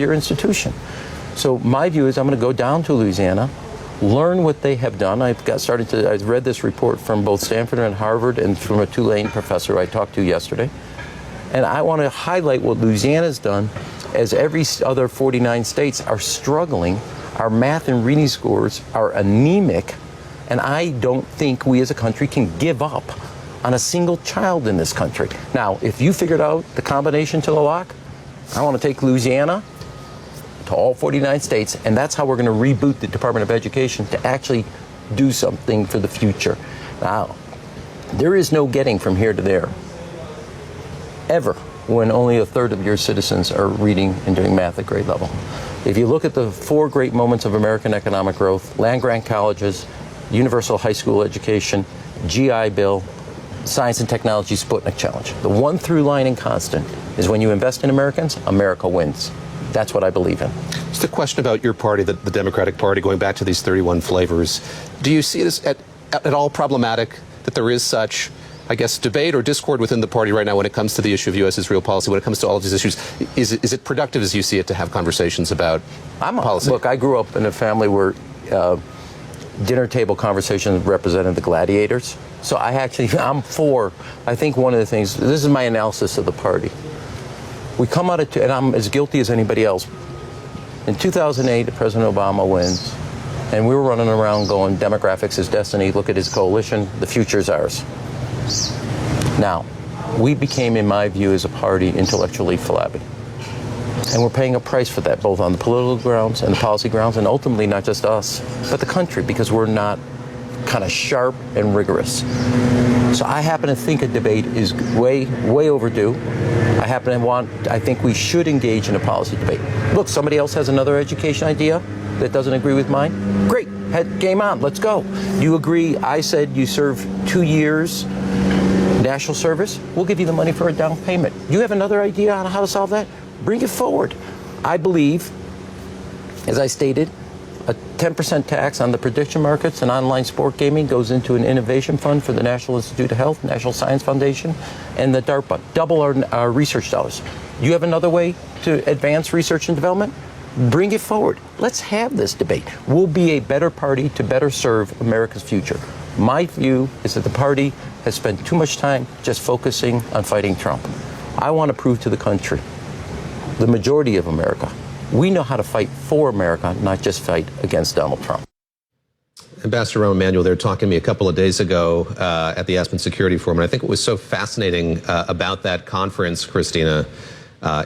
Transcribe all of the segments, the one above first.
four-year institution. So my view is I'm going to go down to Louisiana, learn what they have done. I read this report from both Stanford and Harvard and from a Tulane professor I talked to yesterday. And I want to highlight what Louisiana's done, as every other 49 states are struggling. Our math and reading scores are anemic, and I don't think we as a country can give up on a single child in this country. Now, if you figured out the combination to the lock, I want to take Louisiana to all 49 states, and that's how we're going to reboot the Department of Education to actually do something for the future. Now, there is no getting from here to there, ever, when only a third of your citizens are reading and doing math at grade level. If you look at the four great moments of American economic growth, land-grant colleges, universal high school education, GI Bill, science and technology Sputnik challenge. The one through line and constant is when you invest in Americans, America wins. That's what I believe in. Just a question about your party, the Democratic Party, going back to these 31 flavors. Do you see this at all problematic that there is such, I guess, debate or discord within the party right now when it comes to the issue of U.S.-Israel policy, when it comes to all of these issues? Is it productive, as you see it, to have conversations about policy? Look, I grew up in a family where dinner table conversations represented the gladiators. So I'm for, I think one of the things, this is my analysis of the party. We come out of, and I'm as guilty as anybody else. In 2008, President Obama wins, and we were running around going, demographics is destiny, look at his coalition, the future's ours. Now, we became, in my view, as a party, intellectually flabby. And we're paying a price for that, both on the political grounds and the policy grounds, and ultimately not just us, but the country, because we're not kind of sharp and rigorous. So I happen to think a debate is way overdue. I think we should engage in a policy debate. Look, somebody else has another education idea that doesn't agree with mine. Great, game on, let's go. You agree, I said you serve 2 years national service, we'll give you the money for a down payment. You have another idea on how to solve that? Bring it forward. I believe, as I stated, a 10% tax on the prediction markets and online sport gaming goes into an innovation fund for the National Institute of Health, National Science Foundation, and the DARPA. Double our research dollars. You have another way to advance research and development? Bring it forward. Let's have this debate. We'll be a better party to better serve America's future. My view is that the party has spent too much time just focusing on fighting Trump. I want to prove to the country, the majority of America, we know how to fight for America, not just fight against Donald Trump. Ambassador Rahm Emanuel, they were talking to me a couple of days ago at the Aspen Security Forum, and I think what was so fascinating about that conference, Christina,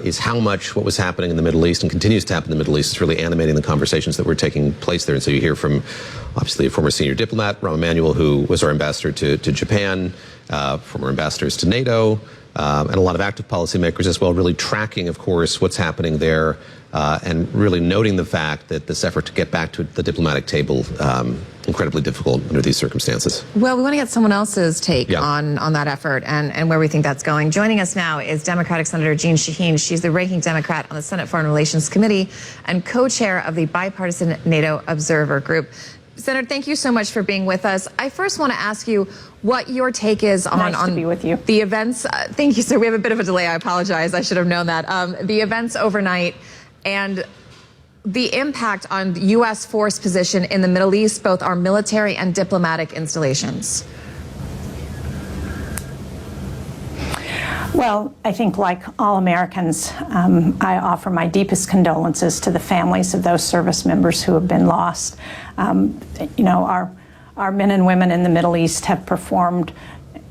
is how much what was happening in the Middle East and continues to happen in the Middle East is really animating the conversations that were taking place there. And so you hear from, obviously, a former senior diplomat, Rahm Emanuel, who was our ambassador to Japan, former ambassadors to NATO, and a lot of active policymakers as well, really tracking, of course, what's happening there and really noting the fact that this effort to get back to the diplomatic table incredibly difficult under these circumstances. Well, we want to get someone else's take on that effort and where we think that's going. Joining us now is Democratic Senator Jeanne Shaheen. She's the ranking Democrat on the Senate Foreign Relations Committee and co-chair of the Bipartisan NATO Observer Group. Senator, thank you so much for being with us. I first want to ask you what your take is on to be with you. The events. Thank you, sir. We have a bit of a delay. I apologize. I should have known that. The events overnight and the impact on U.S. force position in the Middle East, both our military and diplomatic installations. Well, I think like all Americans, I offer my deepest condolences to the families of those service members who have been lost. Our men and women in the Middle East have performed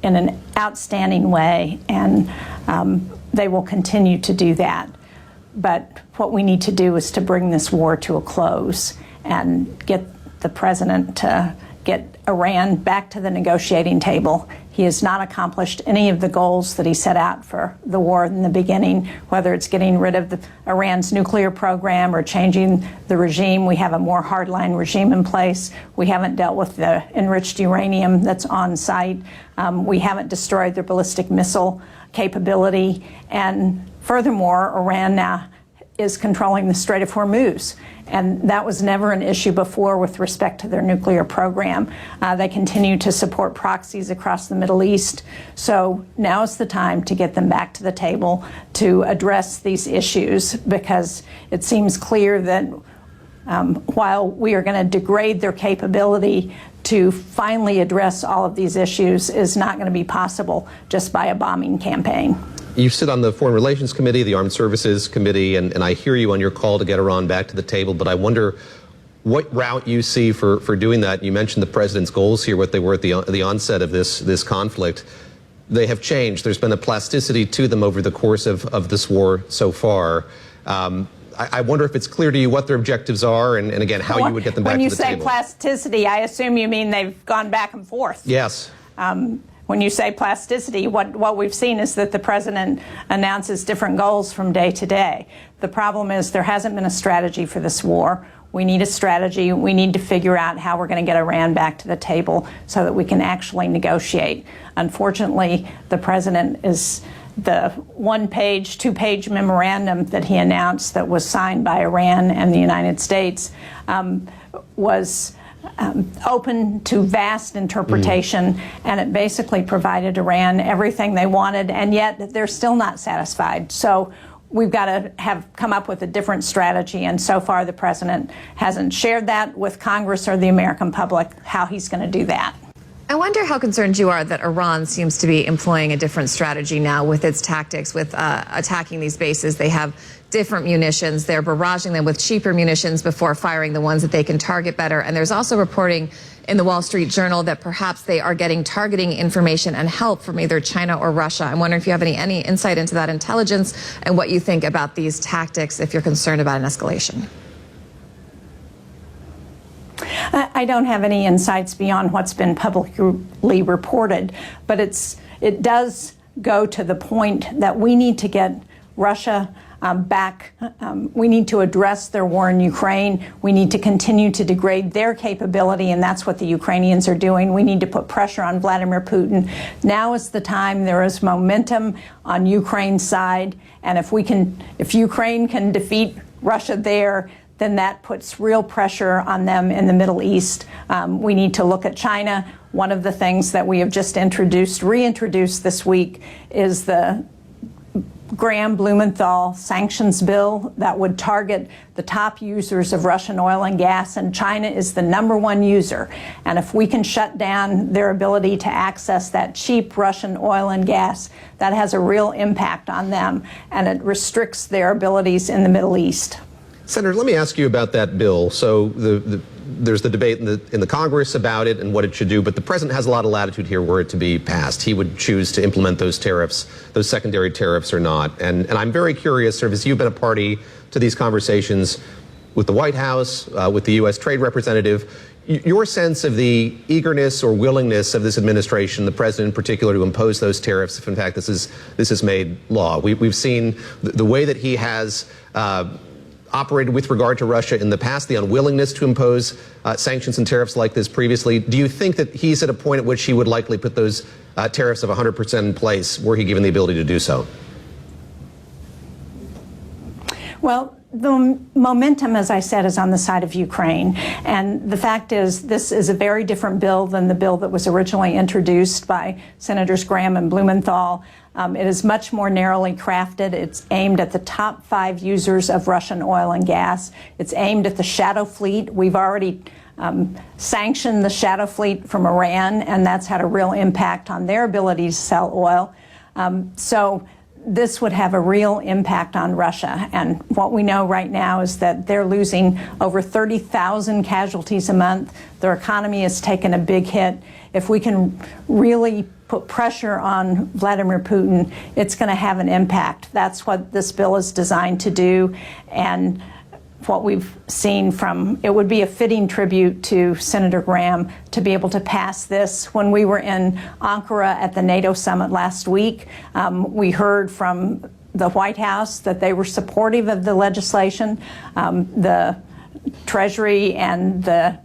in an outstanding way, and they will continue to do that. But what we need to do is to bring this war to a close and get the president to get Iran back to the negotiating table. He has not accomplished any of the goals that he set out for the war in the beginning, whether it's getting rid of Iran's nuclear program or changing the regime. We have a more hardline regime in place. We haven't dealt with the enriched uranium that's on site. We haven't destroyed their ballistic missile capability. And furthermore, Iran now is controlling the Strait of Hormuz. And that was never an issue before with respect to their nuclear program. They continue to support proxies across the Middle East. So now is the time to get them back to the table to address these issues, because it seems clear that while we are going to degrade their capability to finally address all of these issues is not going to be possible just by a bombing campaign. You sit on the Foreign Relations Committee, the Armed Services Committee, and I hear you on your call to get Iran back to the table, but I wonder what route you see for doing that. You mentioned the president's goals here, what they were at the onset of this conflict. They have changed. There's been a plasticity to them over the course of this war so far. I wonder if it's clear to you what their objectives are, and again, how you would get them back to the table. When you say plasticity, I assume you mean they've gone back and forth. Yes. When you say plasticity, what we've seen is that the president announces different goals from day to day. The problem is there hasn't been a strategy for this war. We need a strategy. We need to figure out how we're going to get Iran back to the table so that we can actually negotiate. Unfortunately, the president is the one-page, two-page memorandum that he announced that was signed by Iran and the United States was open to vast interpretation, and it basically provided Iran everything they wanted, and yet they're still not satisfied. So we've got to come up with a different strategy, and so far the president hasn't shared that with Congress or the American public, how he's going to do that. I wonder how concerned you are that Iran seems to be employing a different strategy now with its tactics, with attacking these bases. They have different munitions. They're barraging them with cheaper munitions before firing the ones that they can target better. And there's also reporting in the Wall Street Journal that perhaps they are getting targeting information and help from either China or Russia. I'm wondering if you have any insight into that intelligence and what you think about these tactics, if you're concerned about an escalation. I don't have any insights beyond what's been publicly reported, but it does go to the point that we need to get Russia back. We need to address their war in Ukraine. We need to continue to degrade their capability, and that's what the Ukrainians are doing. We need to put pressure on Vladimir Putin. Now is the time. There is momentum on Ukraine's side, and if Ukraine can defeat Russia there, then that puts real pressure on them in the Middle East. We need to look at China. One of the things that we have just reintroduced this week is the Graham-Blumenthal sanctions bill that would target the top users of Russian oil and gas, and China is the #1 user. And if we can shut down their ability to access that cheap Russian oil and gas, that has a real impact on them, and it restricts their abilities in the Middle East. Senator, let me ask you about that bill. So there's the debate in the Congress about it and what it should do, but the president has a lot of latitude here were it to be passed. He would choose to implement those tariffs, those secondary tariffs or not. And I'm very curious, sort of, as you've been a party to these conversations with the White House, with the U.S. Trade Representative, your sense of the eagerness or willingness of this administration, the president in particular, to impose those tariffs if, in fact, this is made law. We've seen the way that he has operated with regard to Russia in the past, the unwillingness to impose sanctions and tariffs like this previously. Do you think that he's at a point at which he would likely put those tariffs of 100% in place were he given the ability to do so? Well, the momentum, as I said, is on the side of Ukraine. And the fact is, this is a very different bill than the bill that was originally introduced by Senators Graham and Blumenthal. It is much more narrowly crafted. It's aimed at the top 5 users of Russian oil and gas. It's aimed at the shadow fleet. We've already sanctioned the shadow fleet from Iran, and that's had a real impact on their ability to sell oil. So this would have a real impact on Russia. And what we know right now is that they're losing over 30,000 casualties a month. Their economy has taken a big hit. If we can really put pressure on Vladimir Putin, it's going to have an impact. That's what this bill is designed to do. And what we've seen it would be a fitting tribute to Senator Graham to be able to pass this. When we were in Ankara at the NATO summit last week, we heard from the White House that they were supportive of the legislation. The Treasury and the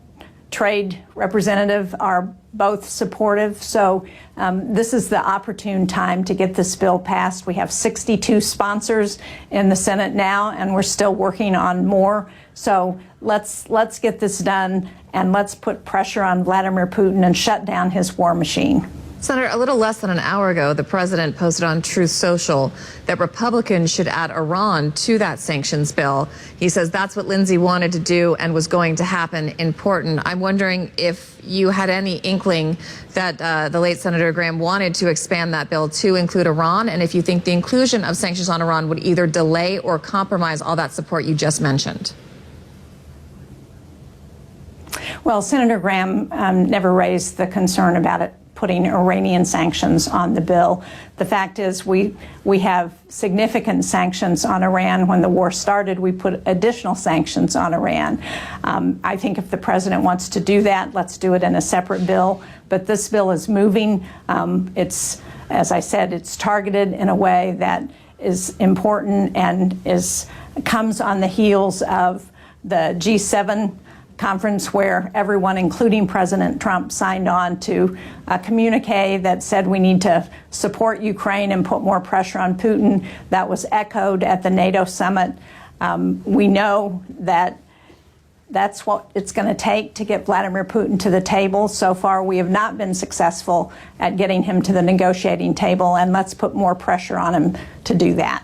Trade Representative are both supportive. So this is the opportune time to get this bill passed. We have 62 sponsors in the Senate now, and we're still working on more. So let's get this done, and let's put pressure on Vladimir Putin and shut down his war machine. Senator, a little less than an hour ago, the president posted on Truth Social that Republicans should add Iran to that sanctions bill. He says that's what Lindsey wanted to do and was going to happen. Important. I'm wondering if you had any inkling that the late Senator Graham wanted to expand that bill to include Iran, and if you think the inclusion of sanctions on Iran would either delay or compromise all that support you just mentioned. Well, Senator Graham never raised the concern about it putting Iranian sanctions on the bill. The fact is we have significant sanctions on Iran. When the war started, we put additional sanctions on Iran. I think if the president wants to do that, let's do it in a separate bill. But this bill is moving. It's, as I said, it's targeted in a way that is important and comes on the heels of the G7 conference where everyone, including President Trump, signed on to a communique that said we need to support Ukraine and put more pressure on Putin. That was echoed at the NATO summit. We know that that's what it's going to take to get Vladimir Putin to the table. So far, we have not been successful at getting him to the negotiating table, and let's put more pressure on him to do that.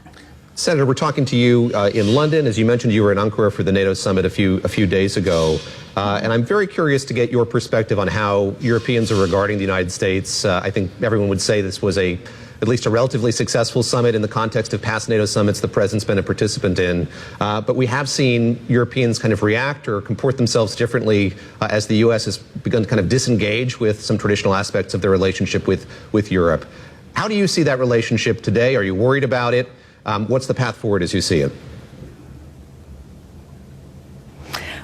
Senator, we're talking to you in London. As you mentioned, you were in Ankara for the NATO summit a few days ago. And I'm very curious to get your perspective on how Europeans are regarding the United States. I think everyone would say this was at least a relatively successful summit in the context of past NATO summits the president's been a participant in. But we have seen Europeans kind of react or comport themselves differently as the U.S. has begun to kind of disengage with some traditional aspects of their relationship with Europe. How do you see that relationship today? Are you worried about it? What's the path forward as you see it?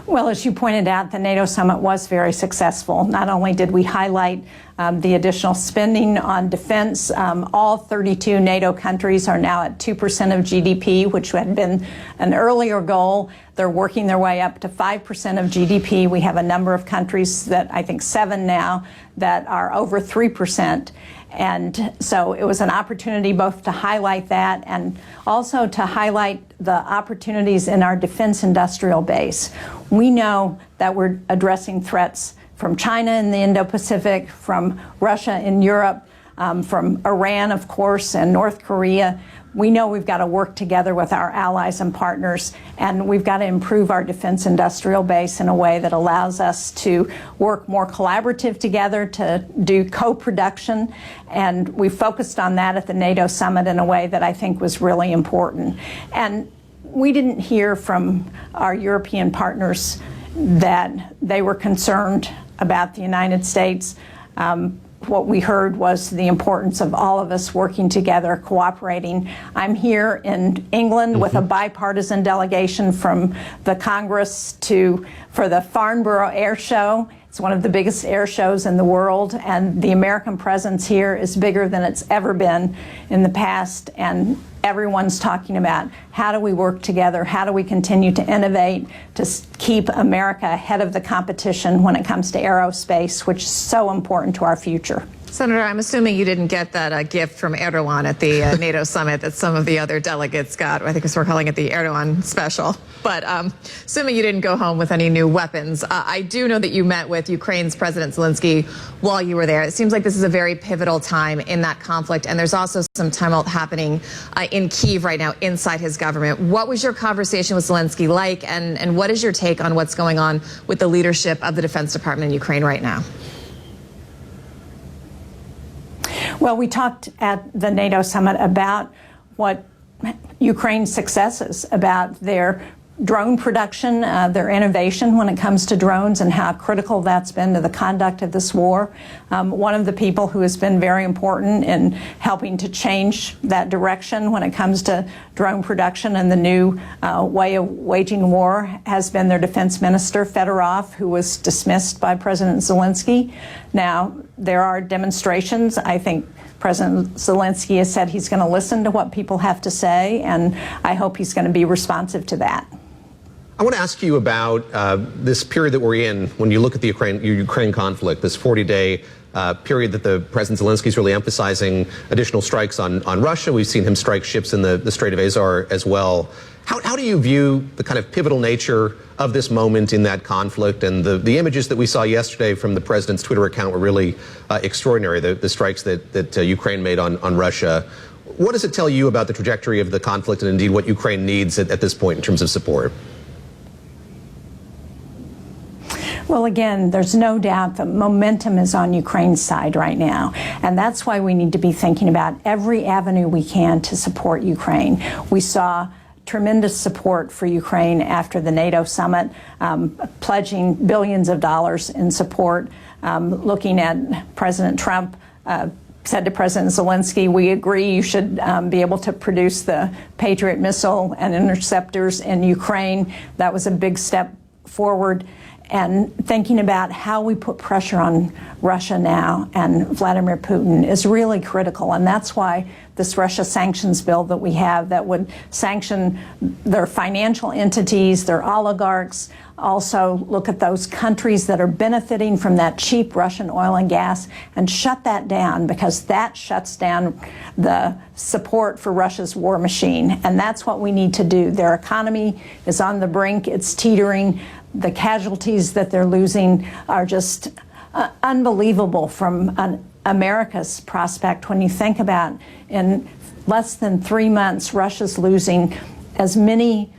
Well, as you pointed out, the NATO summit was very successful. Not only did we highlight the additional spending on defense, all 32 NATO countries are now at 2% of GDP, which had been an earlier goal. They're working their way up to 5% of GDP. We have a number of countries that I think 7 now that are over 3%. And so it was an opportunity both to highlight that and also to highlight the opportunities in our defense industrial base. We know that we're addressing threats from China in the Indo-Pacific, from Russia in Europe, from Iran, of course, and North Korea. We know we've got to work together with our allies and partners, and we've got to improve our defense industrial base in a way that allows us to work more collaborative together, to do co-production. And we focused on that at the NATO summit in a way that I think was really important. And we didn't hear from our European partners that they were concerned about the United States. What we heard was the importance of all of us working together, cooperating. I'm here in England with a bipartisan delegation from the Congress for the Farnborough Air Show. It's one of the biggest air shows in the world, and the American presence here is bigger than it's ever been in the past. And everyone's talking about how do we work together, how do we continue to innovate to keep America ahead of the competition when it comes to aerospace, which is so important to our future. Senator, I'm assuming you didn't get that gift from Erdogan at the NATO summit that some of the other delegates got. I think we're calling it the Erdogan special. But assuming you didn't go home with any new weapons, I do know that you met with Ukraine's President Zelensky while you were there. It seems like this is a very pivotal time in that conflict, and there's also some tumult happening in Kyiv right now inside his government. What was your conversation with Zelensky like, and what is your take on what's going on with the leadership of the Defense Department in Ukraine right now? Well, we talked at the NATO summit about what Ukraine's successes, about their drone production, their innovation when it comes to drones, and how critical that's been to the conduct of this war. One of the people who has been very important in helping to change that direction when it comes to drone production and the new way of waging war has been their defense minister, Fedorov, who was dismissed by President Zelensky. Now, there are demonstrations. I think President Zelensky has said he's going to listen to what people have to say, and I hope he's going to be responsive to that. I want to ask you about this period that we're in when you look at the Ukraine conflict, this 40-day period that the President Zelensky is really emphasizing additional strikes on Russia. We've seen him strike ships in the Strait of Azov as well. How do you view the kind of pivotal nature of this moment in that conflict? And the images that we saw yesterday from the president's Twitter account were really extraordinary, the strikes that Ukraine made on Russia. What does it tell you about the trajectory of the conflict and indeed what Ukraine needs at this point in terms of support? Well, again, there's no doubt that momentum is on Ukraine's side right now. And that's why we need to be thinking about every avenue we can to support Ukraine. We saw tremendous support for Ukraine after the NATO summit, pledging billions of dollars in support. Looking at President Trump, said to President Zelensky, we agree you should be able to produce the Patriot missile and interceptors in Ukraine. That was a big step forward. And thinking about how we put pressure on Russia now and Vladimir Putin is really critical. And that's why this Russia sanctions bill that we have that would sanction their financial entities, their oligarchs, also look at those countries that are benefiting from that cheap Russian oil and gas and shut that down, because that shuts down the support for Russia's war machine. And that's what we need to do. Their economy is on the brink. It's teetering. The casualties that they're losing are just unbelievable from America's prospect. When you think about in less than 3 months, Russia's losing as many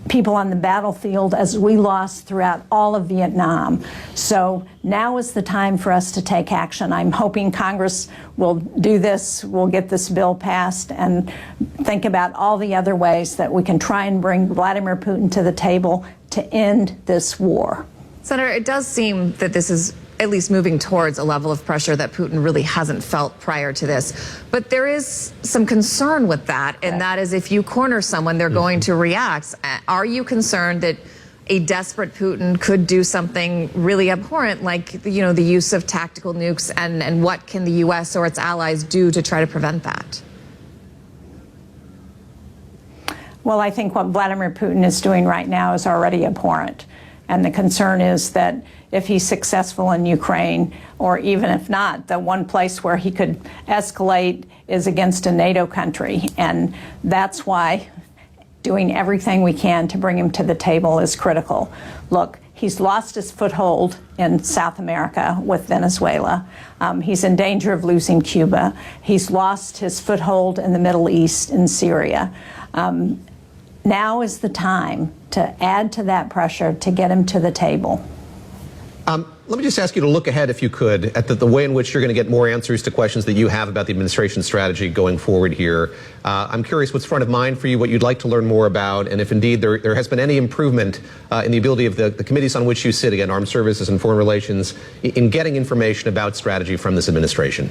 people on the battlefield as we lost throughout all of Vietnam. So now is the time for us to take action. I'm hoping Congress will do this, we'll get this bill passed, and think about all the other ways that we can try and bring Vladimir Putin to the table to end this war. Senator, it does seem that this is at least moving towards a level of pressure that Putin really hasn't felt prior to this. But there is some concern with that, and that is if you corner someone, they're going to react. Are you concerned that a desperate Putin could do something really abhorrent, like, the use of tactical nukes, and what can the U.S. or its allies do to try to prevent that? Well, I think what Vladimir Putin is doing right now is already abhorrent. And the concern is that if he's successful in Ukraine, or even if not, the one place where he could escalate is against a NATO country. And that's why doing everything we can to bring him to the table is critical. Look, he's lost his foothold in South America with Venezuela. He's in danger of losing Cuba. He's lost his foothold in the Middle East, in Syria. Now is the time to add to that pressure to get him to the table. Let me just ask you to look ahead, if you could, at the way in which you're going to get more answers to questions that you have about the administration's strategy going forward here. I'm curious what's front of mind for you, what you'd like to learn more about, and if indeed there has been any improvement in the ability of the committees on which you sit, again, Armed Services and Foreign Relations, in getting information about strategy from this administration.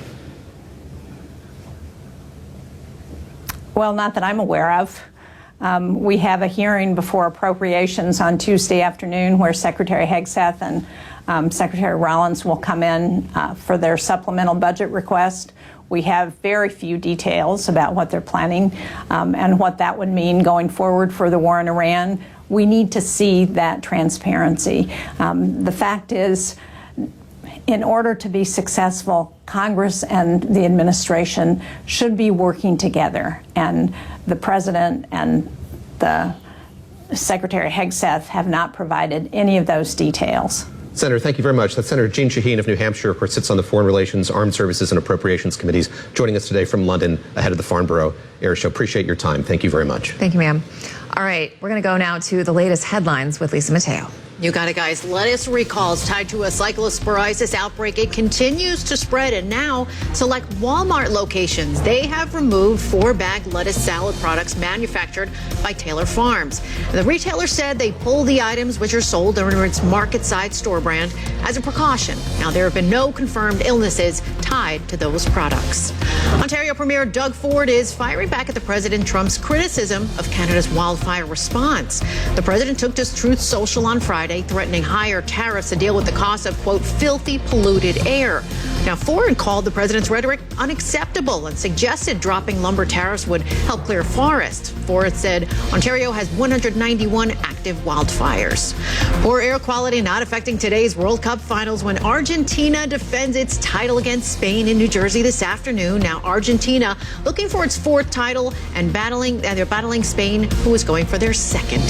Well, not that I'm aware of. We have a hearing before Appropriations on Tuesday afternoon where Secretary Hegseth and Secretary Rollins will come in for their supplemental budget request. We have very few details about what they're planning and what that would mean going forward for the war in Iran. We need to see that transparency. The fact is, in order to be successful, Congress and the administration should be working together. And the President and the Secretary Hegseth have not provided any of those details. Senator, thank you very much. That's Senator Jeanne Shaheen of New Hampshire, of course, sits on the Foreign Relations, Armed Services, and Appropriations Committees, joining us today from London ahead of the Farnborough Air Show. Appreciate your time. Thank you very much. Thank you, ma'am. All right, we're going to go now to the latest headlines with Lisa Mateo. You got it, guys. Lettuce recalls tied to a cyclosporiasis outbreak. It continues to spread, and now select Walmart locations. They have removed 4-bag lettuce salad products manufactured by Taylor Farms. The retailer said they pulled the items, which are sold under its market-side store brand, as a precaution. Now, there have been no confirmed illnesses tied to those products. Ontario Premier Doug Ford is firing back at the President Trump's criticism of Canada's wildfire response. The president took to Truth Social on Friday, threatening higher tariffs to deal with the cost of, quote, filthy, polluted air. Now, Ford called the president's rhetoric unacceptable and suggested dropping lumber tariffs would help clear forests. Ford said Ontario has 191 active wildfires. Poor air quality not affecting today's World Cup finals when Argentina defends its title against Spain in New Jersey this afternoon. Now, Argentina looking for its fourth title and they're battling Spain, who is going for their second.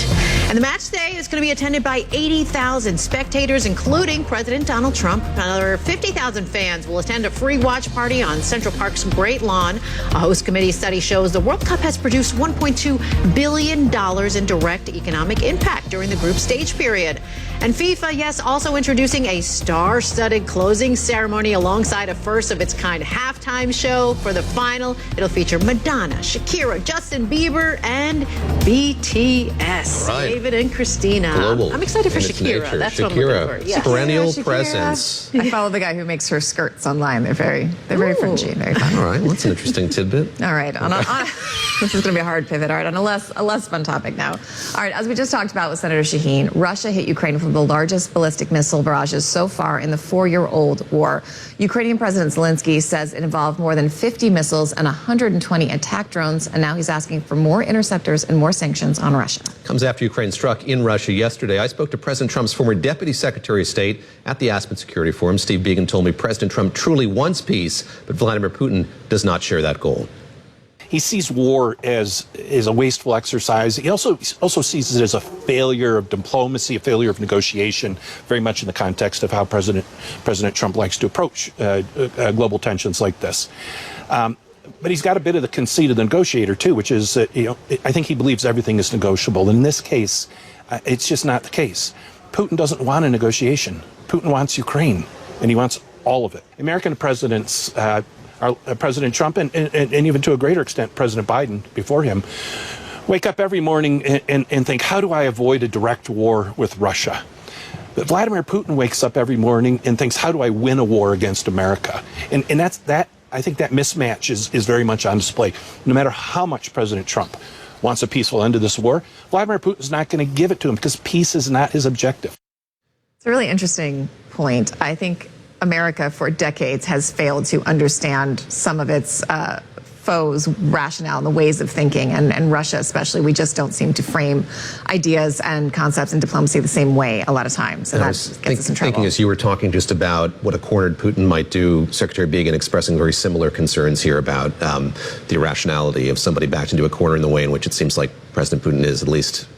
And the match today is going to be attended by 80,000 spectators, including President Donald Trump. Another 50,000 fans will attend a free watch party on Central Park's Great Lawn. A host committee study shows the World Cup has produced $1.2 billion in direct economic impact during the group stage period. And FIFA, yes, also introducing a star-studded closing ceremony alongside a first-of-its-kind halftime show for the final. It'll feature Madonna, Shakira, Justin Bieber, and BTS. Right. David and Christina. Global I'm excited for in its Shakira. nature. That's what I'm looking for. Yeah. Perennial Shakira. presence. I follow the guy who makes her skirts online. They're very fringy, very fun. All right, well, that's an interesting tidbit. All right, this is going to be a hard pivot. All right, on a less fun topic now. All right, as we just talked about with Senator Shaheen, Russia hit Ukraine with the largest ballistic missile barrages so far in the 4-year-old war. Ukrainian President Zelensky says it involved more than 50 missiles and 120 attack drones, and now he's asking for more interceptors and more sanctions on Russia. Comes after Ukraine struck in Russia yesterday. I spoke to President Trump's former Deputy Secretary of State at the Aspen Security Forum. Steve Biegun told me President Trump truly wants peace, but Vladimir Putin does not share that goal. He sees war as a wasteful exercise. He also sees it as a failure of diplomacy, a failure of negotiation, very much in the context of how President Trump likes to approach global tensions like this. But he's got a bit of the conceit of the negotiator, too, which is that, I think he believes everything is negotiable. In this case, it's just not the case. Putin doesn't want a negotiation. Putin wants Ukraine, and he wants all of it. American presidents, President Trump and even to a greater extent President Biden before him, wake up every morning and think, how do I avoid a direct war with Russia? But Vladimir Putin wakes up every morning and thinks, how do I win a war against America? And I think that mismatch is very much on display. No matter how much President Trump wants a peaceful end to this war, Vladimir Putin's not going to give it to him because peace is not his objective. It's a really interesting point. I think America for decades has failed to understand some of its foes' rationale and the ways of thinking, and Russia especially. We just don't seem to frame ideas and concepts in diplomacy the same way a lot of times, and that gets us in trouble. Thinking as you were talking just about what a cornered Putin might do, Secretary Biegun expressing very similar concerns here about the irrationality of somebody backed into a corner in the way in which it seems like President Putin is, at least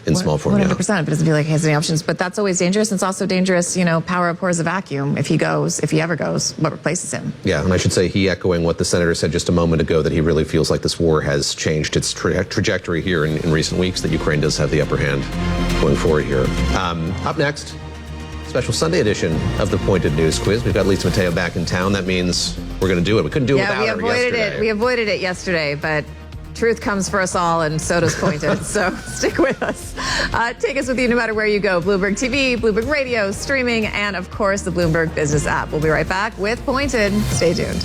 in small form. 100%, if it doesn't feel like he has any options. But that's always dangerous. It's also dangerous, power abhors a vacuum. If he ever goes, what replaces him? Yeah, and I should say he echoing what the senator said just a moment ago, that he really feels like this war has changed its trajectory here in recent weeks, that Ukraine does have the upper hand going forward here. Up next, special Sunday edition of the Pointed News Quiz. We've got Lisa Mateo back in town. That means we're going to do it. We couldn't do it without her yesterday. We avoided it yesterday, but truth comes for us all, and so does Pointed. So stick with us. Take us with you no matter where you go. Bloomberg TV, Bloomberg Radio, streaming, and of course the Bloomberg Business app. We'll be right back with Pointed. Stay tuned.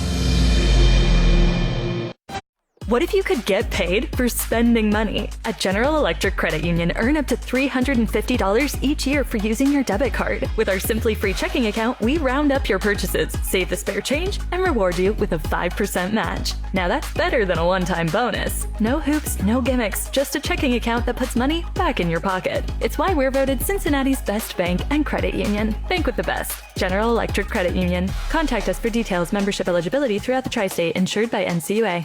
What if you could get paid for spending money? At General Electric Credit Union, earn up to $350 each year for using your debit card. With our Simply Free checking account, we round up your purchases, save the spare change, and reward you with a 5% match. Now that's better than a one-time bonus. No hoops, no gimmicks, just a checking account that puts money back in your pocket. It's why we're voted Cincinnati's best bank and credit union. Bank with the best. General Electric Credit Union. Contact us for details. Membership eligibility throughout the tri-state. Insured by NCUA.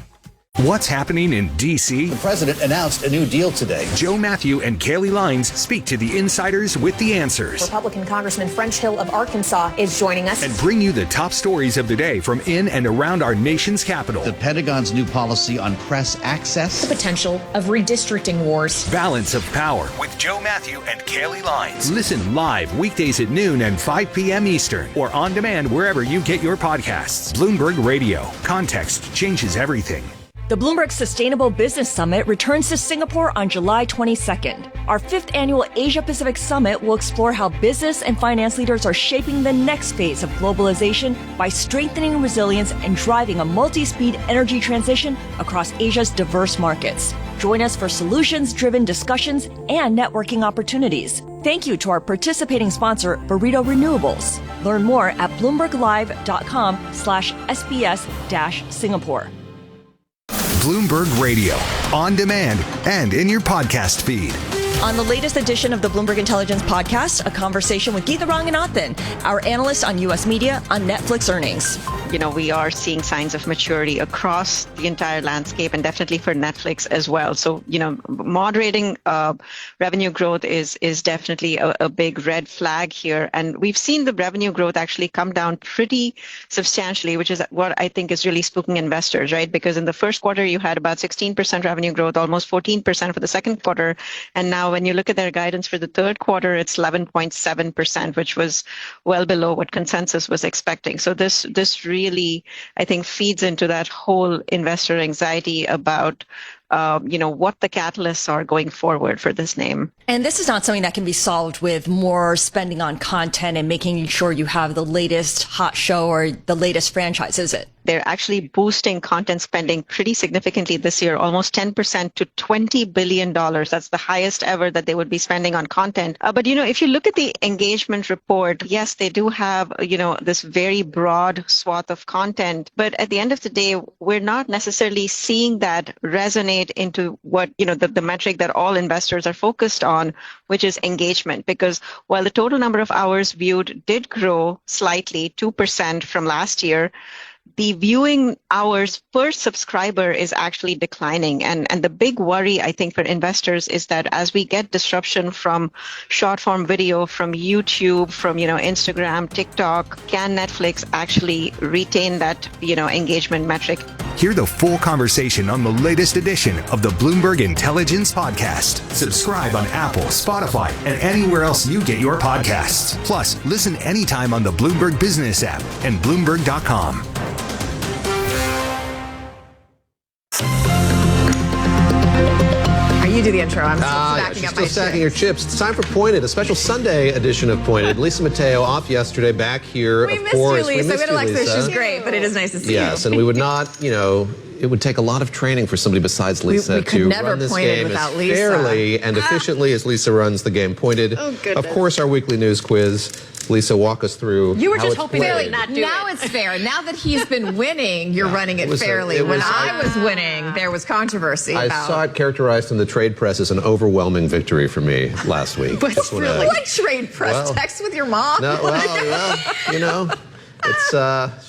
What's happening in D.C.? The president announced a new deal today. Joe Matthew and Kaylee Lines speak to the insiders with the answers. Republican Congressman French Hill of Arkansas is joining us. And bring you the top stories of the day from in and around our nation's capital. The Pentagon's new policy on press access. The potential of redistricting wars. Balance of Power with Joe Matthew and Kaylee Lines. Listen live weekdays at noon and 5 p.m. Eastern, or on demand wherever you get your podcasts. Bloomberg Radio. Context changes everything. The Bloomberg Sustainable Business Summit returns to Singapore on July 22nd. Our 5th annual Asia-Pacific Summit will explore how business and finance leaders are shaping the next phase of globalization by strengthening resilience and driving a multi-speed energy transition across Asia's diverse markets. Join us for solutions-driven discussions and networking opportunities. Thank you to our participating sponsor, Burrito Renewables. Learn more at bloomberglive.com/SBS-Singapore. Bloomberg Radio, on demand and in your podcast feed. On the latest edition of the Bloomberg Intelligence Podcast, a conversation with Geetha Ranganathan, our analyst on U.S. media on Netflix earnings. You know, we are seeing signs of maturity across the entire landscape and definitely for Netflix as well. So, you know, moderating revenue growth is definitely a big red flag here. And we've seen the revenue growth actually come down pretty substantially, which is what I think is really spooking investors, right? Because in the first quarter, you had about 16% revenue growth, almost 14% for the second quarter. And now when you look at their guidance for the third quarter, it's 11.7%, which was well below what consensus was expecting. So this really, I think, feeds into that whole investor anxiety about what the catalysts are going forward for this name. And this is not something that can be solved with more spending on content and making sure you have the latest hot show or the latest franchise, is it? They're actually boosting content spending pretty significantly this year, almost 10% to $20 billion. That's the highest ever that they would be spending on content. But, if you look at the engagement report, yes, they do have, this very broad swath of content. But at the end of the day, we're not necessarily seeing that resonate into what, the metric that all investors are focused on, which is engagement. Because while the total number of hours viewed did grow slightly, 2% from last year, the viewing hours per subscriber is actually declining. And the big worry, I think, for investors is that as we get disruption from short form video, from YouTube, from, Instagram, TikTok, can Netflix actually retain that, engagement metric? Hear the full conversation on the latest edition of the Bloomberg Intelligence Podcast. Subscribe on Apple, Spotify, and anywhere else you get your podcasts. Plus, listen anytime on the Bloomberg Business app and Bloomberg.com. You do the intro. I'm still stacking up my chips. Stacking your chips. It's time for Pointed, a special Sunday edition of Pointed. Lisa Mateo off yesterday, back here. We missed you, Lisa. We had Alexa. She's great, but it is nice to see you. Yes, and we would not, it would take a lot of training for somebody besides Lisa to run this game as fairly and efficiently as Lisa runs the game. Pointed. Oh, goodness. Of course, our weekly news quiz. Lisa, walk us through. You were how just it's hoping played. to not do Now it's fair. Now that he's been winning, you're running it fairly. When I was winning, there was controversy I saw it characterized in the trade press as an overwhelming victory for me last week. What trade press? Well, text with your mom? No, it's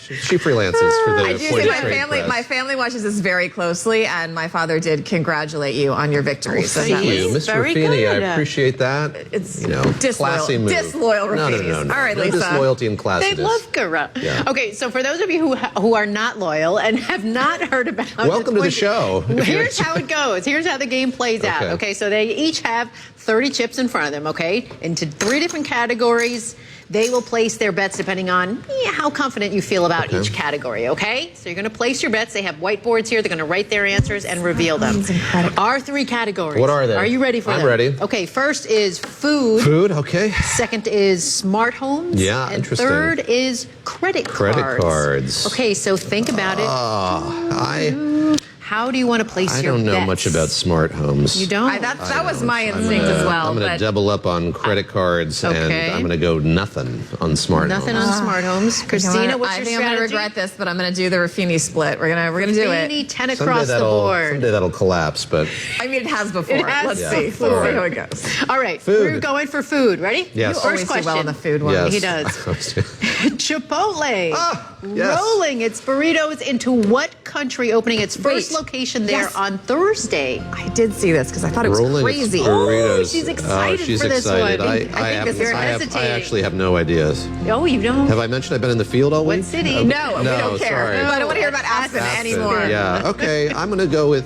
she freelances for the I do say my family watches this very closely, and my father did congratulate you on your victory. Thank you, Mr. Raffini. I appreciate that. It's classy move. Disloyal Raffinis. No. All right, no Lisa. Disloyalty and classiness. They love Gura. Yeah. Okay, so for those of you who are not loyal and have not heard about welcome to the show. Here's how it goes. Here's how the game plays out. Okay, so they each have 30 chips in front of them, okay, into 3 different categories. They will place their bets depending on how confident you feel about each category, okay? So you're going to place your bets. They have whiteboards here. They're going to write their answers and reveal them. Our 3 categories. What are they? Are you ready for them? I'm ready. Okay, first is food. Food, okay. Second is smart homes. Yeah, and interesting. Third is credit cards. Credit cards. Okay, so think about it. How do you want to place your bets? I don't know much about smart homes. You don't? That was my instinct as well. I'm going to double up on credit cards, and I'm going to go nothing on smart homes. Nothing on smart homes. Christina, what's your strategy? I think I'm going to regret this, but I'm going to do the Raffini split. We're going to do it. Raffini, 10 across the board. Someday that'll collapse, but... I mean, it has before. Let's see. Let's see how it goes. All right. Food. We're going for food. Ready? Yes. You always do well on the food one. Yes. He does. Chipotle. Yes. Rolling its burritos into what country, opening its first location there on Thursday? I did see this because I thought it was crazy. Oh, she's excited for this one. I actually have no ideas. Oh, you don't? Have I mentioned I've been in the field all week? What city? No, we don't care. Sorry. I don't want to hear about Aspen anymore. Yeah, okay. I'm going to go with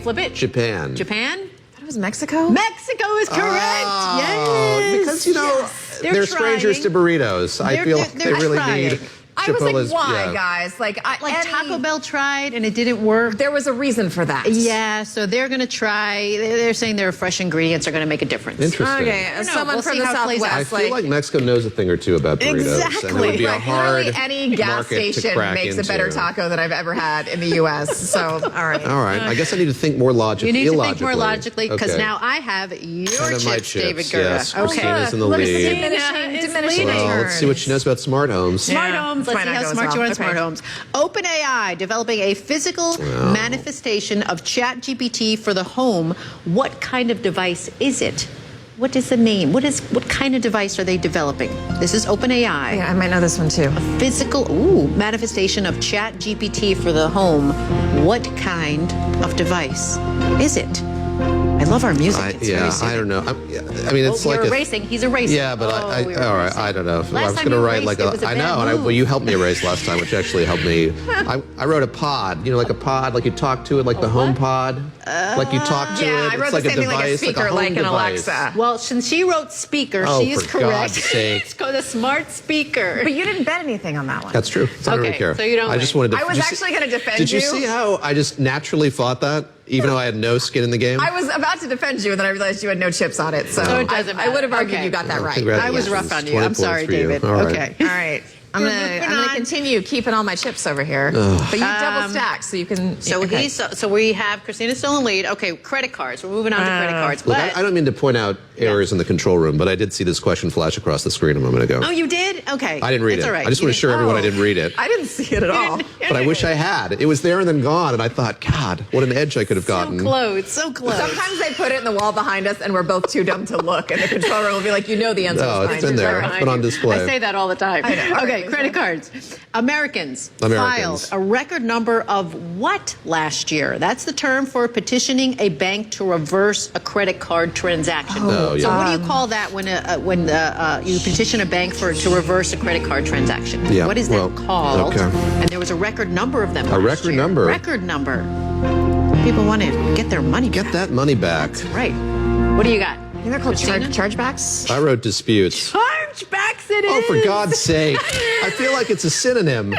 flip it. Japan. Japan? It was Mexico? Mexico is correct. Yes. Because, they're strangers to burritos. I feel like they really need I was like, Chipola's- why, yeah. guys? Like Taco Bell tried and it didn't work. There was a reason for that. Yeah, so they're going to try. They're saying their fresh ingredients are going to make a difference. Interesting. Okay, I don't know. someone We'll from see the how it plays out. I Southwest. feel like Mexico knows a thing or two about burritos. And it Exactly. would be a Like, hard literally any gas market to station crack makes into. a better taco than I've ever had in the U.S. So, all right. All right. I guess I need to think more logically. You need to think more logically because Okay. now I have your And my chips, David chips, Guerra. yes. Okay. Christina's in the Look, lead. diminishing Well, let's see what she knows about smart homes. Smart homes. Let's Might see not how go as smart you well. are on Okay. smart homes. OpenAI developing a physical manifestation of ChatGPT for the home. What kind of device is it? What is the name? What kind of device are they developing? This is OpenAI. Yeah, I might know this one too. A physical manifestation of ChatGPT for the home. What kind of device is it? I love our music. It's very soothing. I don't know. I mean, it's like you're a erasing. He's erasing. Yeah, but we were all right. erasing. I don't know. Last I was time going to you write erased, like it was a I bad know, move. well, you helped me erase last time, which actually helped me. I wrote a pod. You know, like a pod, like you talk to it, like the home pod, like you talk to it. Yeah, I wrote it's like the same a thing, like a device, speaker, like a home like an device. Alexa. Well, since she wrote speaker, Oh, she is for correct. God's sake. It's called a smart speaker. But you didn't bet anything on that one. That's true. So I don't really Okay, care. so you don't I just win. wanted to. I was did you actually going to defend Did you you. see how I just naturally thought that, even though I had no skin in the game? I was about to defend you, and then I realized you had no chips on it. So it doesn't I would have matter. argued Okay. you got that right. I was rough on you. 20 I'm sorry, points for you. David. All right. Okay. All right. I'm gonna continue keeping all my chips over here. But you double stack, so you can. So okay. so we have Christina still in the lead. Okay, credit cards. We're moving on to credit cards. Look, But I don't mean to point out errors in the control room, but I did see this question flash across the screen a moment ago. oh, you did? Okay. I didn't read It's it. all right. I just You want to assure didn't- everyone I didn't read it. I didn't see it at all. But I wish I had. It was there and then gone, and I thought, God, what an edge I could have gotten. So close. So close. Sometimes they put it in the wall behind us, and we're both too dumb to look, and the control room will be like, you know the answer. No, is it's behind been you. there. Right. It's been on display. I say that all the time. I know. Okay, credit cards. Americans filed a record number of what last year? That's the term for petitioning a bank to reverse a credit card transaction. Oh, yeah. So what do you call that when you petition a bank to reverse a credit card transaction? Yeah, What is that called? okay. And there was a record number of them. A last record year. number? Record number. People want to get their money back. Get that money back. Right. What do you got? I think they're called chargebacks. I wrote disputes. Chargebacks it is. Oh, for God's sake. I feel like it's a synonym.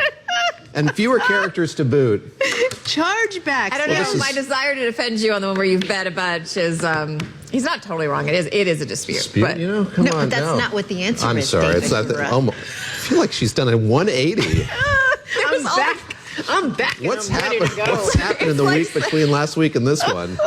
And fewer characters to boot. Chargebacks. I don't Well, know. this is- My desire to defend you on the one where you've bet a bunch is he's not totally wrong. It is a dispute. Dispute, But you know? Come No, on, but that's not what the answer I'm is, sorry. David. It's not You're right. I feel like she's done a 180. I'm back. I'm back. and What's I'm ready happened? to go. What's happened in the week between last week and this one?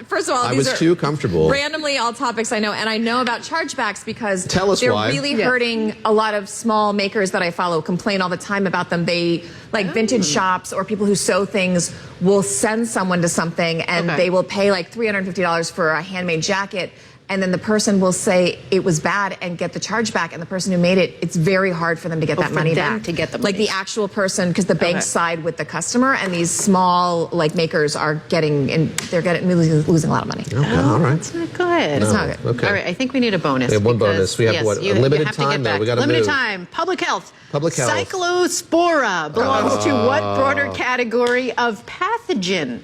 First of all, I these was are too comfortable. randomly all topics I know, and I know about chargebacks because Tell us they're why. really hurting a lot of small makers that I follow. Complain all the time about them. They like vintage shops or people who sew things will send someone to something, and they will pay like $350 for a handmade jacket. And then the person will say it was bad and get the charge back. And the person who made it, it's very hard for them to get that for money them back. to get the Like money. the actual person, because the banks side with the customer, and these small like makers are getting, and they're losing a lot of money. Okay, all right. That's not good. It's not good. Okay. All right, I think we need a bonus. We have one because, bonus. We have, yes, what, you limited have to time, get though. back. We gotta Limited move. time. Public health. Public health. Cyclospora belongs to what broader category of pathogen?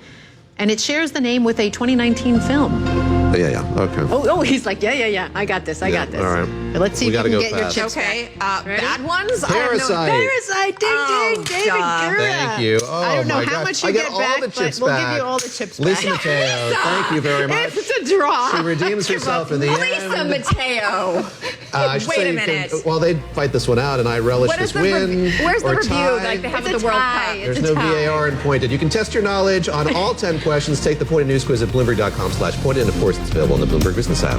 And it shares the name with a 2019 film. Yeah. Okay. Oh, he's like, yeah. I got this. I got this. all right. Let's see We if you gotta can go get your fast. chips Okay, back. Ready? bad ones. Parasite. Parasite, ding, ding, David duh. Guerra. Thank you. Oh, I don't know my how gosh. much you I get get all back, the chips but we'll back. give you all the chips Lisa back. Mateo, thank you very much. It's a draw. She redeems herself in the Lisa end. Mateo. I should Wait say a you can- minute. well, they fight this one out, and I relish What this is the win. where's the or review tie. like they have It's at the a World tie. Cup? It's There's a no tie. VAR in Pointed. You can test your knowledge on all 10 questions. Take the Pointed News Quiz at Bloomberg.com/Pointed. And, of course, it's available on the Bloomberg Business app.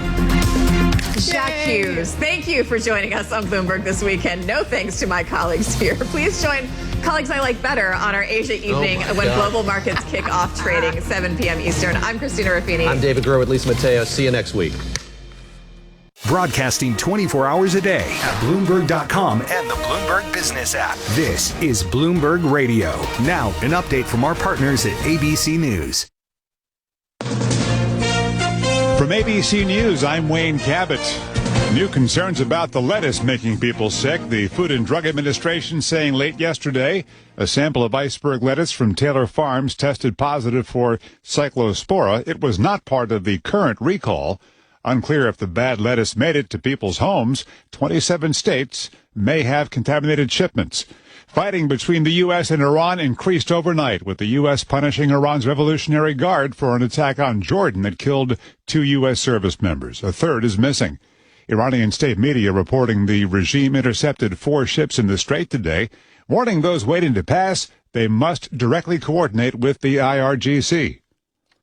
Jack Hughes, thank you for joining us on Bloomberg this weekend. No thanks to my colleagues here. Please join colleagues I like better on our Asia evening my when God. global markets kick off trading 7 p.m. Eastern. I'm Christina Ruffini. I'm David Guerra with Lisa Mateo. See you next week. Broadcasting 24 hours a day at Bloomberg.com and the Bloomberg Business app. This is Bloomberg Radio. Now, an update from our partners at ABC News. From ABC News, I'm Wayne Cabot. New concerns about the lettuce making people sick. The Food and Drug Administration saying late yesterday a sample of iceberg lettuce from Taylor Farms tested positive for Cyclospora. It was not part of the current recall. Unclear if the bad lettuce made it to people's homes. 27 states may have contaminated shipments. Fighting between the U.S. and Iran increased overnight, with the U.S. punishing Iran's Revolutionary Guard for an attack on Jordan that killed 2 U.S. service members. A third is missing. Iranian state media reporting the regime intercepted 4 ships in the Strait today, warning those waiting to pass they must directly coordinate with the IRGC.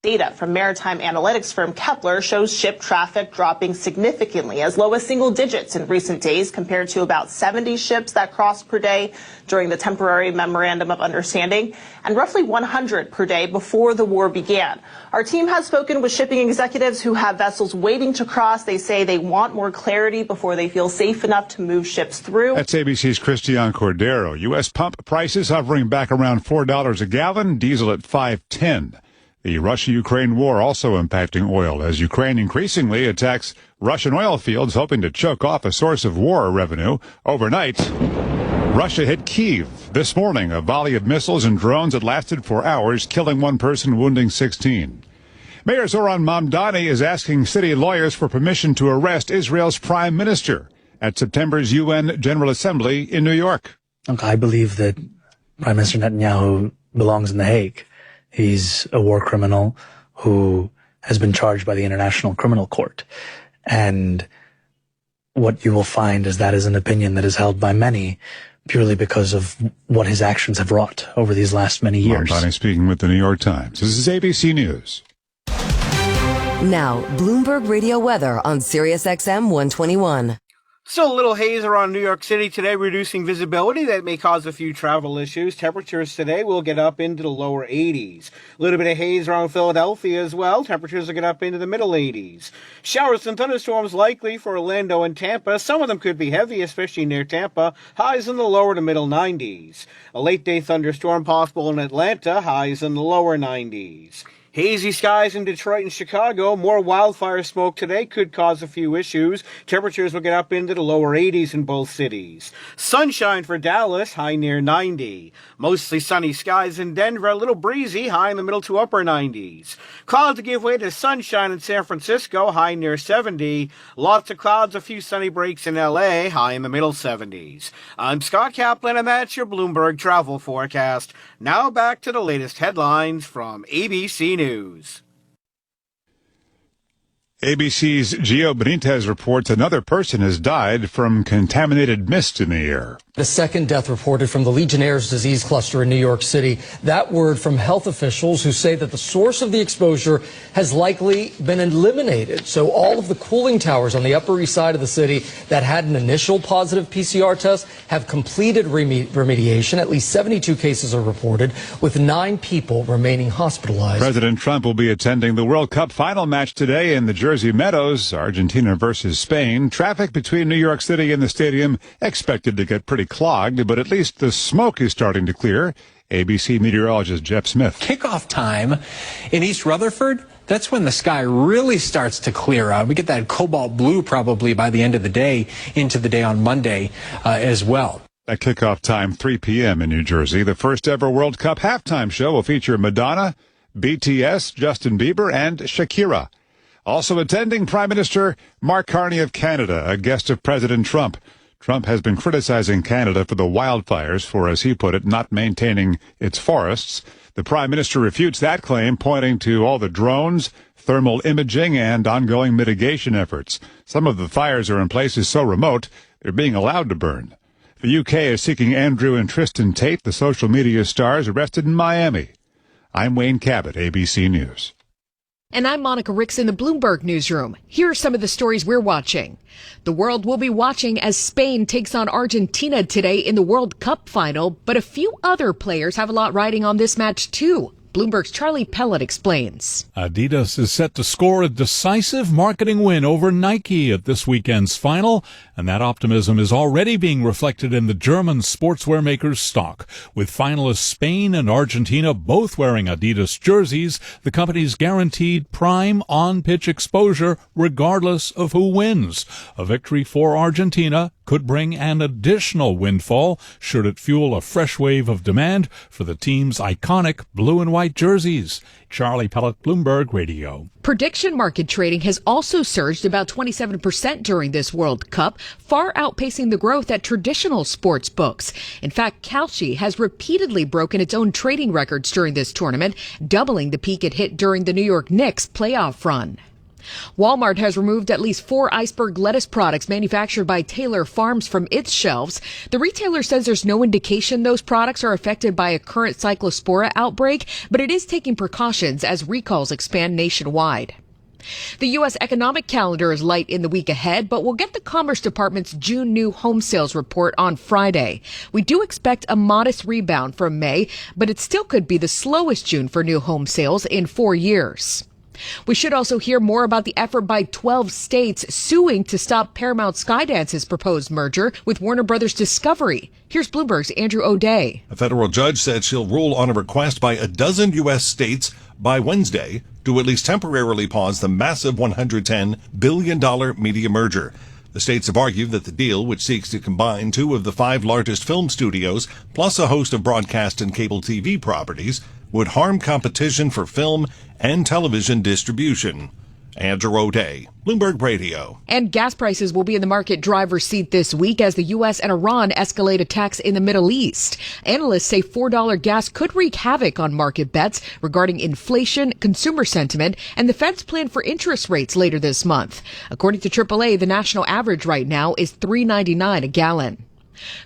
Data from maritime analytics firm Kepler shows ship traffic dropping significantly, as low as single digits in recent days, compared to about 70 ships that crossed per day during the temporary memorandum of understanding, and roughly 100 per day before the war began. Our team has spoken with shipping executives who have vessels waiting to cross. They say they want more clarity before they feel safe enough to move ships through. That's ABC's Christian Cordero. U.S. pump prices hovering back around $4 a gallon, diesel at $5.10. The Russia-Ukraine war also impacting oil as Ukraine increasingly attacks Russian oil fields, hoping to choke off a source of war revenue. Overnight, Russia hit Kyiv. This morning, a volley of missiles and drones that lasted for hours, killing 1 person, wounding 16. Mayor Zoran Mamdani is asking city lawyers for permission to arrest Israel's prime minister at September's UN General Assembly in New York. I believe that Prime Minister Netanyahu belongs in The Hague. He's a war criminal who has been charged by the International Criminal Court. And what you will find is that is an opinion that is held by many purely because of what his actions have wrought over these last many years. Mamdani speaking with the New York Times. This is ABC News. Now, Bloomberg Radio weather on Sirius XM 121. Still a little haze around New York City today, reducing visibility. That may cause a few travel issues. Temperatures today will get up into the lower 80s. A little bit of haze around Philadelphia as well. Temperatures will get up into the middle 80s. Showers and thunderstorms likely for Orlando and Tampa. Some of them could be heavy, especially near Tampa. Highs in the lower to middle 90s. A late-day thunderstorm possible in Atlanta. Highs in the lower 90s. Hazy skies in Detroit and Chicago. More wildfire smoke today could cause a few issues. Temperatures will get up into the lower 80s in both cities. Sunshine for Dallas, high near 90. Mostly sunny skies in Denver, a little breezy, high in the middle to upper 90s. Clouds give way to sunshine in San Francisco, high near 70. Lots of clouds, a few sunny breaks in LA, high in the middle 70s. I'm Scott Kaplan, and that's your Bloomberg travel forecast. Now back to the latest headlines from ABC News. ABC's Gio Benitez reports another person has died from contaminated mist in the air. The second death reported from the Legionnaire's disease cluster in New York City. That word from health officials who say that the source of the exposure has likely been eliminated. So all of the cooling towers on the Upper East Side of the city that had an initial positive PCR test have completed remediation. At least 72 cases are reported, with 9 people remaining hospitalized. President Trump will be attending the World Cup final match today in the Jersey Meadows, Argentina versus Spain. Traffic between New York City and the stadium expected to get pretty clogged, but at least the smoke is starting to clear. ABC meteorologist Jeff Smith. Kickoff time in East Rutherford, that's when the sky really starts to clear out. We get that cobalt blue probably by the end of the day, into the day on Monday as well. At kickoff time, 3 p.m. in New Jersey, the first ever World Cup halftime show will feature Madonna, BTS, Justin Bieber, and Shakira. Also attending, Prime Minister Mark Carney of Canada, a guest of President Trump. Trump has been criticizing Canada for the wildfires for, as he put it, not maintaining its forests. The Prime Minister refutes that claim, pointing to all the drones, thermal imaging, and ongoing mitigation efforts. Some of the fires are in places so remote, they're being allowed to burn. The UK is seeking Andrew and Tristan Tate, the social media stars arrested in Miami. I'm Wayne Cabot, ABC News. And I'm Monica Ricks in the Bloomberg newsroom. Here are some of the stories we're watching. The world will be watching as Spain takes on Argentina today in the World Cup final, but a few other players have a lot riding on this match too. Bloomberg's Charlie Pellet explains. Adidas is set to score a decisive marketing win over Nike at this weekend's final, and that optimism is already being reflected in the German sportswear maker's stock. With finalists Spain and Argentina both wearing Adidas jerseys, the company's guaranteed prime on-pitch exposure regardless of who wins. A victory for Argentina could bring an additional windfall should it fuel a fresh wave of demand for the team's iconic blue and white jerseys. Charlie Pellet, Bloomberg Radio. Prediction market trading has also surged about 27% during this World Cup, far outpacing the growth at traditional sports books. In fact, Kalshi has repeatedly broken its own trading records during this tournament, doubling the peak it hit during the New York Knicks playoff run. Walmart has removed at least 4 iceberg lettuce products manufactured by Taylor Farms from its shelves. The retailer says there's no indication those products are affected by a current cyclospora outbreak, but it is taking precautions as recalls expand nationwide. The U.S. economic calendar is light in the week ahead, but we'll get the Commerce Department's June new home sales report on Friday. We do expect a modest rebound from May, but it still could be the slowest June for new home sales in 4 years. We should also hear more about the effort by 12 states suing to stop Paramount Skydance's proposed merger with Warner Brothers Discovery. Here's Bloomberg's Andrew O'Day. A federal judge said she'll rule on a request by a dozen U.S. states by Wednesday to at least temporarily pause the massive $110 billion media merger. The states have argued that the deal, which seeks to combine 2 of the 5 largest film studios, plus a host of broadcast and cable TV properties, would harm competition for film and television distribution. Andrew O'Day, Bloomberg Radio. And gas prices will be in the market driver's seat this week as the U.S. and Iran escalate attacks in the Middle East. Analysts say $4 gas could wreak havoc on market bets regarding inflation, consumer sentiment, and the Fed's plan for interest rates later this month. According to AAA, the national average right now is $3.99 a gallon.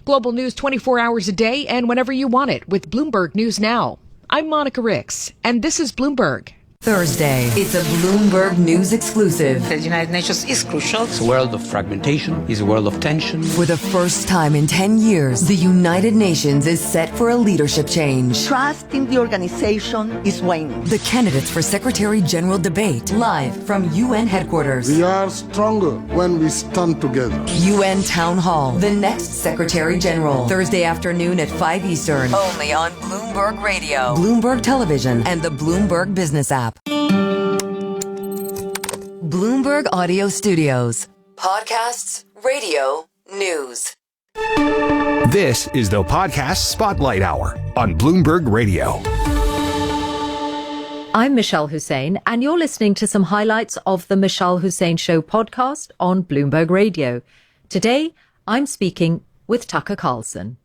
Global news 24 hours a day and whenever you want it with Bloomberg News Now. I'm Monica Ricks, and this is Bloomberg. Thursday, it's a Bloomberg News exclusive. The United Nations is crucial. It's a world of fragmentation, it's a world of tension. For the first time in 10 years, the United Nations is set for a leadership change. Trust in the organization is waning. The candidates for Secretary General debate, live from UN headquarters. We are stronger when we stand together. UN Town Hall, the next Secretary General, Thursday afternoon at 5 Eastern, only on Bloomberg Radio, Bloomberg Television, and the Bloomberg Business app. Bloomberg Audio Studios. Podcasts, radio, news. This is the Podcast Spotlight Hour on Bloomberg Radio. I'm Michelle Hussein, and you're listening to some highlights of the Michelle Hussein Show podcast on Bloomberg Radio. Today, I'm speaking with Tucker Carlson.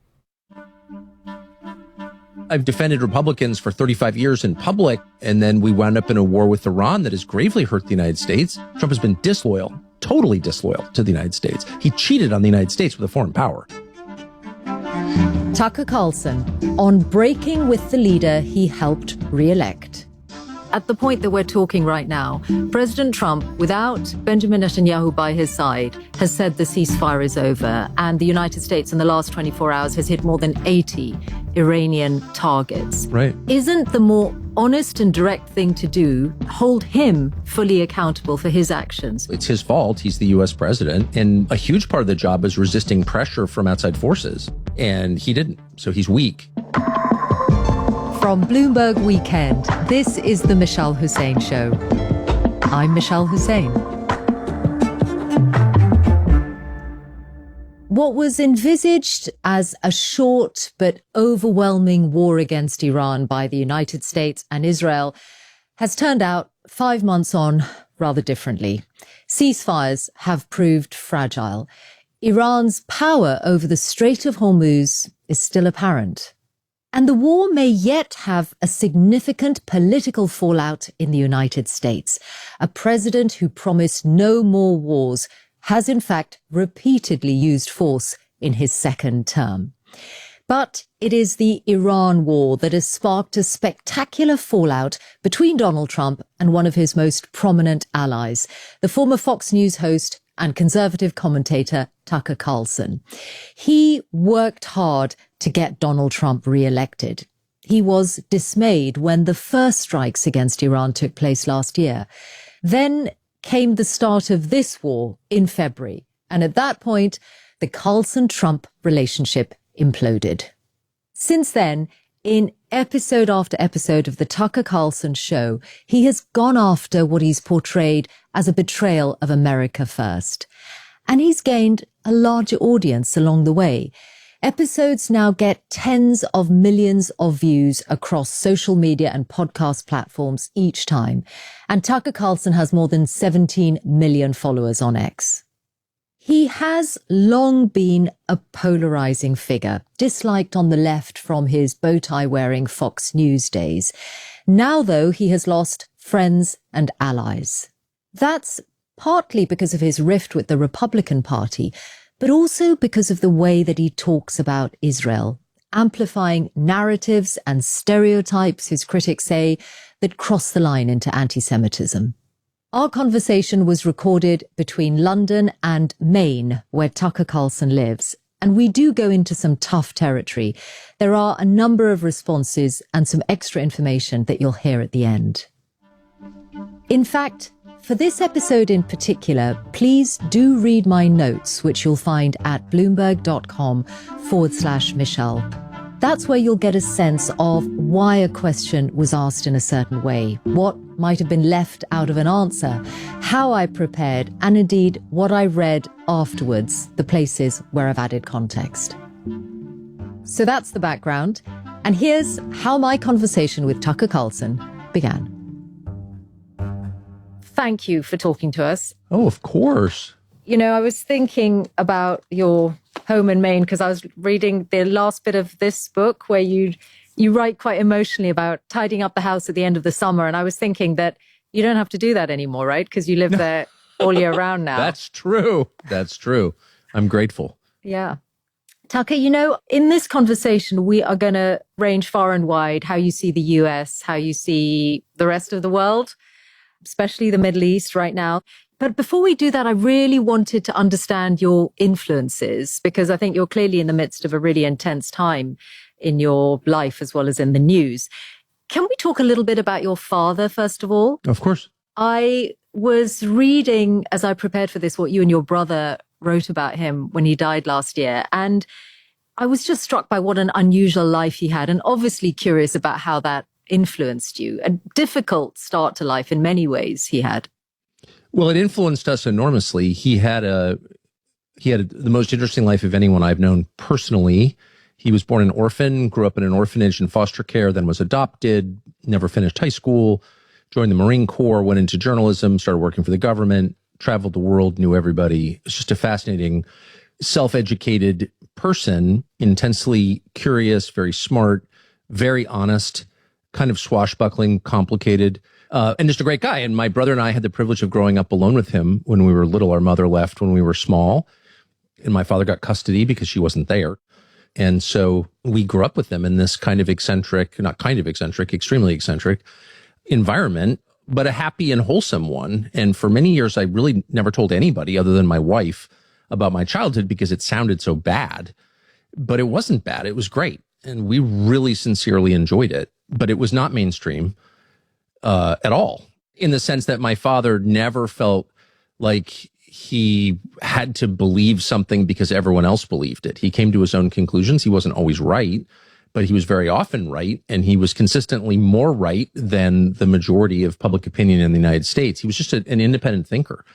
I've defended Republicans for 35 years in public, and then we wound up in a war with Iran that has gravely hurt the United States. Trump has been disloyal, totally disloyal to the United States. He cheated on the United States with a foreign power. Tucker Carlson on breaking with the leader he helped re-elect. At the point that we're talking right now, President Trump, without Benjamin Netanyahu by his side, has said the ceasefire is over, and the United States in the last 24 hours has hit more than 80 Iranian targets. Right. Isn't the more honest and direct thing to do hold him fully accountable for his actions? It's his fault. He's the U.S. president, and a huge part of the job is resisting pressure from outside forces, and he didn't, so he's weak. From Bloomberg Weekend, this is the Michelle Hussein Show. I'm Michelle Hussein. What was envisaged as a short but overwhelming war against Iran by the United States and Israel has turned out 5 months on rather differently. Ceasefires have proved fragile. Iran's power over the Strait of Hormuz is still apparent. And the war may yet have a significant political fallout in the United States. A president who promised no more wars has in fact repeatedly used force in his second term. But it is the Iran war that has sparked a spectacular fallout between Donald Trump and one of his most prominent allies, the former Fox News host and conservative commentator Tucker Carlson. He worked hard to get Donald Trump re-elected. He was dismayed when the first strikes against Iran took place last year. Then came the start of this war in February. And at that point, the Carlson-Trump relationship imploded. Since then, in episode after episode of the Tucker Carlson show, he has gone after what he's portrayed as a betrayal of America first. And he's gained a larger audience along the way. Episodes now get tens of millions of views across social media and podcast platforms each time. And Tucker Carlson has more than 17 million followers on X. He has long been a polarizing figure, disliked on the left from his bow tie wearing Fox News days. Now, though, he has lost friends and allies. That's partly because of his rift with the Republican Party, but also because of the way that he talks about Israel, amplifying narratives and stereotypes, his critics say, that cross the line into anti-Semitism. Our conversation was recorded between London and Maine, where Tucker Carlson lives, and we do go into some tough territory. There are a number of responses and some extra information that you'll hear at the end. In fact, for this episode in particular, please do read my notes, which you'll find at bloomberg.com/Michelle. That's where you'll get a sense of why a question was asked in a certain way, what might have been left out of an answer, how I prepared, and indeed what I read afterwards, the places where I've added context. So that's the background, and here's how my conversation with Tucker Carlson began. Thank you for talking to us. Oh, of course. You know, I was thinking about your home in Maine because I was reading the last bit of this book where you write quite emotionally about tidying up the house at the end of the summer. And I was thinking that you don't have to do that anymore, right? Because you live there all year round now. That's true. That's true. I'm grateful. Yeah. Tucker, you know, in this conversation, we are going to range far and wide how you see the US, how you see the rest of the world, especially the Middle East right now. But before we do that, I really wanted to understand your influences, because I think you're clearly in the midst of a really intense time in your life as well as in the news. Can we talk a little bit about your father, first of all? Of course. I was reading, as I prepared for this, what you and your brother wrote about him when he died last year. And I was just struck by what an unusual life he had, and obviously curious about how that influenced you. A difficult start to life in many ways he had. Well, it influenced us enormously. He had the most interesting life of anyone I've known personally. He was born an orphan, grew up in an orphanage in foster care, then was adopted, never finished high school, joined the Marine Corps, went into journalism, started working for the government, traveled the world, knew everybody. It's just a fascinating, self-educated person, intensely curious, very smart, very honest, kind of swashbuckling, complicated, and just a great guy. And my brother and I had the privilege of growing up alone with him when we were little. Our mother left when we were small, and my father got custody because she wasn't there. And so we grew up with them in this kind of eccentric, not kind of eccentric, extremely eccentric environment, but a happy and wholesome one. And for many years, I really never told anybody other than my wife about my childhood because it sounded so bad. But it wasn't bad. It was great. And we really sincerely enjoyed it. But it was not mainstream at all, in the sense that my father never felt like he had to believe something because everyone else believed it. He came to his own conclusions. He wasn't always right, but he was very often right. And he was consistently more right than the majority of public opinion in the United States. He was just an independent thinker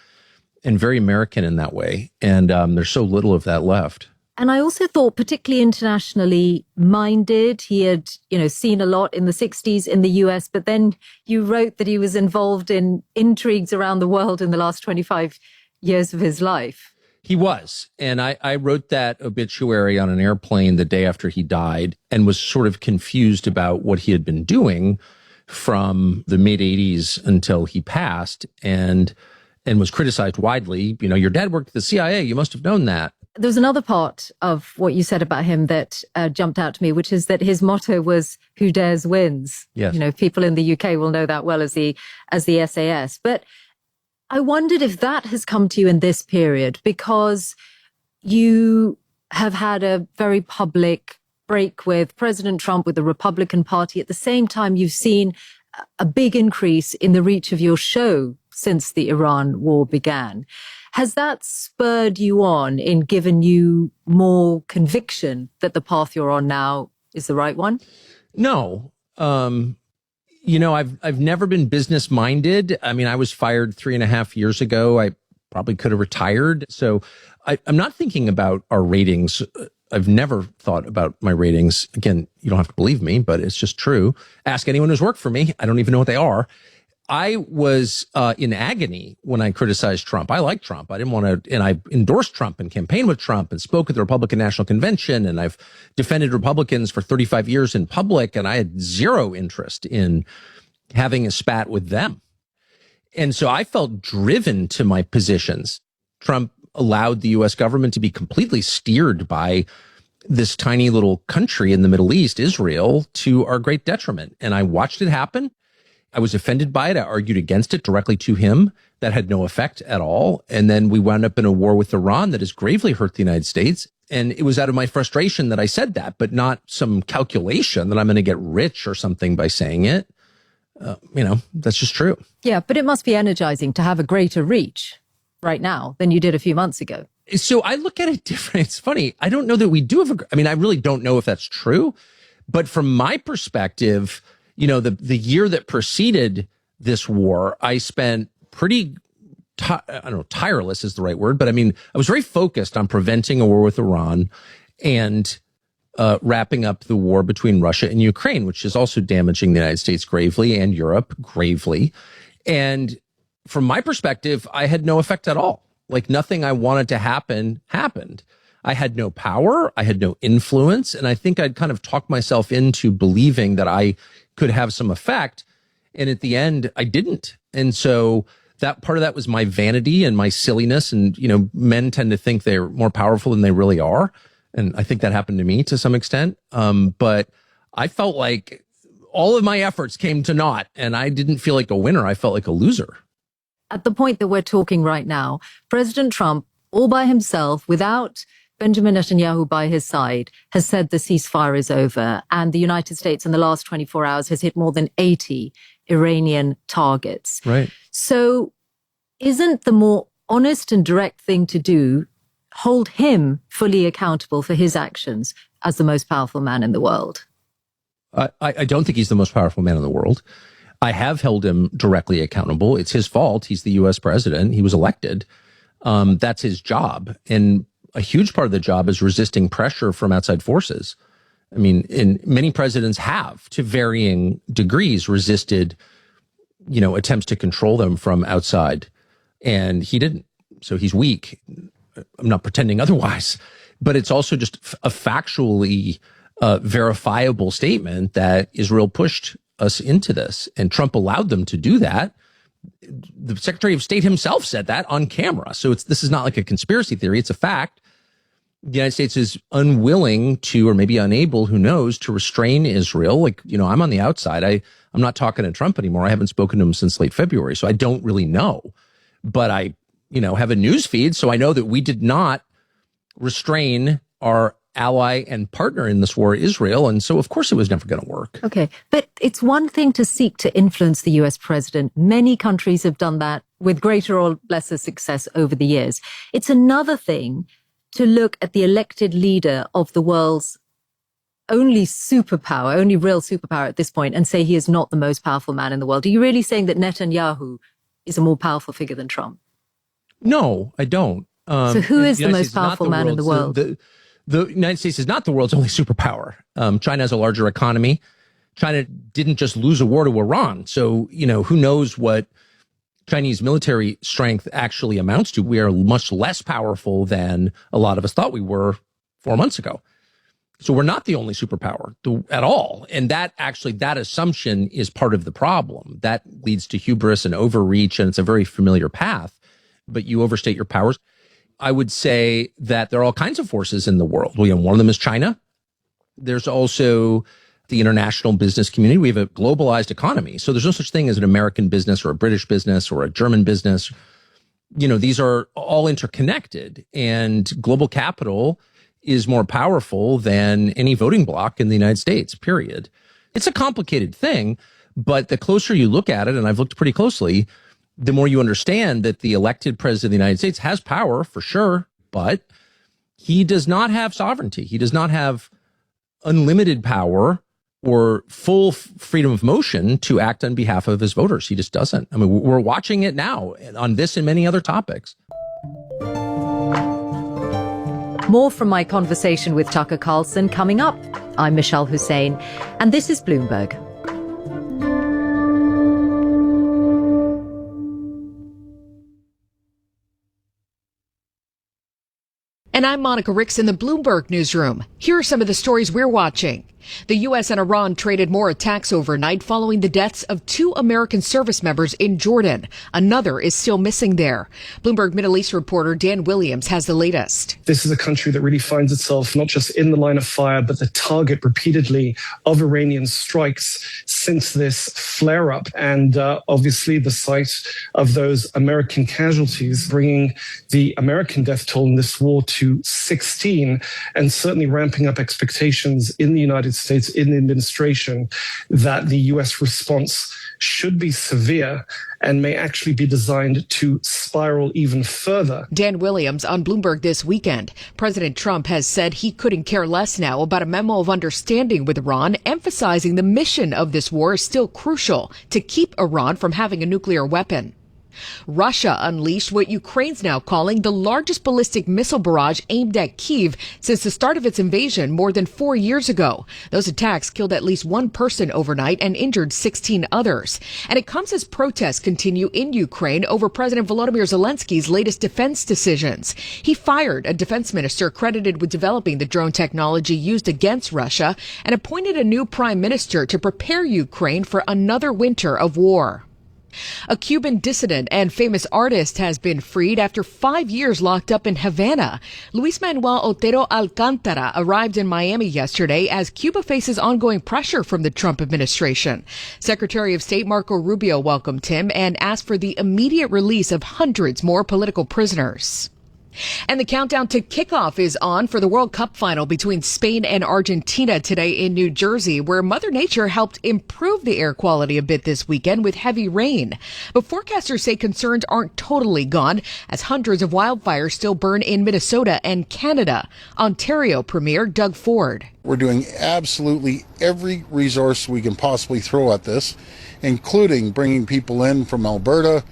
and very American in that way. And there's so little of that left. And I also thought particularly internationally minded. He had, seen a lot in the 60s in the US, but then you wrote that he was involved in intrigues around the world in the last 25 years of his life. He was. And I wrote that obituary on an airplane the day after he died and was sort of confused about what he had been doing from the mid 80s until he passed, and was criticized widely. Your dad worked at the CIA. You must have known that. There was another part of what you said about him that jumped out to me, which is that his motto was "Who dares wins." Yes. People in the UK will know that well as the SAS. But I wondered if that has come to you in this period, because you have had a very public break with President Trump, with the Republican Party. At the same time, you've seen a big increase in the reach of your show since the Iran war began. Has that spurred you on in given you more conviction that the path you're on now is the right one? No. I've never been business minded. I mean, I was fired 3.5 years ago. I probably could have retired. So I'm not thinking about our ratings. I've never thought about my ratings. Again, you don't have to believe me, but it's just true. Ask anyone who's worked for me. I don't even know what they are. I was in agony when I criticized Trump. I like Trump. I didn't want to, and I endorsed Trump and campaigned with Trump and spoke at the Republican National Convention, and I've defended Republicans for 35 years in public, and I had zero interest in having a spat with them. And so I felt driven to my positions. Trump allowed the U.S. government to be completely steered by this tiny little country in the Middle East, Israel, to our great detriment. And I watched it happen. I was offended by it. I argued against it directly to him. That had no effect at all. And then we wound up in a war with Iran that has gravely hurt the United States. And it was out of my frustration that I said that, but not some calculation that I'm going to get rich or something by saying it. That's just true. Yeah, but it must be energizing to have a greater reach right now than you did a few months ago. So I look at it different. It's funny. I don't know that we do have I really don't know if that's true. But from my perspective, the year that preceded this war, I spent pretty, I don't know, tireless is the right word, but I was very focused on preventing a war with Iran and wrapping up the war between Russia and Ukraine, which is also damaging the United States gravely and Europe gravely. And from my perspective, I had no effect at all. Like nothing I wanted to happen happened. I had no power. I had no influence. And I think I'd kind of talked myself into believing that I could have some effect. And at the end, I didn't. And so that part of that was my vanity and my silliness. And, men tend to think they're more powerful than they really are. And I think that happened to me to some extent. But I felt like all of my efforts came to naught, and I didn't feel like a winner. I felt like a loser. At the point that we're talking right now, President Trump, all by himself, without Benjamin Netanyahu by his side, has said the ceasefire is over. And the United States in the last 24 hours has hit more than 80 Iranian targets. Right. So isn't the more honest and direct thing to do hold him fully accountable for his actions as the most powerful man in the world? I don't think he's the most powerful man in the world. I have held him directly accountable. It's his fault. He's the U.S. president. He was elected. That's his job. And a huge part of the job is resisting pressure from outside forces. And many presidents have, to varying degrees, resisted, attempts to control them from outside. And he didn't. So he's weak. I'm not pretending otherwise. But it's also just a factually verifiable statement that Israel pushed us into this, and Trump allowed them to do that. The Secretary of State himself said that on camera. So this is not like a conspiracy theory. It's a fact. The United States is unwilling to, or maybe unable, who knows, to restrain Israel. I'm on the outside. I'm not talking to Trump anymore. I haven't spoken to him since late February. So I don't really know, but I, have a news feed. So I know that we did not restrain our ally and partner in this war, Israel. And so, of course, it was never going to work. Okay. But it's one thing to seek to influence the US president. Many countries have done that with greater or lesser success over the years. It's another thing to look at the elected leader of the world's only superpower, only real superpower at this point, and say he is not the most powerful man in the world. Are you really saying that Netanyahu is a more powerful figure than Trump? No, I don't. So who is the most powerful man in the world? The United States is not the world's only superpower. China has a larger economy. China didn't just lose a war to Iran. So, who knows what Chinese military strength actually amounts to. We are much less powerful than a lot of us thought we were 4 months ago. So we're not the only superpower at all. And that assumption is part of the problem. That leads to hubris and overreach, and it's a very familiar path, but you overstate your powers. I would say that there are all kinds of forces in the world. One of them is China. There's also the international business community. We have a globalized economy. So there's no such thing as an American business or a British business or a German business. These are all interconnected, and global capital is more powerful than any voting bloc in the United States, period. It's a complicated thing, but the closer you look at it, and I've looked pretty closely, the more you understand that the elected president of the United States has power for sure, but he does not have sovereignty. He does not have unlimited power or full freedom of motion to act on behalf of his voters. He just doesn't. We're watching it now on this and many other topics. More from my conversation with Tucker Carlson coming up. I'm Michelle Hussein, and this is Bloomberg. And I'm Monica Ricks in the Bloomberg newsroom. Here are some of the stories we're watching. The U.S. and Iran traded more attacks overnight following the deaths of 2 American service members in Jordan. Another is still missing there. Bloomberg Middle East reporter Dan Williams has the latest. This is a country that really finds itself not just in the line of fire, but the target repeatedly of Iranian strikes since this flare-up. And obviously the sight of those American casualties, bringing the American death toll in this war to 16, and certainly ramping up expectations in the United States, in the administration, that the U.S. response should be severe and may actually be designed to spiral even further. Dan Williams on Bloomberg this weekend. President Trump has said he couldn't care less now about a memo of understanding with Iran, emphasizing the mission of this war is still crucial to keep Iran from having a nuclear weapon. Russia unleashed what Ukraine's now calling the largest ballistic missile barrage aimed at Kyiv since the start of its invasion more than 4 years ago. Those attacks killed at least 1 person overnight and injured 16 others. And it comes as protests continue in Ukraine over President Volodymyr Zelensky's latest defense decisions. He fired a defense minister credited with developing the drone technology used against Russia and appointed a new prime minister to prepare Ukraine for another winter of war. A Cuban dissident and famous artist has been freed after 5 years locked up in Havana. Luis Manuel Otero Alcántara arrived in Miami yesterday as Cuba faces ongoing pressure from the Trump administration. Secretary of State Marco Rubio welcomed him and asked for the immediate release of hundreds more political prisoners. And the countdown to kickoff is on for the World Cup final between Spain and Argentina today in New Jersey, where Mother Nature helped improve the air quality a bit this weekend with heavy rain. But forecasters say concerns aren't totally gone, as hundreds of wildfires still burn in Minnesota and Canada. Ontario Premier Doug Ford. We're doing absolutely every resource we can possibly throw at this, including bringing people in from Alberta,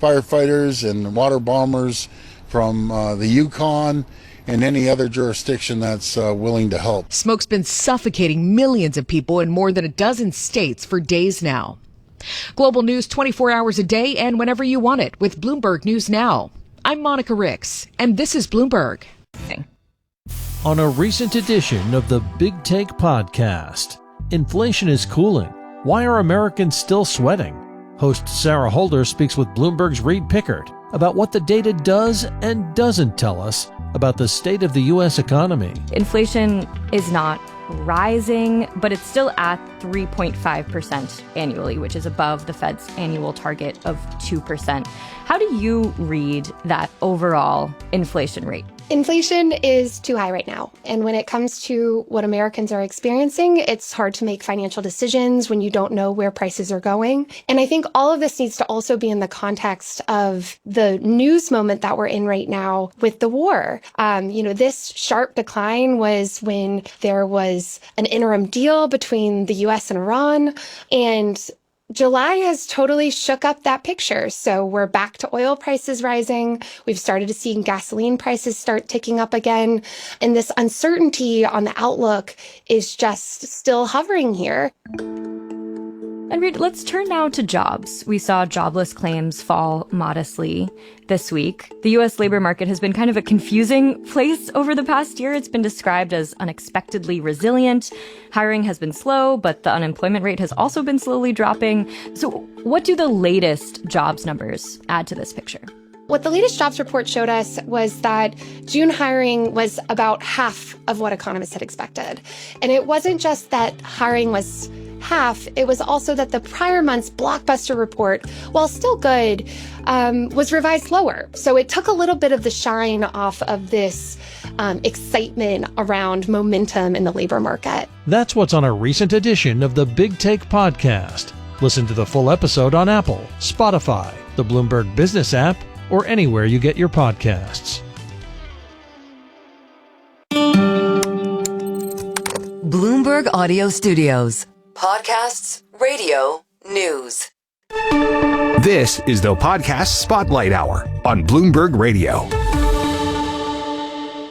firefighters and water bombers from the Yukon and any other jurisdiction that's willing to help. Smoke's been suffocating millions of people in more than a dozen states for days now. Global news 24 hours a day and whenever you want it with Bloomberg News Now. I'm Monica Ricks, and this is Bloomberg. On a recent edition of the Big Take podcast, inflation is cooling. Why are Americans still sweating? Host Sarah Holder speaks with Bloomberg's Reed Pickard about what the data does and doesn't tell us about the state of the U.S. economy. Inflation is not rising, but it's still at 3.5% annually, which is above the Fed's annual target of 2%. How do you read that overall inflation rate? Inflation is too high right now. And when it comes to what Americans are experiencing, it's hard to make financial decisions when you don't know where prices are going. And I think all of this needs to also be in the context of the news moment that we're in right now with the war. This sharp decline was when there was an interim deal between the U.S. and Iran, and July has totally shook up that picture. So we're back to oil prices rising. We've started to see gasoline prices start ticking up again. And this uncertainty on the outlook is just still hovering here. And Reed, let's turn now to jobs. We saw jobless claims fall modestly this week. The U.S. labor market has been kind of a confusing place over the past year. It's been described as unexpectedly resilient. Hiring has been slow, but the unemployment rate has also been slowly dropping. So what do the latest jobs numbers add to this picture? What the latest jobs report showed us was that June hiring was about half of what economists had expected. And it wasn't just that hiring was half, it was also that the prior month's blockbuster report, while still good, was revised lower. So it took a little bit of the shine off of this excitement around momentum in the labor market. That's what's on a recent edition of the Big Take podcast. Listen to the full episode on Apple, Spotify, the Bloomberg Business app, or anywhere you get your podcasts. Bloomberg Audio Studios. Podcasts, radio, news. This is the Podcast Spotlight Hour on Bloomberg Radio.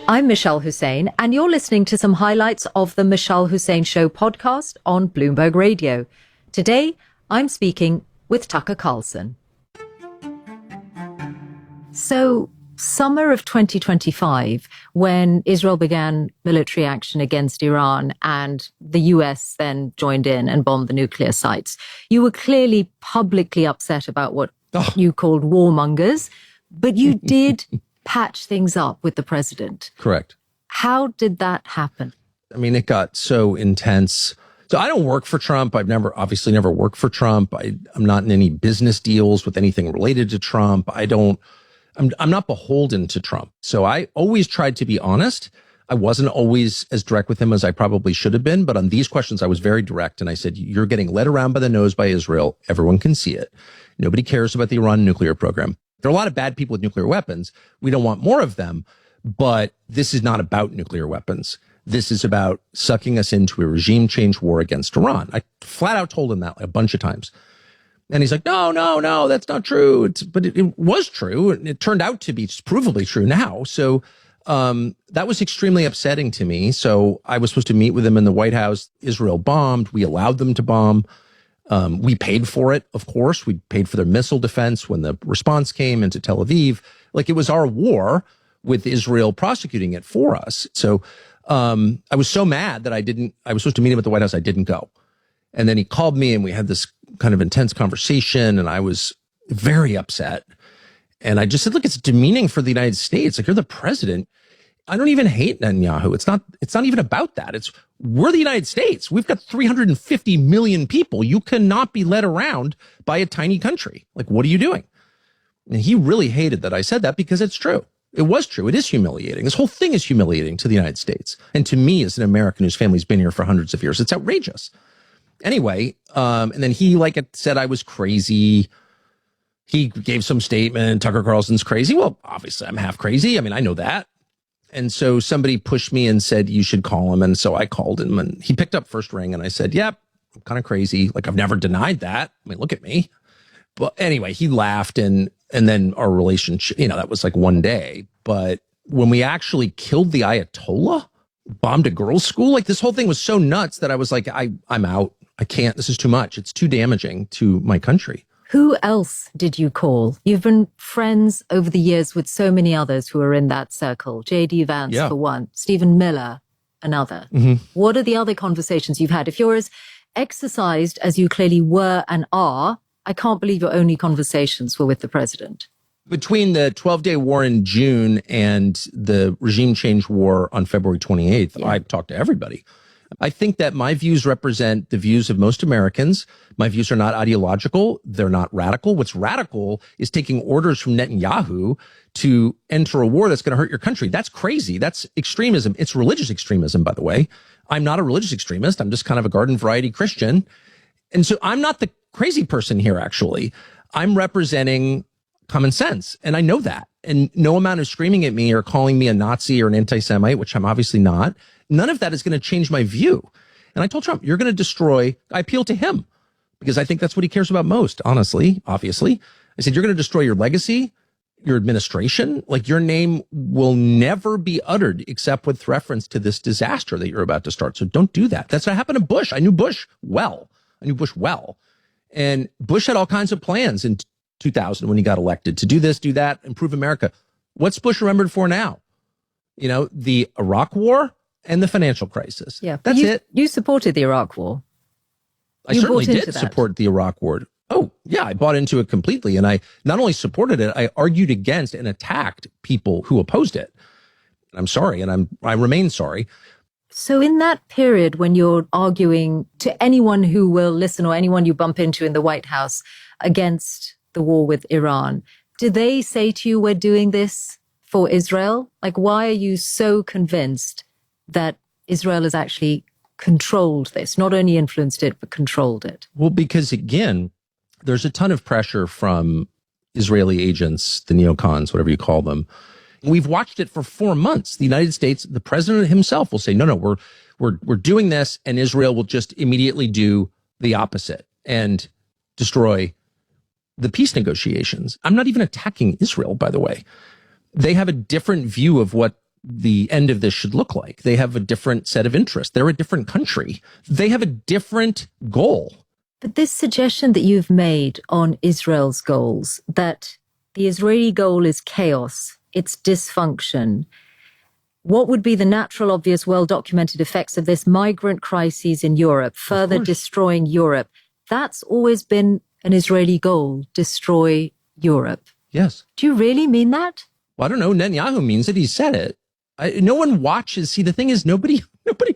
I'm Michelle Hussein, and you're listening to some highlights of the Michelle Hussein Show podcast on Bloomberg Radio. Today, I'm speaking with Tucker Carlson. So, summer of 2025, when Israel began military action against Iran and the US then joined in and bombed the nuclear sites, you were clearly publicly upset about what you called warmongers, but you did patch things up with the president. Correct. How did that happen? I mean, it got so intense. So I don't work for Trump. I've obviously never worked for Trump. I'm not in any business deals with anything related to Trump. I'm not beholden to Trump. So I always tried to be honest. I wasn't always as direct with him as I probably should have been. But on these questions, I was very direct. And I said, you're getting led around by the nose by Israel. Everyone can see it. Nobody cares about the Iran nuclear program. There are a lot of bad people with nuclear weapons. We don't want more of them, but this is not about nuclear weapons. This is about sucking us into a regime change war against Iran. I flat out told him that a bunch of times. And he's like, no, that's not true. But it was true. And it turned out to be provably true now. So that was extremely upsetting to me. So I was supposed to meet with him in the White House. Israel bombed. We allowed them to bomb. We paid for it, of course. We paid for their missile defense when the response came into Tel Aviv. Like, it was our war with Israel prosecuting it for us. So I was so mad that I was supposed to meet him at the White House. I didn't go. And then he called me and we had this kind of intense conversation and I was very upset. And I just said, look, it's demeaning for the United States. Like, you're the president. I don't even hate Netanyahu. It's not even about that. We're the United States. We've got 350 million people. You cannot be led around by a tiny country. Like, what are you doing? And he really hated that I said that because it's true. It was true. It is humiliating. This whole thing is humiliating to the United States. And to me, as an American whose family's been here for hundreds of years, it's outrageous. Anyway, and then he said I was crazy. He gave some statement, Tucker Carlson's crazy. Well, obviously I'm half crazy. I mean, I know that. And so somebody pushed me and said, you should call him. And so I called him and he picked up first ring and I said, yep, I'm kind of crazy. Like, I've never denied that. I mean, look at me. But anyway, he laughed and then our relationship, that was like one day. But when we actually killed the Ayatollah, bombed a girls' school, like, this whole thing was so nuts that I was like, I'm out. I can't. This is too much. It's too damaging to my country. Who else did you call? You've been friends over the years with so many others who are in that circle. J.D. Vance, for one. Stephen Miller, another. Mm-hmm. What are the other conversations you've had? If you're as exercised as you clearly were and are, I can't believe your only conversations were with the president. Between the 12-day war in June and the regime change war on February 28th, I talked to everybody. I think that my views represent the views of most Americans. My views are not ideological. They're not radical. What's radical is taking orders from Netanyahu to enter a war that's going to hurt your country. That's crazy. That's extremism. It's religious extremism, by the way. I'm not a religious extremist. I'm just kind of a garden variety Christian. And so I'm not the crazy person here, actually. I'm representing common sense. And I know that. And no amount of screaming at me or calling me a Nazi or an anti-Semite, which I'm obviously not, none of that is going to change my view. And I told Trump, you're going to destroy, I appeal to him because I think that's what he cares about most, honestly, obviously. I said, you're going to destroy your legacy, your administration. Like, your name will never be uttered except with reference to this disaster that you're about to start. So don't do that. That's what happened to Bush. I knew Bush well. And Bush had all kinds of plans in 2000 when he got elected to do this, do that, improve America. What's Bush remembered for now? The Iraq war and the financial crisis. Yeah, that's it. You supported the Iraq war. I certainly did support the Iraq war. Oh, yeah, I bought into it completely. And I not only supported it, I argued against and attacked people who opposed it. I'm sorry, and I remain sorry. So in that period when you're arguing to anyone who will listen or anyone you bump into in the White House against the war with Iran, do they say to you, we're doing this for Israel? Like, why are you so convinced that Israel has actually controlled this, not only influenced it, but controlled it? Well, because again, there's a ton of pressure from Israeli agents, the neocons, whatever you call them. We've watched it for 4 months. The United States, the president himself will say, no, we're doing this, and Israel will just immediately do the opposite and destroy the peace negotiations. I'm not even attacking Israel, by the way. They have a different view of what the end of this should look like. They have a different set of interests. They're a different country. They have a different goal. But this suggestion that you've made on Israel's goals, that the Israeli goal is chaos, it's dysfunction. What would be the natural, obvious, well-documented effects of this migrant crises in Europe, further destroying Europe? That's always been an Israeli goal, destroy Europe. Yes. Do you really mean that? Well, I don't know. Netanyahu means it. He said it. No one watches. See, the thing is, nobody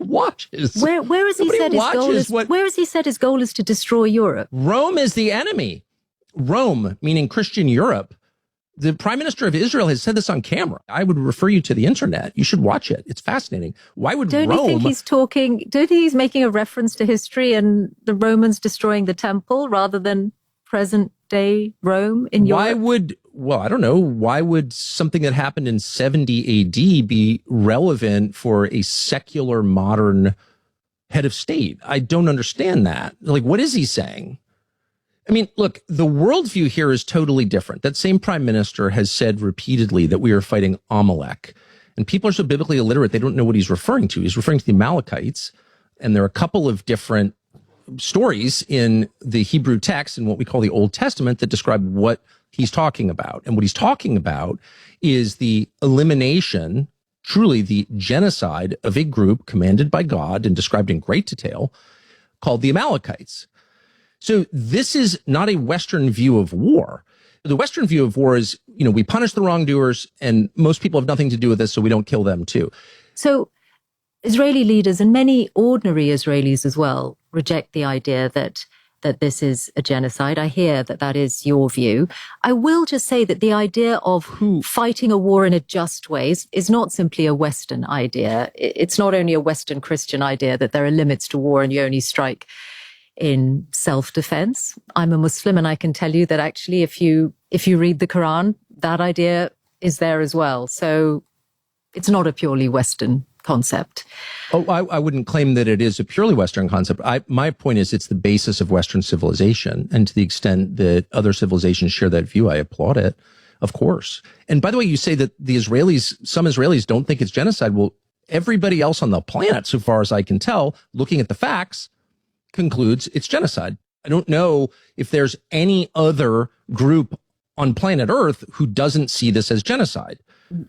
watches. Where has he said his goal is? Where has he said his goal is to destroy Europe? Rome is the enemy. Rome, meaning Christian Europe. The prime minister of Israel has said this on camera. I would refer you to the internet. You should watch it. It's fascinating. Why would Rome... Don't you think he's making a reference to history and the Romans destroying the temple rather than present day Rome in Europe? I don't know. Why would something that happened in 70 AD be relevant for a secular modern head of state? I don't understand that. Like, what is he saying? I mean, look, the worldview here is totally different. That same prime minister has said repeatedly that we are fighting Amalek. And people are so biblically illiterate, they don't know what he's referring to. He's referring to the Amalekites. And there are a couple of different stories in the Hebrew text in what we call the Old Testament that describe what he's talking about. And what he's talking about is the elimination, truly the genocide of a group commanded by God and described in great detail called the Amalekites. So this is not a Western view of war. The Western view of war is, we punish the wrongdoers and most people have nothing to do with this, so we don't kill them too. So Israeli leaders and many ordinary Israelis as well reject the idea that this is a genocide. I hear that is your view. I will just say that the idea of fighting a war in a just way is not simply a Western idea. It's not only a Western Christian idea that there are limits to war and you only strike in self-defense. I'm a Muslim and I can tell you that actually if you read the Quran, that idea is there as well. So it's not a purely Western concept. Oh, I wouldn't claim that it is a purely Western concept. My point is it's the basis of Western civilization. And to the extent that other civilizations share that view, I applaud it, of course. And by the way, you say that some Israelis don't think it's genocide. Well, everybody else on the planet, so far as I can tell, looking at the facts, concludes it's genocide. I don't know if there's any other group on planet Earth who doesn't see this as genocide.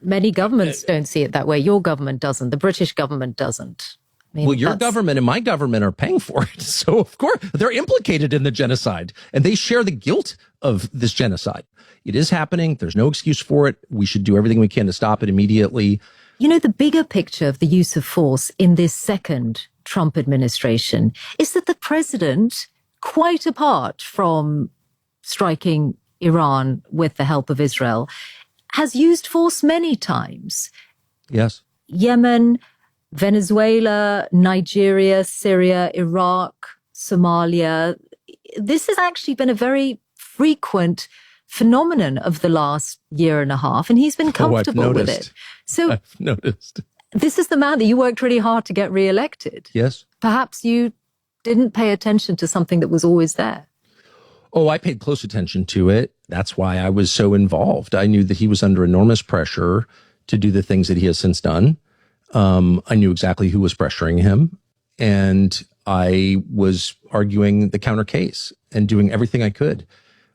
Many governments don't see it that way. Your government doesn't. The British government doesn't. Well, your government and my government are paying for it. So, of course, they're implicated in the genocide and they share the guilt of this genocide. It is happening. There's no excuse for it. We should do everything we can to stop it immediately. The bigger picture of the use of force in this second Trump administration is that the president, quite apart from striking Iran with the help of Israel, has used force many times. Yes. Yemen, Venezuela, Nigeria, Syria, Iraq, Somalia. This has actually been a very frequent phenomenon of the last year and a half, and he's been comfortable with it. So I've noticed. This is the man that you worked really hard to get reelected. Yes. Perhaps you didn't pay attention to something that was always there. Oh, I paid close attention to it. That's why I was so involved. I knew that he was under enormous pressure to do the things that he has since done. I knew exactly who was pressuring him. And I was arguing the counter case and doing everything I could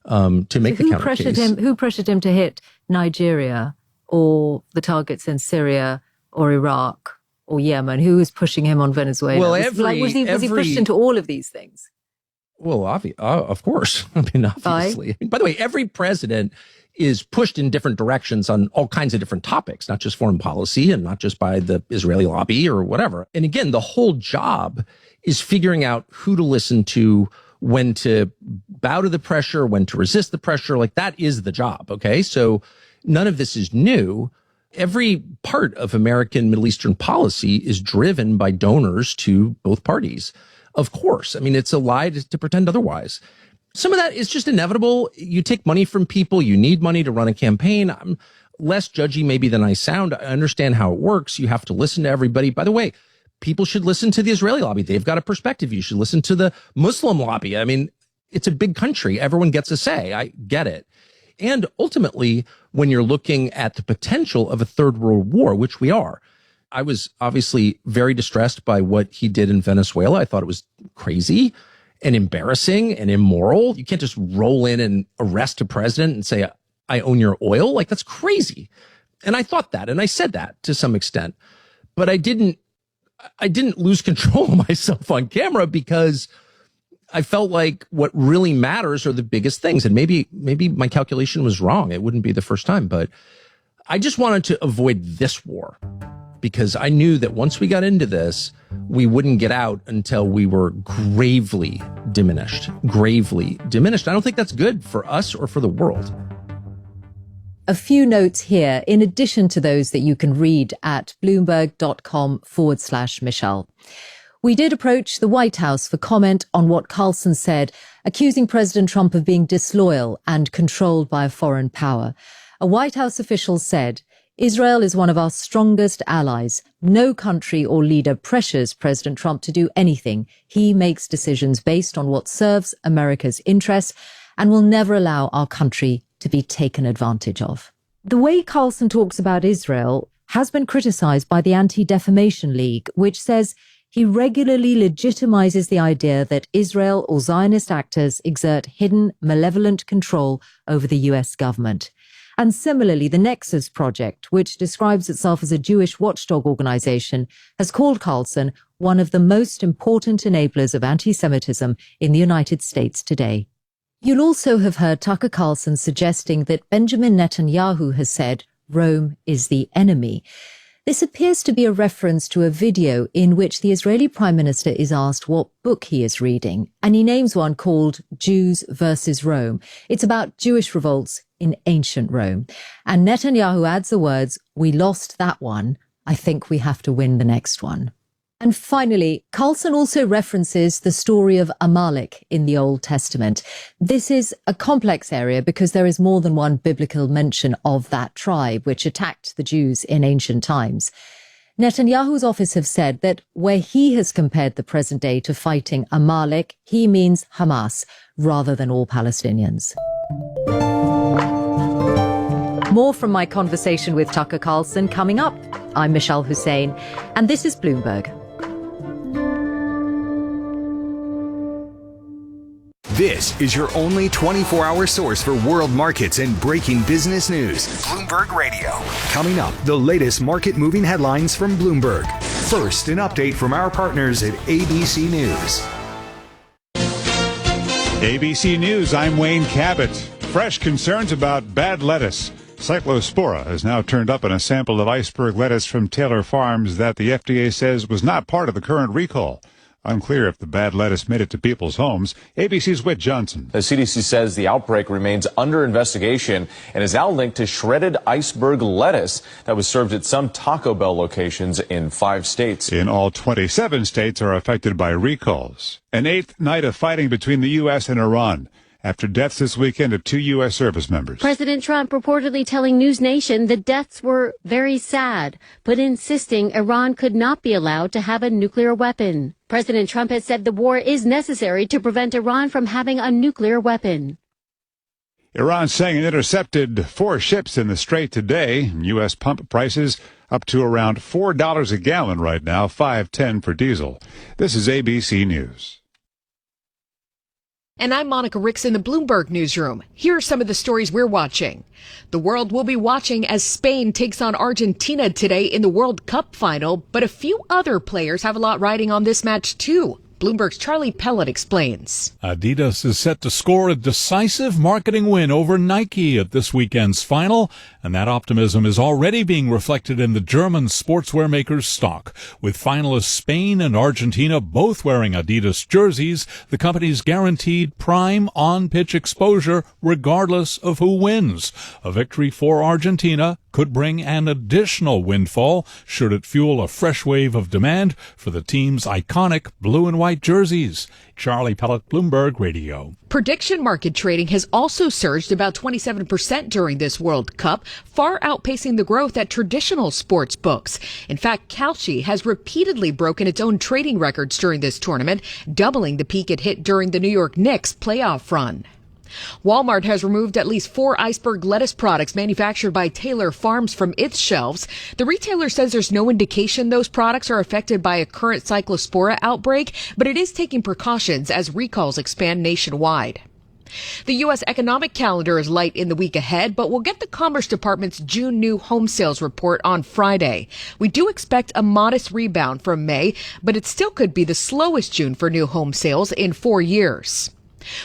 to make the counter case. Who pressured him to hit Nigeria or the targets in Syria or Iraq or Yemen? Who was pushing him on Venezuela? Well, was he pushed into all of these things? Well, of course. Obviously. By the way, every president is pushed in different directions on all kinds of different topics, not just foreign policy and not just by the Israeli lobby or whatever. And again, the whole job is figuring out who to listen to, when to bow to the pressure, when to resist the pressure. Like, that is the job. Okay. So none of this is new. Every part of American Middle Eastern policy is driven by donors to both parties. Of course. I mean, it's a lie to pretend otherwise. Some of that is just inevitable. You take money from people. You need money to run a campaign. I'm less judgy maybe than I sound. I understand how it works. You have to listen to everybody. By the way, people should listen to the Israeli lobby. They've got a perspective. You should listen to the Muslim lobby. I mean, it's a big country. Everyone gets a say. I get it. And ultimately, when you're looking at the potential of a third world war, which we are, I was obviously very distressed by what he did in Venezuela. I thought it was crazy and embarrassing and immoral. You can't just roll in and arrest a president and say, I own your oil. Like, that's crazy. And I thought that, and I said that to some extent, but I didn't lose control of myself on camera because I felt like what really matters are the biggest things. And maybe my calculation was wrong. It wouldn't be the first time, but I just wanted to avoid this war because I knew that once we got into this, we wouldn't get out until we were gravely diminished. I don't think that's good for us or for the world. A few notes here, in addition to those that you can read at bloomberg.com/Michelle. We did approach the White House for comment on what Carlson said, accusing President Trump of being disloyal and controlled by a foreign power. A White House official said, Israel is one of our strongest allies. No country or leader pressures President Trump to do anything. He makes decisions based on what serves America's interests and will never allow our country to be taken advantage of. The way Carlson talks about Israel has been criticized by the Anti-Defamation League, which says he regularly legitimizes the idea that Israel or Zionist actors exert hidden, malevolent control over the U.S. government. And similarly, the Nexus Project, which describes itself as a Jewish watchdog organization, has called Carlson one of the most important enablers of anti-Semitism in the United States today. You'll also have heard Tucker Carlson suggesting that Benjamin Netanyahu has said Rome is the enemy. This appears to be a reference to a video in which the Israeli Prime Minister is asked what book he is reading, and he names one called Jews versus Rome. It's about Jewish revolts in ancient Rome. And Netanyahu adds the words, "We lost that one. I think we have to win the next one." And finally, Carlson also references the story of Amalek in the Old Testament. This is a complex area because there is more than one biblical mention of that tribe, which attacked the Jews in ancient times. Netanyahu's office have said that where he has compared the present day to fighting Amalek, he means Hamas rather than all Palestinians. More from my conversation with Tucker Carlson coming up. I'm Michelle Hussein, and this is Bloomberg. This is your only 24-hour source for world markets and breaking business news. Bloomberg Radio. Coming up, the latest market-moving headlines from Bloomberg. First, an update from our partners at ABC News. ABC News, I'm Wayne Cabot. Fresh concerns about bad lettuce. Cyclospora has now turned up in a sample of iceberg lettuce from Taylor Farms that the FDA says was not part of the current recall. Unclear if the bad lettuce made it to people's homes. ABC's Whit Johnson. The CDC says the outbreak remains under investigation and is now linked to shredded iceberg lettuce that was served at some Taco Bell locations in 5 states. In all, 27 states are affected by recalls. An 8th night of fighting between the U.S. and Iran after deaths this weekend of 2 U.S. service members. President Trump reportedly telling News Nation the deaths were very sad, but insisting Iran could not be allowed to have a nuclear weapon. President Trump has said the war is necessary to prevent Iran from having a nuclear weapon. Iran saying it intercepted 4 ships in the Strait today. U.S. pump prices up to around $4 a gallon right now, $5.10 for diesel. This is ABC News. And I'm Monica Ricks in the Bloomberg newsroom. Here are some of the stories we're watching. The world will be watching as Spain takes on Argentina today in the World Cup final, but a few other players have a lot riding on this match too. Bloomberg's Charlie Pellet explains. Adidas is set to score a decisive marketing win over Nike at this weekend's final, and that optimism is already being reflected in the German sportswear maker's stock. With finalists Spain and Argentina both wearing Adidas jerseys, the company's guaranteed prime on-pitch exposure regardless of who wins. A victory for Argentina could bring an additional windfall should it fuel a fresh wave of demand for the team's iconic blue and white jerseys. Charlie Pellet, Bloomberg Radio. Prediction market trading has also surged about 27% during this World Cup, far outpacing the growth at traditional sports books. In fact, Kalshi has repeatedly broken its own trading records during this tournament, doubling the peak it hit during the New York Knicks playoff run. Walmart has removed at least 4 iceberg lettuce products manufactured by Taylor Farms from its shelves. The retailer says there's no indication those products are affected by a current cyclospora outbreak, but it is taking precautions as recalls expand nationwide. The U.S. economic calendar is light in the week ahead, but we'll get the Commerce Department's June new home sales report on Friday. We do expect a modest rebound from May, but it still could be the slowest June for new home sales in 4 years.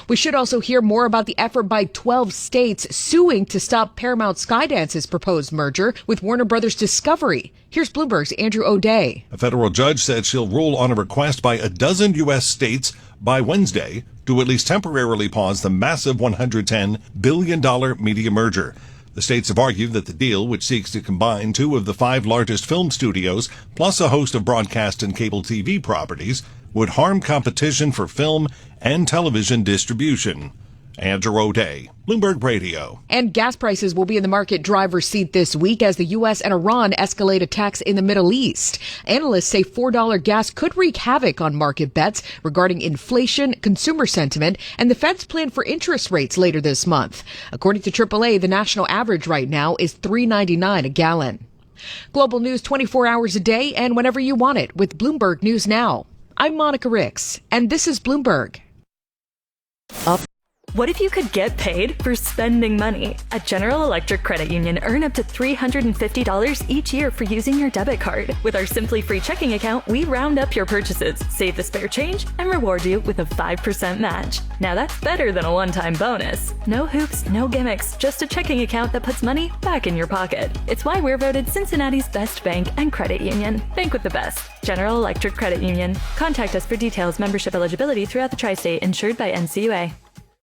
We should also hear more about the effort by 12 states suing to stop Paramount Skydance's proposed merger with Warner Brothers Discovery. Here's Bloomberg's Andrew O'Day. A federal judge said she'll rule on a request by a dozen U.S. states by Wednesday to at least temporarily pause the massive $110 billion media merger. The states have argued that the deal, which seeks to combine 2 of the 5 largest film studios, plus a host of broadcast and cable TV properties, would harm competition for film and television distribution. Andrew O'Day, Bloomberg Radio. And gas prices will be in the market driver's seat this week as the U.S. and Iran escalate attacks in the Middle East. Analysts say $4 gas could wreak havoc on market bets regarding inflation, consumer sentiment, and the Fed's plan for interest rates later this month. According to AAA, the national average right now is $3.99 a gallon. Global news 24 hours a day and whenever you want it with Bloomberg News Now. I'm Monica Ricks, and this is Bloomberg. What if you could get paid for spending money? At General Electric Credit Union, earn up to $350 each year for using your debit card. With our Simply Free checking account, we round up your purchases, save the spare change, and reward you with a 5% match. Now that's better than a one-time bonus. No hoops, no gimmicks, just a checking account that puts money back in your pocket. It's why we're voted Cincinnati's best bank and credit union. Bank with the best. General Electric Credit Union. Contact us for details. Membership eligibility throughout the tri-state. Insured by NCUA.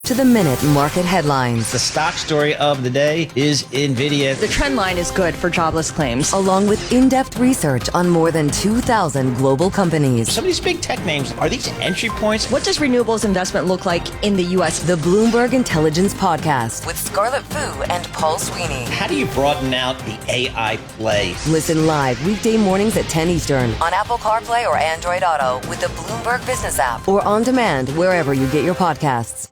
To the minute market headlines. The stock story of the day is NVIDIA. The trend line is good for jobless claims. Along with in-depth research on more than 2,000 global companies. Some of these big tech names, are these entry points? What does renewables investment look like in the U.S.? The Bloomberg Intelligence Podcast with Scarlett Fu and Paul Sweeney. How do you broaden out the AI play? Listen live weekday mornings at 10 Eastern on Apple CarPlay or Android Auto with the Bloomberg Business app or on demand wherever you get your podcasts.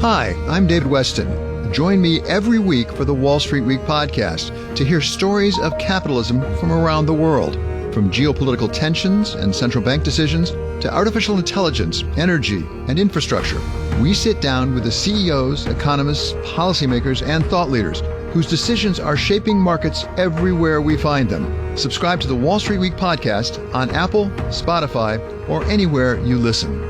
Hi, I'm David Weston. Join me every week for the Wall Street Week podcast to hear stories of capitalism from around the world. From geopolitical tensions and central bank decisions to artificial intelligence, energy, and infrastructure, we sit down with the CEOs, economists, policymakers, and thought leaders whose decisions are shaping markets everywhere we find them. Subscribe to the Wall Street Week podcast on Apple, Spotify, or anywhere you listen.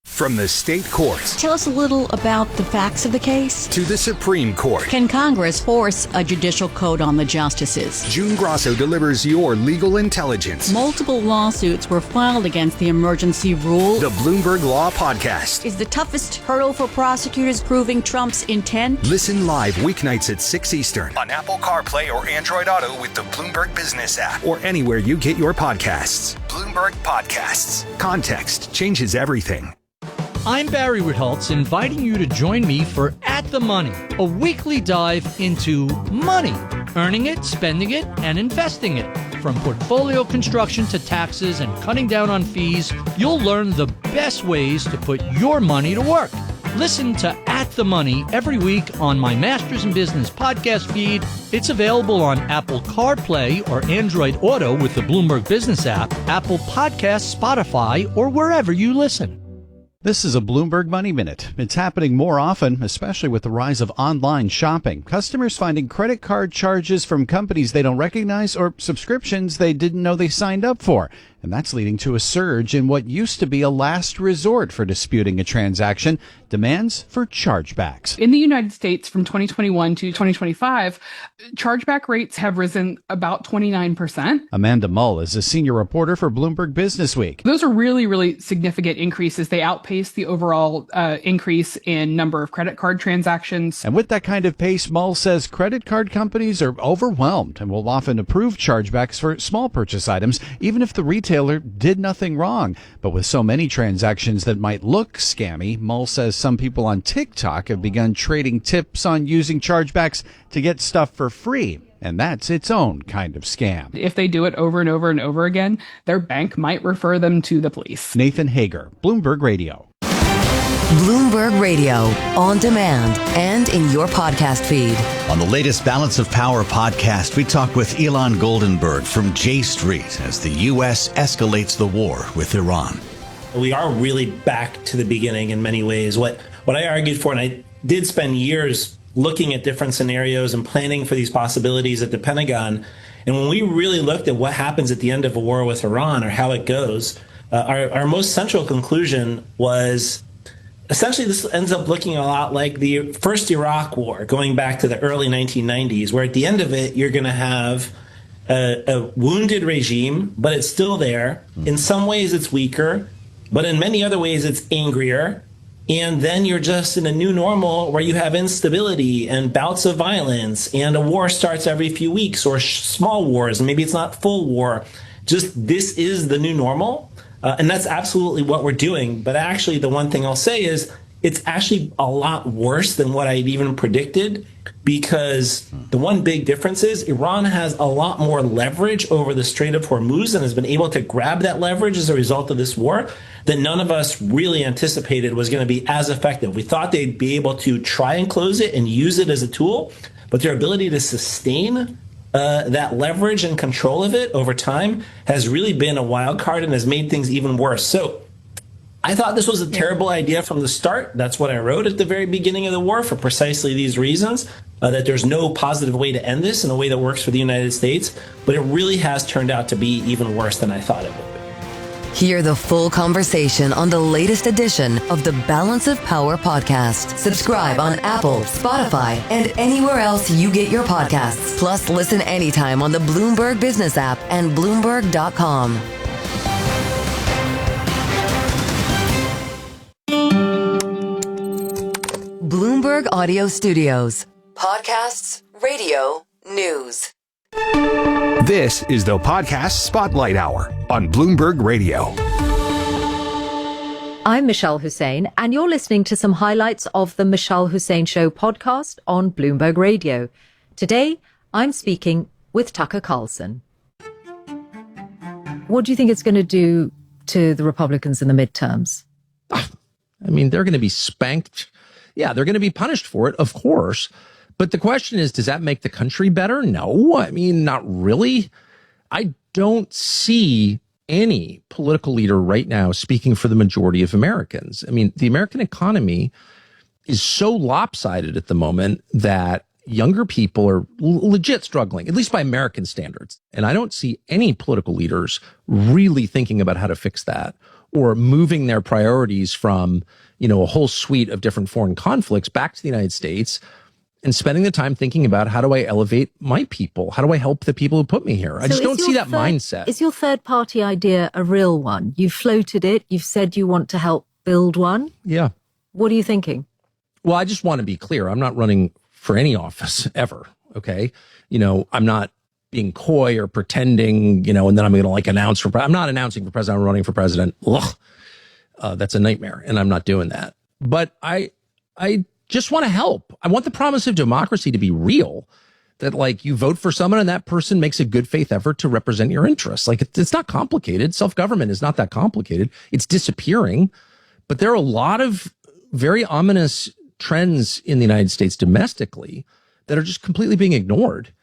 From the state courts. Tell us a little about the facts of the case. To the Supreme Court. Can Congress force a judicial code on the justices? June Grosso delivers your legal intelligence. Multiple lawsuits were filed against the emergency rule. The Bloomberg Law Podcast. Is the toughest hurdle for prosecutors proving Trump's intent? Listen live weeknights at 6 Eastern on Apple CarPlay or Android Auto with the Bloomberg Business app or anywhere you get your podcasts. Bloomberg Podcasts. Context changes everything. I'm Barry Ritholtz, inviting you to join me for At the Money, a weekly dive into money, earning it, spending it, and investing it. From portfolio construction to taxes and cutting down on fees, you'll learn the best ways to put your money to work. Listen to At the Money every week on my Masters in Business podcast feed. It's available on Apple CarPlay or Android Auto with the Bloomberg Business app, Apple Podcasts, Spotify, or wherever you listen. This is a Bloomberg Money Minute. It's happening more often, especially with the rise of online shopping. Customers finding credit card charges from companies they don't recognize or subscriptions they didn't know they signed up for. And that's leading to a surge in what used to be a last resort for disputing a transaction, demands for chargebacks. In the United States from 2021 to 2025, chargeback rates have risen about 29%. Amanda Mull is a senior reporter for Bloomberg Business Week. Those are really, really significant increases. They outpace the overall increase in number of credit card transactions. And with that kind of pace, Mull says credit card companies are overwhelmed and will often approve chargebacks for small purchase items, even if the retailer did nothing wrong. But with so many transactions that might look scammy, Mull says some people on TikTok have begun trading tips on using chargebacks to get stuff for free. And that's its own kind of scam. If they do it over and over and over again, their bank might refer them to the police. Nathan Hager, Bloomberg Radio. Bloomberg Radio, on demand and in your podcast feed. On the latest Balance of Power podcast, we talk with Elon Goldenberg from J Street as the U.S. escalates the war with Iran. We are really back to the beginning in many ways. What I argued for, and I did spend years looking at different scenarios and planning for these possibilities at the Pentagon. And when we really looked at what happens at the end of a war with Iran or how it goes, our most central conclusion was essentially this ends up looking a lot like the first Iraq war, going back to the early 1990s, where at the end of it, you're going to have a wounded regime, but it's still there. In some ways, it's weaker, but in many other ways, it's angrier. And then you're just in a new normal where you have instability and bouts of violence, and a war starts every few weeks, or small wars, and maybe it's not full war. Just this is the new normal. And that's absolutely what we're doing. But actually, the one thing I'll say is it's actually a lot worse than what I'd even predicted, because the one big difference is Iran has a lot more leverage over the Strait of Hormuz and has been able to grab that leverage as a result of this war that none of us really anticipated was going to be as effective. We thought they'd be able to try and close it and use it as a tool, but their ability to sustain that leverage and control of it over time has really been a wild card and has made things even worse. So I thought this was a terrible idea from the start. That's what I wrote at the very beginning of the war for precisely these reasons, that there's no positive way to end this in a way that works for the United States. But it really has turned out to be even worse than I thought it would be. Hear the full conversation on the latest edition of the Balance of Power podcast. Subscribe on Apple, Spotify, and anywhere else you get your podcasts. Plus, listen anytime on the Bloomberg Business app and Bloomberg.com. Bloomberg Audio Studios. Podcasts, radio, news. This is the Podcast Spotlight Hour on Bloomberg Radio. I'm Michelle Hussein, and you're listening to some highlights of the Michelle Hussein Show podcast on Bloomberg Radio. Today, I'm speaking with Tucker Carlson. What do you think it's going to do to the Republicans in the midterms? I mean, they're going to be spanked. Yeah, they're going to be punished for it, of course. But the question is, does that make the country better? No, I mean, not really. I don't see any political leader right now speaking for the majority of Americans. I mean, the American economy is so lopsided at the moment that younger people are legit struggling, at least by American standards. And I don't see any political leaders really thinking about how to fix that or moving their priorities from, a whole suite of different foreign conflicts back to the United States and spending the time thinking about, how do I elevate my people? How do I help the people who put me here? I just don't see that mindset. Is your third party idea a real one? You've floated it. You've said you want to help build one. Yeah. What are you thinking? Well, I just want to be clear. I'm not running for any office ever. Okay. I'm not being coy or pretending, and then I'm going to announce I'm not announcing for president. I'm running for president. Ugh. That's a nightmare. And I'm not doing that. But I just want to help. I want the promise of democracy to be real, that you vote for someone and that person makes a good faith effort to represent your interests. It's not complicated. Self-government is not that complicated. It's disappearing. But there are a lot of very ominous trends in the United States domestically that are just completely being ignored.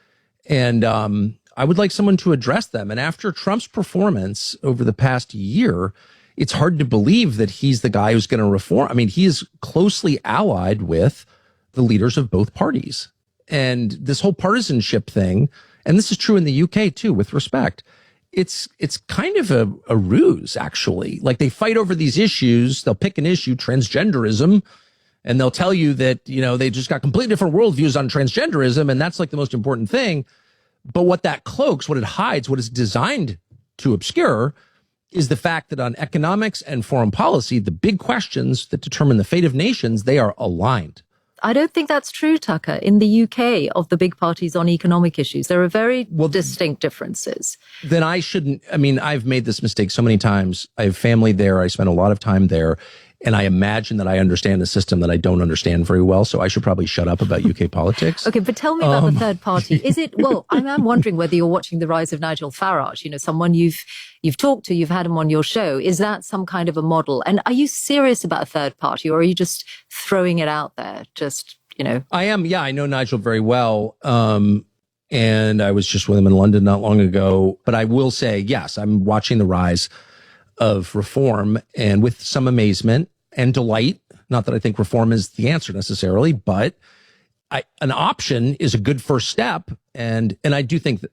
And I would like someone to address them. And after Trump's performance over the past year, it's hard to believe that he's the guy who's going to reform. I mean, he is closely allied with the leaders of both parties. And this whole partisanship thing, and this is true in the UK too, with respect, it's kind of a ruse, actually. They fight over these issues. They'll pick an issue, transgenderism, and they'll tell you that, they just got completely different worldviews on transgenderism, and that's the most important thing. But what that cloaks, what it hides, what it's designed to obscure is the fact that on economics and foreign policy, the big questions that determine the fate of nations, they are aligned. I don't think that's true, Tucker. In the UK, of the big parties on economic issues, there are very distinct differences. Then I shouldn't. I mean, I've made this mistake so many times. I have family there. I spend a lot of time there. And I imagine that I understand a system that I don't understand very well. So I should probably shut up about UK politics. Okay, but tell me about the third party. Is it, well, I'm wondering whether you're watching the rise of Nigel Farage, someone you've talked to, you've had him on your show. Is that some kind of a model? And are you serious about a third party, or are you just throwing it out there? I am. Yeah, I know Nigel very well. And I was just with him in London not long ago. But I will say, yes, I'm watching the rise of reform, and with some amazement and delight. Not that I think reform is the answer necessarily, but an option is a good first step. And I do think that,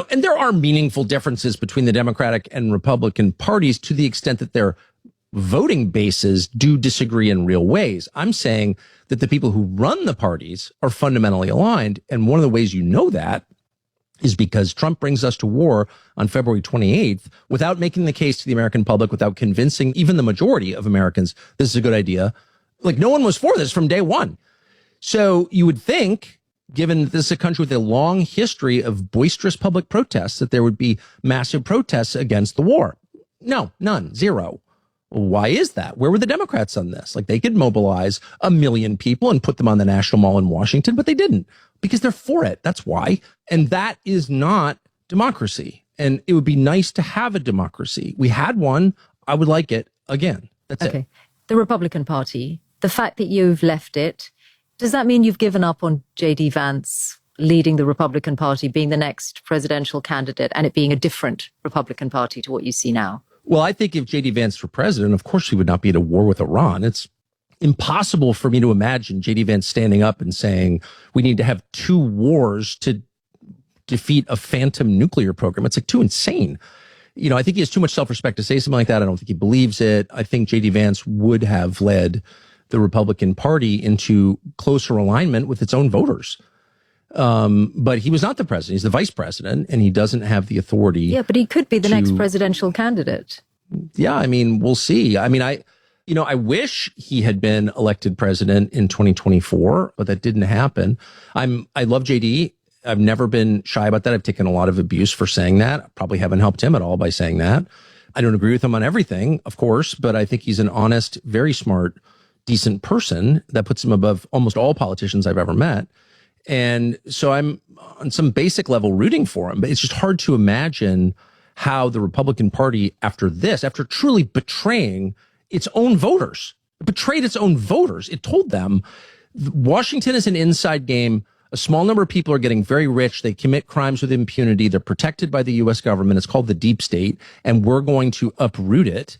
and there are meaningful differences between the Democratic and Republican parties to the extent that their voting bases do disagree in real ways. I'm saying that the people who run the parties are fundamentally aligned. And one of the ways you know that is because Trump brings us to war on February 28th without making the case to the American public, without convincing even the majority of Americans this is a good idea. Like, no one was for this from day one. So you would think, given that this is a country with a long history of boisterous public protests, that there would be massive protests against the war. No, none, zero. Why is that? Where were the Democrats on this? Like, they could mobilize 1 million people and put them on the National Mall in Washington, but they didn't, because they're for it. That's why. And that is not democracy. And it would be nice to have a democracy. We had one. I would like it again. That's it. The Republican Party, the fact that you've left it, does that mean you've given up on J.D. Vance leading the Republican Party, being the next presidential candidate, and it being a different Republican Party to what you see now? Well, I think if J.D. Vance were president, of course he would not be at a war with Iran. It's impossible for me to imagine J.D. Vance standing up and saying we need to have 2 wars to defeat a phantom nuclear program. It's like too insane. I think he has too much self-respect to say something like that. I don't think he believes it. I think J.D. Vance would have led the Republican Party into closer alignment with its own voters. But he was not the president. He's the vice president, and he doesn't have the authority. Yeah, but he could be the next presidential candidate. Yeah, I mean, we'll see. I mean, I wish he had been elected president in 2024, but that didn't happen. I love JD. I've never been shy about that. I've taken a lot of abuse for saying that. I probably haven't helped him at all by saying that. I don't agree with him on everything, of course, but I think he's an honest, very smart, decent person that puts him above almost all politicians I've ever met. And so I'm on some basic level rooting for him, but it's just hard to imagine how the Republican Party after truly betraying its own voters, betrayed its own voters. It told them Washington is an inside game. A small number of people are getting very rich. They commit crimes with impunity. They're protected by the U.S. government. It's called the deep state, and we're going to uproot it.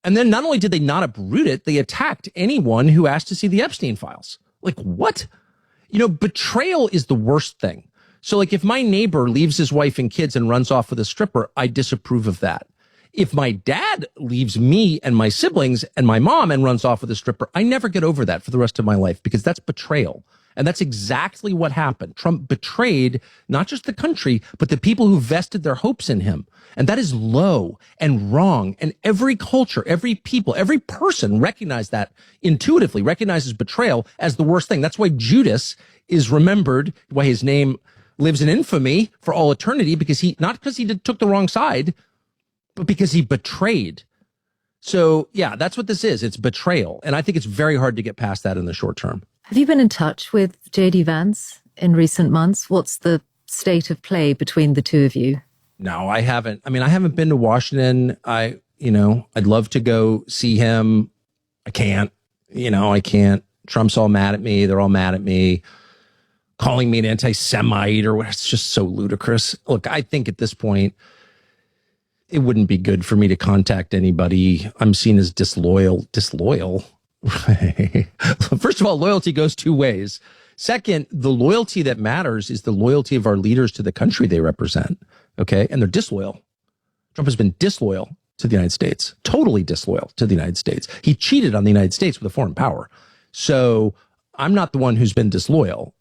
And then not only did they not uproot it, they attacked anyone who asked to see the Epstein files. Like, what? Betrayal is the worst thing. So, like, if my neighbor leaves his wife and kids and runs off with a stripper, I disapprove of that. If my dad leaves me and my siblings and my mom and runs off with a stripper, I never get over that for the rest of my life, because that's betrayal. And that's exactly what happened. Trump betrayed not just the country, but the people who vested their hopes in him. And that is low and wrong. And every culture, every people, every person recognizes that intuitively, recognizes betrayal as the worst thing. That's why Judas is remembered, why his name lives in infamy for all eternity, because not because he took the wrong side, but because he betrayed. So yeah, that's what this is. It's betrayal. And I think it's very hard to get past that in the short term. Have you been in touch with J.D. Vance in recent months? What's the state of play between the two of you? No, I haven't. I mean, I haven't been to Washington. I'd love to go see him. I can't. I can't. Trump's all mad at me. They're all mad at me, calling me an anti-Semite or what. It's just so ludicrous. Look, I think at this point, it wouldn't be good for me to contact anybody. I'm seen as disloyal. First of all, loyalty goes 2 ways. Second, the loyalty that matters is the loyalty of our leaders to the country they represent. Okay. And they're disloyal. Trump has been disloyal to the United States, totally disloyal to the United States. He cheated on the United States with a foreign power. So I'm not the one who's been disloyal.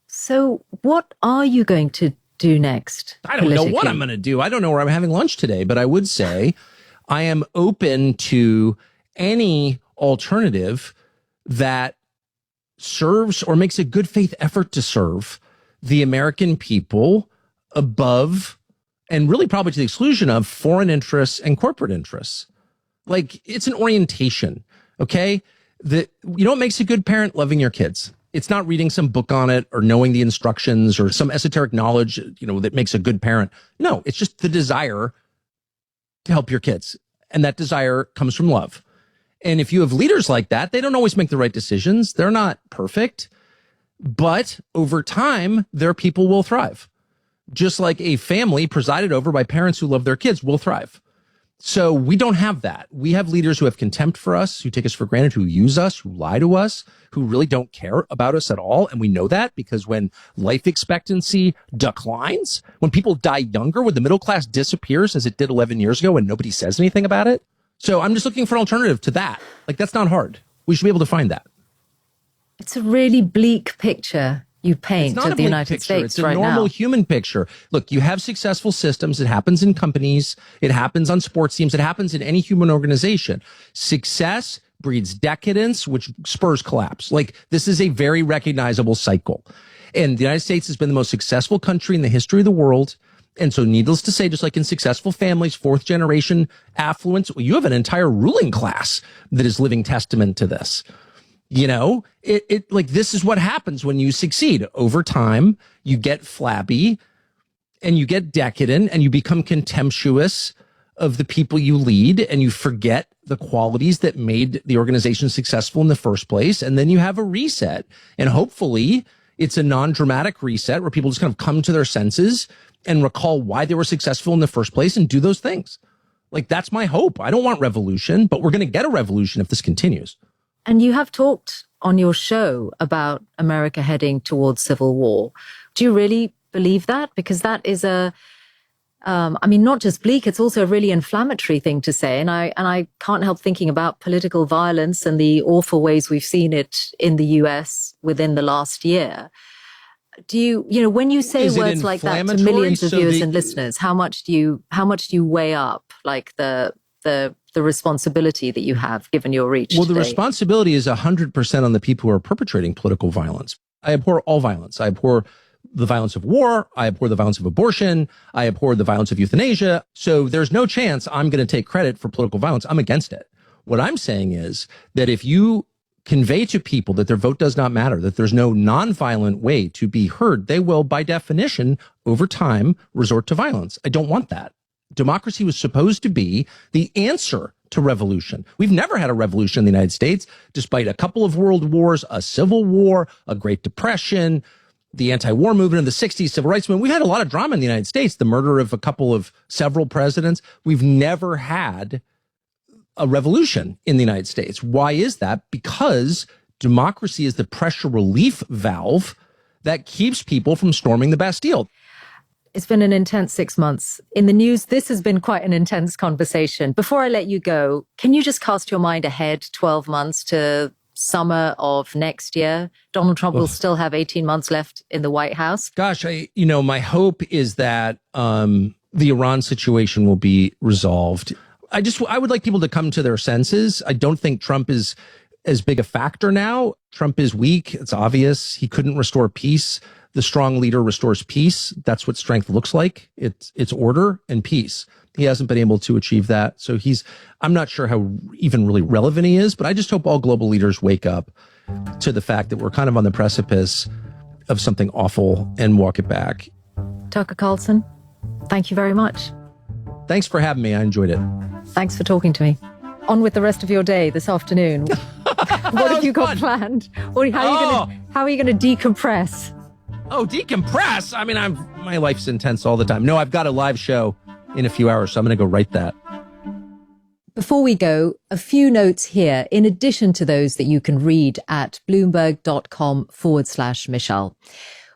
So what are you going to do next? I don't know what I'm going to do. I don't know where I'm having lunch today, but I would say I am open to any alternative that serves or makes a good faith effort to serve the American people above, and really probably to the exclusion of, foreign interests and corporate interests. Like, it's an orientation, okay? You know what makes a good parent? Loving your kids. It's not reading some book on it or knowing the instructions or some esoteric knowledge, that makes a good parent. No, it's just the desire to help your kids. And that desire comes from love. And if you have leaders like that, they don't always make the right decisions. They're not perfect. But over time, their people will thrive. Just like a family presided over by parents who love their kids will thrive. So we don't have that. We have leaders who have contempt for us, who take us for granted, who use us, who lie to us, who really don't care about us at all. And we know that because when life expectancy declines, when people die younger, when the middle class disappears as it did 11 years ago and nobody says anything about it. So I'm just looking for an alternative to that. Like, that's not hard. We should be able to find that. It's a really bleak picture you paint of the United States right now. It's a normal human picture. Look, you have successful systems. It happens in companies. It happens on sports teams. It happens in any human organization. Success breeds decadence, which spurs collapse. Like, this is a very recognizable cycle. And the United States has been the most successful country in the history of the world. And so, needless to say, just like in successful families, fourth generation affluence, you have an entire ruling class that is living testament to this. This is what happens when you succeed. Over time, you get flabby and you get decadent and you become contemptuous of the people you lead and you forget the qualities that made the organization successful in the first place. And then you have a reset. And hopefully it's a non-dramatic reset where people just kind of come to their senses and recall why they were successful in the first place and do those things. Like, that's my hope. I don't want revolution, but we're going to get a revolution if this continues. And you have talked on your show about America heading towards civil war. Do you really believe that? Because that is not just bleak, it's also a really inflammatory thing to say. And I can't help thinking about political violence and the awful ways we've seen it in the US within the last year. Do you, when you say words like that to millions of viewers and listeners, how much do you weigh up, like the responsibility that you have given your reach? Well, the responsibility is 100% on the people who are perpetrating political violence. I abhor all violence. I abhor the violence of war. I abhor the violence of abortion. I abhor the violence of euthanasia. So there's no chance I'm going to take credit for political violence. I'm against it. What I'm saying is that if you convey to people that their vote does not matter, that there's no nonviolent way to be heard, they will, by definition, over time, resort to violence. I don't want that. Democracy was supposed to be the answer to revolution. We've never had a revolution in the United States, despite a couple of world wars, a civil war, a Great Depression, the anti-war movement in the 60s, civil rights movement. We've had a lot of drama in the United States, the murder of several presidents. We've never had a revolution in the United States. Why is that? Because democracy is the pressure relief valve that keeps people from storming the Bastille. It's been an intense 6 months. In the news, this has been quite an intense conversation. Before I let you go, can you just cast your mind ahead 12 months to summer of next year? Donald Trump will still have 18 months left in the White House. Gosh, my hope is that the Iran situation will be resolved. I would like people to come to their senses. I don't think Trump is as big a factor now. Trump is weak. It's obvious. He couldn't restore peace. The strong leader restores peace. That's what strength looks like. It's order and peace. He hasn't been able to achieve that. So I'm not sure how even really relevant he is, but I just hope all global leaders wake up to the fact that we're kind of on the precipice of something awful and walk it back. Tucker Carlson, thank you very much. Thanks for having me. I enjoyed it. Thanks for talking to me. On with the rest of your day this afternoon. What have you got planned? Or how are you going to decompress? Oh, decompress? I mean, my life's intense all the time. No, I've got a live show in a few hours, so I'm going to go write that. Before we go, a few notes here, in addition to those that you can read at bloomberg.com/Michelle.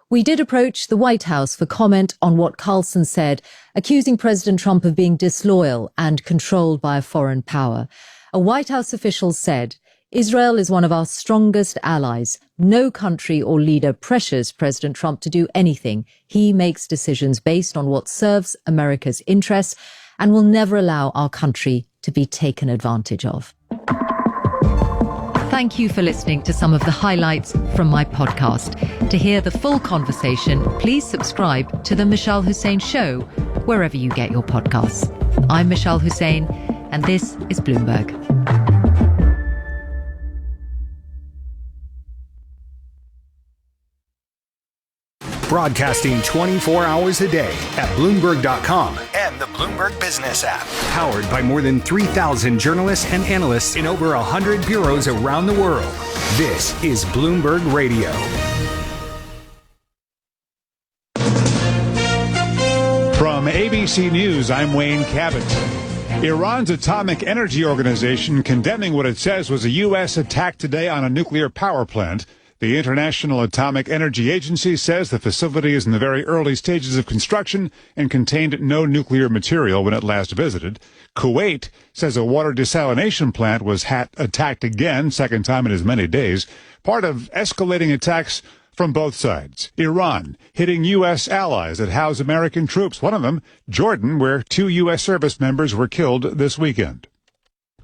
We did approach the White House for comment on what Carlson said, accusing President Trump of being disloyal and controlled by a foreign power. A White House official said, Israel is one of our strongest allies. No country or leader pressures President Trump to do anything. He makes decisions based on what serves America's interests and will never allow our country to be taken advantage of. Thank you for listening to some of the highlights from my podcast. To hear the full conversation, please subscribe to The Michelle Hussein Show, wherever you get your podcasts. I'm Michelle Hussein. and this is Bloomberg. Broadcasting 24 hours a day at Bloomberg.com and the Bloomberg Business app. Powered by more than 3,000 journalists and analysts in over 100 bureaus around the world. This is Bloomberg Radio. From ABC News, I'm Wayne Cabot. Iran's Atomic Energy Organization condemning what it says was a U.S. attack today on a nuclear power plant. The International Atomic Energy Agency says the facility is in the very early stages of construction and contained no nuclear material when it last visited. Kuwait says a water desalination plant was attacked again, second time in as many days, part of escalating attacks from both sides. Iran hitting U.S. allies that house American troops, one of them, Jordan, where 2 U.S. service members were killed this weekend.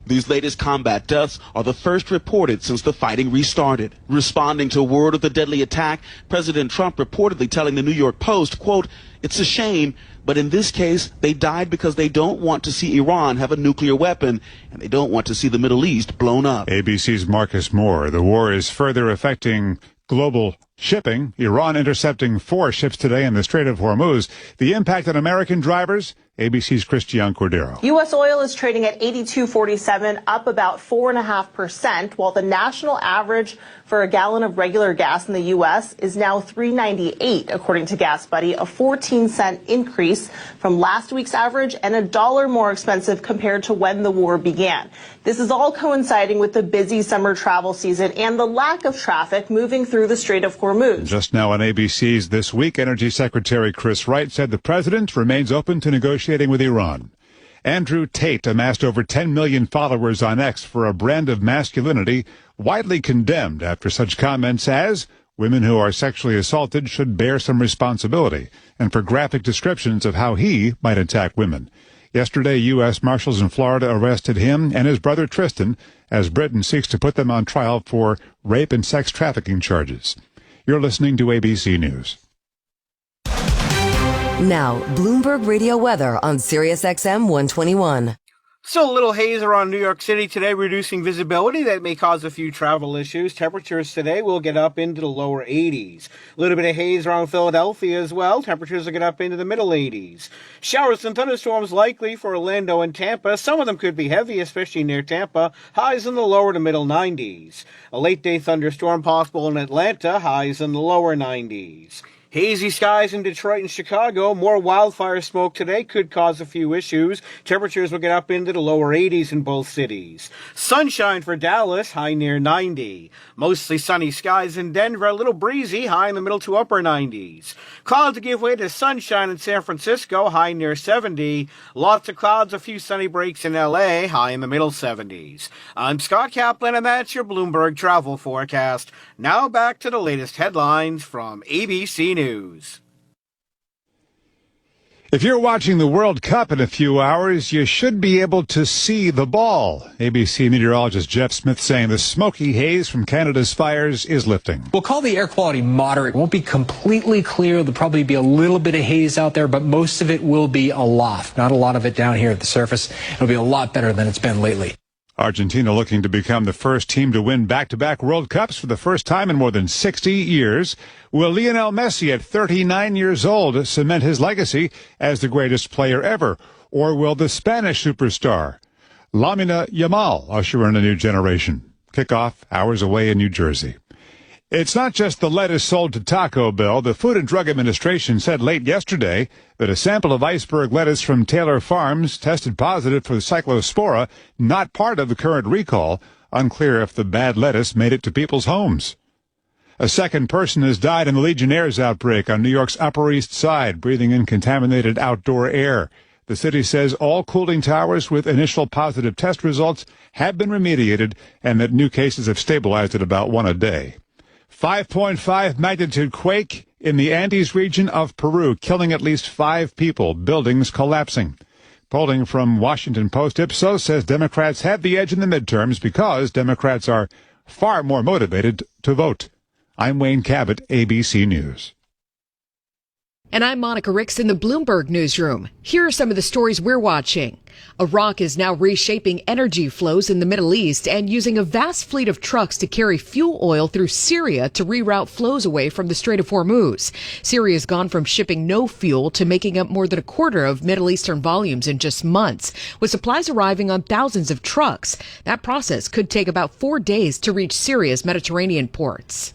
These latest combat deaths are the first reported since the fighting restarted. Responding to word of the deadly attack, President Trump reportedly telling the New York Post, quote, "It's a shame, but in this case, they died because they don't want to see Iran have a nuclear weapon, and they don't want to see the Middle East blown up." ABC's Marcus Moore. The war is further affecting global shipping. Iran intercepting 4 ships today in the Strait of Hormuz. The impact on American drivers? ABC's Christian Cordero. U.S. oil is trading at $82.47, up about 4.5%, while the national average for a gallon of regular gas in the U.S. is now $3.98, according to Gas Buddy, a 14-cent increase from last week's average and $1 more expensive compared to when the war began. This is all coinciding with the busy summer travel season and the lack of traffic moving through the Strait of Hormuz. Just now on ABC's This Week, Energy Secretary Chris Wright said the president remains open to negotiating with Iran. Andrew Tate amassed over 10 million followers on X for a brand of masculinity widely condemned after such comments as women who are sexually assaulted should bear some responsibility, and for graphic descriptions of how he might attack women. Yesterday, U.S. Marshals in Florida arrested him and his brother Tristan as Britain seeks to put them on trial for rape and sex trafficking charges. You're listening to ABC News. Now, Bloomberg Radio weather on SiriusXM 121. Still a little haze around New York City today, reducing visibility. That may cause a few travel issues. Temperatures today will get up into the lower 80s. A little bit of haze around Philadelphia as well. Temperatures will get up into the middle 80s. Showers and thunderstorms likely for Orlando and Tampa. Some of them could be heavy, especially near Tampa. Highs in the lower to middle 90s. A late-day thunderstorm possible in Atlanta. Highs in the lower 90s. Hazy skies in Detroit and Chicago. More wildfire smoke today could cause a few issues. Temperatures will get up into the lower 80s in both cities. Sunshine for Dallas, high near 90. Mostly sunny skies in Denver, a little breezy, high in the middle to upper 90s. Clouds give way to sunshine in San Francisco, high near 70. Lots of clouds, a few sunny breaks in LA, high in the middle 70s. I'm Scott Kaplan, and that's your Bloomberg travel forecast. Now back to the latest headlines from ABC News. If you're watching the World Cup in a few hours, you should be able to see the ball. ABC meteorologist Jeff Smith saying the smoky haze from Canada's fires is lifting. We'll call the air quality moderate. It won't be completely clear. There'll probably be a little bit of haze out there, but most of it will be aloft. Not a lot of it down here at the surface. It'll be a lot better than it's been lately. Argentina looking to become the first team to win back-to-back World Cups for the first time in more than 60 years. Will Lionel Messi, at 39 years old, cement his legacy as the greatest player ever? Or will the Spanish superstar, Lamine Yamal, usher in a new generation? Kickoff hours away in New Jersey. It's not just the lettuce sold to Taco Bell. The Food and Drug Administration said late yesterday that a sample of iceberg lettuce from Taylor Farms tested positive for the cyclospora, not part of the current recall. Unclear if the bad lettuce made it to people's homes. A second person has died in the Legionnaire's outbreak on New York's Upper East Side, breathing in contaminated outdoor air. The city says all cooling towers with initial positive test results have been remediated and that new cases have stabilized at about 1 a day. 5.5 magnitude quake in the Andes region of Peru, killing at least 5 people, buildings collapsing. Polling from Washington Post Ipsos says Democrats have the edge in the midterms because Democrats are far more motivated to vote. I'm Wayne Cabot, ABC News. And I'm Monica Ricks in the Bloomberg newsroom. Here are some of the stories we're watching. Iraq is now reshaping energy flows in the Middle East and using a vast fleet of trucks to carry fuel oil through Syria to reroute flows away from the Strait of Hormuz. Syria's gone from shipping no fuel to making up more than a quarter of Middle Eastern volumes in just months, with supplies arriving on thousands of trucks. That process could take about 4 days to reach Syria's Mediterranean ports.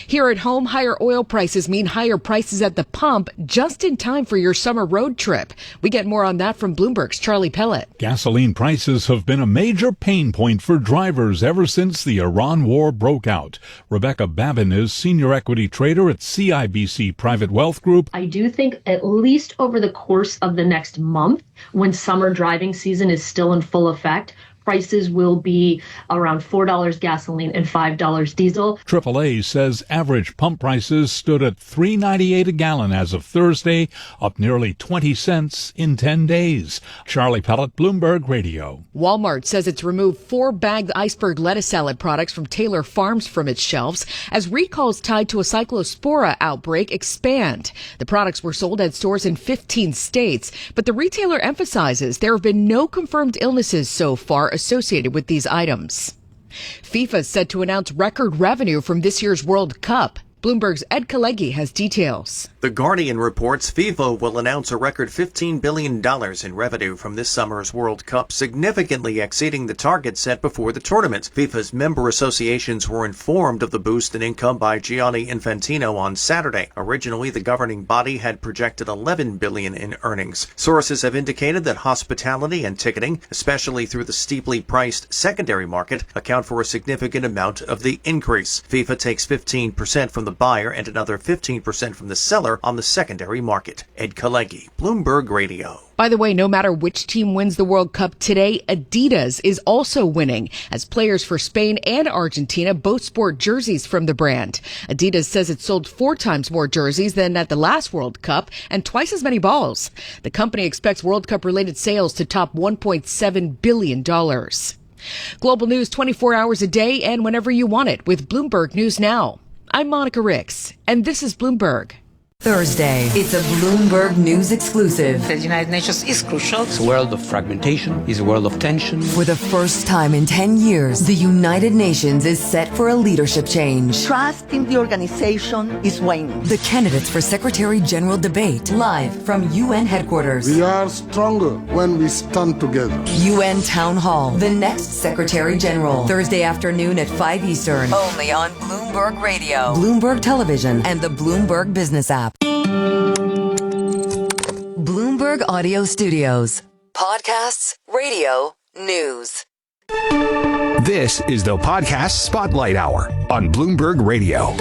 Here at home, higher oil prices mean higher prices at the pump just in time for your summer road trip. We get more on that from Bloomberg's Charlie Pellet. Gasoline prices have been a major pain point for drivers ever since the Iran war broke out. Rebecca Babin is senior equity trader at CIBC Private Wealth Group. I do think at least over the course of the next month, when summer driving season is still in full effect, prices will be around $4 gasoline and $5 diesel. AAA says average pump prices stood at $3.98 a gallon as of Thursday, up nearly 20 cents in 10 days. Charlie Pellet, Bloomberg Radio. Walmart says it's removed 4 bagged iceberg lettuce salad products from Taylor Farms from its shelves as recalls tied to a cyclospora outbreak expand. The products were sold at stores in 15 states, but the retailer emphasizes there have been no confirmed illnesses so far associated with these items. FIFA is set to announce record revenue from this year's World Cup. Bloomberg's Ed Kalegi has details. The Guardian reports FIFA will announce a record $15 billion in revenue from this summer's World Cup, significantly exceeding the target set before the tournament. FIFA's member associations were informed of the boost in income by Gianni Infantino on Saturday. Originally, the governing body had projected $11 billion in earnings. Sources have indicated that hospitality and ticketing, especially through the steeply priced secondary market, account for a significant amount of the increase. FIFA takes 15% from the buyer and another 15% from the seller on the secondary market. Ed Kalegi, Bloomberg Radio. By the way, no matter which team wins the World Cup today, Adidas is also winning, as players for Spain and Argentina both sport jerseys from the brand. Adidas says it sold 4 times more jerseys than at the last World Cup and twice as many balls. The company expects World Cup-related sales to top $1.7 billion. Global news 24 hours a day and whenever you want it with Bloomberg News Now. I'm Monica Ricks, and this is Bloomberg. Thursday, it's a Bloomberg News exclusive. The United Nations is crucial. It's a world of fragmentation, it's a world of tension. For the first time in 10 years, the United Nations is set for a leadership change. Trust in the organization is waning. The candidates for Secretary General debate, live from UN headquarters. We are stronger when we stand together. UN Town Hall, the next Secretary General. Thursday afternoon at 5 Eastern. Only on Bloomberg Radio, Bloomberg Television, and the Bloomberg Business app. Bloomberg Audio Studios. Podcasts, radio, news. This is the Podcast Spotlight Hour on Bloomberg Radio.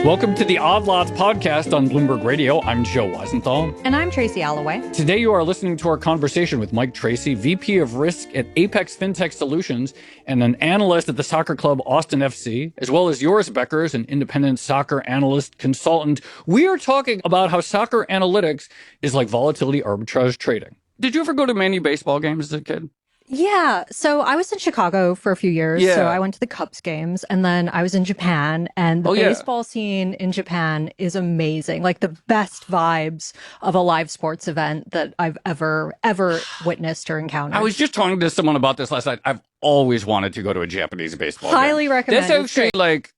Welcome to the Odd Lots podcast on Bloomberg Radio. I'm Joe Weisenthal. And I'm Tracy Alloway. Today you are listening to our conversation with Mike Tracy, VP of Risk at Apex FinTech Solutions and an analyst at the soccer club Austin FC, as well as Joris Beckers, an independent soccer analyst consultant. We are talking about how soccer analytics is like volatility arbitrage trading. Did you ever go to many baseball games as a kid? Yeah. So I was in Chicago for a few years. Yeah. So I went to the Cubs games and then I was in Japan, and the baseball scene in Japan is amazing. Like the best vibes of a live sports event that I've ever witnessed or encountered. I was just talking to someone about this last night. I've always wanted to go to a Japanese baseball game. Highly recommend. That's actually like,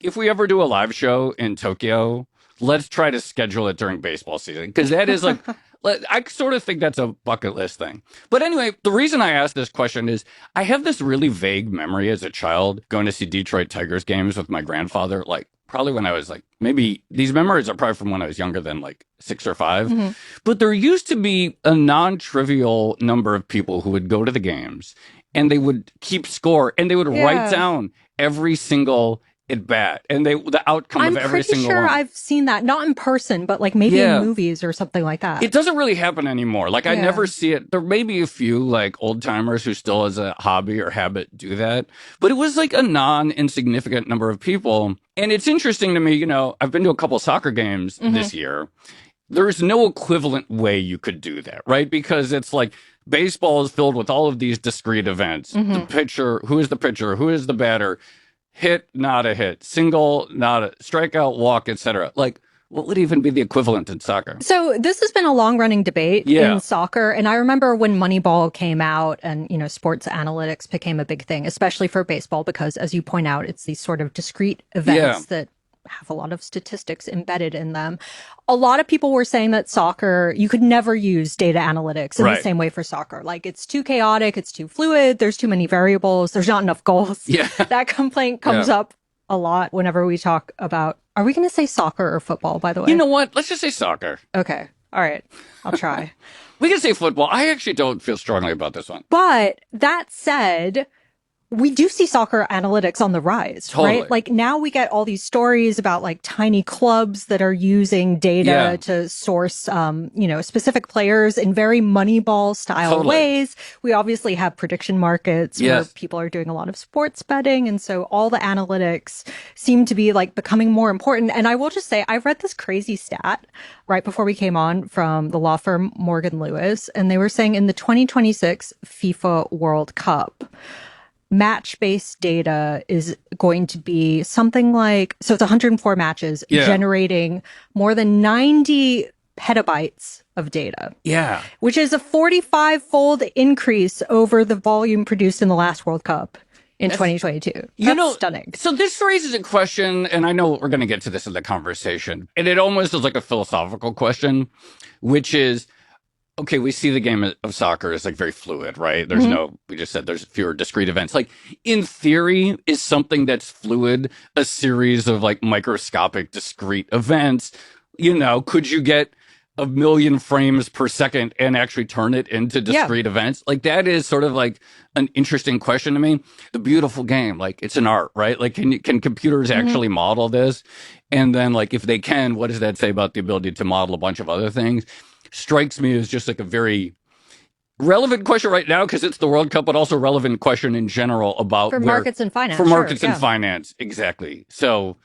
if we ever do a live show in Tokyo, let's try to schedule it during baseball season, because that is like, I sort of think that's a bucket list thing. But anyway, the reason I asked this question is I have this really vague memory as a child going to see Detroit Tigers games with my grandfather, like probably when I was like, maybe these memories are probably from when I was younger than like 6 or 5. Mm-hmm. But there used to be a non-trivial number of people who would go to the games and they would keep score and they would write down every single at bat and the outcome of every single one. I'm pretty sure I've seen that, not in person, but like maybe in movies or something like that. It doesn't really happen anymore. Like I never see it. There may be a few like old timers who still as a hobby or habit do that, but it was like a non-insignificant number of people. And it's interesting to me, you know, I've been to a couple soccer games this year. there's no equivalent way you could do that, right? Because it's like baseball is filled with all of these discrete events. The pitcher, who is the pitcher? Who is the batter? Hit, not a hit. Single, not a strikeout, walk, etc. Like, what would even be the equivalent in soccer? So this has been a long-running debate in soccer. And I remember when Moneyball came out and, sports analytics became a big thing, especially for baseball, because as you point out, it's these sort of discrete events that have a lot of statistics embedded in them. A lot of people were saying that soccer, you could never use data analytics in the same way for soccer. Like, it's too chaotic, it's too fluid, there's too many variables, there's not enough goals. Yeah. That complaint comes up a lot whenever we talk about, are we going to say soccer or football, by the way? You know what? Let's just say soccer. Okay. All right. I'll try. We can say football. I actually don't feel strongly about this one. But that said, we do see soccer analytics on the rise, right? Like, now we get all these stories about like tiny clubs that are using data to source, specific players in very Moneyball style ways. We obviously have prediction markets where people are doing a lot of sports betting. And so all the analytics seem to be like becoming more important. And I will just say, I read this crazy stat right before we came on from the law firm Morgan Lewis, and they were saying in the 2026 FIFA World Cup, match-based data is going to be something like, so it's 104 matches, generating more than 90 petabytes of data. Yeah. Which is a 45-fold increase over the volume produced in the last World Cup in 2022. That's stunning. So this raises a question, and I know we're going to get to this in the conversation, and it almost is like a philosophical question, which is, okay, we see the game of soccer is like very fluid, right? There's we just said there's fewer discrete events. Like, in theory, is something that's fluid a series of like microscopic discrete events? Could you get 1 million frames per second and actually turn it into discrete events? Like, that is sort of like an interesting question to me. The beautiful game, like, it's an art, right? Like, can computers actually model this? And then, like, if they can, what does that say about the ability to model a bunch of other things? Strikes me as just like a very relevant question right now because it's the World Cup, but also relevant question in general about markets and finance. For markets and finance, exactly. So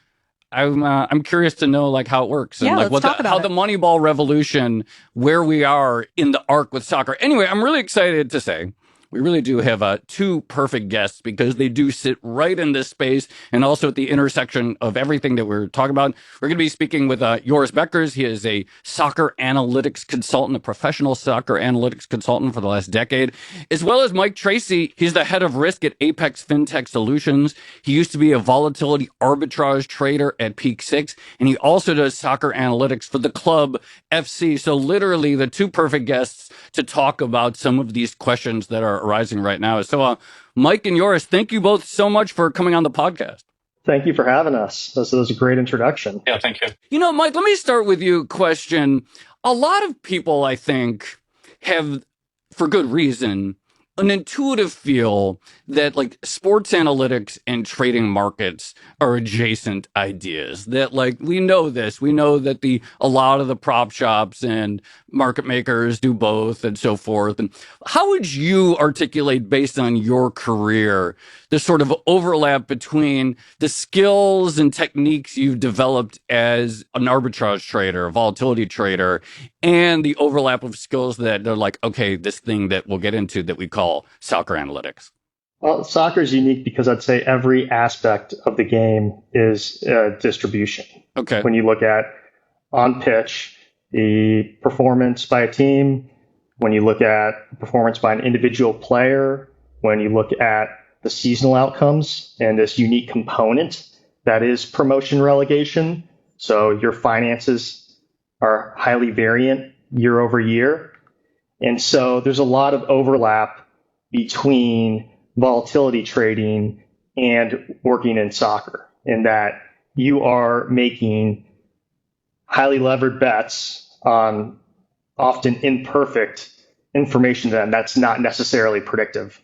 I'm curious to know like how it works and like how the Moneyball revolution, where we are in the arc with soccer. Anyway, I'm really excited to say we really do have two perfect guests because they do sit right in this space and also at the intersection of everything that we're talking about. We're going to be speaking with Joris Beckers. He is a soccer analytics consultant, a professional soccer analytics consultant for the last decade, as well as Mike Tracy. He's the head of risk at Apex FinTech Solutions. He used to be a volatility arbitrage trader at Peak Six, and he also does soccer analytics for the club FC. So literally the two perfect guests to talk about some of these questions that are arising right now. So Mike and Joris, thank you both so much for coming on the podcast. Thank you for having us. This was a great introduction. Yeah, thank you. Mike, let me start with you. Question. A lot of people, I think, have, for good reason, an intuitive feel that like sports analytics and trading markets are adjacent ideas. That like we know this. We know that a lot of the prop shops and market makers do both and so forth. And how would you articulate, based on your career, the sort of overlap between the skills and techniques you've developed as an arbitrage trader, a volatility trader, and the overlap of skills that they're like, okay, this thing that we'll get into that we call soccer analytics? Well, soccer is unique because I'd say every aspect of the game is distribution. Okay. When you look at on pitch, the performance by a team, when you look at performance by an individual player, when you look at the seasonal outcomes and this unique component that is promotion relegation. So your finances are highly variant year over year. And so there's a lot of overlap between volatility trading and working in soccer, in that you are making highly levered bets on often imperfect information that's not necessarily predictive,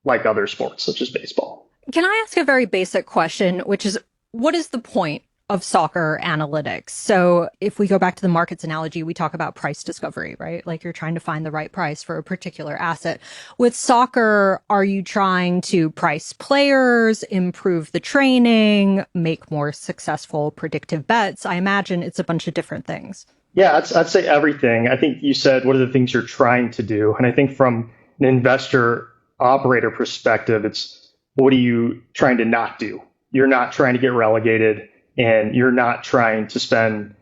like other sports, such as baseball. Can I ask a very basic question, which is, what is the point of soccer analytics? So if we go back to the markets analogy, we talk about price discovery, right? Like you're trying to find the right price for a particular asset. With soccer, are you trying to price players, improve the training, make more successful predictive bets? I imagine it's a bunch of different things. Yeah, I'd say everything. I think you said, what are the things you're trying to do? And I think from an investor operator perspective, it's what are you trying to not do? You're not trying to get relegated, and you're not trying to spend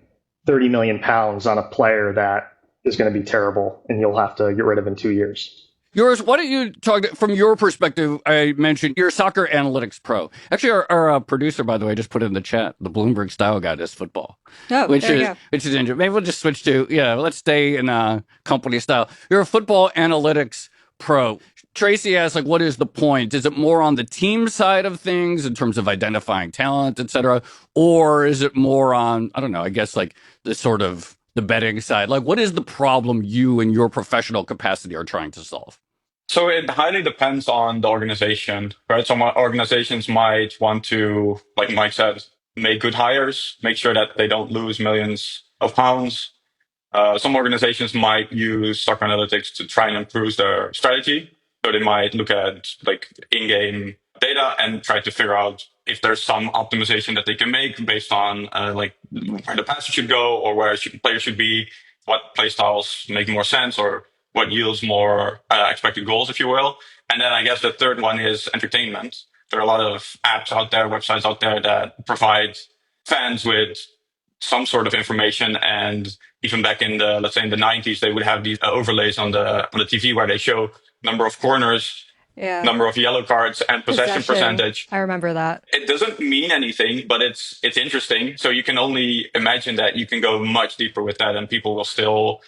30 million pounds on a player that is going to be terrible and you'll have to get rid of in 2 years. Yours, why don't you talk from your perspective? I mentioned you're a soccer analytics pro. Actually, our producer, by the way, just put it in the chat. The Bloomberg style guide is football. Oh, which is interesting. Maybe we'll just switch to, let's stay in company style. You're a football analytics pro. Tracy asks, what is the point? Is it more on the team side of things in terms of identifying talent, et cetera? Or is it more on, I don't know, I guess the sort of the betting side? What is the problem you in your professional capacity are trying to solve? So it highly depends on the organization, right? Some organizations might want to, like Mike said, make good hires, make sure that they don't lose millions of pounds. Some organizations might use stock analytics to try and improve their strategy. So they might look at in-game data and try to figure out if there's some optimization that they can make based on where the passer should go or where players should be, what play styles make more sense or what yields more expected goals, if you will. And then I guess the third one is entertainment. There are a lot of apps out there, websites out there that provide fans with some sort of information. And even back in let's say in the 90s, they would have these overlays on the TV where they show number of corners, number of yellow cards, and possession percentage. I remember that. It doesn't mean anything, but it's interesting. So you can only imagine that you can go much deeper with that and people will still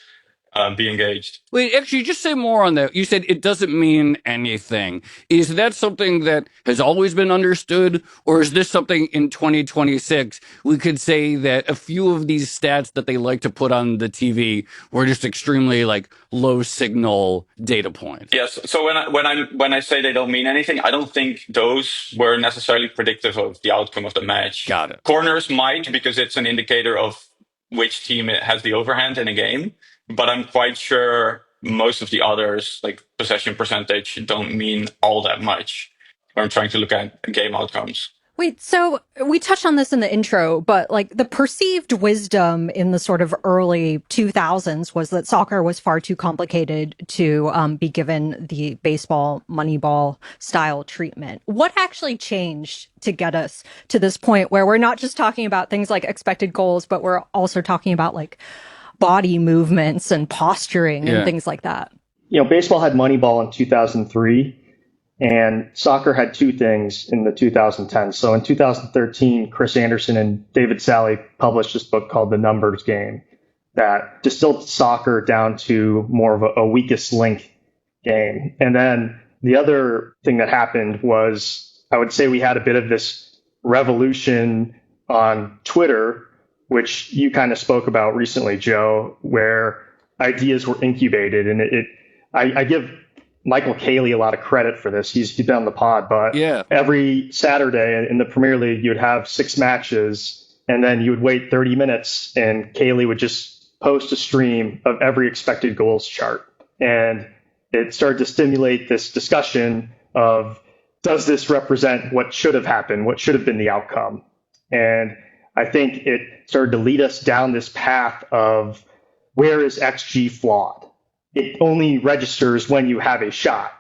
be engaged. Wait, actually, just say more on that. You said it doesn't mean anything. Is that something that has always been understood, or is this something in 2026 we could say that a few of these stats that they like to put on the TV were just extremely low signal data points? Yes. So when I say they don't mean anything, I don't think those were necessarily predictive of the outcome of the match. Got it. Corners might, because it's an indicator of which team has the overhand in a game. But I'm quite sure most of the others, like possession percentage, don't mean all that much when I'm trying to look at game outcomes. Wait, so we touched on this in the intro, but the perceived wisdom in the sort of early 2000s was that soccer was far too complicated to be given the baseball Moneyball style treatment. What actually changed to get us to this point where we're not just talking about things like expected goals, but we're also talking about body movements and posturing and things like that? Baseball had Moneyball in 2003, and soccer had two things in the 2010s. So in 2013, Chris Anderson and David Sally published this book called The Numbers Game that distilled soccer down to more of a weakest link game. And then the other thing that happened was, I would say we had a bit of this revolution on Twitter, which you kind of spoke about recently, Joe, where ideas were incubated. And I give Michael Cayley a lot of credit for this. He's been on the pod, but every Saturday in the Premier League, you would have 6 matches, and then you would wait 30 minutes, and Cayley would just post a stream of every expected goals chart. And it started to stimulate this discussion of, does this represent what should have happened? What should have been the outcome? And I think it started to lead us down this path of, where is XG flawed? It only registers when you have a shot.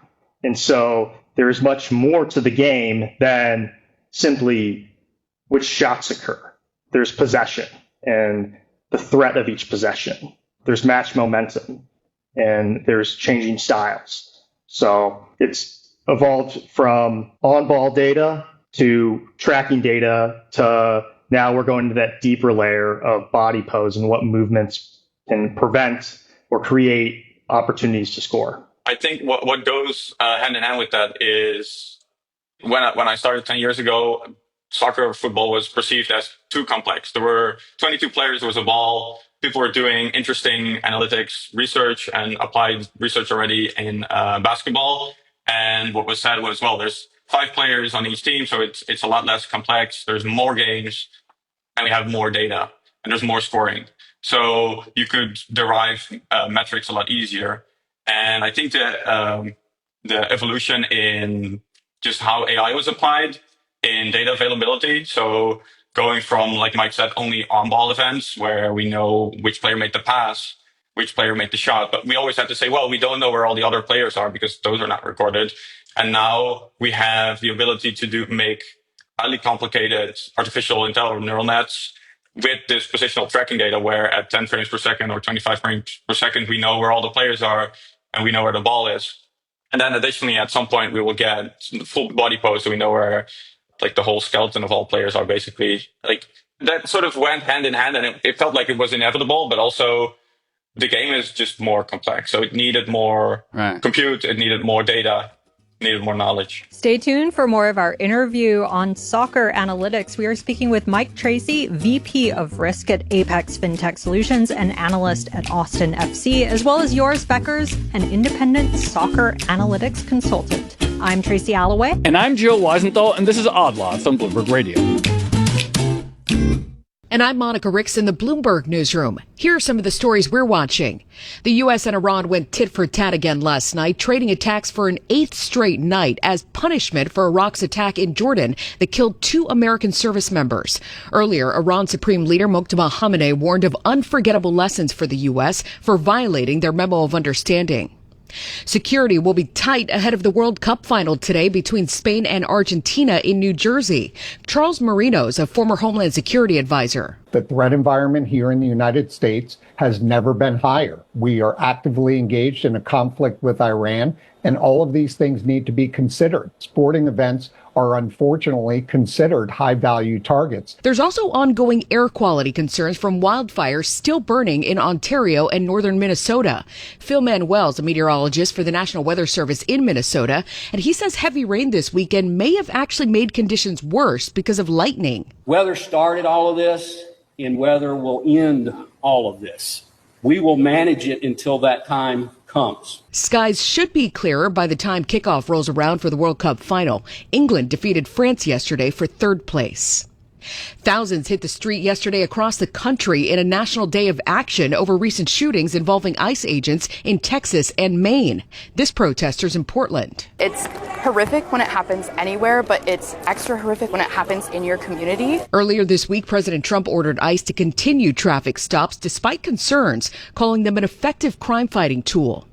And so there is much more to the game than simply which shots occur. There's possession and the threat of each possession. There's match momentum and there's changing styles. So it's evolved from on-ball data to tracking data to now we're going to that deeper layer of body pose and what movements can prevent or create opportunities to score. I think what goes hand in hand with that is when I started 10 years ago, soccer or football was perceived as too complex. There were 22 players, there was a ball. People were doing interesting analytics research and applied research already in basketball. And what was said was, well, there's 5 players on each team, so it's a lot less complex. There's more games, and we have more data, and there's more scoring. So you could derive metrics a lot easier. And I think that the evolution in just how AI was applied in data availability. So going from, like Mike said, only on-ball events where we know which player made the pass, which player made the shot. But we always have to say, well, we don't know where all the other players are because those are not recorded. And now we have the ability to make highly complicated artificial intelligence neural nets with this positional tracking data where at 10 frames per second or 25 frames per second, we know where all the players are and we know where the ball is. And then additionally, at some point, we will get full body pose so we know where like the whole skeleton of all players are basically. Like that sort of went hand in hand, and it felt like it was inevitable, but also the game is just more complex. So it needed more compute, it needed more data, needed more knowledge. Stay tuned for more of our interview on soccer analytics. We are speaking with Mike Tracy, VP of Risk at Apex FinTech Solutions and analyst at Austin FC, as well as Joris Beckers, an independent soccer analytics consultant. I'm Tracy Alloway. And I'm Joe Weisenthal, and this is Odd Lots on Bloomberg Radio. And I'm Monica Ricks in the Bloomberg newsroom. Here are some of the stories we're watching. The U.S. and Iran went tit for tat again last night, trading attacks for an 8th straight night as punishment for Iraq's attack in Jordan that killed 2 American service members. Earlier, Iran Supreme Leader Moqtada Khamenei warned of unforgettable lessons for the U.S. for violating their memo of understanding. Security will be tight ahead of the World Cup final today between Spain and Argentina in New Jersey. Charles Marino is a former Homeland Security advisor. The threat environment here in the United States has never been higher. We are actively engaged in a conflict with Iran, and all of these things need to be considered. Sporting events are unfortunately considered high-value targets. There's also ongoing air quality concerns from wildfires still burning in Ontario and northern Minnesota. Phil Manuel's a meteorologist for the National Weather Service in Minnesota, and he says heavy rain this weekend may have actually made conditions worse because of lightning. Weather started all of this, and weather will end all of this. We will manage it until that time comes. Skies should be clearer by the time kickoff rolls around for the World Cup final. England defeated France yesterday for 3rd place. Thousands hit the street yesterday across the country in a national day of action over recent shootings involving ICE agents in Texas and Maine. This protesters in Portland. It's horrific when it happens anywhere, but it's extra horrific when it happens in your community. Earlier this week, President Trump ordered ICE to continue traffic stops despite concerns, calling them an effective crime-fighting tool.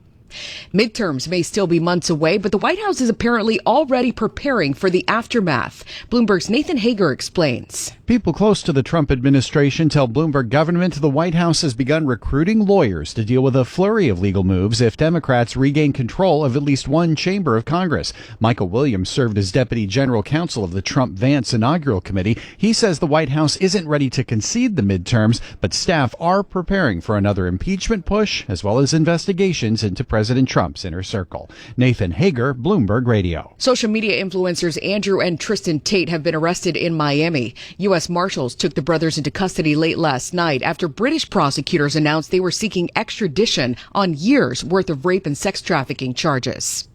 Midterms may still be months away, but the White House is apparently already preparing for the aftermath. Bloomberg's Nathan Hager explains. People close to the Trump administration tell Bloomberg government the White House has begun recruiting lawyers to deal with a flurry of legal moves if Democrats regain control of at least one chamber of Congress. Michael Williams served as deputy general counsel of the Trump-Vance inaugural committee. He says the White House isn't ready to concede the midterms, but staff are preparing for another impeachment push as well as investigations into President Trump's inner circle. Nathan Hager, Bloomberg Radio. Social media influencers Andrew and Tristan Tate have been arrested in Miami. U.S. Marshals took the brothers into custody late last night after British prosecutors announced they were seeking extradition on years' worth of rape and sex trafficking charges.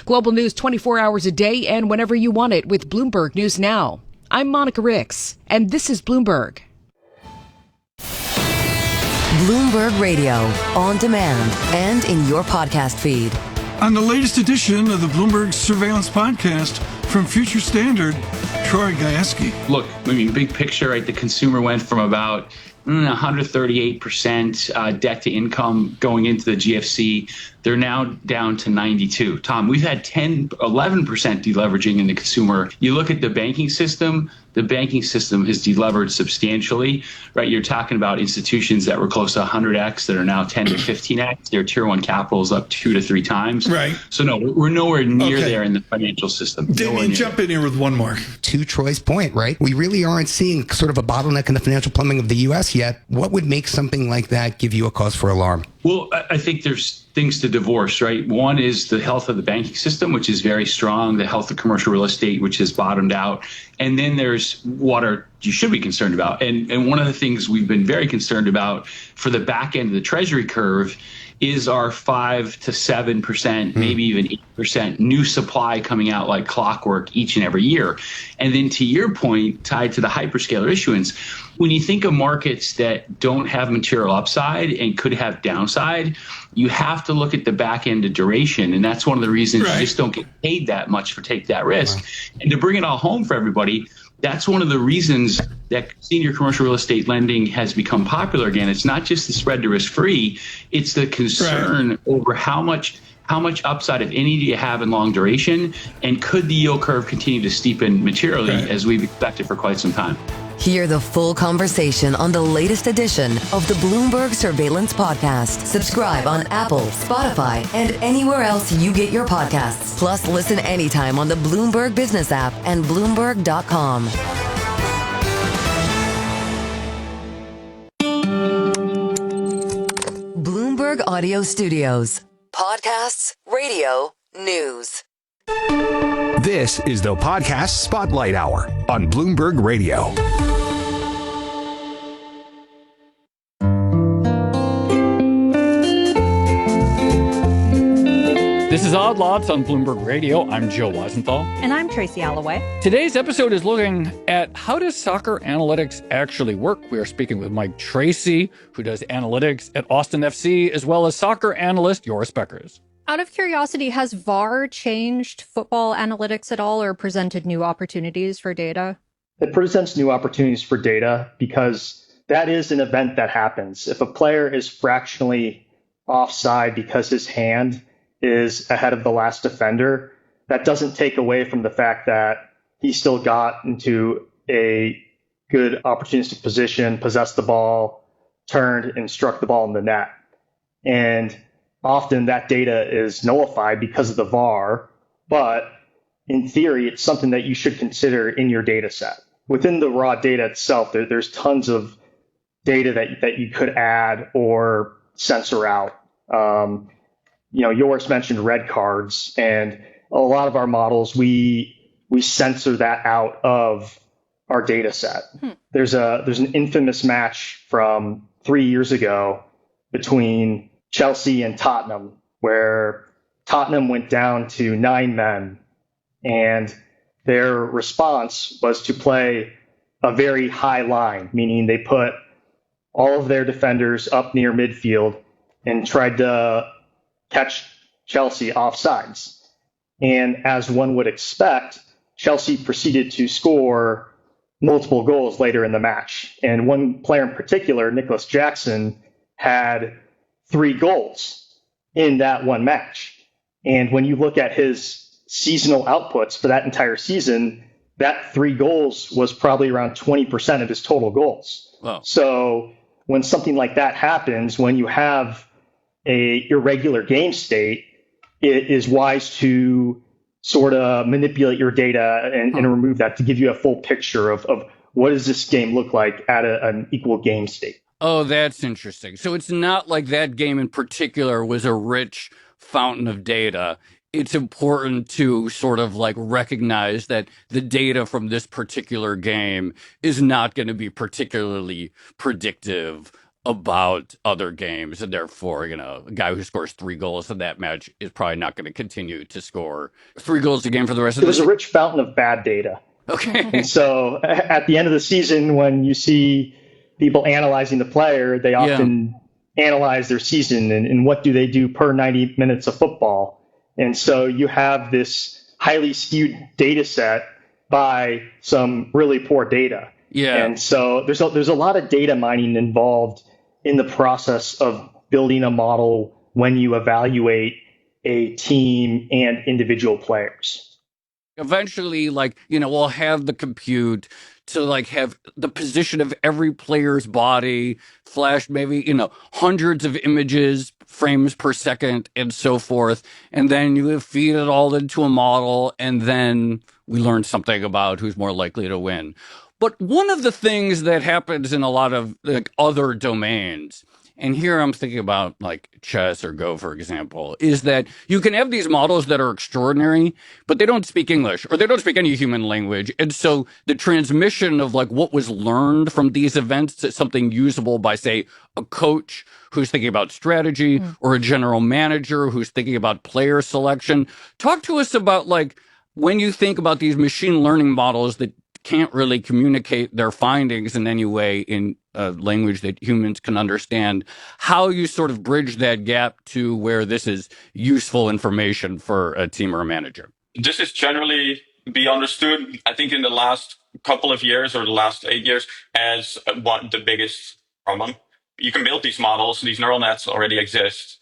Global news 24 hours a day and whenever you want it with Bloomberg News Now. I'm Monica Ricks, and this is Bloomberg. Bloomberg Radio, on demand and in your podcast feed. On the latest edition of the Bloomberg Surveillance Podcast from Future Standard, Troy Gajewski. Look, I mean, big picture, right? The consumer went from about 138% debt to income going into the GFC. They're now down to 92. Tom, we've had 11% deleveraging in the consumer. You look at the banking system has delevered substantially, right? You're talking about institutions that were close to 100x that are now 10 to 15x. Their tier one capital is up 2 to 3 times. Right. So no, we're nowhere near there in the financial system. Damien, jump in here with one more. To Troy's point, right? We really aren't seeing sort of a bottleneck in the financial plumbing of the U.S. yet. What would make something like that give you a cause for alarm? Well, I think there's things to divorce, right? One is the health of the banking system, which is very strong, the health of commercial real estate, which has bottomed out. And then there's what you should be concerned about. And one of the things we've been very concerned about for the back end of the Treasury curve is our 5 to 7%, maybe even 8% new supply coming out like clockwork each and every year. And then to your point, tied to the hyperscaler issuance, when you think of markets that don't have material upside and could have downside, you have to look at the back end of duration. And that's one of the reasons you just don't get paid that much for take that risk. Wow. And to bring it all home for everybody, That's one of the reasons that senior commercial real estate lending has become popular again. It's not just the spread to risk free, it's the concern over how much upside, if any, do you have in long duration, and could the yield curve continue to steepen materially as we've expected for quite some time. Hear the full conversation on the latest edition of the Bloomberg Surveillance Podcast. Subscribe on Apple, Spotify, and anywhere else you get your podcasts. Plus, listen anytime on the Bloomberg Business app and Bloomberg.com. Bloomberg Audio Studios. Podcasts, radio, news. This is the Podcast Spotlight Hour on Bloomberg Radio. This is Odd Lots on Bloomberg Radio. I'm Joe Weisenthal. And I'm Tracy Alloway. Today's episode is looking at how does soccer analytics actually work. We are speaking with Mike Tracy, who does analytics at Austin FC, as well as soccer analyst Joris Beckers. Out of curiosity, has VAR changed football analytics at all or presented new opportunities for data? It presents new opportunities for data because that is an event that happens. If a player is fractionally offside because his hand is ahead of the last defender, that doesn't take away from the fact that he still got into a good opportunistic position, possessed the ball, turned, and struck the ball in the net. And often that data is nullified because of the VAR, but in theory, it's something that you should consider in your data set. Within the raw data itself, there's tons of data that you could add or censor out. Yours mentioned red cards, and a lot of our models, we censor that out of our data set. There's an infamous match from 3 years ago between Chelsea and Tottenham, where Tottenham went down to 9 men, and their response was to play a very high line, meaning they put all of their defenders up near midfield and tried to catch Chelsea offsides. And as one would expect, Chelsea proceeded to score multiple goals later in the match. And one player in particular, Nicholas Jackson, had 3 goals in that one match. And when you look at his seasonal outputs for that entire season, that 3 goals was probably around 20% of his total goals. Wow. So when something like that happens, when you have a irregular game state, it is wise to sort of manipulate your data and remove that to give you a full picture of what does this game look like at an equal game state. Oh, that's interesting. So it's not like that game in particular was a rich fountain of data. It's important to sort of like recognize that the data from this particular game is not going to be particularly predictive about other games, and therefore, a guy who scores 3 goals in that match is probably not going to continue to score 3 goals a game for the rest of the season. It was a rich fountain of bad data. Okay. And so at the end of the season, when you see people analyzing the player, they often analyze their season and what do they do per 90 minutes of football. And so you have this highly skewed data set by some really poor data. Yeah. And so there's a lot of data mining involved in the process of building a model when you evaluate a team and individual players. Eventually, we'll have the compute to have the position of every player's body flashed, maybe, hundreds of images, frames per second, and so forth. And then you feed it all into a model, and then we learn something about who's more likely to win. But one of the things that happens in a lot of other domains, and here I'm thinking about chess or Go, for example, is that you can have these models that are extraordinary, but they don't speak English or they don't speak any human language. And so the transmission of what was learned from these events to something usable by, say, a coach who's thinking about strategy or a general manager who's thinking about player selection. Talk to us about when you think about these machine learning models that can't really communicate their findings in any way in a language that humans can understand, how you sort of bridge that gap to where this is useful information for a team or a manager. This is generally be understood, I think, in the last couple of years or the last 8 years as what the biggest problem. You can build these models, these neural nets already exist.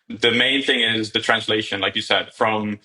The main thing is the translation, like you said, from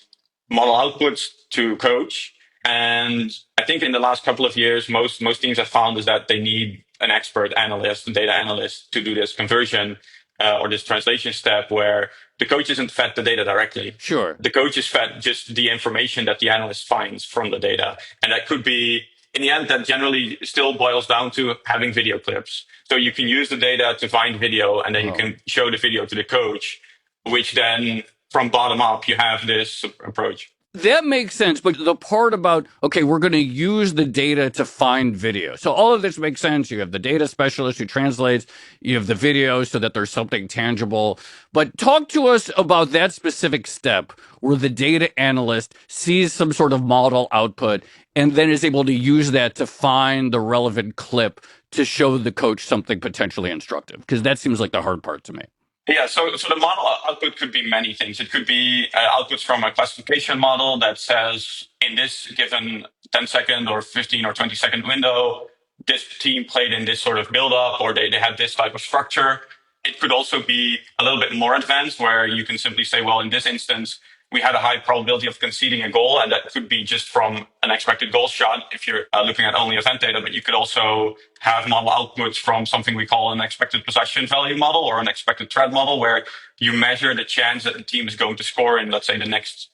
model outputs to coach. And I think in the last couple of years, most teams have found is that they need an expert analyst, a data analyst, to do this conversion or this translation step where the coach isn't fed the data directly. Sure. The coach is fed just the information that the analyst finds from the data. And that could be, in the end, that generally still boils down to having video clips. So you can use the data to find video, and then you can show the video to the coach, which then from bottom up, you have this approach. That makes sense. But the part about, okay, we're going to use the data to find video. So all of this makes sense. You have the data specialist who translates. You have the video so that there's something tangible. But talk to us about that specific step where the data analyst sees some sort of model output and then is able to use that to find the relevant clip to show the coach something potentially instructive. Because that seems like the hard part to me. Yeah, so the model output could be many things. It could be outputs from a classification model that says in this given 10-second or 15 or 20-second window, this team played in this sort of build-up, or they had this type of structure. It could also be a little bit more advanced where you can simply say, well, in this instance, we had a high probability of conceding a goal, and that could be just from an expected goal shot if you're looking at only event data, but you could also have model outputs from something we call an expected possession value model or an expected threat model, where you measure the chance that the team is going to score in, let's say, the next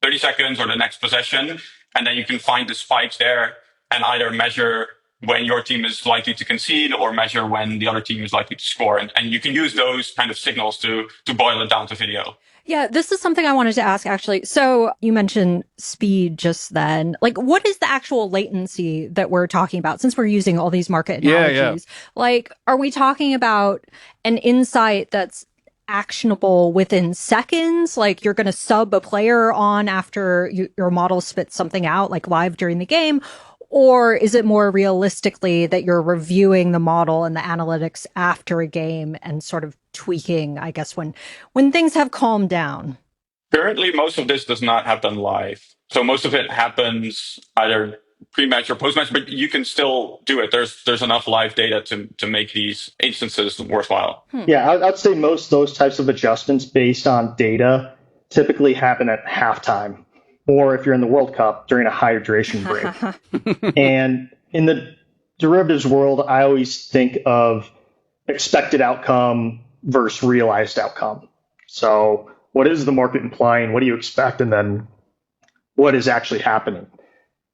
30 seconds or the next possession, and then you can find the spikes there and either measure when your team is likely to concede or measure when the other team is likely to score. And you can use those kind of signals to boil it down to video. Yeah, this is something I wanted to ask, actually. So you mentioned speed just then. Like, what is the actual latency that we're talking about, since we're using all these market analogies? Yeah. Like, are we talking about an insight that's actionable within seconds? Like, you're going to sub a player on after your model spits something out, like live during the game? Or is it more realistically that you're reviewing the model and the analytics after a game and sort of tweaking, I guess, when things have calmed down? Currently, most of this does not happen live. So most of it happens either pre-match or post-match, but you can still do it. There's enough live data to make these instances worthwhile. Yeah, I'd say most of those types of adjustments based on data typically happen at halftime, or if you're in the World Cup during a hydration break. And in the derivatives world, I always think of expected outcome versus realized outcome. So what is the market implying? What do you expect? And then what is actually happening?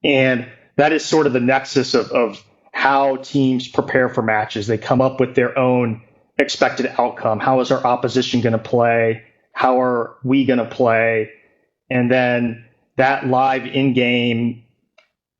And that is sort of the nexus of how teams prepare for matches. They come up with their own expected outcome. How is our opposition going to play? How are we going to play? And then that live in-game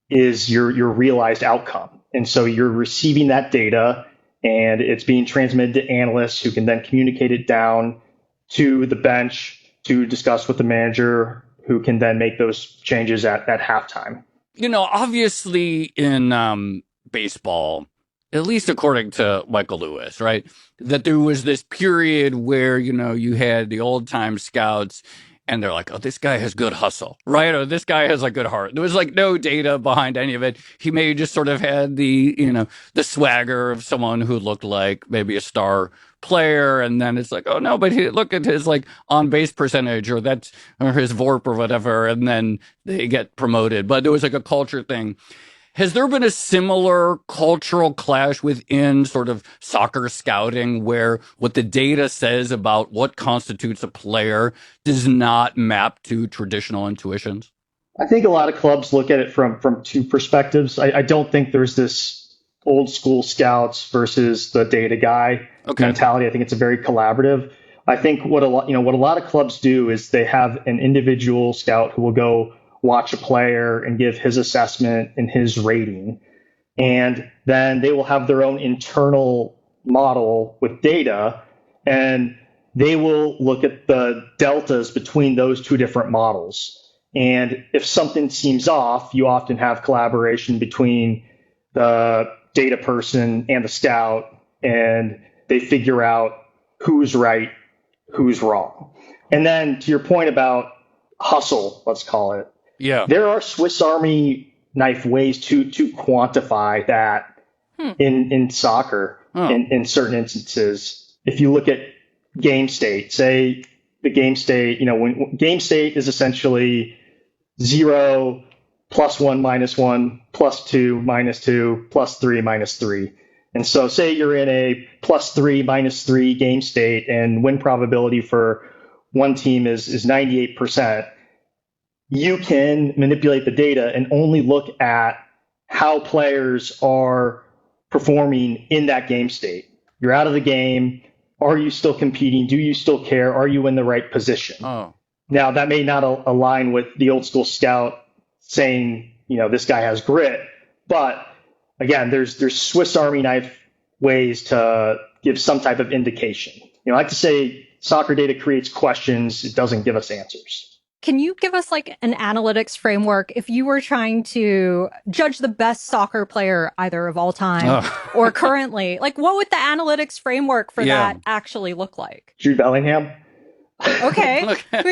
is your realized outcome. And so you're receiving that data and it's being transmitted to analysts who can then communicate it down to the bench to discuss with the manager, who can then make those changes at halftime. You know, obviously in baseball, at least according to Michael Lewis, right, that there was this period where, you know, you had the old time scouts and they're like, oh, this guy has good hustle, right? Or this guy has a good heart. There was like no data behind any of it. He may just sort of had the, you know, the swagger of someone who looked like maybe a star player. And then it's like, oh no, but look at his like on base percentage or his VORP or whatever. And then they get promoted. But there was like a culture thing. Has there been a similar cultural clash within sort of soccer scouting where what the data says about what constitutes a player does not map to traditional intuitions? I think a lot of clubs look at it from two perspectives. I don't think there's this old school scouts versus the data guy mentality. I think it's a very collaborative. I think what a lot of clubs do is they have an individual scout who will go watch a player and give his assessment and his rating. And then they will have their own internal model with data, and they will look at the deltas between those two different models. And if something seems off, you often have collaboration between the data person and the scout, and they figure out who's right, who's wrong. And then to your point about hustle, let's call it, Yeah. There are Swiss Army knife ways to quantify that in soccer in certain instances. If you look at game state, say the game state, when game state is essentially 0, +1, -1, +2, -2, +3, -3. And so say you're in a +3, -3 game state and win probability for one team is 98%. You can manipulate the data and only look at how players are performing in that game state. You're out of the game. Are you still competing? Do you still care? Are you in the right position? Oh. Now, that may not align with the old school scout saying, this guy has grit. But again, there's Swiss Army knife ways to give some type of indication. I like to say soccer data creates questions. It doesn't give us answers. Can you give us like an analytics framework if you were trying to judge the best soccer player either of all time or currently? Like, what would the analytics framework for that actually look like? Jude Bellingham. Okay.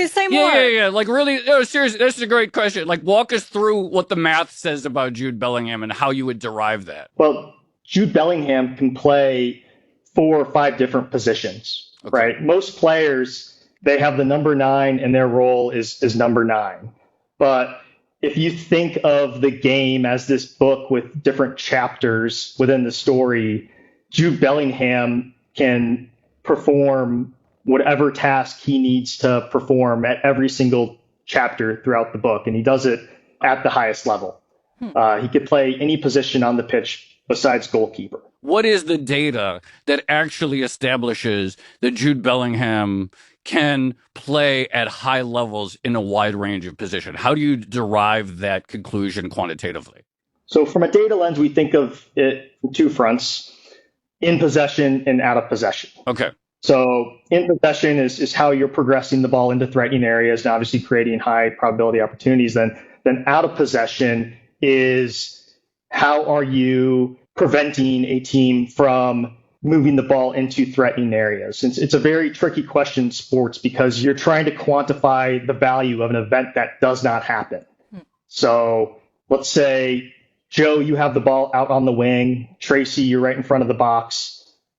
Say more. Yeah. Like, really, seriously, this is a great question. Like, walk us through what the math says about Jude Bellingham and how you would derive that. Well, Jude Bellingham can play 4 or 5 different positions, right? Most players, they have the number 9 and their role is number 9. But if you think of the game as this book with different chapters within the story, Jude Bellingham can perform whatever task he needs to perform at every single chapter throughout the book. And he does it at the highest level. He could play any position on the pitch besides goalkeeper. What is the data that actually establishes that Jude Bellingham can play at high levels in a wide range of position? How do you derive that conclusion quantitatively? So from a data lens, we think of it from 2 fronts, in possession and out of possession. Okay. So in possession is how you're progressing the ball into threatening areas and obviously creating high probability opportunities. Then out of possession is how are you preventing a team from moving the ball into threatening areas. It's a very tricky question in sports because you're trying to quantify the value of an event that does not happen. So let's say, Joe, you have the ball out on the wing. Tracy, you're right in front of the box.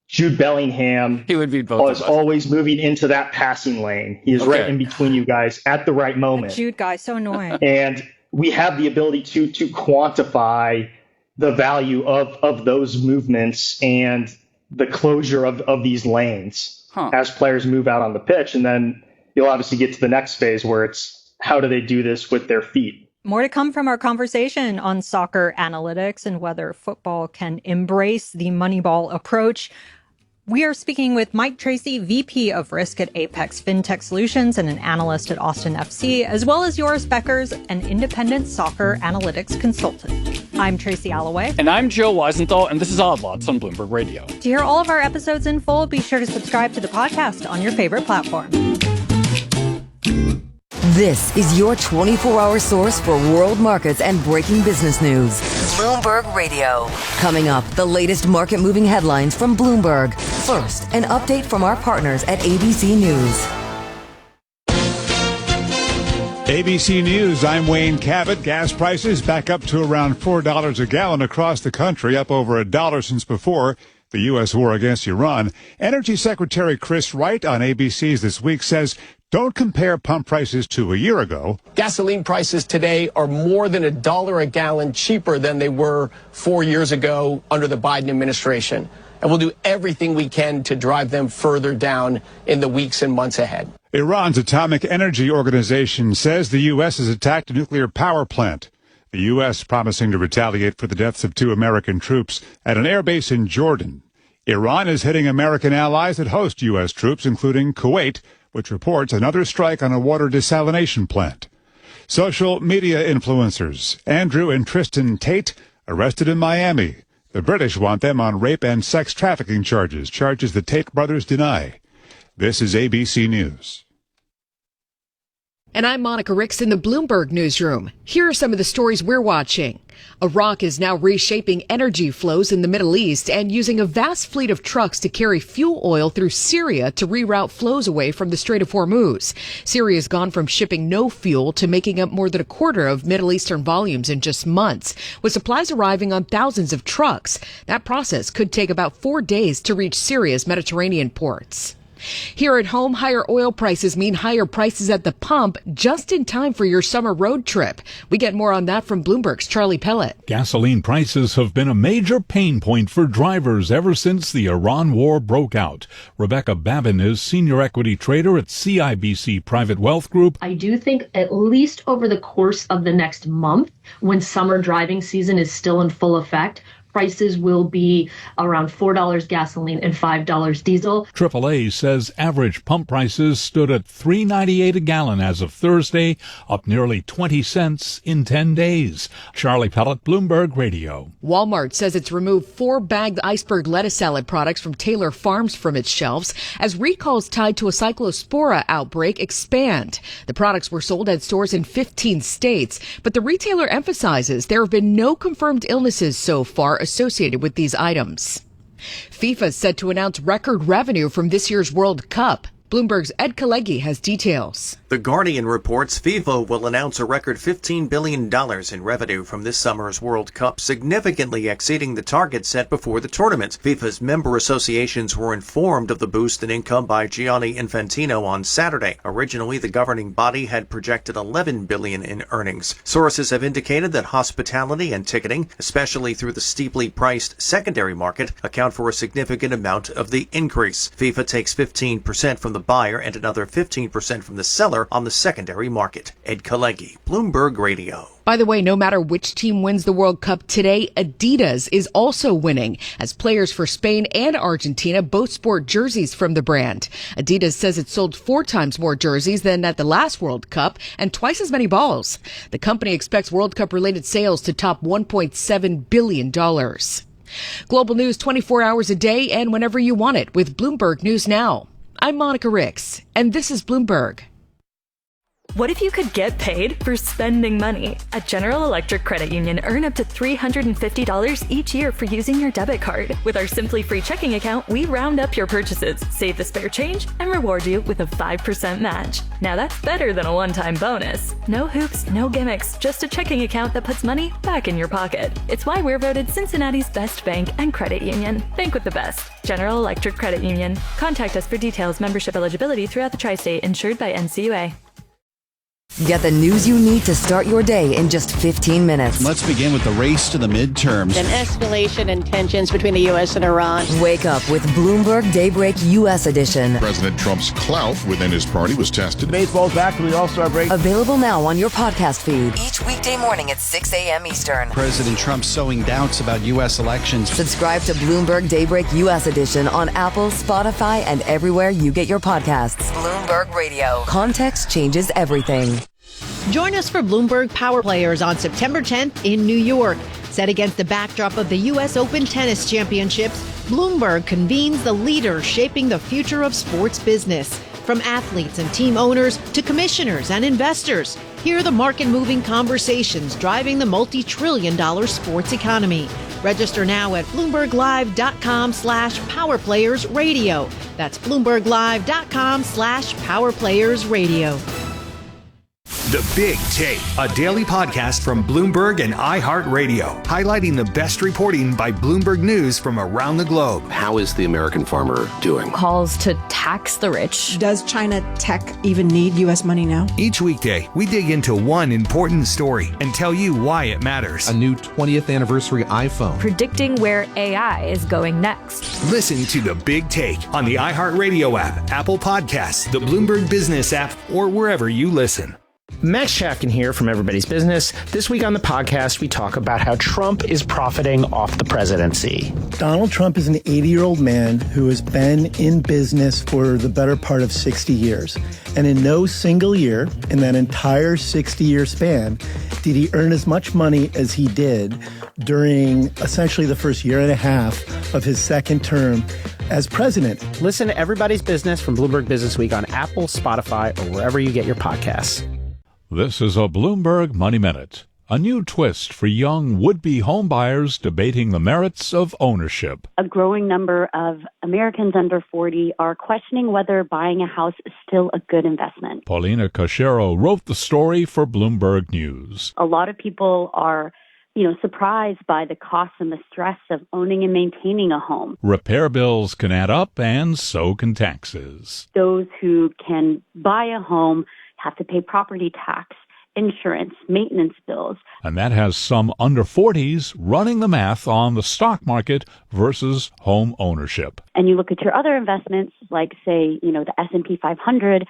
Jude Bellingham is always moving into that passing lane. He is right in between you guys at the right moment. That Jude guy, so annoying. And we have the ability to quantify the value of those movements and the closure of these lanes as players move out on the pitch. And then you'll obviously get to the next phase where it's how do they do this with their feet? More to come from our conversation on soccer analytics and whether football can embrace the Moneyball approach. We are speaking with Mike Tracy, VP of Risk at Apex FinTech Solutions and an analyst at Austin FC, as well as Joris Beckers, an independent soccer analytics consultant. I'm Tracy Alloway. And I'm Joe Weisenthal, and this is Odd Lots on Bloomberg Radio. To hear all of our episodes in full, be sure to subscribe to the podcast on your favorite platform. This is your 24-hour source for world markets and breaking business news. Bloomberg Radio. Coming up, the latest market-moving headlines from Bloomberg. First, an update from our partners at ABC News. ABC News, I'm Wayne Cabot. Gas prices back up to around $4 a gallon across the country, up over $1 since before the U.S. war against Iran. Energy Secretary Chris Wright on ABC's This Week says, don't compare pump prices to a year ago. Gasoline prices today are more than $1 a gallon cheaper than they were 4 years ago under the Biden administration. And we'll do everything we can to drive them further down in the weeks and months ahead. Iran's Atomic Energy Organization says the U.S. has attacked a nuclear power plant. The U.S. promising to retaliate for the deaths of 2 American troops at an airbase in Jordan. Iran is hitting American allies that host U.S. troops, including Kuwait, which reports another strike on a water desalination plant. Social media influencers Andrew and Tristan Tate arrested in Miami. The British want them on rape and sex trafficking charges the Tate brothers deny. This is ABC News. And I'm Monica Ricks in the Bloomberg newsroom. Here are some of the stories we're watching. Iraq is now reshaping energy flows in the Middle East and using a vast fleet of trucks to carry fuel oil through Syria to reroute flows away from the Strait of Hormuz. Syria's gone from shipping no fuel to making up more than a quarter of Middle Eastern volumes in just months, with supplies arriving on thousands of trucks. That process could take about 4 days to reach Syria's Mediterranean ports. Here at home, higher oil prices mean higher prices at the pump just in time for your summer road trip. We get more on that from Bloomberg's Charlie Pellet. Gasoline prices have been a major pain point for drivers ever since the Iran war broke out. Rebecca Babin is senior equity trader at CIBC Private Wealth Group. I do think at least over the course of the next month, when summer driving season is still in full effect, prices will be around $4 gasoline and $5 diesel. AAA says average pump prices stood at $3.98 a gallon as of Thursday, up nearly 20 cents in 10 days. Charlie Pellet, Bloomberg Radio. Walmart says it's removed 4 bagged iceberg lettuce salad products from Taylor Farms from its shelves as recalls tied to a cyclospora outbreak expand. The products were sold at stores in 15 states, but the retailer emphasizes there have been no confirmed illnesses so far associated with these items. FIFA is set to announce record revenue from this year's World Cup. Bloomberg's Ed Kalegi has details. The Guardian reports FIFA will announce a record $15 billion in revenue from this summer's World Cup, significantly exceeding the target set before the tournament. FIFA's member associations were informed of the boost in income by Gianni Infantino on Saturday. Originally, the governing body had projected $11 billion in earnings. Sources have indicated that hospitality and ticketing, especially through the steeply priced secondary market, account for a significant amount of the increase. FIFA takes 15% from the buyer and another 15% from the seller on the secondary market. Ed Kalegi, Bloomberg Radio. By the way, no matter which team wins the World Cup today, Adidas is also winning, as players for Spain and Argentina both sport jerseys from the brand. Adidas says it sold 4 times more jerseys than at the last World Cup and twice as many balls. The company expects World Cup-related sales to top $1.7 billion. Global news 24 hours a day and whenever you want it with Bloomberg News Now. I'm Monica Ricks, and this is Bloomberg. What if you could get paid for spending money? At General Electric Credit Union, earn up to $350 each year for using your debit card. With our Simply Free checking account, we round up your purchases, save the spare change, and reward you with a 5% match. Now that's better than a one-time bonus. No hoops, no gimmicks, just a checking account that puts money back in your pocket. It's why we're voted Cincinnati's best bank and credit union. Bank with the best. General Electric Credit Union. Contact us for details. Membership eligibility throughout the tri-state. Insured by NCUA. Get the news you need to start your day in just 15 minutes. Let's begin with the race to the midterms. An escalation in tensions between the U.S. and Iran. Wake up with Bloomberg Daybreak U.S. edition. President Trump's clout within his party was tested. Baseball's back to the All-Star break. Available now on your podcast feed. Each weekday morning at 6 a.m. Eastern. President Trump sowing doubts about U.S. elections. Subscribe to Bloomberg Daybreak U.S. edition on Apple, Spotify, and everywhere you get your podcasts. Bloomberg Radio. Context changes everything. Join us for Bloomberg Power Players on September 10th in New York. Set against the backdrop of the U.S. Open Tennis Championships, Bloomberg convenes the leaders shaping the future of sports business. From athletes and team owners to commissioners and investors, hear the market-moving conversations driving the multi-trillion-dollar sports economy. Register now at BloombergLive.com/PowerPlayersRadio. That's BloombergLive.com/PowerPlayersRadio. The Big Take, a daily podcast from Bloomberg and iHeartRadio, highlighting the best reporting by Bloomberg News from around the globe. How is the American farmer doing? Calls to tax the rich. Does China tech even need U.S. money now? Each weekday, we dig into one important story and tell you why it matters. A new 20th anniversary iPhone. Predicting where AI is going next. Listen to The Big Take on the iHeartRadio app, Apple Podcasts, the Bloomberg Business app, or wherever you listen. Max Chapkin here from Everybody's Business. This week on the podcast, we talk about how Trump is profiting off the presidency. Donald Trump is an 80-year-old man who has been in business for the better part of 60 years. And in no single year, in that entire 60-year span, did he earn as much money as he did during essentially the first year and a half of his second term as president. Listen to Everybody's Business from Bloomberg Business Week on Apple, Spotify, or wherever you get your podcasts. This is a Bloomberg Money Minute. A new twist for young would-be homebuyers debating the merits of ownership. A growing number of Americans under 40 are questioning whether buying a house is still a good investment. Paulina Cachero wrote the story for Bloomberg News. A lot of people are surprised by the costs and the stress of owning and maintaining a home. Repair bills can add up, and so can taxes. Those who can buy a home have to pay property tax, insurance, maintenance bills. And that has some under 40s running the math on the stock market versus home ownership. And you look at your other investments, like, say, the S&P 500,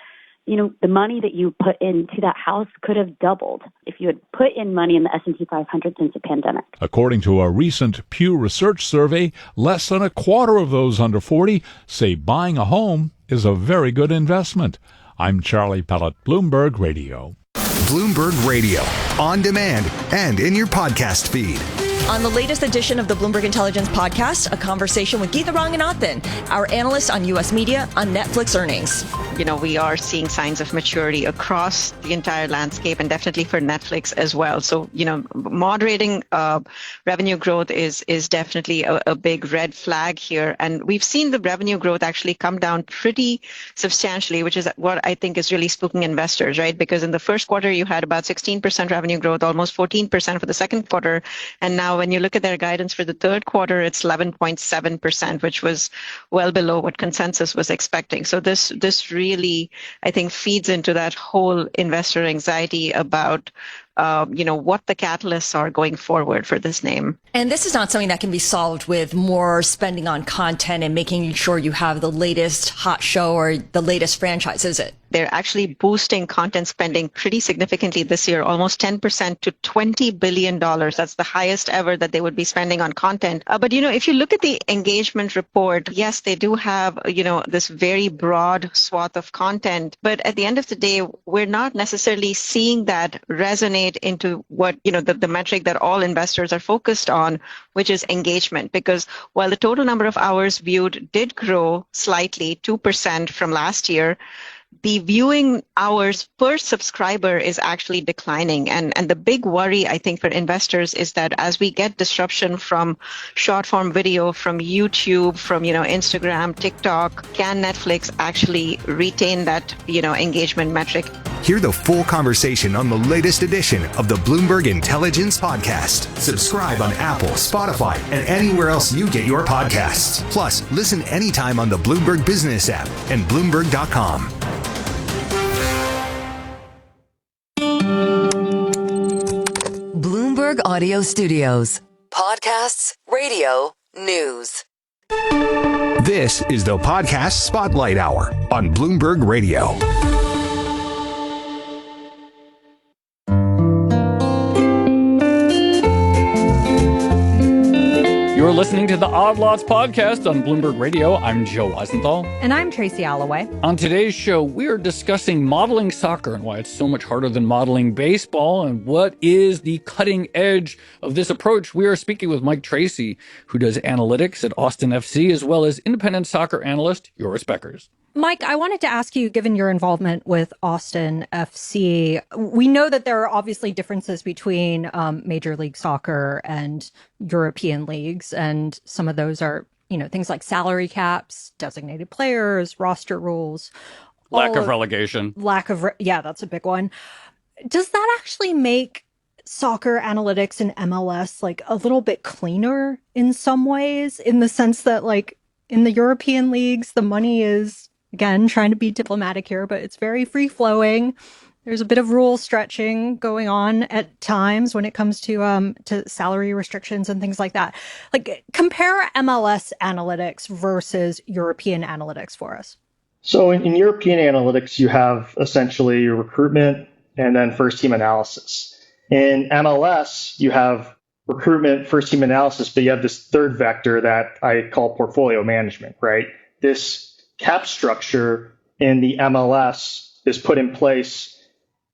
the money that you put into that house could have doubled if you had put in money in the S&P 500 since the pandemic. According to a recent Pew Research survey, less than a quarter of those under 40 say buying a home is a very good investment. I'm Charlie Pellett, Bloomberg Radio. Bloomberg Radio, on demand and in your podcast feed. On the latest edition of the Bloomberg Intelligence Podcast, a conversation with Geetha Ranganathan, our analyst on U.S. media on Netflix earnings. We are seeing signs of maturity across the entire landscape and definitely for Netflix as well. So, moderating revenue growth is definitely a big red flag here. And we've seen the revenue growth actually come down pretty substantially, which is what I think is really spooking investors, right? Because in the first quarter, you had about 16% revenue growth, almost 14% for the second quarter. And now when you look at their guidance for the third quarter, it's 11.7%, which was well below what consensus was expecting. So this really, I think, feeds into that whole investor anxiety about what the catalysts are going forward for this name. And this is not something that can be solved with more spending on content and making sure you have the latest hot show or the latest franchise, is it? They're actually boosting content spending pretty significantly this year, almost 10% to $20 billion. That's the highest ever that they would be spending on content. But, if you look at the engagement report, yes, they do have, this very broad swath of content. But at the end of the day, we're not necessarily seeing that resonate into what, the metric that all investors are focused on, which is engagement. Because while the total number of hours viewed did grow slightly, 2% from last year, the viewing hours per subscriber is actually declining. And the big worry, I think, for investors is that as we get disruption from short form video, from YouTube, from, Instagram, TikTok, can Netflix actually retain that, engagement metric? Hear the full conversation on the latest edition of the Bloomberg Intelligence Podcast. Subscribe on Apple, Spotify, and anywhere else you get your podcasts. Plus, listen anytime on the Bloomberg Business app and Bloomberg.com. Bloomberg Audio Studios. Podcasts, radio, news. This is the Podcast Spotlight Hour on Bloomberg Radio. You're listening to the Odd Lots podcast on Bloomberg Radio. I'm Joe Weisenthal. And I'm Tracy Alloway. On today's show, we are discussing modeling soccer and why it's so much harder than modeling baseball and what is the cutting edge of this approach. We are speaking with Mike Tracy, who does analytics at Austin FC, as well as independent soccer analyst Joris Beckers. Mike, I wanted to ask you, given your involvement with Austin FC, we know that there are obviously differences between Major League Soccer and European leagues. And some of those are, things like salary caps, designated players, roster rules. Lack of relegation. Yeah, that's a big one. Does that actually make soccer analytics in MLS like a little bit cleaner in some ways, in the sense that like in the European leagues, the money is, again, trying to be diplomatic here, but it's very free flowing. There's a bit of rule stretching going on at times when it comes to salary restrictions and things like that. Like, compare MLS analytics versus European analytics for us. So in European analytics, you have essentially your recruitment and then first team analysis. In MLS, you have recruitment, first team analysis, but you have this third vector that I call portfolio management, right? This cap structure in the MLS is put in place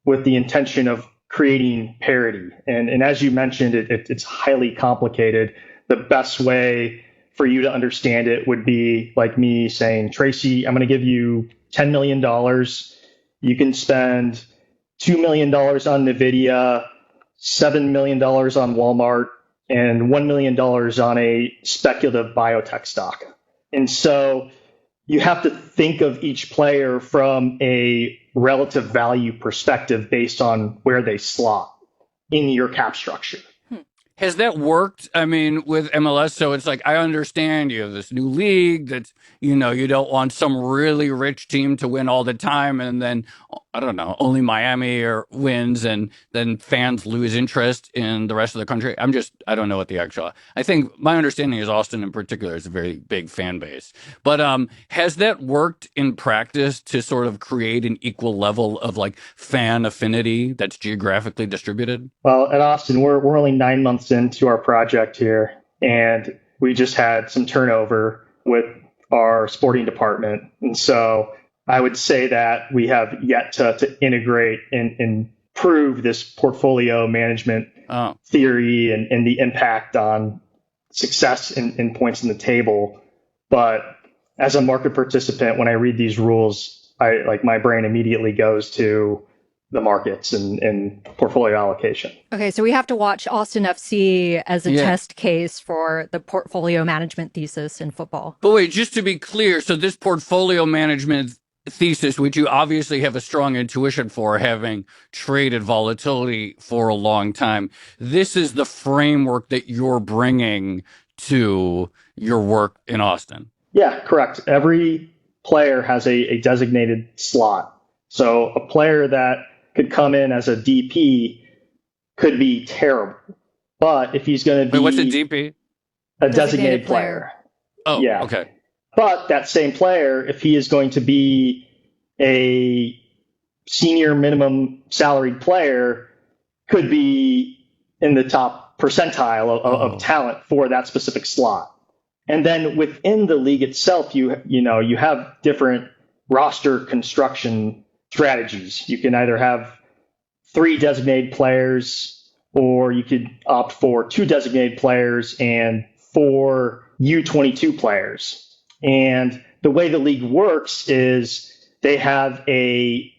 with the intention of creating parity. And as you mentioned, it's highly complicated. The best way for you to understand it would be like me saying, Tracy, I'm going to give you $10 million. You can spend $2 million on NVIDIA, $7 million on Walmart, and $1 million on a speculative biotech stock. And so you have to think of each player from a relative value perspective based on where they slot in your cap structure. Has that worked? I mean, with MLS, so it's like, I understand you have this new league that, you don't want some really rich team to win all the time. And then, I don't know, only Miami wins and then fans lose interest in the rest of the country. I don't know what the actual, I think my understanding is Austin in particular is a very big fan base. But has that worked in practice to sort of create an equal level of like fan affinity that's geographically distributed? Well, at Austin, we're only 9 months into our project here, and we just had some turnover with our sporting department. And so I would say that we have yet to integrate and improve this portfolio management theory and the impact on success in points in the table. But as a market participant, when I read these rules, my brain immediately goes to the markets and portfolio allocation. Okay, so we have to watch Austin FC as a test case for the portfolio management thesis in football. But wait, just to be clear, so this portfolio management thesis, which you obviously have a strong intuition for, having traded volatility for a long time, this is the framework that you're bringing to your work in Austin. Yeah, correct. Every player has a designated slot. So a player that could come in as a DP could be terrible. But if he's going to be... Wait, what's a DP? A designated player. Oh, yeah. Okay. But that same player, if he is going to be a senior minimum salaried player, could be in the top percentile of talent for that specific slot. And then within the league itself, you have different roster construction strategies. You can either have 3 designated players, or you could opt for 2 designated players and 4 U22 players. And the way the league works is they have a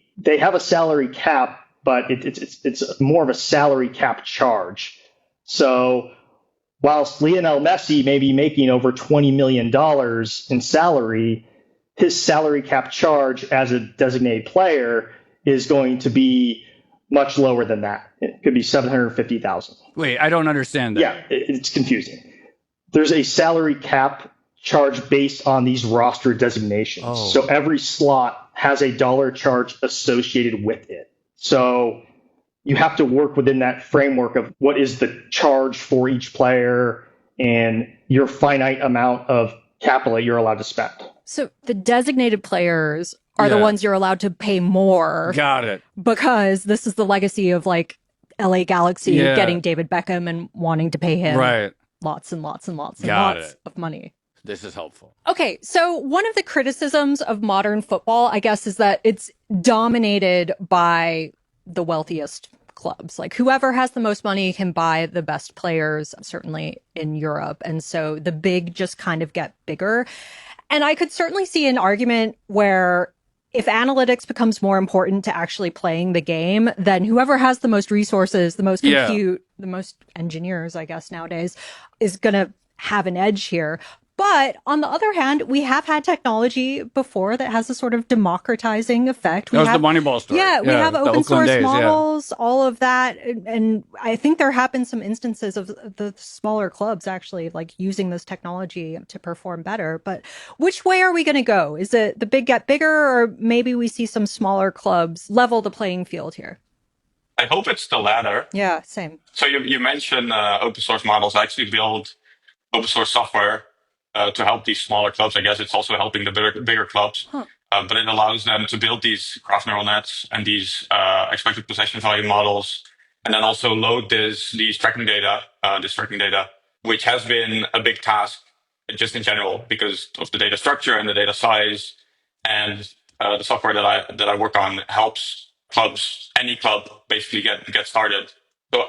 salary cap, but it's more of a salary cap charge. So whilst Lionel Messi may be making over $20 million in salary, his salary cap charge as a designated player is going to be much lower than that. It could be $750,000. Wait, I don't understand that. Yeah, it's confusing. There's a salary cap charge based on these roster designations. Oh. So every slot has a dollar charge associated with it. So you have to work within that framework of what is the charge for each player and your finite amount of capital that you're allowed to spend. So the designated players are the ones you're allowed to pay more. Got it. Because this is the legacy of like LA Galaxy getting David Beckham and wanting to pay him lots and lots and lots and lots of money. This is helpful. Okay, so one of the criticisms of modern football, I guess, is that it's dominated by the wealthiest clubs. Like whoever has the most money can buy the best players, certainly in Europe. And so the big just kind of get bigger. And I could certainly see an argument where if analytics becomes more important to actually playing the game, then whoever has the most resources, the most compute, the most engineers, I guess, nowadays, is going to have an edge here. But on the other hand, we have had technology before that has a sort of democratizing effect. That was the Moneyball story. Yeah, we have open source models, all of that. And I think there have been some instances of the smaller clubs actually like using this technology to perform better. But which way are we going to go? Is it the big get bigger, or maybe we see some smaller clubs level the playing field here? I hope it's the latter. Yeah, same. So you mentioned open source models. I actually build open source software to help these smaller clubs. I guess it's also helping the bigger clubs, but it allows them to build these graph neural nets and these expected possession value models, and then also load this tracking data, which has been a big task just in general because of the data structure and the data size. And the software that I work on helps clubs, any club, basically get started.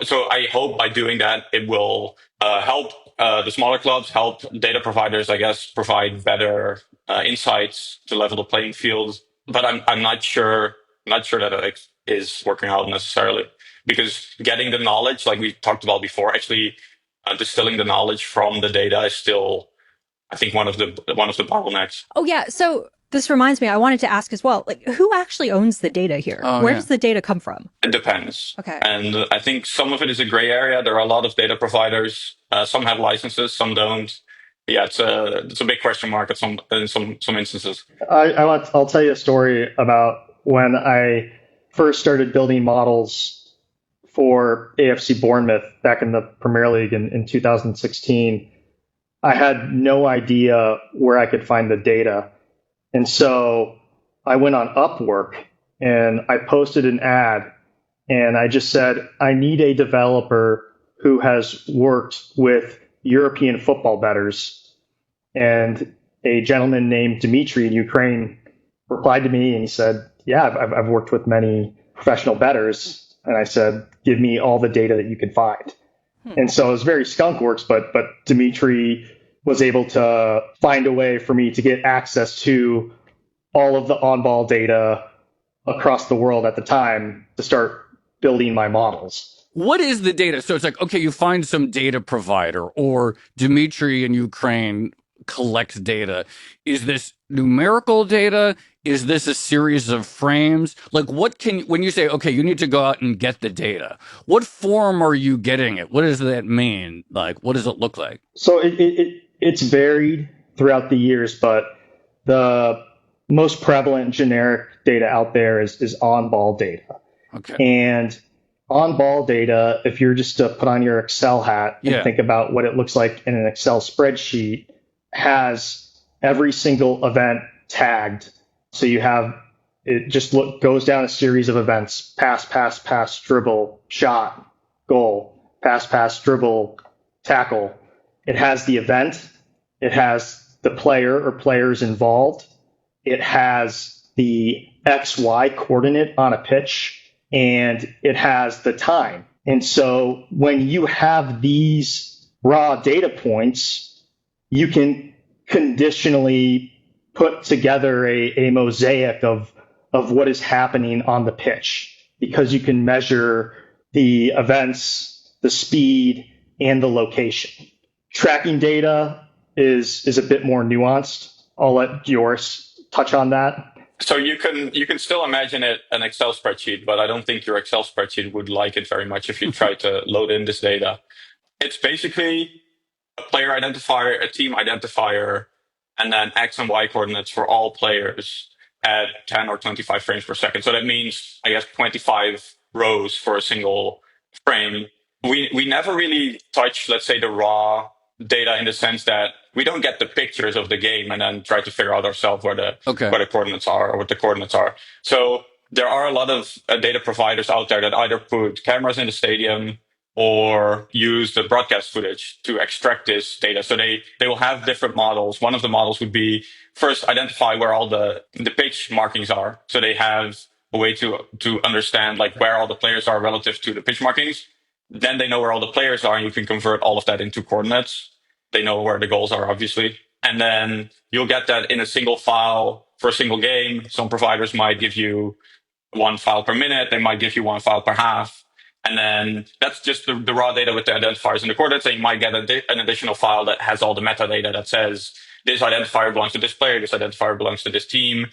So I hope by doing that, it will help the smaller clubs, help data providers, I guess, provide better insights to level the playing field. But I'm not sure that is working out necessarily. Because getting the knowledge, like we talked about before, actually distilling the knowledge from the data is still, I think, one of the bottlenecks. Oh, yeah. So this reminds me, I wanted to ask as well, like, who actually owns the data here? Where does the data come from? It depends. Okay. And I think some of it is a gray area. There are a lot of data providers. Some have licenses, some don't. Yeah, it's a big question mark in some instances. I'll tell you a story about when I first started building models for AFC Bournemouth back in the Premier League in 2016. I had no idea where I could find the data. And so I went on Upwork and I posted an ad and I just said, I need a developer who has worked with European football bettors. And a gentleman named Dmitry in Ukraine replied to me and he said, yeah, I've worked with many professional bettors. And I said, give me all the data that you can find. And so it was very skunkworks, but Dmitry was able to find a way for me to get access to all of the on-ball data across the world at the time to start building my models. What is the data? So it's like, okay, you find some data provider or Dmitry in Ukraine collects data. Is this numerical data? Is this a series of frames? Like when you say, okay, you need to go out and get the data, what form are you getting it? What does that mean? Like, what does it look like? So it's varied throughout the years, but the most prevalent generic data out there is on-ball data. Okay. And on-ball data, if you're just to put on your Excel hat and think about what it looks like in an Excel spreadsheet, has every single event tagged. So you have, it just goes down a series of events: pass, dribble, shot, goal, pass, dribble, tackle. It has the event. It has the player or players involved. It has the XY coordinate on a pitch, and it has the time. And so when you have these raw data points, you can conditionally put together a mosaic of what is happening on the pitch, because you can measure the events, the speed, and the location. Tracking data is a bit more nuanced. I'll let Joris touch on that. So you can still imagine it an Excel spreadsheet, but I don't think your Excel spreadsheet would like it very much if you try to load in this data. It's basically a player identifier, a team identifier, and then X and Y coordinates for all players at 10 or 25 frames per second. So that means, I guess, 25 rows for a single frame. We never really touch, let's say, the raw data in the sense that we don't get the pictures of the game and then try to figure out ourselves where the coordinates are or what the coordinates are. So there are a lot of data providers out there that either put cameras in the stadium or use the broadcast footage to extract this data. So they will have different models. One of the models would be first identify where all the pitch markings are. So they have a way to understand like where all the players are relative to the pitch markings. Then they know where all the players are, and you can convert all of that into coordinates. They know where the goals are, obviously. And then you'll get that in a single file for a single game. Some providers might give you one file per minute. They might give you one file per half. And then that's just the raw data with the identifiers and the coordinates. And you might get an additional file that has all the metadata that says this identifier belongs to this player, this identifier belongs to this team.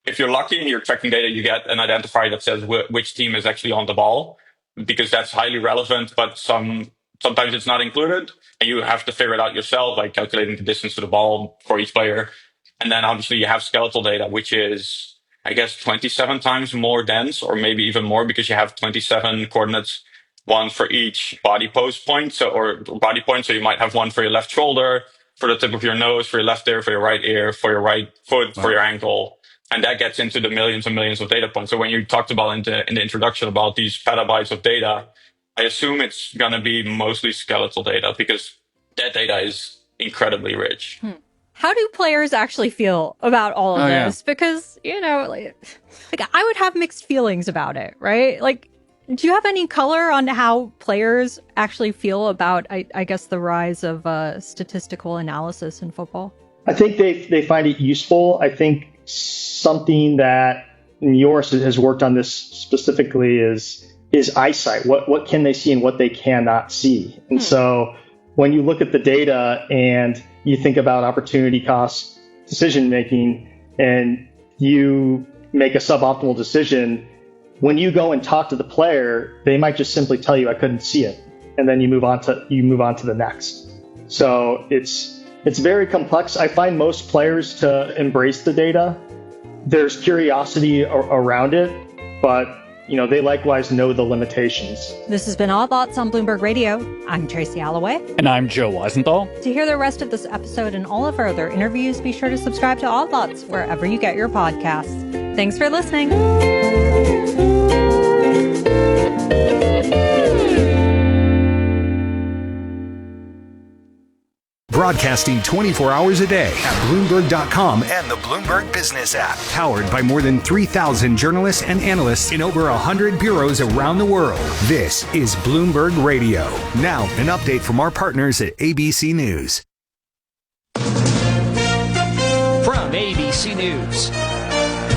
If you're lucky and you're tracking data, you get an identifier that says which team is actually on the ball, because that's highly relevant, but sometimes it's not included. And you have to figure it out yourself by calculating the distance to the ball for each player. And then obviously you have skeletal data, which is, I guess, 27 times more dense, or maybe even more, because you have 27 coordinates, one for each body pose point. So you might have one for your left shoulder, for the tip of your nose, for your left ear, for your right ear, for your right foot, for your ankle. And that gets into the millions and millions of data points. So when you talked about in the introduction about these petabytes of data, I assume it's going to be mostly skeletal data, because that data is incredibly rich. How do players actually feel about all of this? Yeah. Because, like I would have mixed feelings about it, right? Like, do you have any color on how players actually feel about, I guess, the rise of statistical analysis in football? I think they find it useful. I think something that and yours has worked on this specifically, is eyesight. What can they see and what they cannot see? And so when you look at the data and you think about opportunity cost decision making and you make a suboptimal decision, when you go and talk to the player, they might just simply tell you, I couldn't see it. And then you move on to the next. So it's very complex. I find most players to embrace the data. There's curiosity around it, but they likewise know the limitations. This has been Odd Lots on Bloomberg Radio. I'm Tracy Alloway. And I'm Joe Weisenthal. To hear the rest of this episode and all of our other interviews, be sure to subscribe to Odd Lots wherever you get your podcasts. Thanks for listening. Broadcasting 24 hours a day at Bloomberg.com and the Bloomberg Business app. Powered by more than 3,000 journalists and analysts in over 100 bureaus around the world. This is Bloomberg Radio. Now, an update from our partners at ABC News. From ABC News,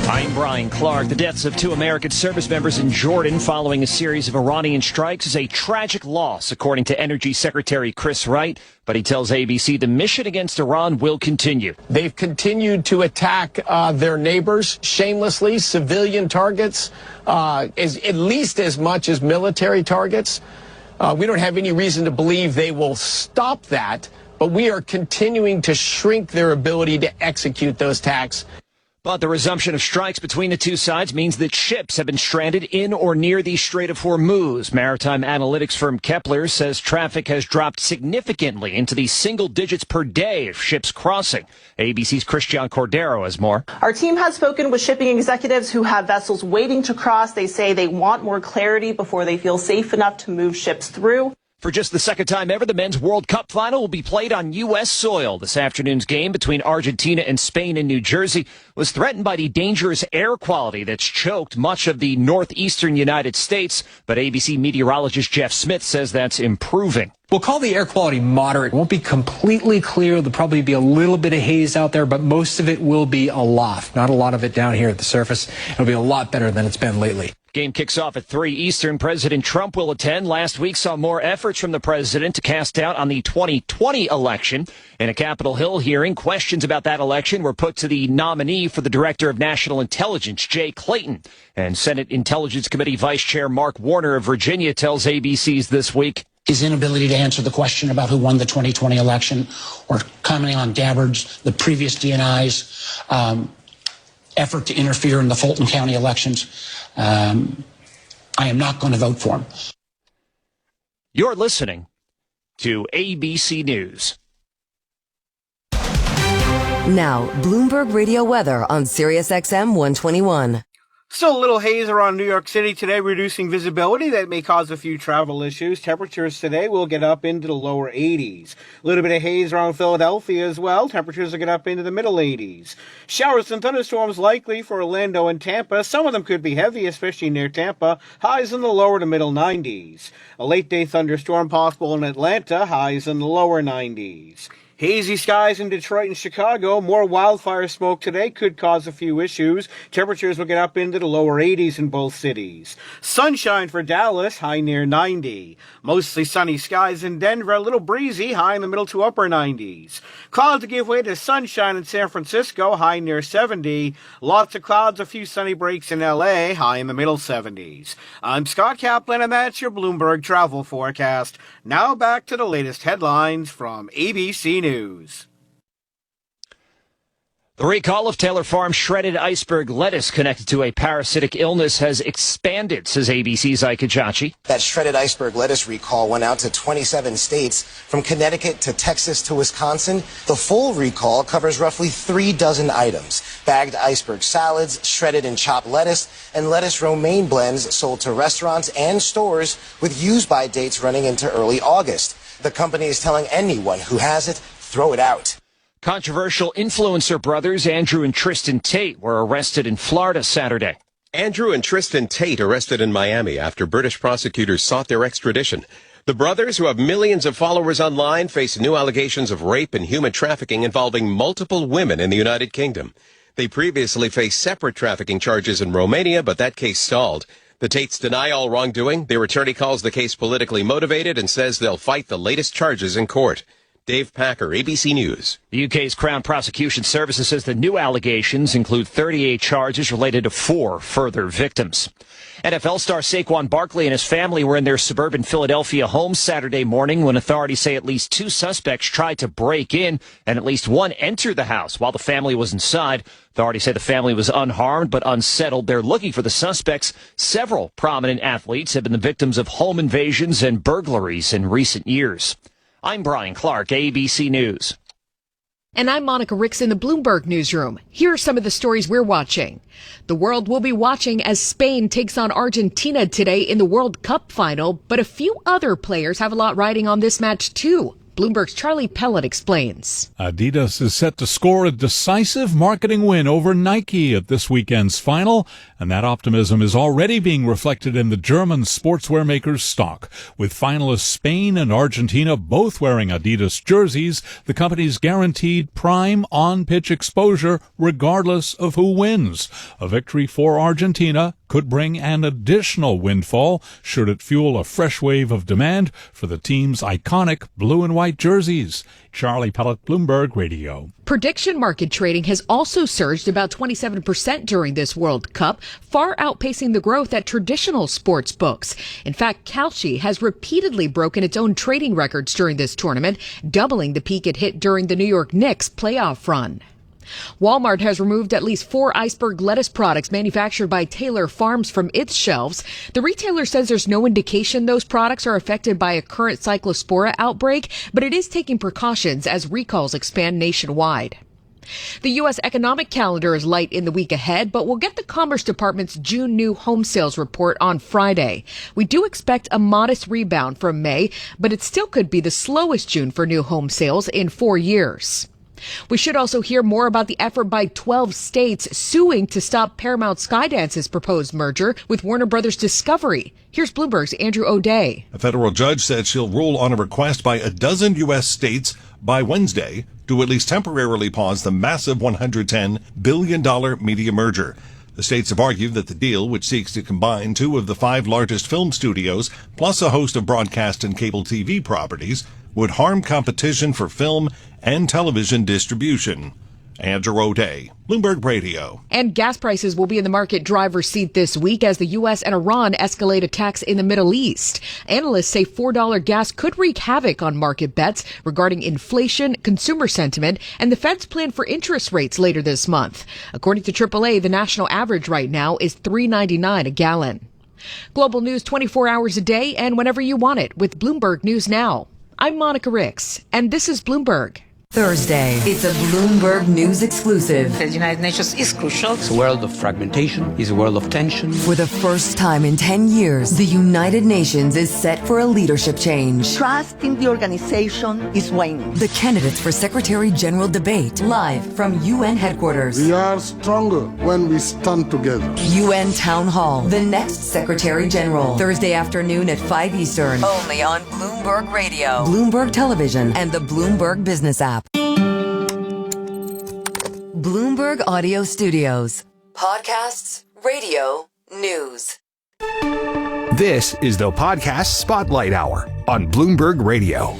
I'm Brian Clark. The deaths of 2 American service members in Jordan following a series of Iranian strikes is a tragic loss, according to Energy Secretary Chris Wright. But he tells ABC the mission against Iran will continue. They've continued to attack their neighbors shamelessly, civilian targets, at least as much as military targets. We don't have any reason to believe they will stop that, but we are continuing to shrink their ability to execute those attacks. But the resumption of strikes between the two sides means that ships have been stranded in or near the Strait of Hormuz. Maritime analytics firm Kepler says traffic has dropped significantly into the single digits per day of ships crossing. ABC's Christian Cordero has more. Our team has spoken with shipping executives who have vessels waiting to cross. They say they want more clarity before they feel safe enough to move ships through. For just the second time ever, the Men's World Cup final will be played on U.S. soil. This afternoon's game between Argentina and Spain in New Jersey was threatened by the dangerous air quality that's choked much of the northeastern United States. But ABC meteorologist Jeff Smith says that's improving. We'll call the air quality moderate. It won't be completely clear. There'll probably be a little bit of haze out there, but most of it will be aloft. Not a lot of it down here at the surface. It'll be a lot better than it's been lately. Game kicks off at 3 Eastern. President Trump will attend. Last week saw more efforts from the president to cast doubt on the 2020 election. In a Capitol Hill hearing, questions about that election were put to the nominee for the Director of National Intelligence, Jay Clayton. And Senate Intelligence Committee Vice Chair Mark Warner of Virginia tells ABC's This Week. His inability to answer the question about who won the 2020 election, or commenting on Gabbard's, the previous DNI's effort to interfere in the Fulton County elections. I am not going to vote for him. You're listening to ABC News. Now, Bloomberg Radio weather on SiriusXM 121. Still a little haze around New York City today, reducing visibility. That may cause a few travel issues. Temperatures today will get up into the lower 80s. A little bit of haze around Philadelphia as well. Temperatures will get up into the middle 80s. Showers and thunderstorms likely for Orlando and Tampa. Some of them could be heavy, especially near Tampa. Highs in the lower to middle 90s. A late-day thunderstorm possible in Atlanta. Highs in the lower 90s. Hazy skies in Detroit and Chicago. More wildfire smoke today could cause a few issues. Temperatures will get up into the lower 80s in both cities. Sunshine for Dallas, high near 90. Mostly sunny skies in Denver, a little breezy, high in the middle to upper 90s. Clouds to give way to sunshine in San Francisco, high near 70. Lots of clouds, a few sunny breaks in LA, high in the middle 70s. I'm Scott Kaplan, and that's your Bloomberg travel forecast. Now back to the latest headlines from ABC News. The recall of Taylor Farms shredded iceberg lettuce connected to a parasitic illness has expanded, says ABC's Ike Ejachi. That shredded iceberg lettuce recall went out to 27 states, from Connecticut to Texas to Wisconsin. The full recall covers roughly 36 items: bagged iceberg salads, shredded and chopped lettuce, and lettuce romaine blends sold to restaurants and stores with use-by dates running into early August. The company is telling anyone who has it, throw it out. Controversial influencer brothers Andrew and Tristan Tate were arrested in Florida Saturday. Andrew and Tristan Tate arrested in Miami after British prosecutors sought their extradition. The brothers, who have millions of followers online, face new allegations of rape and human trafficking involving multiple women in the United Kingdom. They previously faced separate trafficking charges in Romania, but that case stalled. The Tates deny all wrongdoing. Their attorney calls the case politically motivated and says they'll fight the latest charges in court. Dave Packer, ABC News. The UK's Crown Prosecution Services says the new allegations include 38 charges related to 4 further victims. NFL star Saquon Barkley and his family were in their suburban Philadelphia home Saturday morning when authorities say at least 2 suspects tried to break in and at least 1 entered the house while the family was inside. Authorities say the family was unharmed but unsettled. They're looking for the suspects. Several prominent athletes have been the victims of home invasions and burglaries in recent years. I'm Brian Clark, ABC News. And I'm Monica Ricks in the Bloomberg newsroom. Here are some of the stories we're watching. The world will be watching as Spain takes on Argentina today in the World Cup final, but a few other players have a lot riding on this match too. Bloomberg's Charlie Pellet explains. Adidas is set to score a decisive marketing win over Nike at this weekend's final, and that optimism is already being reflected in the German sportswear maker's stock. With finalists Spain and Argentina both wearing Adidas jerseys, the company's guaranteed prime on-pitch exposure regardless of who wins. A victory for Argentina could bring an additional windfall should it fuel a fresh wave of demand for the team's iconic blue and white jerseys. Charlie Pellet, Bloomberg Radio. Prediction market trading has also surged about 27% during this World Cup, far outpacing the growth at traditional sports books. In fact, Kalshi has repeatedly broken its own trading records during this tournament, doubling the peak it hit during the New York Knicks playoff run. Walmart has removed at least 4 iceberg lettuce products manufactured by Taylor Farms from its shelves. The retailer says there's no indication those products are affected by a current cyclospora outbreak, but it is taking precautions as recalls expand nationwide. The U.S. economic calendar is light in the week ahead, but we'll get the Commerce Department's June new home sales report on Friday. We do expect a modest rebound from May, but it still could be the slowest June for new home sales in 4 years. We should also hear more about the effort by 12 states suing to stop Paramount Skydance's proposed merger with Warner Brothers Discovery. Here's Bloomberg's Andrew O'Day. A federal judge said she'll rule on a request by a dozen U.S. states by Wednesday to at least temporarily pause the massive $110 billion media merger. The states have argued that the deal, which seeks to combine 2 of the 5 largest film studios, plus a host of broadcast and cable TV properties, would harm competition for film and television distribution. Andrew O'Day, Bloomberg Radio. And gas prices will be in the market driver's seat this week as the U.S. and Iran escalate attacks in the Middle East. Analysts say $4 gas could wreak havoc on market bets regarding inflation, consumer sentiment, and the Fed's plan for interest rates later this month. According to AAA, the national average right now is $3.99 a gallon. Global news 24 hours a day and whenever you want it with Bloomberg News Now. I'm Monica Ricks, and this is Bloomberg. Thursday, it's a Bloomberg News exclusive. The United Nations is crucial. It's a world of fragmentation, it's a world of tension. For the first time in 10 years, the United Nations is set for a leadership change. Trust in the organization is waning. The candidates for Secretary General debate, live from UN headquarters. We are stronger when we stand together. UN Town Hall, the next Secretary General. Thursday afternoon at 5 Eastern. Only on Bloomberg Radio, Bloomberg Television, and the Bloomberg Business app. Bloomberg Audio Studios. Podcasts, radio, news. This is the Podcast Spotlight Hour on Bloomberg Radio.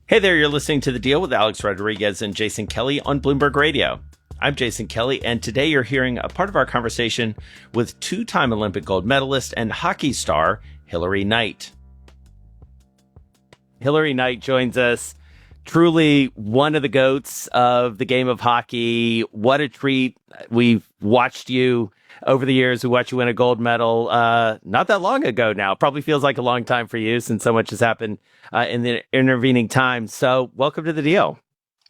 Hey there, you're listening to The Deal with Alex Rodriguez and Jason Kelly on Bloomberg Radio. I'm Jason Kelly, and today you're hearing a part of our conversation with 2-time Olympic gold medalist and hockey star Hilary Knight. Hilary Knight joins us, truly one of the GOATs of the game of hockey. What a treat. We've watched you over the years. We watched you win a gold medal not that long ago now. Probably feels like a long time for you since so much has happened in the intervening time. So welcome to The Deal.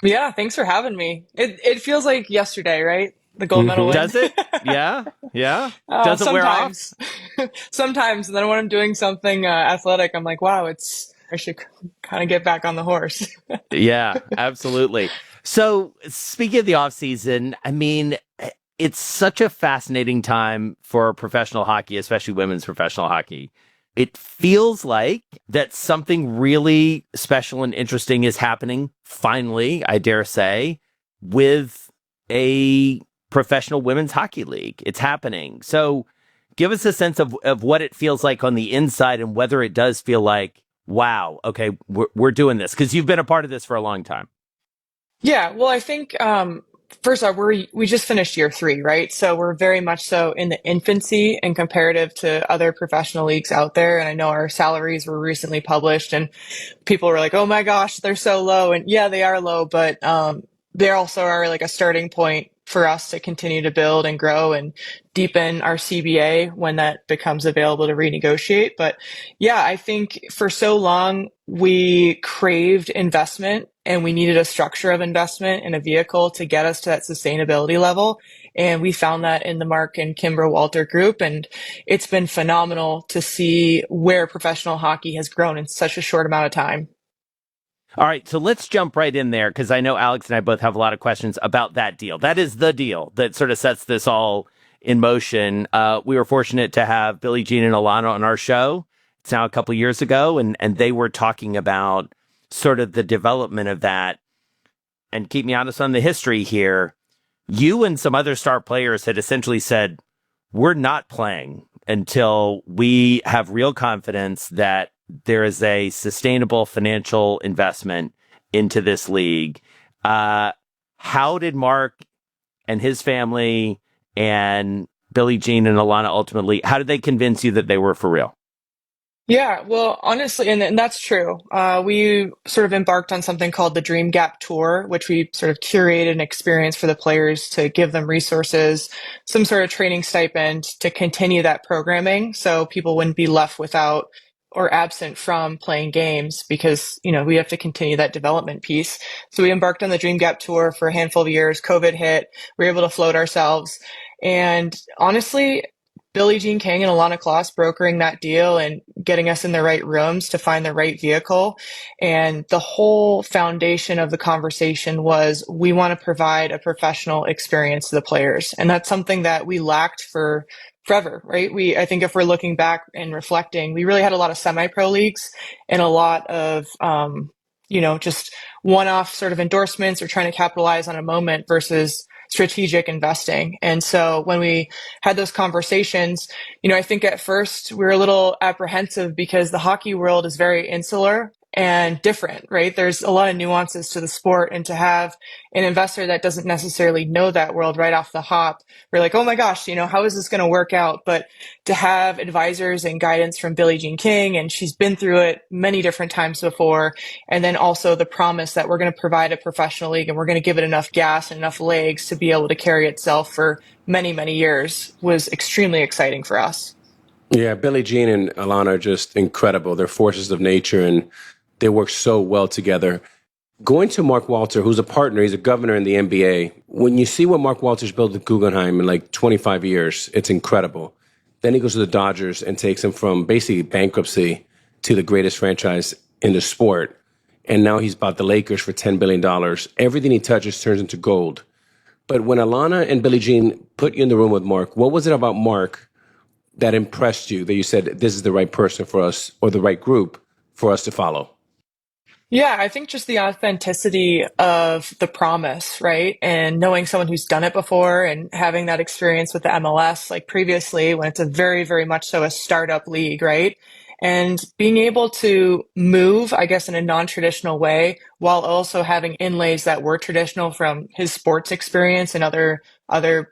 Yeah, thanks for having me. It feels like yesterday, right? The gold medal win. Does it? Yeah, yeah. Does it wear off? Sometimes. And then when I'm doing something athletic, I'm like, wow, I should kind of get back on the horse. Yeah, absolutely. So speaking of the off season, I mean, it's such a fascinating time for professional hockey, especially women's professional hockey. it feels like that something really special and interesting is happening, finally, I dare say, with a professional women's hockey league. It's happening. So give us a sense of what it feels like on the inside and whether it does feel like, wow, okay, we're doing this, because you've been a part of this for a long time. Yeah, well, I think first off, we just finished year 3, right? So we're very much so in the infancy in comparative to other professional leagues out there. And I know our salaries were recently published, and people were like, "Oh my gosh, they're so low." And yeah, they are low, but they also are like a starting point for us to continue to build and grow and deepen our CBA when that becomes available to renegotiate. But yeah, I think for so long we craved investment and we needed a structure of investment and a vehicle to get us to that sustainability level. And we found that in the Mark and Kimbra Walter group. And it's been phenomenal to see where professional hockey has grown in such a short amount of time. All right, so let's jump right in there, because I know Alex and I both have a lot of questions about that deal. That is the deal that sort of sets this all in motion. We were fortunate to have Billie Jean and Alana on our show. It's now a couple of years ago, and they were talking about sort of the development of that. And keep me honest on the history here. You and some other star players had essentially said, we're not playing until we have real confidence that there is a sustainable financial investment into this league. How did Mark and his family and Billie Jean and Alana ultimately, how did they convince you that they were for real? Yeah, well, honestly, and that's true. We sort of embarked on something called the Dream Gap Tour, which we sort of curated an experience for the players to give them resources, some sort of training stipend to continue that programming so people wouldn't be left without or absent from playing games because, we have to continue that development piece. So we embarked on the Dream Gap Tour for a handful of years. COVID hit. We were able to float ourselves. And honestly, Billie Jean King and Alana Kloss brokering that deal and getting us in the right rooms to find the right vehicle. And the whole foundation of the conversation was we want to provide a professional experience to the players. And that's something that we lacked for forever, right? I think if we're looking back and reflecting, we really had a lot of semi-pro leagues and a lot of, just one-off sort of endorsements or trying to capitalize on a moment versus strategic investing. And so when we had those conversations, I think at first we were a little apprehensive because the hockey world is very insular and different, right? There's a lot of nuances to the sport, and to have an investor that doesn't necessarily know that world right off the hop, we're like, oh my gosh, how is this going to work out? But to have advisors and guidance from Billie Jean King, and she's been through it many different times before, and then also the promise that we're going to provide a professional league and we're going to give it enough gas and enough legs to be able to carry itself for many, many years was extremely exciting for us. Yeah, Billie Jean and Alana are just incredible. They're forces of nature, and they work so well together. Going to Mark Walter, who's a partner, he's a governor in the NBA. When you see what Mark Walter's built at Guggenheim in like 25 years, it's incredible. Then he goes to the Dodgers and takes them from basically bankruptcy to the greatest franchise in the sport. And now he's bought the Lakers for $10 billion. Everything he touches turns into gold. But when Alana and Billie Jean put you in the room with Mark, what was it about Mark that impressed you, that you said, this is the right person for us, or the right group for us to follow? Yeah, I think just the authenticity of the promise, right? And knowing someone who's done it before and having that experience with the MLS, like previously, when it's a very, very much so a startup league, right? And being able to move, I guess, in a non-traditional way, while also having inlays that were traditional from his sports experience and other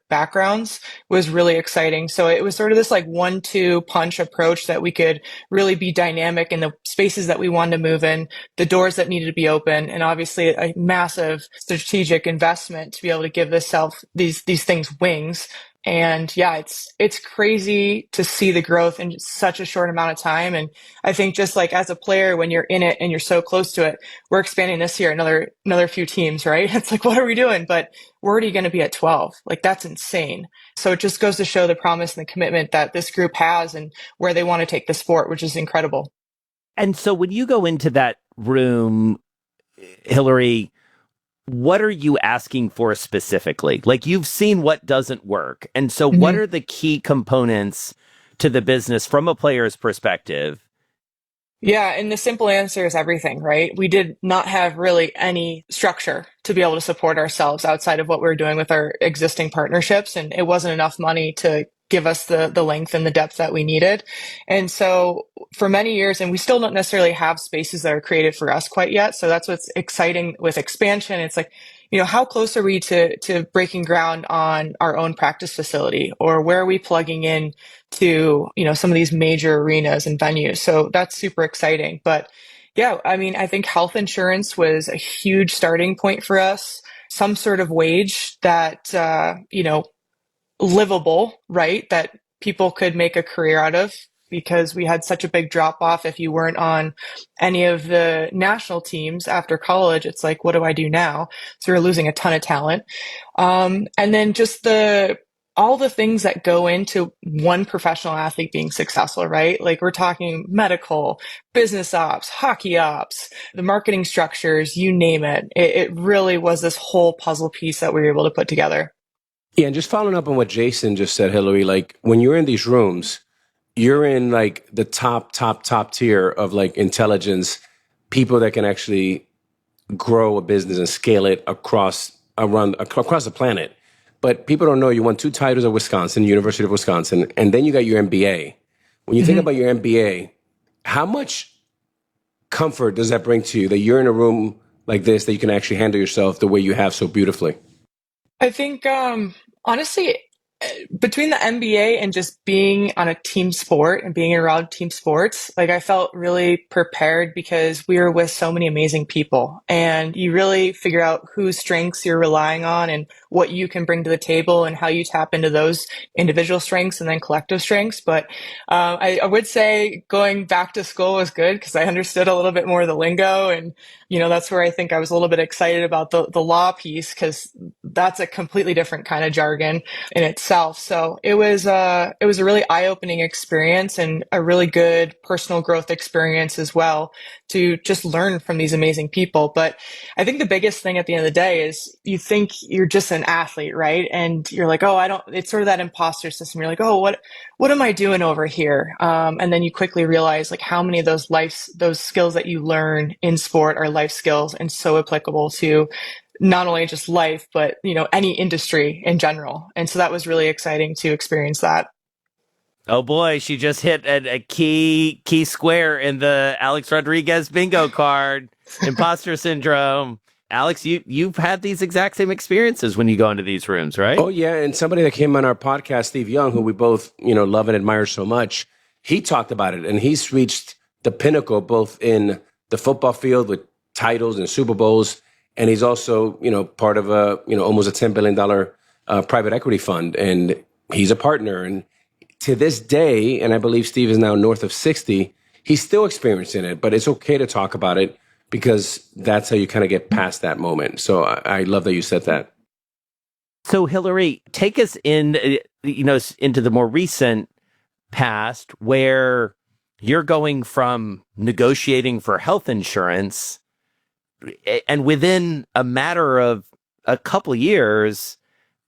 backgrounds was really exciting. So it was sort of this like 1-2 punch approach that we could really be dynamic in the spaces that we wanted to move in, the doors that needed to be open, and obviously a massive strategic investment to be able to give these things wings. And yeah, it's crazy to see the growth in such a short amount of time. And I think just like as a player, when you're in it and you're so close to it, we're expanding this year, another few teams, right? It's like, what are we doing? But we're already going to be at 12. Like, that's insane. So it just goes to show the promise and the commitment that this group has and where they want to take the sport, which is incredible. And so when you go into that room, Hillary, what are you asking for specifically? Like, you've seen what doesn't work. And so what are the key components to the business from a player's perspective? Yeah, and the simple answer is everything, right? We did not have really any structure to be able to support ourselves outside of what we were doing with our existing partnerships, and it wasn't enough money to give us the length and the depth that we needed. And so for many years, and we still don't necessarily have spaces that are created for us quite yet. So that's what's exciting with expansion. It's like, how close are we to breaking ground on our own practice facility, or where are we plugging in to, some of these major arenas and venues? So that's super exciting. But yeah, I mean, I think health insurance was a huge starting point for us. Some sort of wage that, livable, right? That people could make a career out of, because we had such a big drop off. If you weren't on any of the national teams after college, it's like, what do I do now? So we're losing a ton of talent. And then just all the things that go into one professional athlete being successful, right? Like we're talking medical, business ops, hockey ops, the marketing structures, you name it. It really was this whole puzzle piece that we were able to put together. Yeah, and just following up on what Jason just said, Hillary, like when you're in these rooms, you're in like the top tier of like intelligence, people that can actually grow a business and scale it across the planet. But people don't know you won 2 titles at Wisconsin, University of Wisconsin, and then you got your MBA. When you think about your MBA, how much comfort does that bring to you that you're in a room like this, that you can actually handle yourself the way you have so beautifully? I think, honestly, between the MBA and just being on a team sport and being around team sports, like I felt really prepared because we were with so many amazing people, and you really figure out whose strengths you're relying on and what you can bring to the table and how you tap into those individual strengths and then collective strengths. But I would say going back to school was good because I understood a little bit more of the lingo, and that's where I think I was a little bit excited about the law piece, because that's a completely different kind of jargon in itself. So it was a really eye-opening experience and a really good personal growth experience as well, to just learn from these amazing people. But I think the biggest thing at the end of the day is you think you're just an athlete, right? And you're like, it's sort of that imposter system. You're like, what am I doing over here? And then you quickly realize like how many of those skills that you learn in sport are life skills and so applicable to not only just life, but, any industry in general. And so that was really exciting to experience that. Oh boy, she just hit a key square in the Alex Rodriguez bingo card. Imposter syndrome. Alex, you've had these exact same experiences when you go into these rooms, right? Oh yeah, and somebody that came on our podcast, Steve Young, who we both love and admire so much, he talked about it, and he's reached the pinnacle both in the football field with titles and Super Bowls, and he's also part of a almost a $10 billion private equity fund, and he's a partner. And to this day, and I believe Steve is now north of 60, he's still experiencing it, but it's okay to talk about it because that's how you kind of get past that moment. So I love that you said that. So Hillary, take us into the more recent past where you're going from negotiating for health insurance, and within a matter of a couple of years,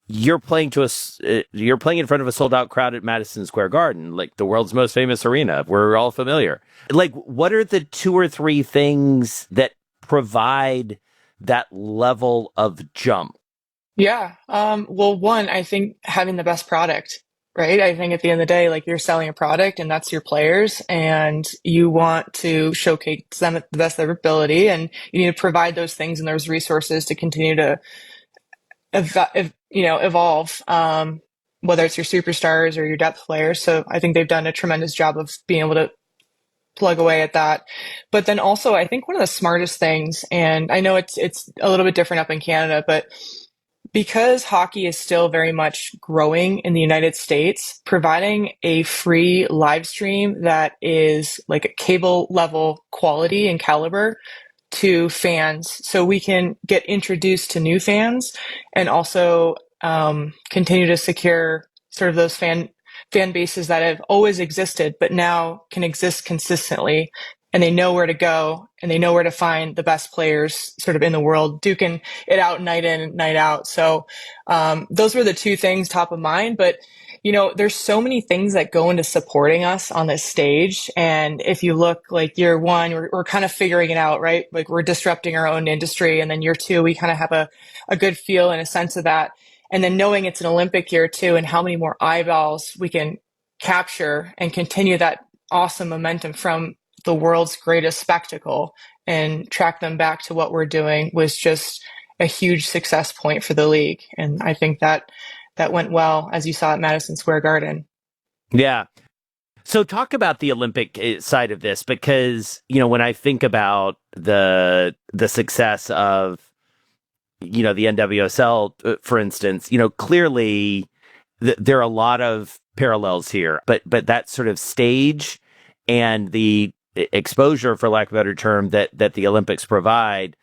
you're playing in front of a sold out crowd at Madison Square Garden, like the world's most famous arena. We're all familiar. Like, what are the 2 or 3 things that provide that level of jump? Yeah. Well, one, I think having the best product, right? I think at the end of the day, like you're selling a product and that's your players, and you want to showcase them at the best of their ability, and you need to provide those things and those resources to continue to evolve, whether it's your superstars or your depth players. So I think they've done a tremendous job of being able to plug away at that. But then also, I think one of the smartest things, and I know it's a little bit different up in Canada, but because hockey is still very much growing in the United States, providing a free live stream that is like a cable level quality and caliber to fans, so we can get introduced to new fans and also continue to secure sort of those fan bases that have always existed, but now can exist consistently, and they know where to go and they know where to find the best players sort of in the world, duking it out night in, night out. So those were the 2 things top of mind. But there's so many things that go into supporting us on this stage. And if you look like year one, we're kind of figuring it out, right? Like we're disrupting our own industry. And then year two, we kind of have a good feel and a sense of that. And then knowing it's an Olympic year too, and how many more eyeballs we can capture and continue that awesome momentum from the world's greatest spectacle and track them back to what we're doing was just a huge success point for the league. And I think that went well, as you saw at Madison Square Garden. Yeah. So talk about the Olympic side of this, because, when I think about the success of, the NWSL, for instance, clearly there are a lot of parallels here, but that sort of stage and the exposure, for lack of a better term, that the Olympics provide.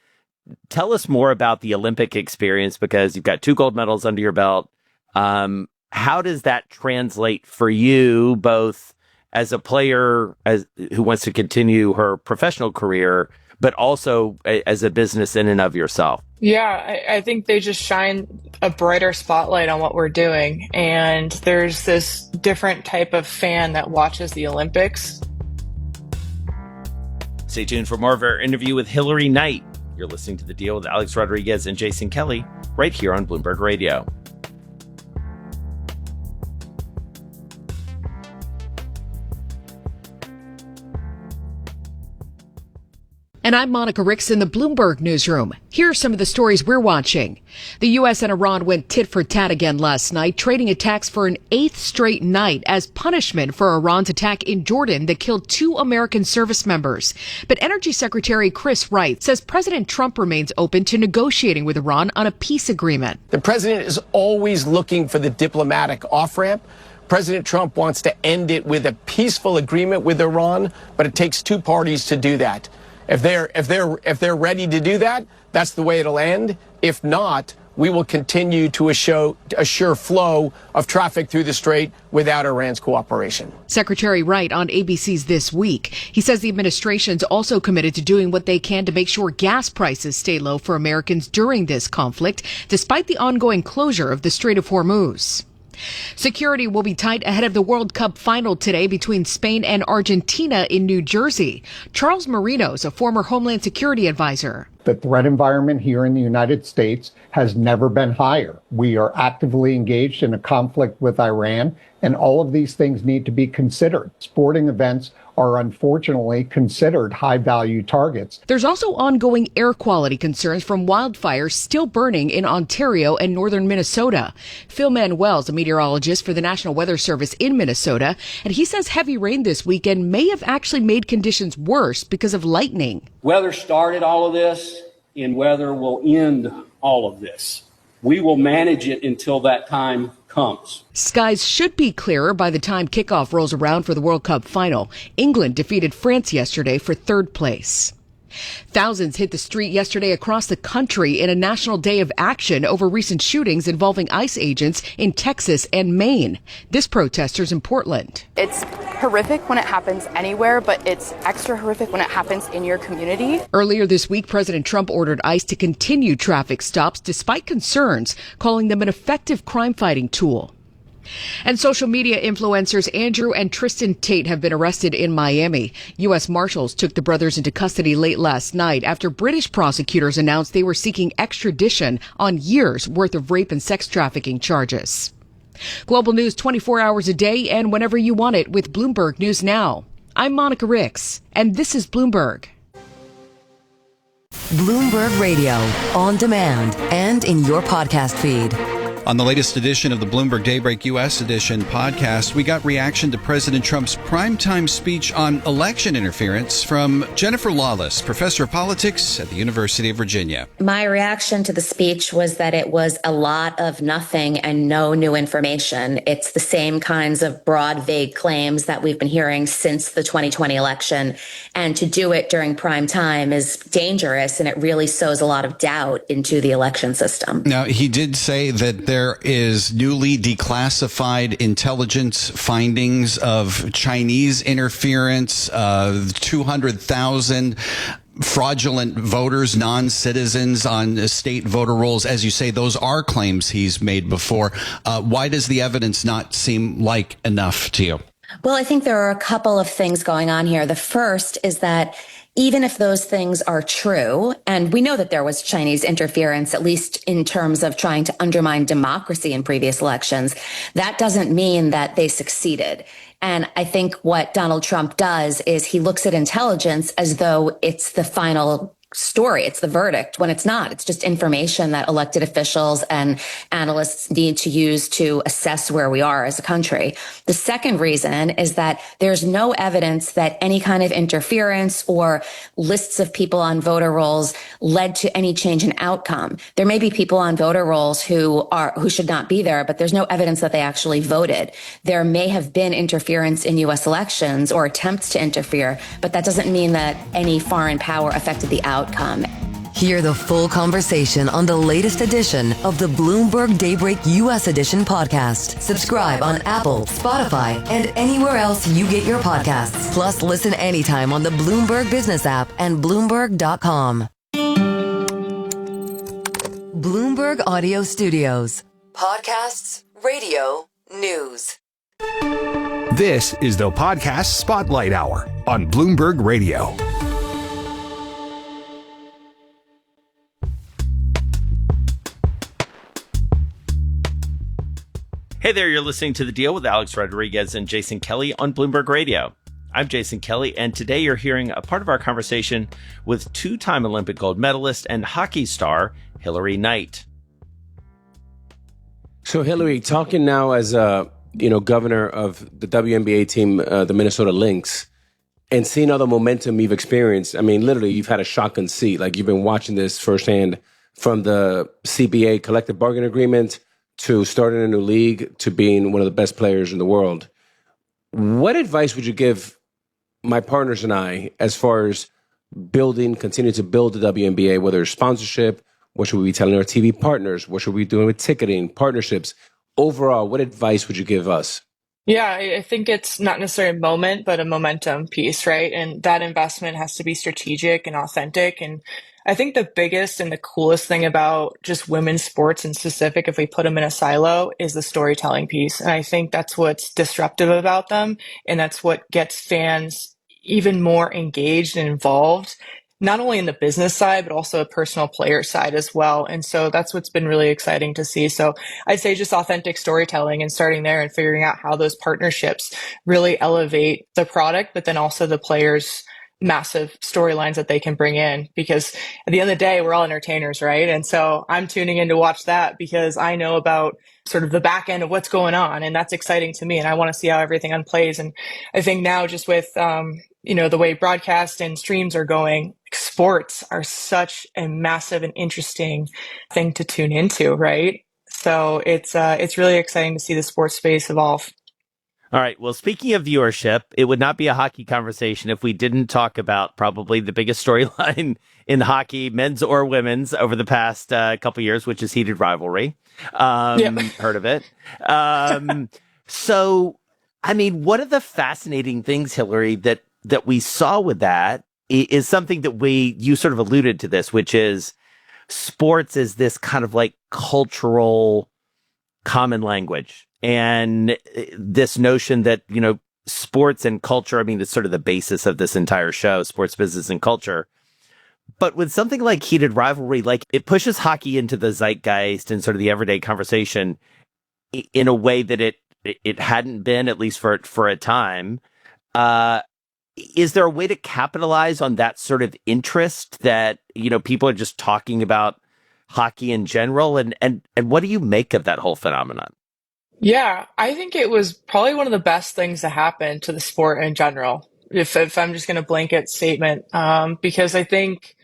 Tell us more about the Olympic experience, because you've got 2 gold medals under your belt. How does that translate for you, both as a player who wants to continue her professional career, but also as a business in and of yourself? Yeah, I think they just shine a brighter spotlight on what we're doing. And there's this different type of fan that watches the Olympics. Stay tuned for more of our interview with Hillary Knight. You're listening to The Deal with Alex Rodriguez and Jason Kelly right here on Bloomberg Radio. And I'm Monica Ricks in the Bloomberg newsroom. Here are some of the stories we're watching. The U.S. and Iran went tit for tat again last night, trading attacks for an 8th straight night as punishment for Iran's attack in Jordan that killed 2 American service members. But Energy Secretary Chris Wright says President Trump remains open to negotiating with Iran on a peace agreement. The president is always looking for the diplomatic off-ramp. President Trump wants to end it with a peaceful agreement with Iran, but it takes 2 parties to do that. If they're ready to do that, that's the way it'll end. If not, we will continue to assure flow of traffic through the strait without Iran's cooperation. Secretary Wright on ABC's This Week. He says the administration's also committed to doing what they can to make sure gas prices stay low for Americans during this conflict, despite the ongoing closure of the Strait of Hormuz. Security will be tight ahead of the World Cup final today between Spain and Argentina in New Jersey. Charles Marino is a former Homeland Security advisor. The threat environment here in the United States has never been higher. We are actively engaged in a conflict with Iran, and all of these things need to be considered. Sporting events are unfortunately considered high-value targets. There's also ongoing air quality concerns from wildfires still burning in Ontario and northern Minnesota. Phil Manuel's a meteorologist for the National Weather Service in Minnesota, and he says heavy rain this weekend may have actually made conditions worse because of lightning. Weather started all of this, and weather will end all of this. We will manage it until that time comes. Skies should be clearer by the time kickoff rolls around for the World Cup final. England defeated France yesterday for 3rd place. Thousands hit the street yesterday across the country in a national day of action over recent shootings involving ICE agents in Texas and Maine. This protesters in Portland. It's horrific when it happens anywhere, but it's extra horrific when it happens in your community. Earlier this week, President Trump ordered ICE to continue traffic stops despite concerns, calling them an effective crime-fighting tool. And social media influencers Andrew and Tristan Tate have been arrested in Miami. U.S. Marshals took the brothers into custody late last night after British prosecutors announced they were seeking extradition on years' worth of rape and sex trafficking charges. Global news 24 hours a day and whenever you want it with Bloomberg News Now. I'm Monica Ricks, and this is Bloomberg. Bloomberg Radio, on demand and in your podcast feed. On the latest edition of the Bloomberg Daybreak U.S. Edition podcast, we got reaction to President Trump's primetime speech on election interference from Jennifer Lawless, professor of politics at the University of Virginia. My reaction to the speech was that it was a lot of nothing and no new information. It's the same kinds of broad, vague claims that we've been hearing since the 2020 election. And to do it during prime time is dangerous, and it really sows a lot of doubt into the election system. Now, he did say that there is newly declassified intelligence findings of Chinese interference, 200,000 fraudulent voters, non-citizens on state voter rolls. As you say, those are claims he's made before. Why does the evidence not seem like enough to you? Well, I think there are a couple of things going on here. The first is that even if those things are true, and we know that there was Chinese interference, at least in terms of trying to undermine democracy in previous elections, that doesn't mean that they succeeded. And I think what Donald Trump does is he looks at intelligence as though it's the final story. It's the verdict when it's not. It's just information that elected officials and analysts need to use to assess where we are as a country. The second reason is that there's no evidence that any kind of interference or lists of people on voter rolls led to any change in outcome. There may be people on voter rolls who should not be there, but there's no evidence that they actually voted. There may have been interference in U.S. elections or attempts to interfere, but that doesn't mean that any foreign power affected the outcome. Hear the full conversation on the latest edition of the Bloomberg Daybreak U.S. Edition podcast. Subscribe on Apple, Spotify, and anywhere else you get your podcasts. Plus, listen anytime on the Bloomberg Business app and Bloomberg.com. Bloomberg Audio Studios. Podcasts, radio, news. This is the Podcast Spotlight Hour on Bloomberg Radio. Hey there, you're listening to The Deal with Alex Rodriguez and Jason Kelly on Bloomberg Radio. I'm Jason Kelly, and today you're hearing a part of our conversation with two-time Olympic gold medalist and hockey star Hilary Knight. So, Hilary, talking now as governor of the WNBA team, the Minnesota Lynx, and seeing all the momentum you've experienced. I mean, literally, you've had a shotgun seat. Like, you've been watching this firsthand from the CBA collective bargaining agreement to starting a new league, to being one of the best players in the world. What advice would you give my partners and I as far as continue to build the WNBA, whether it's sponsorship, what should we be telling our TV partners, what should we be doing with ticketing, partnerships? Overall, what advice would you give us? Yeah, I think it's not necessarily a moment, but a momentum piece, right? And that investment has to be strategic and authentic. And I think the biggest and the coolest thing about just women's sports in specific, if we put them in a silo, is the storytelling piece. And I think that's what's disruptive about them. And that's what gets fans even more engaged and involved, not only in the business side, but also a personal player side as well. And so that's what's been really exciting to see. So I'd say just authentic storytelling and starting there and figuring out how those partnerships really elevate the product, but then also the players' massive storylines that they can bring in, because at the end of the day, we're all entertainers, right? And so I'm tuning in to watch that because I know about sort of the back end of what's going on, and that's exciting to me. And I want to see how everything unplays. And I think now just with, the way broadcast and streams are going, sports are such a massive and interesting thing to tune into, right? So it's really exciting to see the sports space evolve. All right. Well, speaking of viewership, it would not be a hockey conversation if we didn't talk about probably the biggest storyline in hockey, men's or women's, over the past couple years, which is heated rivalry. Heard of it? So, I mean, one of the fascinating things, Hilary, that we saw with that is something that you sort of alluded to this, which is sports is this kind of like cultural common language. And this notion that, sports and culture, I mean, it's sort of the basis of this entire show, sports, business, and culture. But with something like heated rivalry, like it pushes hockey into the zeitgeist and sort of the everyday conversation in a way that it hadn't been, at least for a time. Is there a way to capitalize on that sort of interest that, people are just talking about hockey in general? And what do you make of that whole phenomenon? Yeah, I think it was probably one of the best things to happen to the sport in general, if I'm just going to blanket statement, because I think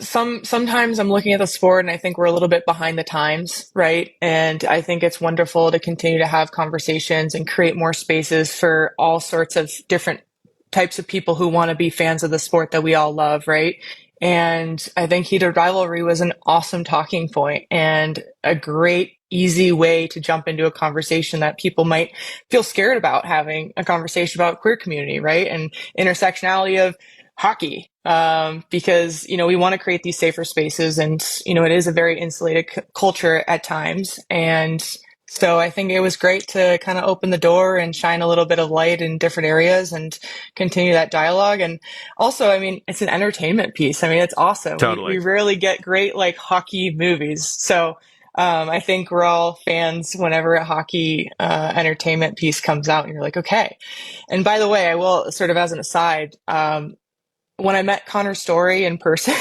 sometimes I'm looking at the sport and I think we're a little bit behind the times, right? And I think it's wonderful to continue to have conversations and create more spaces for all sorts of different types of people who want to be fans of the sport that we all love, right? And I think heated rivalry was an awesome talking point and a great, easy way to jump into a conversation that people might feel scared about having a conversation about queer community, right? And intersectionality of hockey, because, we want to create these safer spaces, and, it is a very insulated culture at times. And so I think it was great to kind of open the door and shine a little bit of light in different areas and continue that dialogue. And also, it's an entertainment piece. It's awesome. Totally. We rarely get great hockey movies. So I think we're all fans whenever a hockey entertainment piece comes out and you're like, okay. And by the way, I will sort of as an aside, when I met Connor Story in person,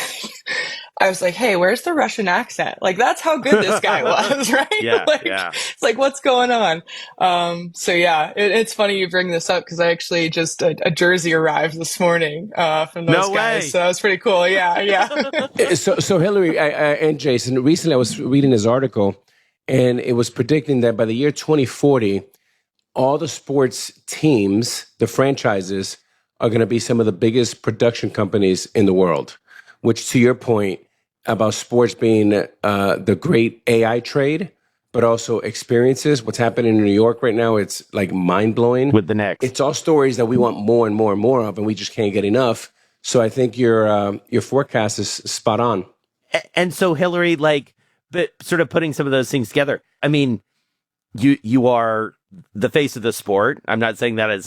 I was like, hey, where's the Russian accent? That's how good this guy was, right? Yeah, It's like, what's going on? So yeah, it's funny you bring this up because I actually just, a jersey arrived this morning from those guys. Way. So that was pretty cool. Yeah. So Hillary and Jason, recently I was reading this article, and it was predicting that by the year 2040, all the sports teams, the franchises, are going to be some of the biggest production companies in the world, which, to your point about sports being the great AI trade, but also experiences, what's happening in New York right now, it's like mind-blowing. With the Knicks. It's all stories that we want more and more and more of, and we just can't get enough. So I think your forecast is spot on. And so, Hillary, but sort of putting some of those things together, you are the face of the sport. I'm not saying that as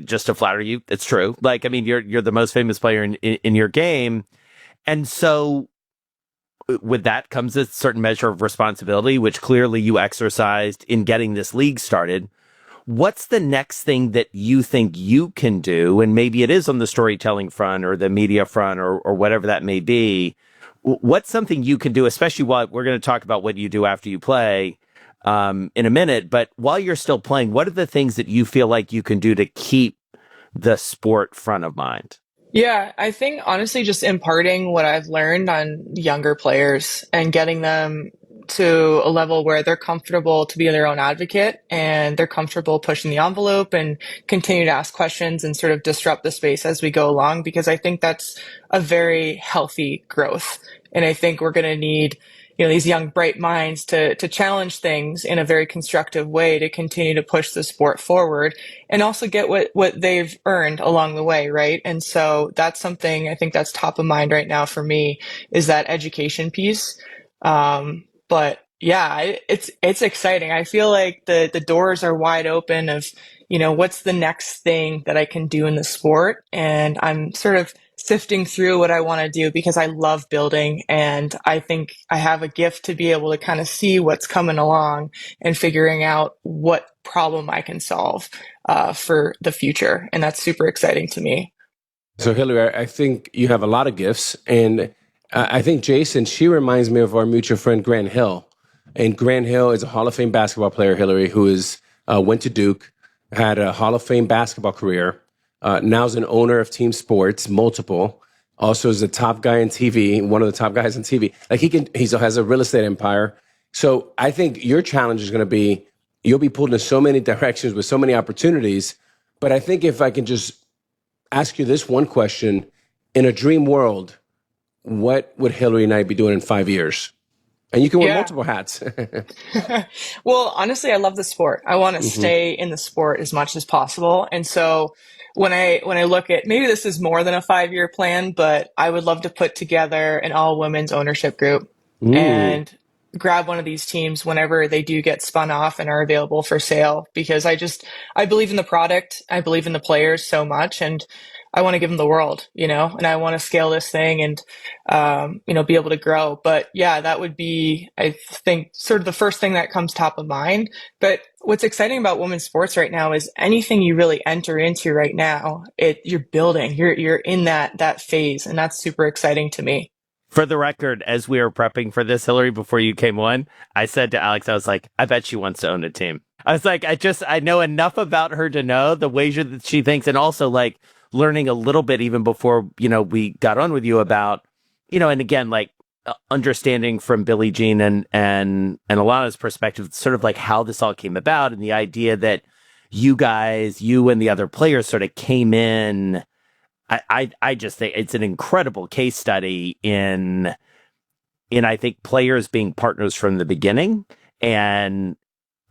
just to flatter you. It's true. You're the most famous player in your game. And so with that comes a certain measure of responsibility, which clearly you exercised in getting this league started. What's the next thing that you think you can do? And maybe it is on the storytelling front or the media front or whatever that may be. What's something you can do, especially while we're going to talk about what you do after you play in a minute, but while you're still playing, what are the things that you feel like you can do to keep the sport front of mind? Yeah, I think honestly just imparting what I've learned on younger players and getting them to a level where they're comfortable to be their own advocate and they're comfortable pushing the envelope and continue to ask questions and sort of disrupt the space as we go along, because I think that's a very healthy growth. And I think we're going to need these young, bright minds to challenge things in a very constructive way to continue to push the sport forward and also get what they've earned along the way, right? And so that's something I think that's top of mind right now for me, is that education piece. But yeah, it's exciting. I feel like the doors are wide open of, what's the next thing that I can do in the sport? And I'm sort of sifting through what I want to do because I love building, and I think I have a gift to be able to kind of see what's coming along and figuring out what problem I can solve for the future. And that's super exciting to me. So Hillary, I think you have a lot of gifts, and I think Jason, she reminds me of our mutual friend Grant Hill. And Grant Hill is a Hall of Fame basketball player, Hillary, who went to Duke, had a Hall of Fame basketball career. Now is an owner of team sports, multiple. Also is a top guy in TV, one of the top guys in TV. He has a real estate empire. So I think your challenge is going to be, you'll be pulled in so many directions with so many opportunities. But I think if I can just ask you this one question, in a dream world, what would Hillary and I be doing in 5 years? And you can wear multiple hats. Well, honestly, I love the sport. I want to stay in the sport as much as possible. And so when I look at, maybe this is more than a 5-year plan, but I would love to put together an all women's ownership group and grab one of these teams whenever they do get spun off and are available for sale, because I believe in the product. I believe in the players so much, and I want to give them the world, and I want to scale this thing and, be able to grow. But yeah, that would be, I think, sort of the first thing that comes top of mind. But what's exciting about women's sports right now is anything you really enter into right now, you're building, you're in that phase. And that's super exciting to me. For the record, as we were prepping for this, Hillary, before you came on, I said to Alex, I was like, I bet she wants to own a team. I was like, I know enough about her to know the ways that she thinks, and also learning a little bit even before, we got on with you about, and again, understanding from Billie Jean and Alana's perspective, sort of how this all came about, and the idea that you and the other players sort of came in. I just think it's an incredible case study in I think players being partners from the beginning. And,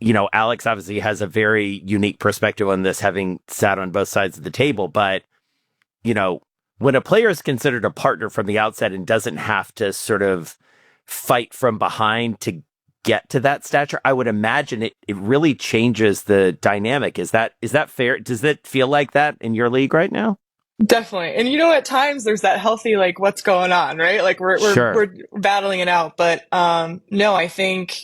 Alex obviously has a very unique perspective on this, having sat on both sides of the table, but, when a player is considered a partner from the outset and doesn't have to sort of fight from behind to get to that stature, I would imagine it really changes the dynamic. Is that fair? Does it feel like that in your league right now? Definitely. And at times there's that healthy, like, what's going on, right? Like we're battling it out. But no, I think,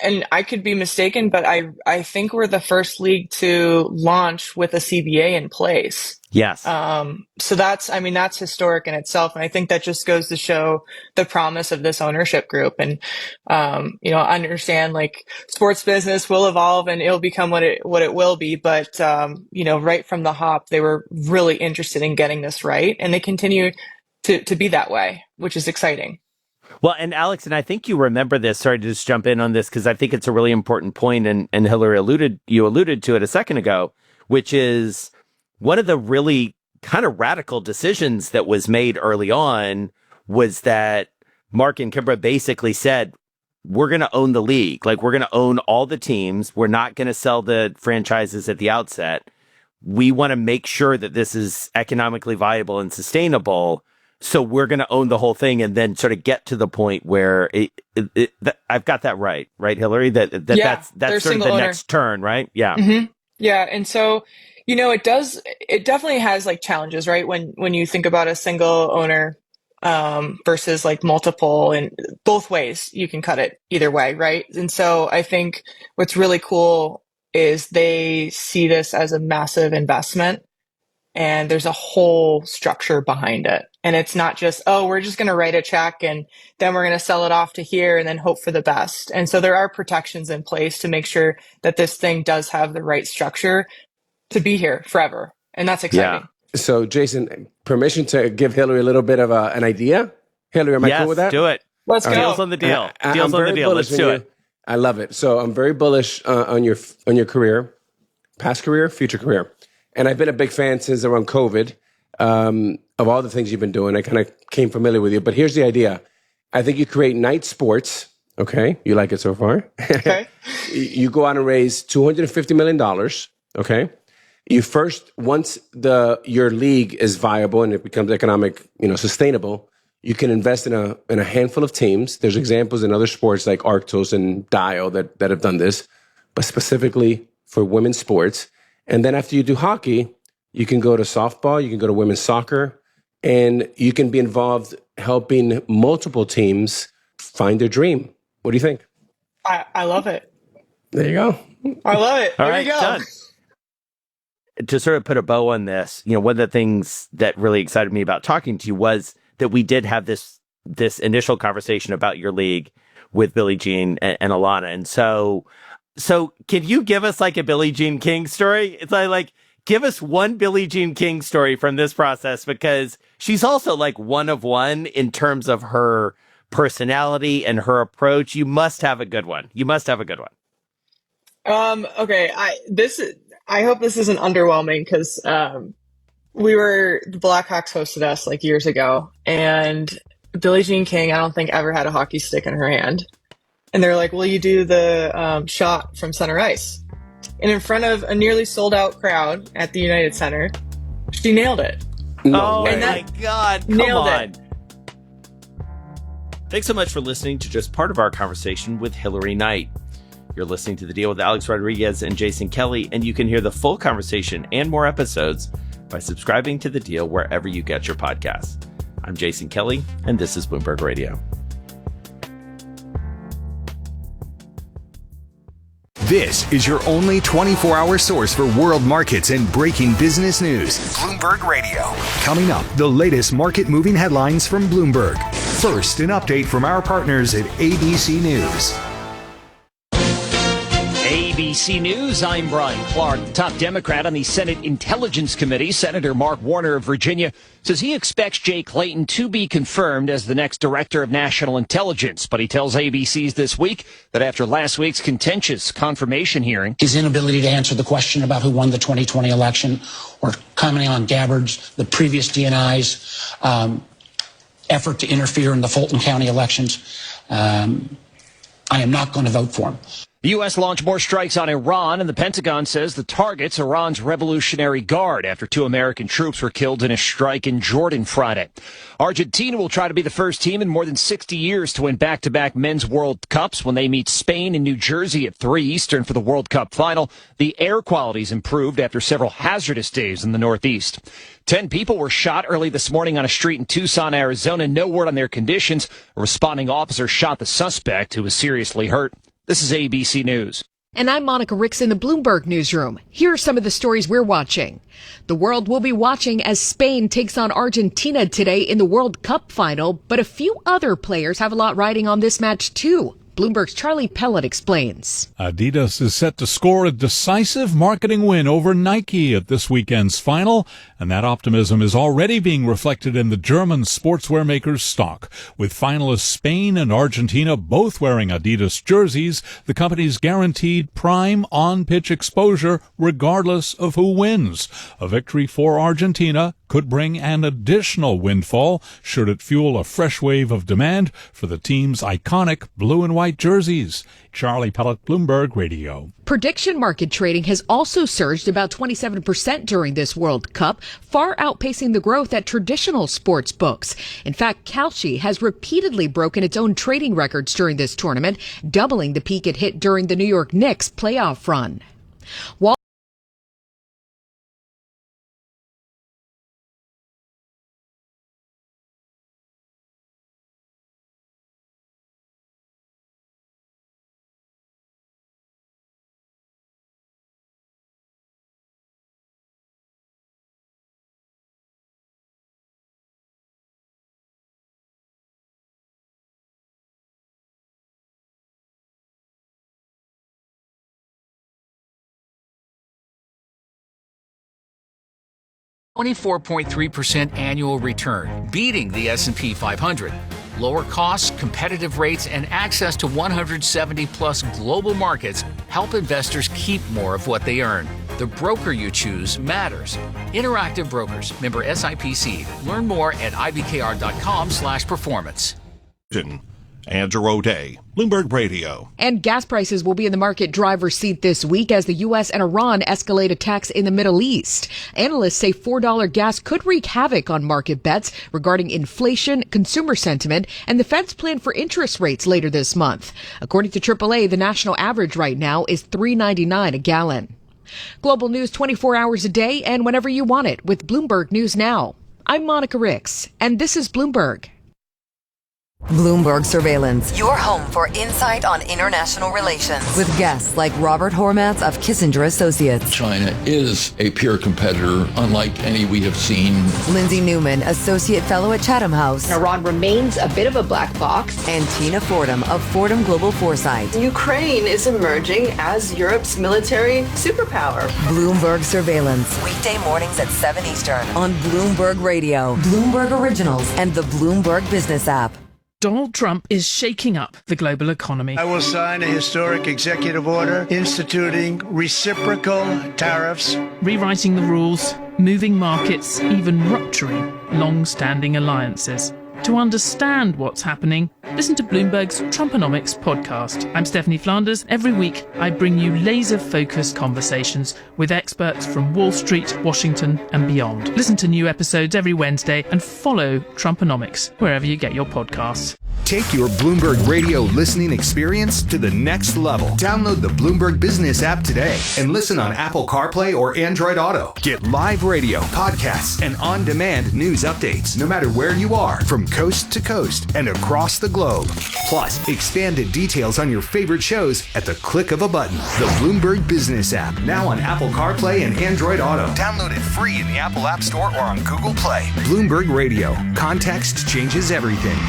and I could be mistaken, but I think we're the first league to launch with a CBA in place. Yes. So that's historic in itself. And I think that just goes to show the promise of this ownership group. And, understand, like, sports business will evolve and it'll become what it will be. But, right from the hop, they were really interested in getting this right. And they continue to be that way, which is exciting. Well, and Alex, and I think you remember this. Sorry to just jump in on this because I think it's a really important point, and Hillary alluded to it a second ago, which is one of the really kind of radical decisions that was made early on was that Mark and Kimbra basically said, we're going to own the league. Like, we're going to own all the teams. We're not going to sell the franchises at the outset. We want to make sure that this is economically viable and sustainable. So we're going to own the whole thing and then sort of get to the point where I've got that right, Hillary? That's sort of the next turn, right? Yeah. Mm-hmm. Yeah. And so, it definitely has, like, challenges, right? When you think about a single owner versus, like, multiple, and both ways you can cut it either way, right? And so I think what's really cool is they see this as a massive investment, and there's a whole structure behind it. And it's not just, we're just going to write a check and then we're going to sell it off to here and then hope for the best. And so there are protections in place to make sure that this thing does have the right structure to be here forever. And that's exciting. Yeah. So, Jason, permission to give Hillary a little bit of an idea? Hillary, am I cool with that? Yes, do it. Let's go. Deals on the deal. Deals on the deal. Let's do it. I love it. So I'm very bullish on your career, past career, future career. And I've been a big fan since around COVID of all the things you've been doing. I kind of came familiar with you. But here's the idea. I think you create night sports. Okay. You like it so far? Okay. You go out and raise $250 million. Okay. Once your league is viable and it becomes economic, sustainable, you can invest in a handful of teams. There's examples in other sports like Arctos and Dial that have done this, but specifically for women's sports. And then after you do hockey, you can go to softball, you can go to women's soccer, and you can be involved helping multiple teams find their dream. What do you think? I love it. There you go. I love it. All there right, you go. Done. To sort of put a bow on this, one of the things that really excited me about talking to you was that we did have this initial conversation about your league with Billie Jean and Alana. And so can you give us like a Billie Jean King story? It's like give us one Billie Jean King story from this process, because she's also like one of one in terms of her personality and her approach. You must have a good one. Okay. I hope this isn't underwhelming, because the Blackhawks hosted us like years ago, and Billie Jean King, I don't think ever had a hockey stick in her hand. And they're like, will you do the shot from center ice? And in front of a nearly sold out crowd at the United Center, she nailed it. Oh my God. Nailed it. Thanks so much for listening to just part of our conversation with Hillary Knight. You're listening to The Deal with Alex Rodriguez and Jason Kelly, and you can hear the full conversation and more episodes by subscribing to The Deal wherever you get your podcasts. I'm Jason Kelly, and this is Bloomberg Radio. This is your only 24-hour source for world markets and breaking business news. Bloomberg Radio. Coming up, the latest market-moving headlines from Bloomberg. First, an update from our partners at ABC News. ABC News, I'm Brian Clark. The top Democrat on the Senate Intelligence Committee, Senator Mark Warner of Virginia, says he expects Jay Clayton to be confirmed as the next director of national intelligence. But he tells ABC's This Week that after last week's contentious confirmation hearing, his inability to answer the question about who won the 2020 election, or commenting on Gabbard's, the previous DNI's effort to interfere in the Fulton County elections, I am not going to vote for him. The U.S. launched more strikes on Iran, and the Pentagon says the target's Iran's Revolutionary Guard after 2 American troops were killed in a strike in Jordan Friday. Argentina will try to be the first team in more than 60 years to win back-to-back men's World Cups when they meet Spain in New Jersey at 3 Eastern for the World Cup final. The air quality's improved after several hazardous days in the Northeast. 10 people were shot early this morning on a street in Tucson, Arizona. No word on their conditions. A responding officer shot the suspect, who was seriously hurt. This is ABC News. And I'm Monica Ricks in the Bloomberg newsroom. Here are some of the stories we're watching. The world will be watching as Spain takes on Argentina today in the World Cup final, but a few other players have a lot riding on this match too. Bloomberg's Charlie Pellet explains. Adidas is set to score a decisive marketing win over Nike at this weekend's final, and that optimism is already being reflected in the German sportswear maker's stock. With finalists Spain and Argentina both wearing Adidas jerseys, the company's guaranteed prime on-pitch exposure regardless of who wins. A victory for Argentina could bring an additional windfall should it fuel a fresh wave of demand for the team's iconic blue and white jerseys. Charlie Pellet, Bloomberg Radio. Prediction market trading has also surged about 27% during this World Cup, far outpacing the growth at traditional sports books. In fact, Kalshi has repeatedly broken its own trading records during this tournament, doubling the peak it hit during the New York Knicks playoff run. .3% annual return, beating the S&P 500. Lower costs, competitive rates, and access to 170-plus global markets help investors keep more of what they earn. The broker you choose matters. Interactive Brokers, member SIPC. Learn more at ibkr.com/performance. Andrew O'Day, Bloomberg Radio. And gas prices will be in the market driver's seat this week as the U.S. and Iran escalate attacks in the Middle East. Analysts say $4 gas could wreak havoc on market bets regarding inflation, consumer sentiment, and the Fed's plan for interest rates later this month. According to AAA, the national average right now is $3.99 a gallon. Global news 24 hours a day and whenever you want it with Bloomberg News Now. I'm Monica Ricks, and this is Bloomberg. Bloomberg Surveillance, your home for insight on international relations. With guests like Robert Hormats of Kissinger Associates. China is a peer competitor, unlike any we have seen. Lindsay Newman, Associate Fellow at Chatham House. Iran remains a bit of a black box. And Tina Fordham of Fordham Global Foresight. Ukraine is emerging as Europe's military superpower. Bloomberg Surveillance, weekday mornings at 7 Eastern on Bloomberg Radio, Bloomberg Originals, and the Bloomberg Business app. Donald Trump is shaking up the global economy. I will sign a historic executive order instituting reciprocal tariffs, rewriting the rules, moving markets, even rupturing long-standing alliances. To understand what's happening, listen to Bloomberg's Trumponomics podcast. I'm Stephanie Flanders. Every week, I bring you laser-focused conversations with experts from Wall Street, Washington, and beyond. Listen to new episodes every Wednesday and follow Trumponomics wherever you get your podcasts. Take your Bloomberg Radio listening experience to the next level. Download the Bloomberg Business app today and listen on Apple CarPlay or Android Auto. Get live radio, podcasts, and on-demand news updates no matter where you are from coast to coast and across the globe. Plus, expanded details on your favorite shows at the click of a button. The Bloomberg Business app, now on Apple CarPlay and Android Auto. Download it free in the Apple App Store or on Google Play. Bloomberg Radio. Context changes everything.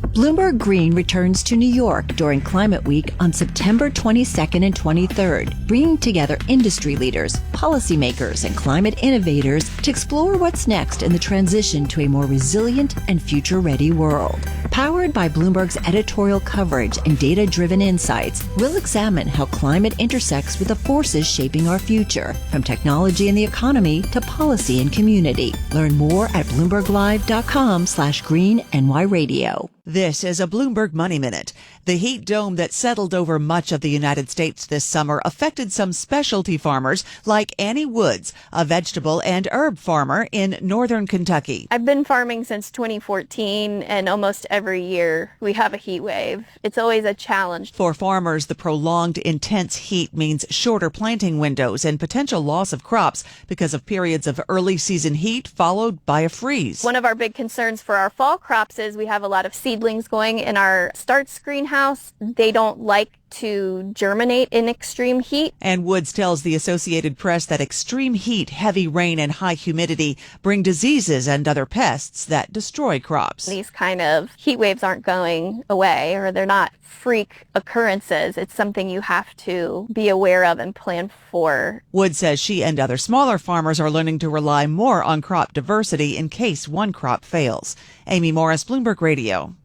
Bloomberg Green returns to New York during Climate Week on September 22nd and 23rd, bringing together industry leaders, policymakers, and climate innovators to explore what's next in the transition to a more resilient and future-ready world. Powered by Bloomberg's editorial coverage and data-driven insights, we'll examine how climate intersects with the forces shaping our future, from technology and the economy to policy and community. Learn more at BloombergLive.com/GreenNYRadio. This is a Bloomberg Money Minute. The heat dome that settled over much of the United States this summer affected some specialty farmers like Annie Woods, a vegetable and herb farmer in northern Kentucky. I've been farming since 2014, and almost every year we have a heat wave. It's always a challenge. For farmers, the prolonged intense heat means shorter planting windows and potential loss of crops because of periods of early season heat followed by a freeze. One of our big concerns for our fall crops is we have a lot of seedlings going in our starts greenhouse. They don't like to germinate in extreme heat. And Woods tells the Associated Press that extreme heat, heavy rain, and high humidity bring diseases and other pests that destroy crops. These kind of heat waves aren't going away, or they're not freak occurrences. It's something you have to be aware of and plan for. Woods says she and other smaller farmers are learning to rely more on crop diversity in case one crop fails. Amy Morris, Bloomberg Radio.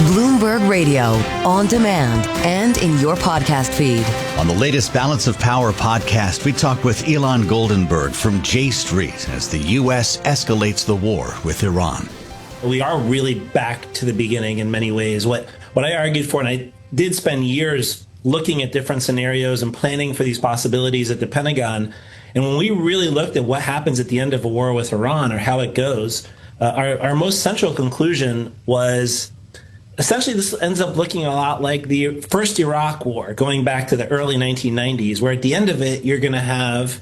Bloomberg Radio, on demand and in your podcast feed. On the latest Balance of Power podcast, we talk with Elon Goldenberg from J Street as the U.S. escalates the war with Iran. We are really back to the beginning in many ways. What I argued for, and I did spend years looking at different scenarios and planning for these possibilities at the Pentagon. And when we really looked at what happens at the end of a war with Iran or how it goes, our most central conclusion was essentially this ends up looking a lot like the first Iraq war, going back to the early 1990s, where at the end of it, you're going to have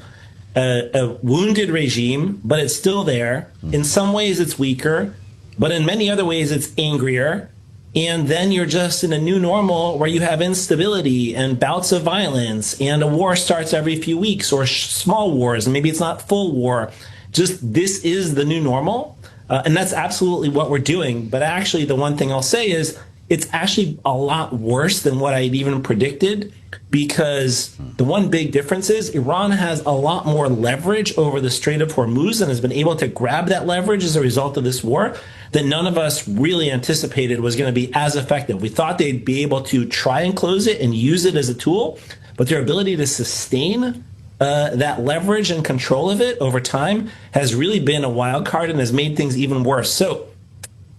a wounded regime, but it's still there. In some ways, it's weaker, but in many other ways, it's angrier. And then you're just in a new normal where you have instability and bouts of violence, and a war starts every few weeks, or small wars, and maybe it's not full war. Just this is the new normal. And that's absolutely what we're doing. But actually, the one thing I'll say is it's actually a lot worse than what I'd even predicted, because the one big difference is Iran has a lot more leverage over the Strait of Hormuz and has been able to grab that leverage as a result of this war that none of us really anticipated was going to be as effective. We thought they'd be able to try and close it and use it as a tool, but their ability to sustain that leverage and control of it over time has really been a wild card and has made things even worse. So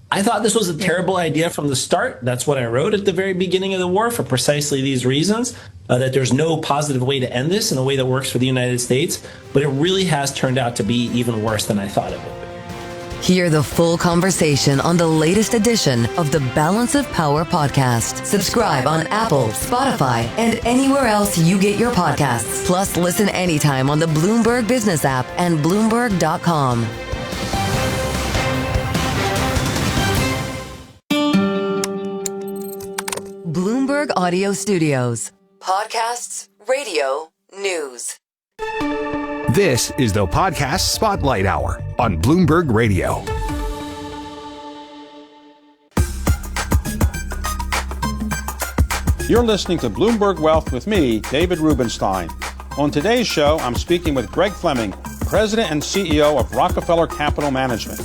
I thought this was a terrible idea from the start. That's what I wrote at the very beginning of the war for precisely these reasons, that there's no positive way to end this in a way that works for the United States. But it really has turned out to be even worse than I thought it would be. Hear the full conversation on the latest edition of the Balance of Power podcast. Subscribe on Apple, Spotify, and anywhere else you get your podcasts. Plus, listen anytime on the Bloomberg Business app and Bloomberg.com. Bloomberg Audio Studios. Podcasts, radio, news. This is the Podcast Spotlight Hour on Bloomberg Radio. You're listening to Bloomberg Wealth with me, David Rubenstein. On today's show, I'm speaking with Greg Fleming, President and CEO of Rockefeller Capital Management.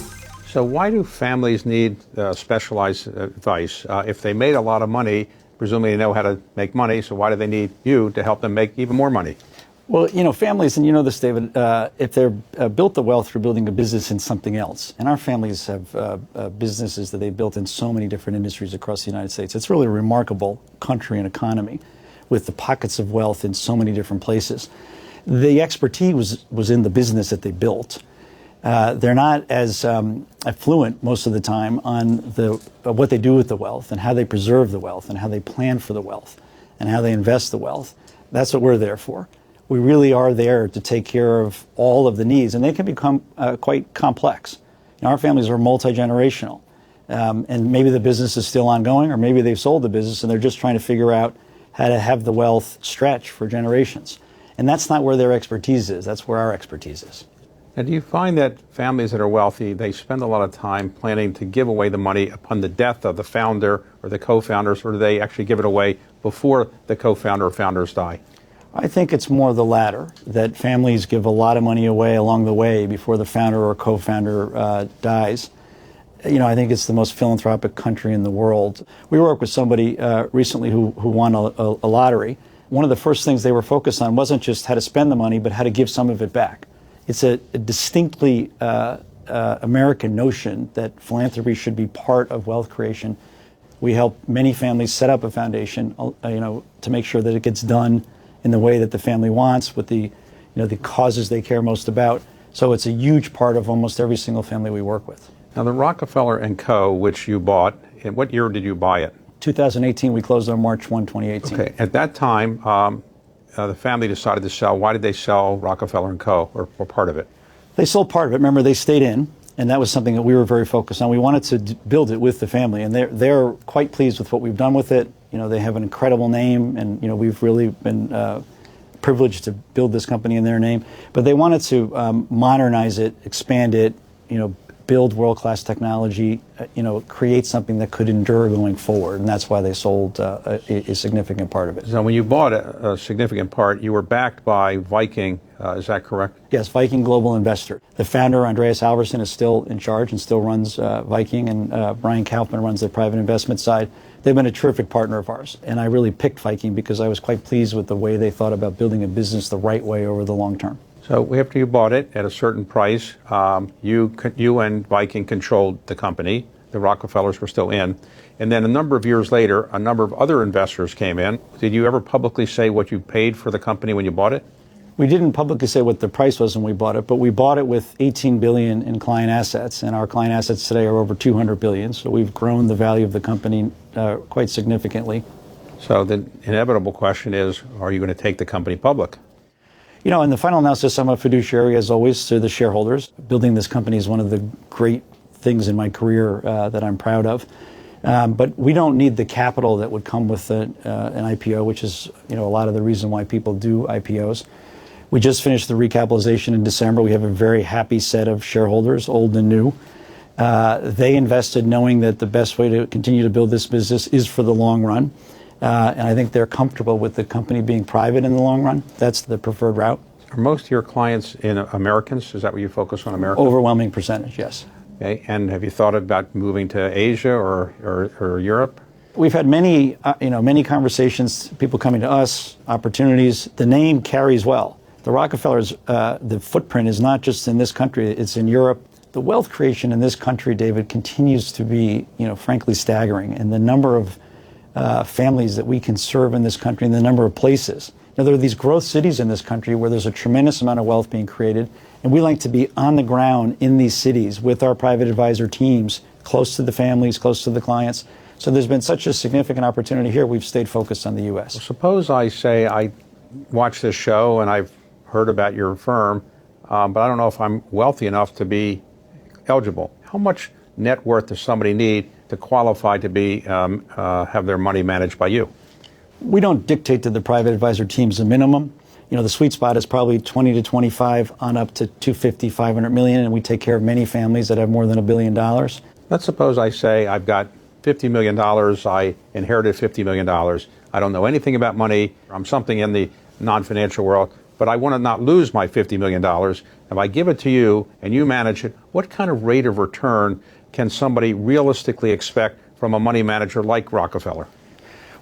So why do families need specialized advice? If they made a lot of money, presumably they know how to make money, so why do they need you to help them make even more money? Well, families, and you know this, David, if they're built the wealth through building a business in something else, and our families have businesses that they've built in so many different industries across the United States. It's really a remarkable country and economy with the pockets of wealth in so many different places. The expertise was in the business that they built. They're not as affluent most of the time on what they do with the wealth and how they preserve the wealth and how they plan for the wealth and how they invest the wealth. That's what we're there for. We really are there to take care of all of the needs, and they can become quite complex. Our families are multi-generational, and maybe the business is still ongoing, or maybe they've sold the business and they're just trying to figure out how to have the wealth stretch for generations. And that's not where their expertise is. That's where our expertise is. And do you find that families that are wealthy, they spend a lot of time planning to give away the money upon the death of the founder or the co-founders, or do they actually give it away before the co-founder or founders die? I think it's more the latter, that families give a lot of money away along the way before the founder or co-founder dies. I think it's the most philanthropic country in the world. We worked with somebody recently who won a lottery. One of the first things they were focused on wasn't just how to spend the money, but how to give some of it back. It's a distinctly American notion that philanthropy should be part of wealth creation. We help many families set up a foundation, to make sure that it gets done in the way that the family wants, with the causes they care most about. So it's a huge part of almost every single family we work with. Now, the Rockefeller & Co., which you bought, in what year did you buy it? 2018, we closed on March 1, 2018. Okay. At that time, the family decided to sell. Why did they sell Rockefeller & Co., or part of it? They sold part of it. Remember, they stayed in, and that was something that we were very focused on. We wanted to build it with the family, and they're quite pleased with what we've done with it. They have an incredible name, and we've really been privileged to build this company in their name. But they wanted to modernize it, expand it, build world-class technology, create something that could endure going forward, and that's why they sold a significant part of it. So when you bought a significant part, you were backed by Viking, is that correct? Yes, Viking Global Investor. The founder, Andreas Halvorsen, is still in charge and still runs Viking, and Brian Kaufman runs the private investment side. They've been a terrific partner of ours, and I really picked Viking because I was quite pleased with the way they thought about building a business the right way over the long term. So after you bought it at a certain price, you and Viking controlled the company. The Rockefellers were still in. And then a number of years later, a number of other investors came in. Did you ever publicly say what you paid for the company when you bought it? We didn't publicly say what the price was when we bought it, but we bought it with $18 billion in client assets, and our client assets today are over $200 billion. So we've grown the value of the company quite significantly. So the inevitable question is, are you going to take the company public? In the final analysis, I'm a fiduciary, as always, to the shareholders. Building this company is one of the great things in my career that I'm proud of. But we don't need the capital that would come with an IPO, which is a lot of the reason why people do IPOs. We just finished the recapitalization in December. We have a very happy set of shareholders, old and new. They invested knowing that the best way to continue to build this business is for the long run. And I think they're comfortable with the company being private in the long run. That's the preferred route. Are most of your clients Americans? Is that what you focus on, Americans? Overwhelming percentage, yes. Okay. And have you thought about moving to Asia or Europe? We've had many conversations, people coming to us, opportunities. The name carries well. The Rockefellers, the footprint is not just in this country, it's in Europe. The wealth creation in this country, David, continues to be, frankly staggering. And the number of families that we can serve in this country and the number of places. Now, there are these growth cities in this country where there's a tremendous amount of wealth being created, and we like to be on the ground in these cities with our private advisor teams, close to the families, close to the clients. So there's been such a significant opportunity here, we've stayed focused on the U.S. Well, suppose I say I watch this show and I've heard about your firm, but I don't know if I'm wealthy enough to be eligible. How much net worth does somebody need to qualify to be have their money managed by you? We don't dictate to the private advisor teams a minimum. The sweet spot is probably 20 to 25 on up to 250, 500 million, and we take care of many families that have more than $1 billion. Let's suppose I say I've got $50 million, I inherited $50 million. I don't know anything about money. I'm something in the non-financial world, but I want to not lose my $50 million. If I give it to you and you manage it, what kind of rate of return can somebody realistically expect from a money manager like Rockefeller?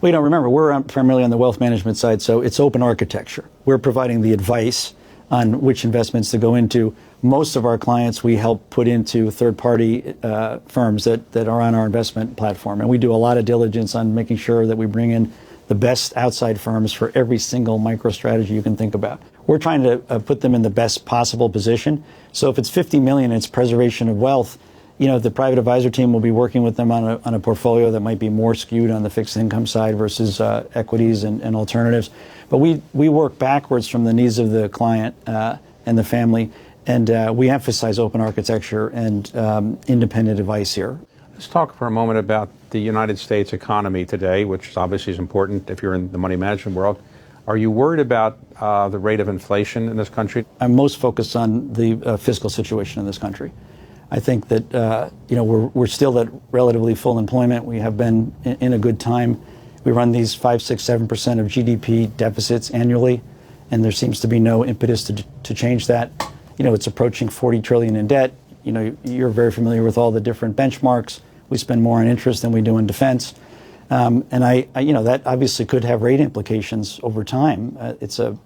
Well, remember, we're primarily on the wealth management side, so it's open architecture. We're providing the advice on which investments to go into. Most of our clients we help put into third-party firms that are on our investment platform, and we do a lot of diligence on making sure that we bring in the best outside firms for every single micro strategy you can think about. We're trying to put them in the best possible position. So if it's $50 million, it's preservation of wealth. The private advisor team will be working with them on a portfolio that might be more skewed on the fixed income side versus equities and alternatives. But we work backwards from the needs of the client and the family, and we emphasize open architecture and independent advice here. Let's talk for a moment about the United States economy today, which obviously is important if you're in the money management world. Are you worried about the rate of inflation in this country? I'm most focused on the fiscal situation in this country. I think that we're still at relatively full employment. We have been in a good time. We run these 5, 6, 7% of GDP deficits annually, and there seems to be no impetus to change that. It's approaching $40 trillion in debt. You're very familiar with all the different benchmarks. We spend more on interest than we do in defense, and that obviously could have rate implications over time. It's a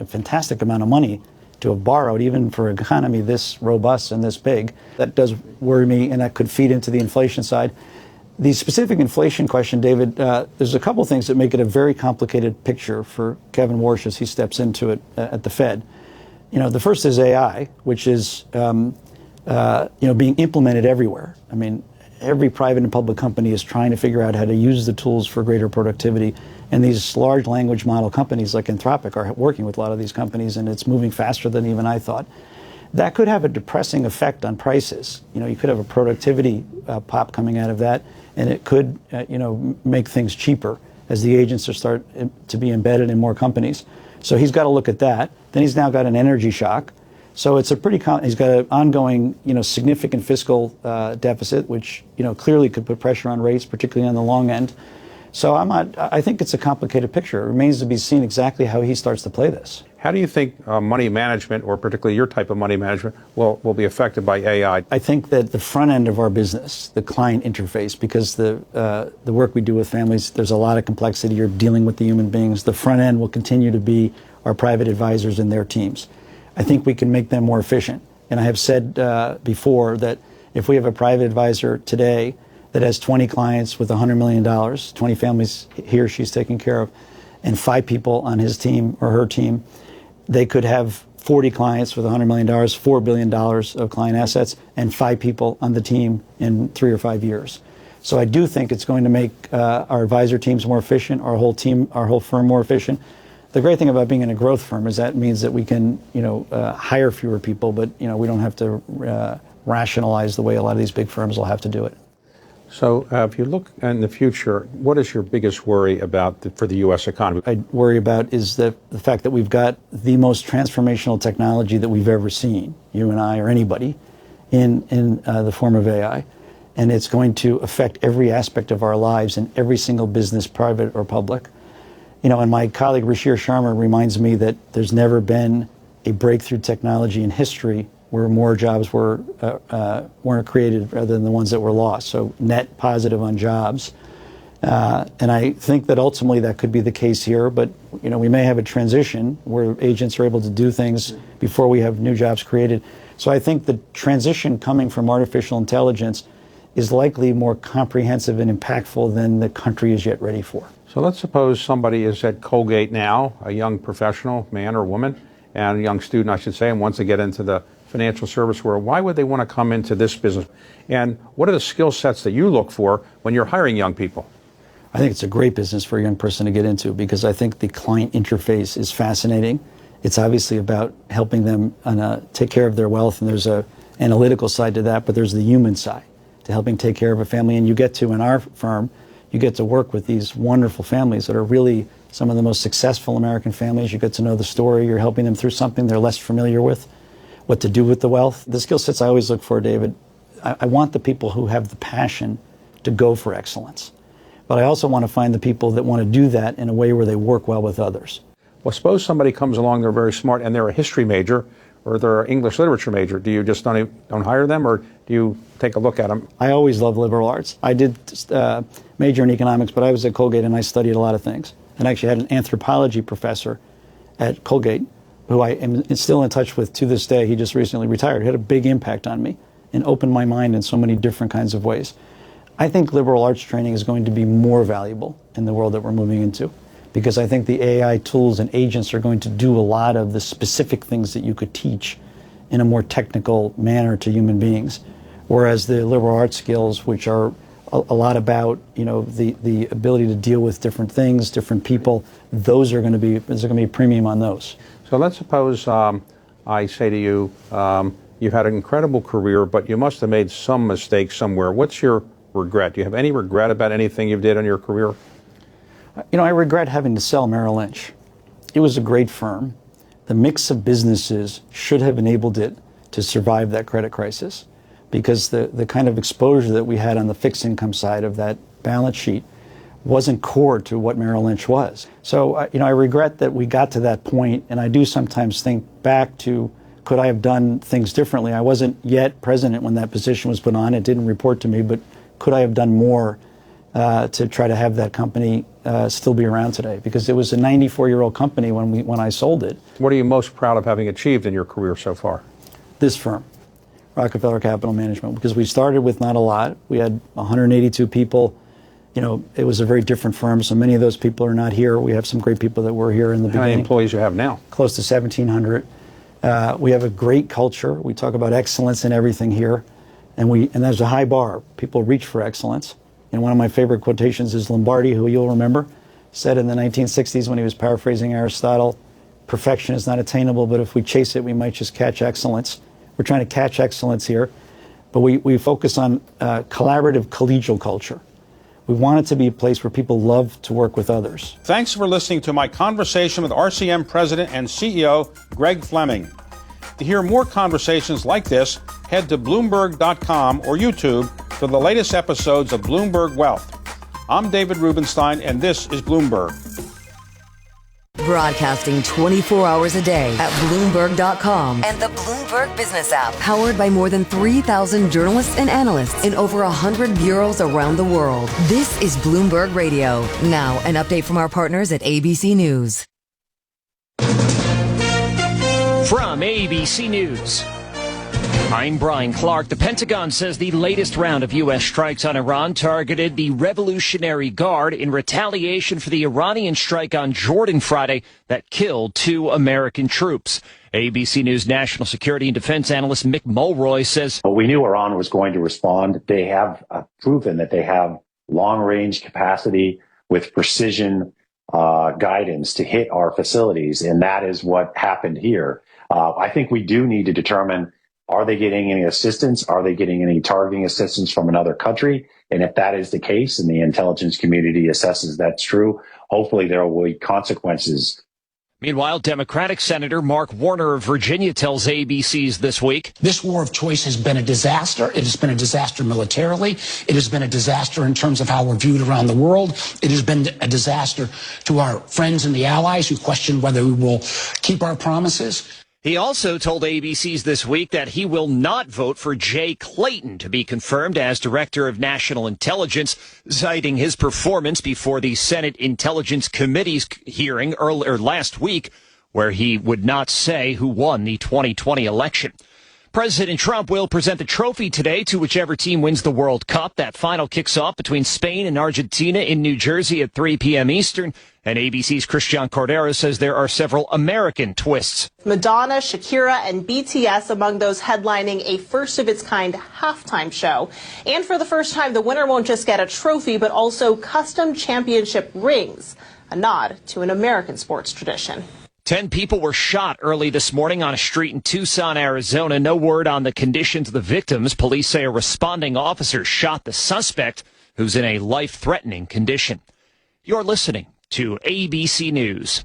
fantastic amount of money to have borrowed, even for an economy this robust and this big. That does worry me, and that could feed into the inflation side. The specific inflation question, David, there's a couple things that make it a very complicated picture for Kevin Warsh as he steps into it at the Fed. The first is AI, which is being implemented everywhere. I mean, every private and public company is trying to figure out how to use the tools for greater productivity. And these large language model companies like Anthropic are working with a lot of these companies, and it's moving faster than even I thought. That could have a depressing effect on prices. You could have a productivity pop coming out of that, and it could, make things cheaper as the agents start to be embedded in more companies. So he's got to look at that. Then he's now got an energy shock. So it's he's got an ongoing, significant fiscal deficit, which, clearly could put pressure on rates, particularly on the long end. So I think it's a complicated picture. It remains to be seen exactly how he starts to play this. How do you think money management, or particularly your type of money management, will be affected by AI? I think that the front end of our business, the client interface, because the work we do with families, there's a lot of complexity. You're dealing with the human beings. The front end will continue to be our private advisors and their teams. I think we can make them more efficient. And I have said before that if we have a private advisor today that has 20 clients with $100 million, 20 families he or she's taking care of, and 5 people on his team or her team, they could have 40 clients with $100 million, $4 billion of client assets, and 5 people on the team in 3 or 5 years. So I do think it's going to make our advisor teams more efficient, our whole firm more efficient. The great thing about being in a growth firm is that means that we can, hire fewer people, but, we don't have to rationalize the way a lot of these big firms will have to do it. So if you look in the future, what is your biggest worry for the U.S. economy? I worry about is the fact that we've got the most transformational technology that we've ever seen, you and I or anybody, in the form of AI. And it's going to affect every aspect of our lives in every single business, private or public. And my colleague Rashir Sharma reminds me that there's never been a breakthrough technology in history where more jobs weren't created rather than the ones that were lost. So net positive on jobs. And I think that ultimately that could be the case here, but we may have a transition where agents are able to do things before we have new jobs created. So I think the transition coming from artificial intelligence is likely more comprehensive and impactful than the country is yet ready for. So let's suppose somebody is at Colgate now, a young professional, man or woman, and a young student, I should say, and wants to get into the financial service world. Why would they want to come into this business? And what are the skill sets that you look for when you're hiring young people? I think it's a great business for a young person to get into because I think the client interface is fascinating. It's obviously about helping them take care of their wealth, and there's an analytical side to that, but there's the human side to helping take care of a family. And you get to, in our firm, you get to work with these wonderful families that are really some of the most successful American families. You get to know the story. You're helping them through something they're less familiar with, what to do with the wealth. The skill sets I always look for, David, I want the people who have the passion to go for excellence. But I also want to find the people that want to do that in a way where they work well with others. Well, suppose somebody comes along, they're very smart, and they're a history major, or they're an English literature major. Do you just don't hire them, or do you take a look at them? I always love liberal arts. I did major in economics, but I was at Colgate and I studied a lot of things. And I actually had an anthropology professor at Colgate who I am still in touch with to this day. He just recently retired. He had a big impact on me and opened my mind in so many different kinds of ways. I think liberal arts training is going to be more valuable in the world that we're moving into, because I think the AI tools and agents are going to do a lot of the specific things that you could teach in a more technical manner to human beings. Whereas the liberal arts skills, which are a lot about, the ability to deal with different things, different people, there's going to be a premium on those. So let's suppose I say to you, you've had an incredible career, but you must have made some mistakes somewhere. What's your regret? Do you have any regret about anything you did in your career? I regret having to sell Merrill Lynch. It was a great firm. The mix of businesses should have enabled it to survive that credit crisis, because the kind of exposure that we had on the fixed income side of that balance sheet wasn't core to what Merrill Lynch was. So, I regret that we got to that point, and I do sometimes think back to, could I have done things differently? I wasn't yet president when that position was put on. It didn't report to me, but could I have done more to try to have that company still be around today, because it was a 94-year-old company when I sold it. What are you most proud of having achieved in your career so far? This firm, Rockefeller Capital Management, because we started with not a lot. We had 182 people. You know, it was a very different firm, so many of those people are not here. We have some great people that were here in the beginning. How many employees you have now? Close to 1,700. We have a great culture. We talk about excellence in everything here, and there's a high bar. People reach for excellence. And one of my favorite quotations is Lombardi, who you'll remember, said in the 1960s when he was paraphrasing Aristotle, perfection is not attainable, but if we chase it, we might just catch excellence. We're trying to catch excellence here, but we focus on collaborative collegial culture. We want it to be a place where people love to work with others. Thanks for listening to my conversation with RCM President and CEO Greg Fleming. To hear more conversations like this, head to Bloomberg.com or YouTube for the latest episodes of Bloomberg Wealth. I'm David Rubenstein, and this is Bloomberg. Broadcasting 24 hours a day at Bloomberg.com and the Bloomberg Business app. Powered by more than 3,000 journalists and analysts in over 100 bureaus around the world. This is Bloomberg Radio. Now, an update from our partners at ABC News. From ABC News, I'm Brian Clark. The Pentagon says the latest round of U.S. strikes on Iran targeted the Revolutionary Guard in retaliation for the Iranian strike on Jordan Friday that killed 2 American troops. ABC News national security and defense analyst Mick Mulroy says, we knew Iran was going to respond. They have proven that they have long-range capacity with precision guidance to hit our facilities, and that is what happened here. I think we do need to determine, are they getting any assistance? Are they getting any targeting assistance from another country? And if that is the case and the intelligence community assesses that's true, hopefully there will be consequences. Meanwhile, Democratic Senator Mark Warner of Virginia tells ABC's This Week, this war of choice has been a disaster. It has been a disaster militarily. It has been a disaster in terms of how we're viewed around the world. It has been a disaster to our friends and the allies who question whether we will keep our promises. He also told ABC's This Week that he will not vote for Jay Clayton to be confirmed as Director of National Intelligence, citing his performance before the Senate Intelligence Committee's hearing last week, where he would not say who won the 2020 election. President Trump will present the trophy today to whichever team wins the World Cup. That final kicks off between Spain and Argentina in New Jersey at 3 p.m. Eastern. And ABC's Christian Cordero says there are several American twists. Madonna, Shakira, and BTS among those headlining a first-of-its-kind halftime show. And for the first time, the winner won't just get a trophy, but also custom championship rings, a nod to an American sports tradition. 10 people were shot early this morning on a street in Tucson, Arizona. No word on the conditions of the victims. Police say a responding officer shot the suspect, who's in a life-threatening condition. You're listening to ABC News.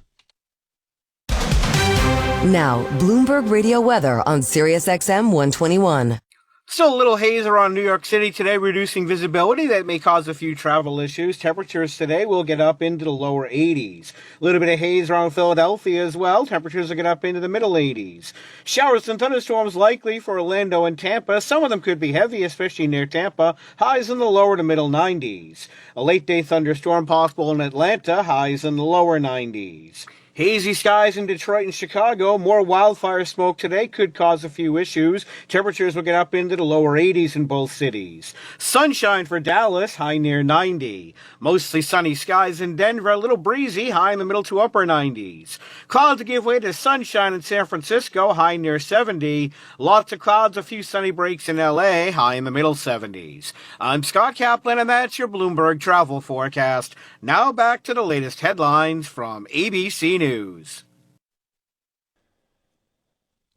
Now, Bloomberg Radio weather on SiriusXM 121. Still a little haze around New York City today, reducing visibility. That may cause a few travel issues. Temperatures today will get up into the lower 80s. A little bit of haze around Philadelphia as well. Temperatures will get up into the middle 80s. Showers and thunderstorms likely for Orlando and Tampa. Some of them could be heavy, especially near Tampa. Highs in the lower to middle 90s. A late-day thunderstorm possible in Atlanta. Highs in the lower 90s. Hazy skies in Detroit and Chicago. More wildfire smoke today could cause a few issues. Temperatures will get up into the lower 80s in both cities. Sunshine for Dallas, high near 90. Mostly sunny skies in Denver, a little breezy, high in the middle to upper 90s. Clouds give way to sunshine in San Francisco, high near 70. Lots of clouds, a few sunny breaks in LA, high in the middle 70s. I'm Scott Kaplan, and that's your Bloomberg travel forecast. Now back to the latest headlines from ABC News.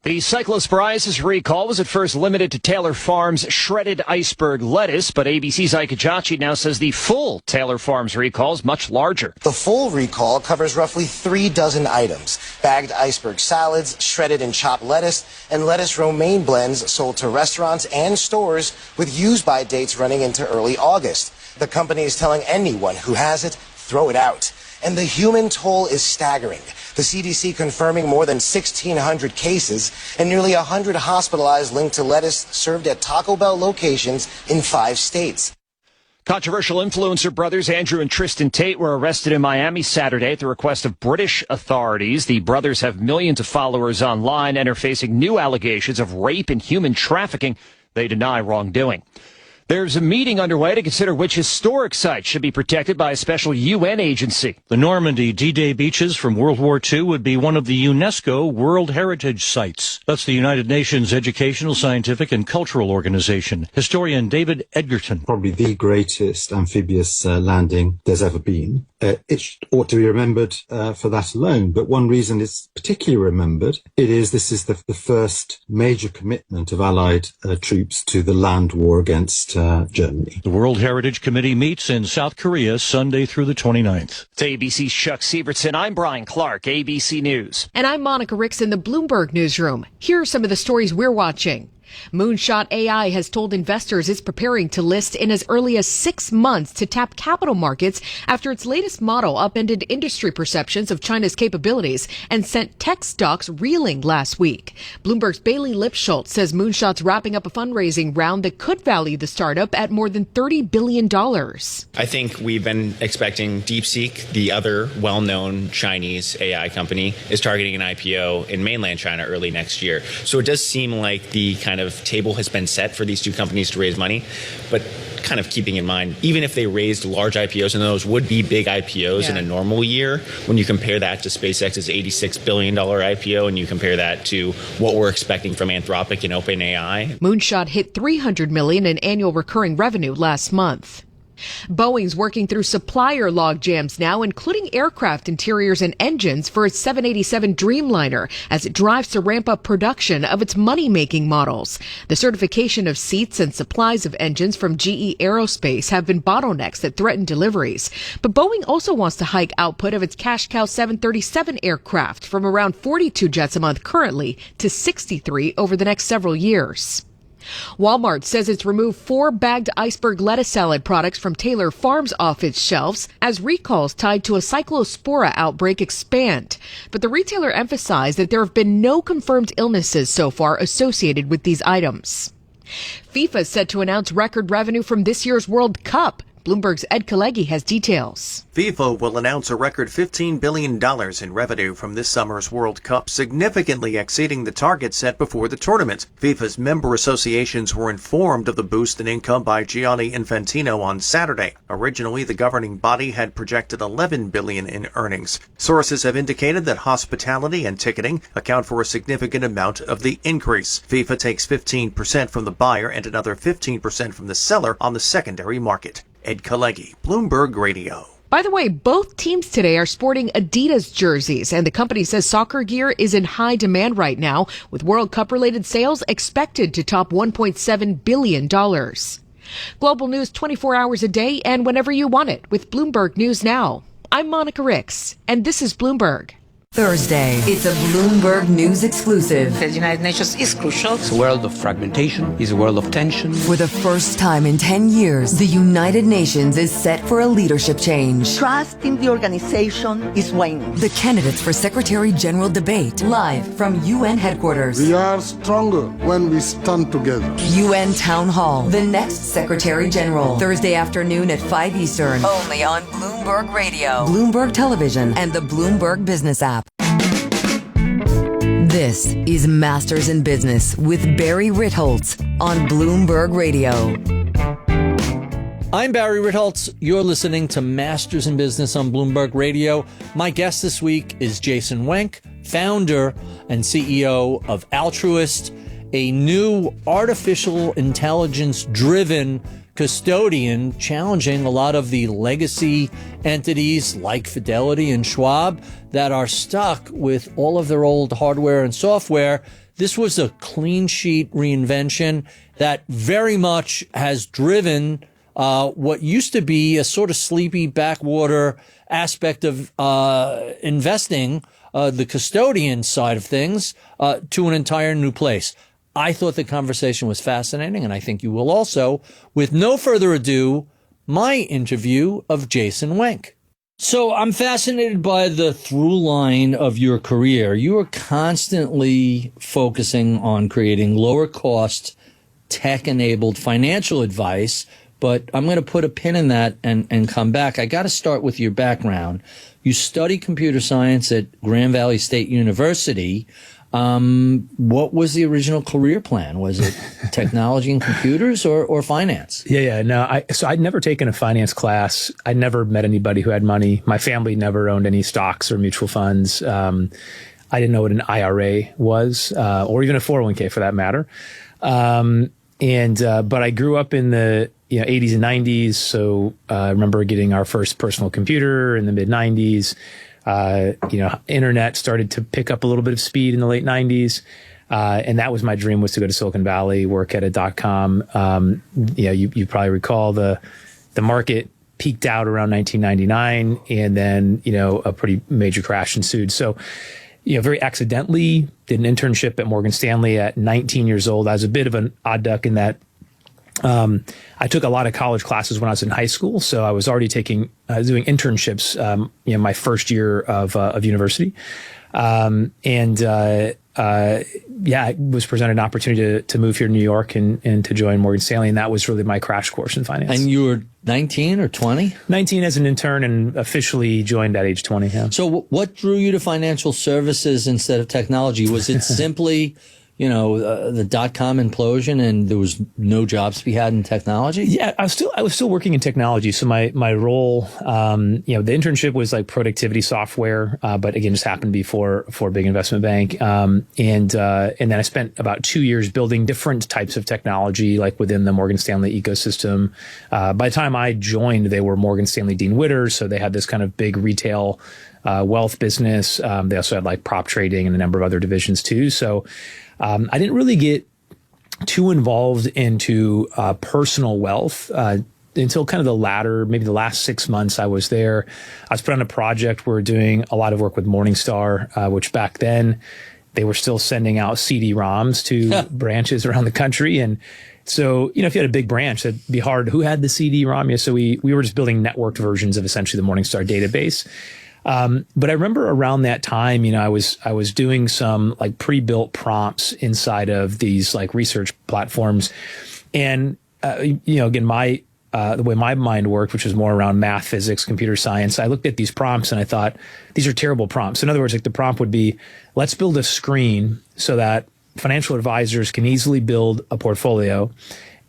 The cyclist psoriasis recall was at first limited to Taylor Farms shredded iceberg lettuce, but ABC's Ike Ajachi now says the full Taylor Farms recall is much larger. The full recall covers roughly 3 dozen items: bagged iceberg salads, shredded and chopped lettuce, and lettuce romaine blends sold to restaurants and stores with use-by dates running into early August. The company is telling anyone who has it, throw it out. And the human toll is staggering. The CDC confirming more than 1,600 cases and nearly 100 hospitalized linked to lettuce served at Taco Bell locations in 5 states. Controversial influencer brothers Andrew and Tristan Tate were arrested in Miami Saturday at the request of British authorities. The brothers have millions of followers online and are facing new allegations of rape and human trafficking. They deny wrongdoing. There's a meeting underway to consider which historic sites should be protected by a special UN agency. The Normandy D-Day beaches from World War II would be one of the UNESCO World Heritage Sites. That's the United Nations Educational, Scientific, and Cultural Organization. Historian David Edgerton. Probably the greatest amphibious landing there's ever been. It ought to be remembered for that alone. But one reason it's particularly remembered, this is the first major commitment of Allied troops to the land war against Germany. The World Heritage Committee meets in South Korea Sunday through the 29th. To ABC's Chuck Sievertson, I'm Brian Clark, ABC News. And I'm Monica Ricks in the Bloomberg newsroom. Here are some of the stories we're watching. Moonshot AI has told investors it's preparing to list in as early as 6 months to tap capital markets after its latest model upended industry perceptions of China's capabilities and sent tech stocks reeling last week. Bloomberg's Bailey Lipschultz says Moonshot's wrapping up a fundraising round that could value the startup at more than $30 billion. I think we've been expecting DeepSeek, the other well-known Chinese AI company, is targeting an IPO in mainland China early next year. So it does seem like the kind of table has been set for these two companies to raise money, but kind of keeping in mind, even if they raised large IPOs, and those would be big IPOs in a normal year, when you compare that to SpaceX's $86 billion IPO and you compare that to what we're expecting from Anthropic and OpenAI. Moonshot hit $300 million in annual recurring revenue last month. Boeing's working through supplier log jams now, including aircraft interiors and engines for its 787 Dreamliner as it drives to ramp up production of its money-making models. The certification of seats and supplies of engines from GE Aerospace have been bottlenecks that threaten deliveries. But Boeing also wants to hike output of its cash cow 737 aircraft from around 42 jets a month currently to 63 over the next several years. Walmart says it's removed 4 bagged iceberg lettuce salad products from Taylor Farms off its shelves as recalls tied to a cyclospora outbreak expand. But the retailer emphasized that there have been no confirmed illnesses so far associated with these items. FIFA is set to announce record revenue from this year's World Cup. Bloomberg's Ed Kalegi has details. FIFA will announce a record $15 billion in revenue from this summer's World Cup, significantly exceeding the target set before the tournament. FIFA's member associations were informed of the boost in income by Gianni Infantino on Saturday. Originally, the governing body had projected $11 billion in earnings. Sources have indicated that hospitality and ticketing account for a significant amount of the increase. FIFA takes 15% from the buyer and another 15% from the seller on the secondary market. Ed Kalegi, Bloomberg Radio. By the way, both teams today are sporting Adidas jerseys, and the company says soccer gear is in high demand right now, with World Cup-related sales expected to top $1.7 billion. Global news 24 hours a day and whenever you want it with Bloomberg News Now. I'm Monica Ricks, and this is Bloomberg. Thursday, it's a Bloomberg News exclusive. The United Nations is crucial. It's a world of fragmentation, it's a world of tension. For the first time in 10 years, the United Nations is set for a leadership change. Trust in the organization is waning. The candidates for Secretary General debate, live from UN headquarters. We are stronger when we stand together. UN Town Hall, the next Secretary General, Thursday afternoon at 5 Eastern. Only on Bloomberg Radio, Bloomberg Television, and the Bloomberg Business app. This is Masters in Business with Barry Ritholtz on Bloomberg Radio. I'm Barry Ritholtz. You're listening to Masters in Business on Bloomberg Radio. My guest this week is Jason Wenk, founder and CEO of Altruist, a new artificial intelligence-driven custodian challenging a lot of the legacy entities like Fidelity and Schwab that are stuck with all of their old hardware and software. This was a clean sheet reinvention that very much has driven what used to be a sort of sleepy backwater aspect of investing, the custodian side of things, to an entire new place. I thought the conversation was fascinating, and I think you will also. With no further ado, my interview of Jason Wenk. So I'm fascinated by the through line of your career. You are constantly focusing on creating lower cost, tech-enabled financial advice but I'm going to put a pin in that and come back. I got to start with your background. You study computer science at Grand Valley State University. What was the original career plan? Was it technology and computers or finance? No, so I'd never taken a finance class. I'd never met anybody who had money. My family never owned any stocks or mutual funds. I didn't know what an IRA was, or even a 401k for that matter. But I grew up in the 80s and 90s. So I remember getting our first personal computer in the mid 90s. Internet started to pick up a little bit of speed in the late 90s. And that was my dream, was to go to Silicon Valley, work at a .com. You probably recall the market peaked out around 1999, and then, a pretty major crash ensued. So, very accidentally did an internship at Morgan Stanley at 19 years old. I was a bit of an odd duck in that I took a lot of college classes when I was in high school, so I was already doing internships, my first year of university. I was presented an opportunity to move here to New York and to join Morgan Stanley, and that was really my crash course in finance. And you were 19 or 20? 19 as an intern, and officially joined at age 20. Yeah. So what drew you to financial services instead of technology? Was it simply the .com implosion and there was no jobs to be had in technology? Yeah, I was still working in technology. So my role, the internship was like productivity software, but again, just happened to be for a big investment bank. And then I spent about 2 years building different types of technology, like within the Morgan Stanley ecosystem. By the time I joined, they were Morgan Stanley Dean Witter. So they had this kind of big retail wealth business. They also had like prop trading and a number of other divisions too. So I didn't really get too involved into personal wealth until kind of maybe the last 6 months I was there. I was put on a project. We were doing a lot of work with Morningstar, which back then they were still sending out CD-ROMs to branches around the country. And so, if you had a big branch, that'd be hard. Who had the CD-ROM? Yeah, so we were just building networked versions of essentially the Morningstar database. But I remember around that time, I was doing some like pre-built prompts inside of these like research platforms. And, again, the way my mind worked, which was more around math, physics, computer science, I looked at these prompts and I thought, these are terrible prompts. In other words, like the prompt would be, let's build a screen so that financial advisors can easily build a portfolio.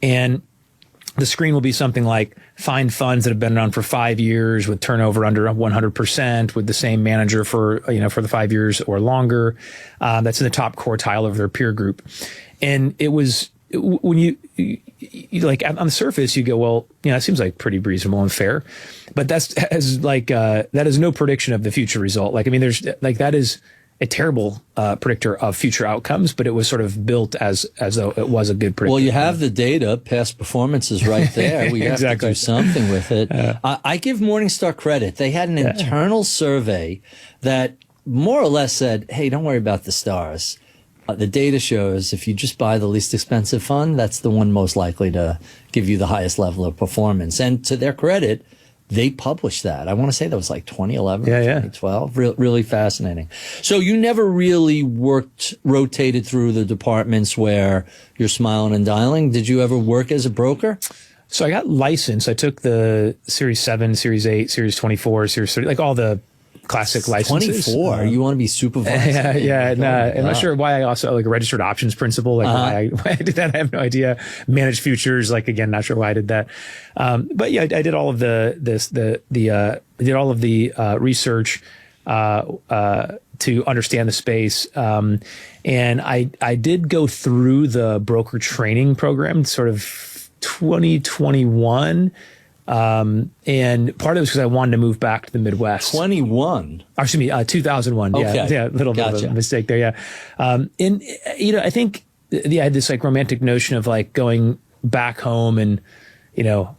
And the screen will be something like find funds that have been around for 5 years with turnover under 100% with the same manager for the 5 years or longer. That's in the top quartile of their peer group. And it was when you like on the surface, you go, well, it seems like pretty reasonable and fair, but that is no prediction of the future result. That is a terrible predictor of future outcomes, but it was sort of built as though it was a good predictor. Well, you have the data, past performance is right there. We have to do something with it. I give Morningstar credit. They had an internal survey that more or less said, hey, don't worry about the stars. The data shows if you just buy the least expensive fund, that's the one most likely to give you the highest level of performance. And to their credit, they published that. I want to say that was like 2011 or 2012. Really fascinating. So you never really rotated through the departments where you're smiling and dialing. Did you ever work as a broker? So I got licensed. I took the Series 7, Series 8, Series 24, Series 30, like all the classic licenses. 24? You want to be supervised? I'm not sure why I also like a registered options principal. Why I did that, I have no idea. Managed futures, again, not sure why I did that. But yeah, I did all of the research to understand the space. And I did go through the broker training program, sort of 2021. And part of it was because I wanted to move back to the Midwest. 2001. Okay. Yeah, a little bit of a mistake there. Yeah. And, I think I had this romantic notion of going back home and,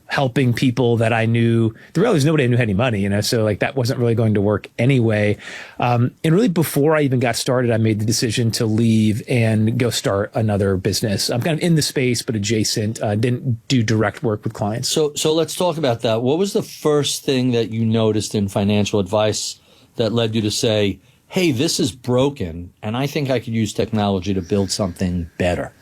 helping people that I knew. The reality is nobody I knew had any money, so that wasn't really going to work anyway. And really before I even got started, I made the decision to leave and go start another business. I'm kind of in the space, but adjacent, didn't do direct work with clients. So let's talk about that. What was the first thing that you noticed in financial advice that led you to say, hey, this is broken and I think I could use technology to build something better?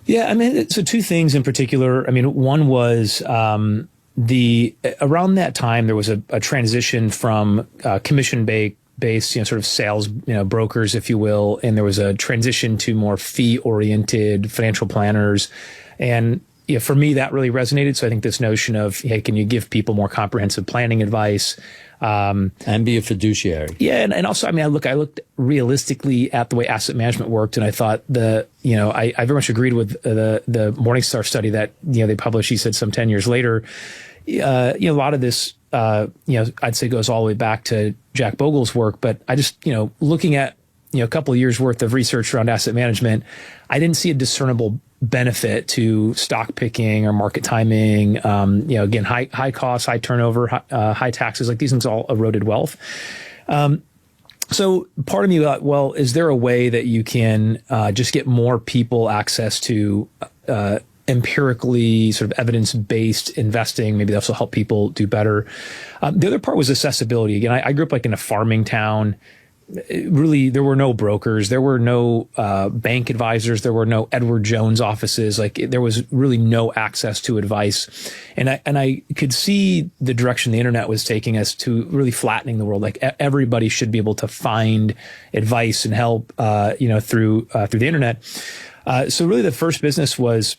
Yeah, I mean, so two things in particular. I mean, one was around that time there was a transition from commission-based, sort of sales, brokers, if you will, and there was a transition to more fee-oriented financial planners, and for me that really resonated. So I think this notion of, hey, can you give people more comprehensive planning advice? And be a fiduciary. Yeah. And also, I mean, I looked realistically at the way asset management worked, and I thought I very much agreed with the Morningstar study that, they published. He said some 10 years later, a lot of this, I'd say goes all the way back to Jack Bogle's work. But I just, looking at, a couple of years worth of research around asset management, I didn't see a discernible benefit to stock picking or market timing. Again, high costs, high turnover, high taxes, like these things all eroded wealth. So part of me thought, well, is there a way that you can just get more people access to empirically sort of evidence-based investing? Maybe that'll help people do better. The other part was accessibility. Again, I grew up like in a farming town. Really, there were no brokers, there were no bank advisors, there were no Edward Jones offices. Like there was really no access to advice, and I could see the direction the internet was taking us to, really flattening the world. Like everybody should be able to find advice and help, through the internet. So really, the first business was,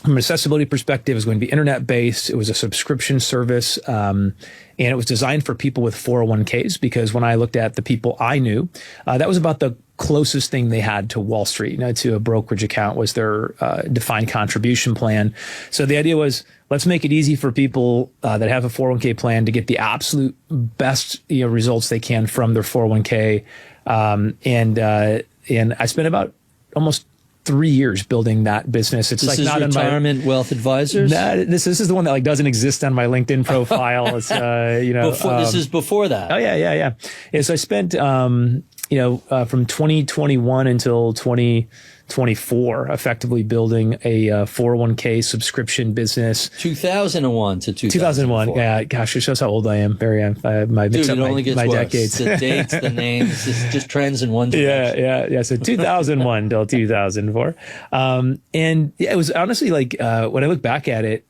from an accessibility perspective, it was going to be internet-based. It was a subscription service, and it was designed for people with 401ks, because when I looked at the people I knew, that was about the closest thing they had to Wall Street, to a brokerage account, was their defined contribution plan. So the idea was, let's make it easy for people that have a 401k plan to get the absolute best results they can from their 401k. And I spent about almost 3 years building that business. It's this like is not Retirement Wealth Advisors. This is the one that doesn't exist on my LinkedIn profile. It's this is before that. Oh yeah. So I spent from 2021 until 2024 effectively building a 401k subscription business. 2001 to 2004. Yeah, gosh, it shows how old I am. Very my decades. The dates, the names, it's just trends in one direction. Yeah. So 2001 till 2004, and it was honestly like when I look back at it.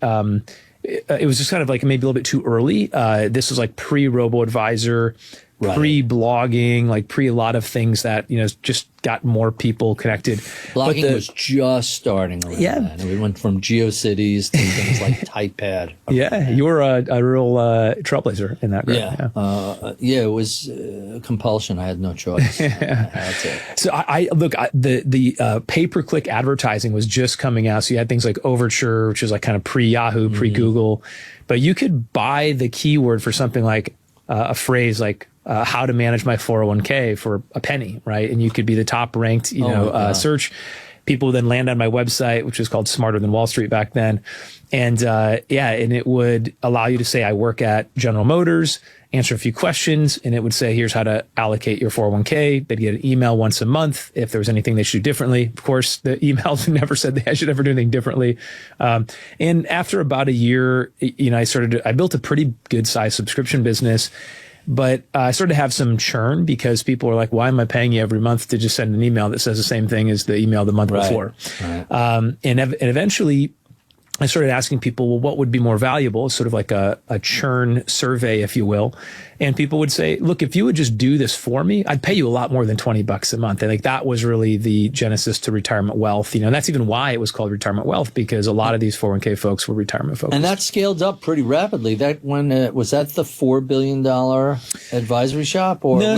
It was just kind of like maybe a little bit too early. This was like pre-robo-advisor, pre-blogging, like pre a lot of things that, just got more people connected. Blogging was just starting around then. And we went from GeoCities to things like TypePad. Yeah, you were a real trailblazer in that group. It was compulsion. I had no choice. So I look, the pay-per-click advertising was just coming out. So you had things like Overture, which is like kind of pre-Yahoo, pre-Google. But you could buy the keyword for something like a phrase like how to manage my 401k for a penny, right? And you could be the top ranked, search. People would then land on my website, which was called Smarter Than Wall Street back then. And and it would allow you to say, I work at General Motors, answer a few questions, and it would say, here's how to allocate your 401k. They'd get an email once a month if there was anything they should do differently. Of course, the emails never said I should ever do anything differently. And after about a year, I built a pretty good sized subscription business. But I started to have some churn because people were like, why am I paying you every month to just send an email that says the same thing as the email the month before? Right. And eventually I started asking people, well, what would be more valuable? Sort of like a churn survey, if you will. And people would say, look, if you would just do this for me, I'd pay you a lot more than $20 a month. And like that was really the genesis to Retirement Wealth. And that's even why it was called Retirement Wealth, because a lot of these 401k folks were retirement focused. And that scaled up pretty rapidly. That was that the $4 billion advisory shop, or where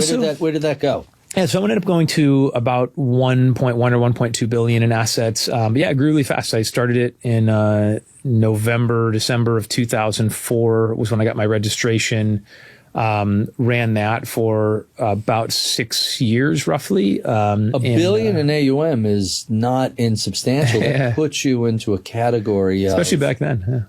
did that go? Yeah, so I ended up going to about 1.1 or 1.2 billion in assets. But it grew really fast. I started it in December of 2004 was when I got my registration. Ran that for about 6 years, roughly. $1 billion in AUM is not insubstantial. It puts you into a category, especially back then.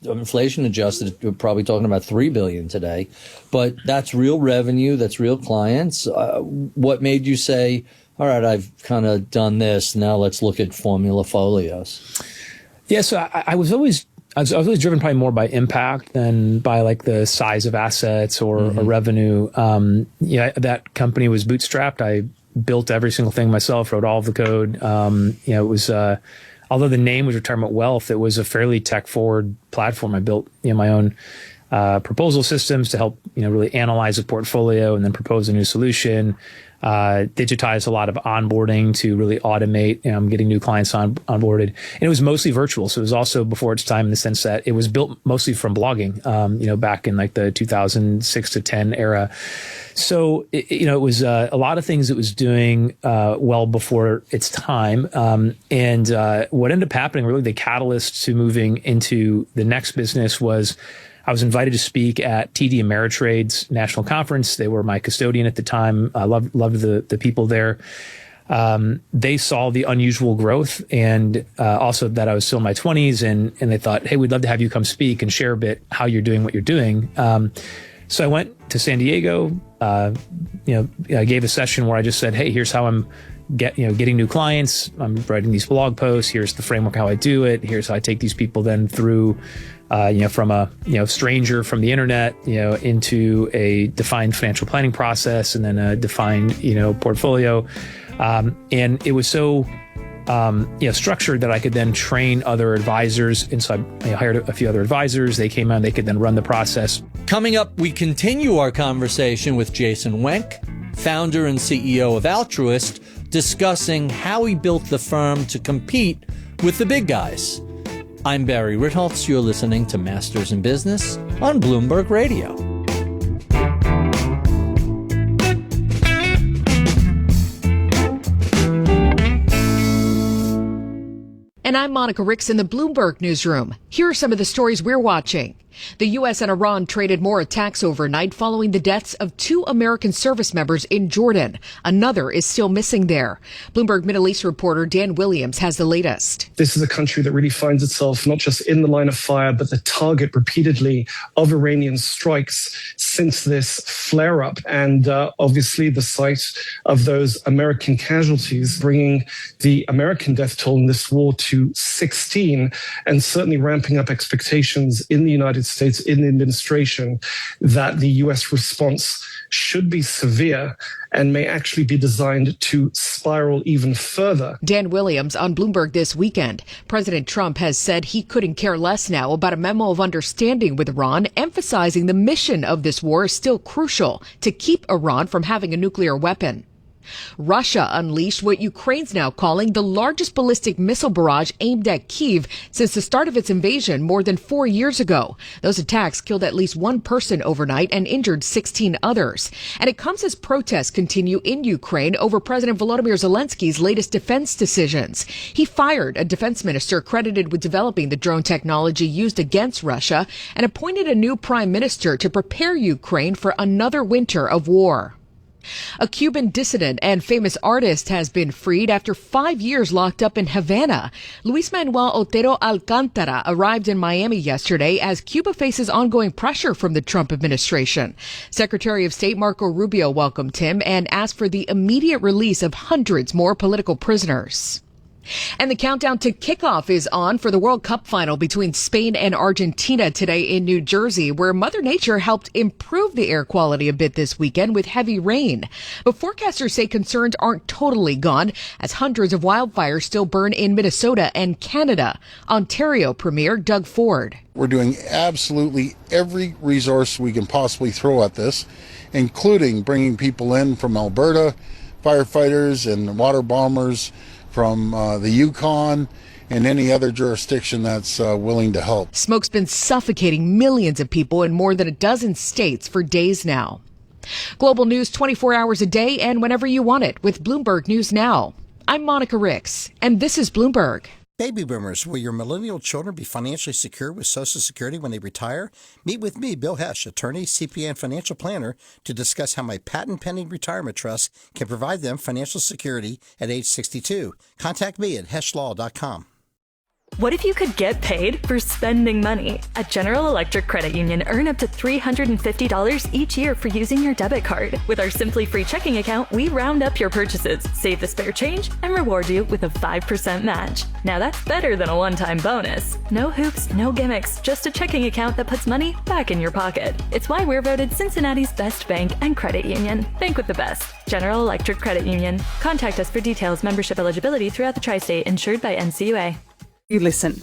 Inflation adjusted, we're probably talking about $3 billion today, but that's real revenue, that's real clients. What made you say, all right, I've kind of done this, now let's look at formula folios? Yeah, so I was always driven probably more by impact than by like the size of assets or revenue. That company was bootstrapped. I built every single thing myself, wrote all of the code. It was, although the name was Retirement Wealth, it was a fairly tech forward platform. I built, my own proposal systems to help, really analyze a portfolio and then propose a new solution. Digitize a lot of onboarding to really automate getting new clients onboarded. And it was mostly virtual. So it was also before its time in the sense that it was built mostly from blogging, back in like the 2006 to 10 era. So, it was a lot of things it was doing well before its time. And what ended up happening, really the catalyst to moving into the next business was I was invited to speak at TD Ameritrade's national conference. They were my custodian at the time. I loved the people there. They saw the unusual growth and also that I was still in my 20s, and they thought, hey, we'd love to have you come speak and share a bit how you're doing what you're doing. So I went to San Diego. I gave a session where I just said, hey, here's how I'm getting new clients. I'm writing these blog posts. Here's the framework, how I do it. Here's how I take these people then through from a stranger from the internet, into a defined financial planning process and then a defined, portfolio. And it was so, structured that I could then train other advisors. And so I hired a few other advisors. They came on, they could then run the process. Coming up, we continue our conversation with Jason Wenk, founder and CEO of Altruist, discussing how he built the firm to compete with the big guys. I'm Barry Ritholtz. You're listening to Masters in Business on Bloomberg Radio. And I'm Monica Ricks in the Bloomberg newsroom. Here are some of the stories we're watching. The U.S. and Iran traded more attacks overnight following the deaths of 2 American service members in Jordan. Another is still missing there. Bloomberg Middle East reporter Dan Williams has the latest. This is a country that really finds itself not just in the line of fire, but the target repeatedly of Iranian strikes since this flare-up. And obviously the site of those American casualties, bringing the American death toll in this war to 16, and certainly ramping up expectations in the United States, in the administration, that the U.S. response should be severe and may actually be designed to spiral even further. Dan Williams on Bloomberg This Weekend. President Trump has said he couldn't care less now about a memo of understanding with Iran, emphasizing the mission of this war is still crucial to keep Iran from having a nuclear weapon. Russia unleashed what Ukraine's now calling the largest ballistic missile barrage aimed at Kyiv since the start of its invasion more than 4 years ago. Those attacks killed at least 1 person overnight and injured 16 others. And it comes as protests continue in Ukraine over President Volodymyr Zelensky's latest defense decisions. He fired a defense minister credited with developing the drone technology used against Russia and appointed a new prime minister to prepare Ukraine for another winter of war. A Cuban dissident and famous artist has been freed after 5 years locked up in Havana. Luis Manuel Otero Alcántara arrived in Miami yesterday as Cuba faces ongoing pressure from the Trump administration. Secretary of State Marco Rubio welcomed him and asked for the immediate release of hundreds more political prisoners. And the countdown to kickoff is on for the World Cup final between Spain and Argentina today in New Jersey, where Mother Nature helped improve the air quality a bit this weekend with heavy rain. But forecasters say concerns aren't totally gone, as hundreds of wildfires still burn in Minnesota and Canada. Ontario Premier Doug Ford. We're doing absolutely every resource we can possibly throw at this, including bringing people in from Alberta, firefighters and water bombers from the Yukon and any other jurisdiction that's willing to help. Smoke's been suffocating millions of people in more than a dozen states for days now. Global news 24 hours a day and whenever you want it with Bloomberg News Now. I'm Monica Ricks, and this is Bloomberg. Baby boomers, will your millennial children be financially secure with Social Security when they retire? Meet with me, Bill Hesch, attorney, CPA, and financial planner, to discuss how my patent-pending retirement trust can provide them financial security at age 62. Contact me at heschlaw.com. What if you could get paid for spending money? At General Electric Credit Union, earn up to $350 each year for using your debit card. With our Simply Free checking account, we round up your purchases, save the spare change, and reward you with a 5% match. Now that's better than a one-time bonus. No hoops, no gimmicks, just a checking account that puts money back in your pocket. It's why we're voted Cincinnati's best bank and credit union. Bank with the best. General Electric Credit Union. Contact us for details. Membership eligibility throughout the tri-state. Insured by NCUA. You listen.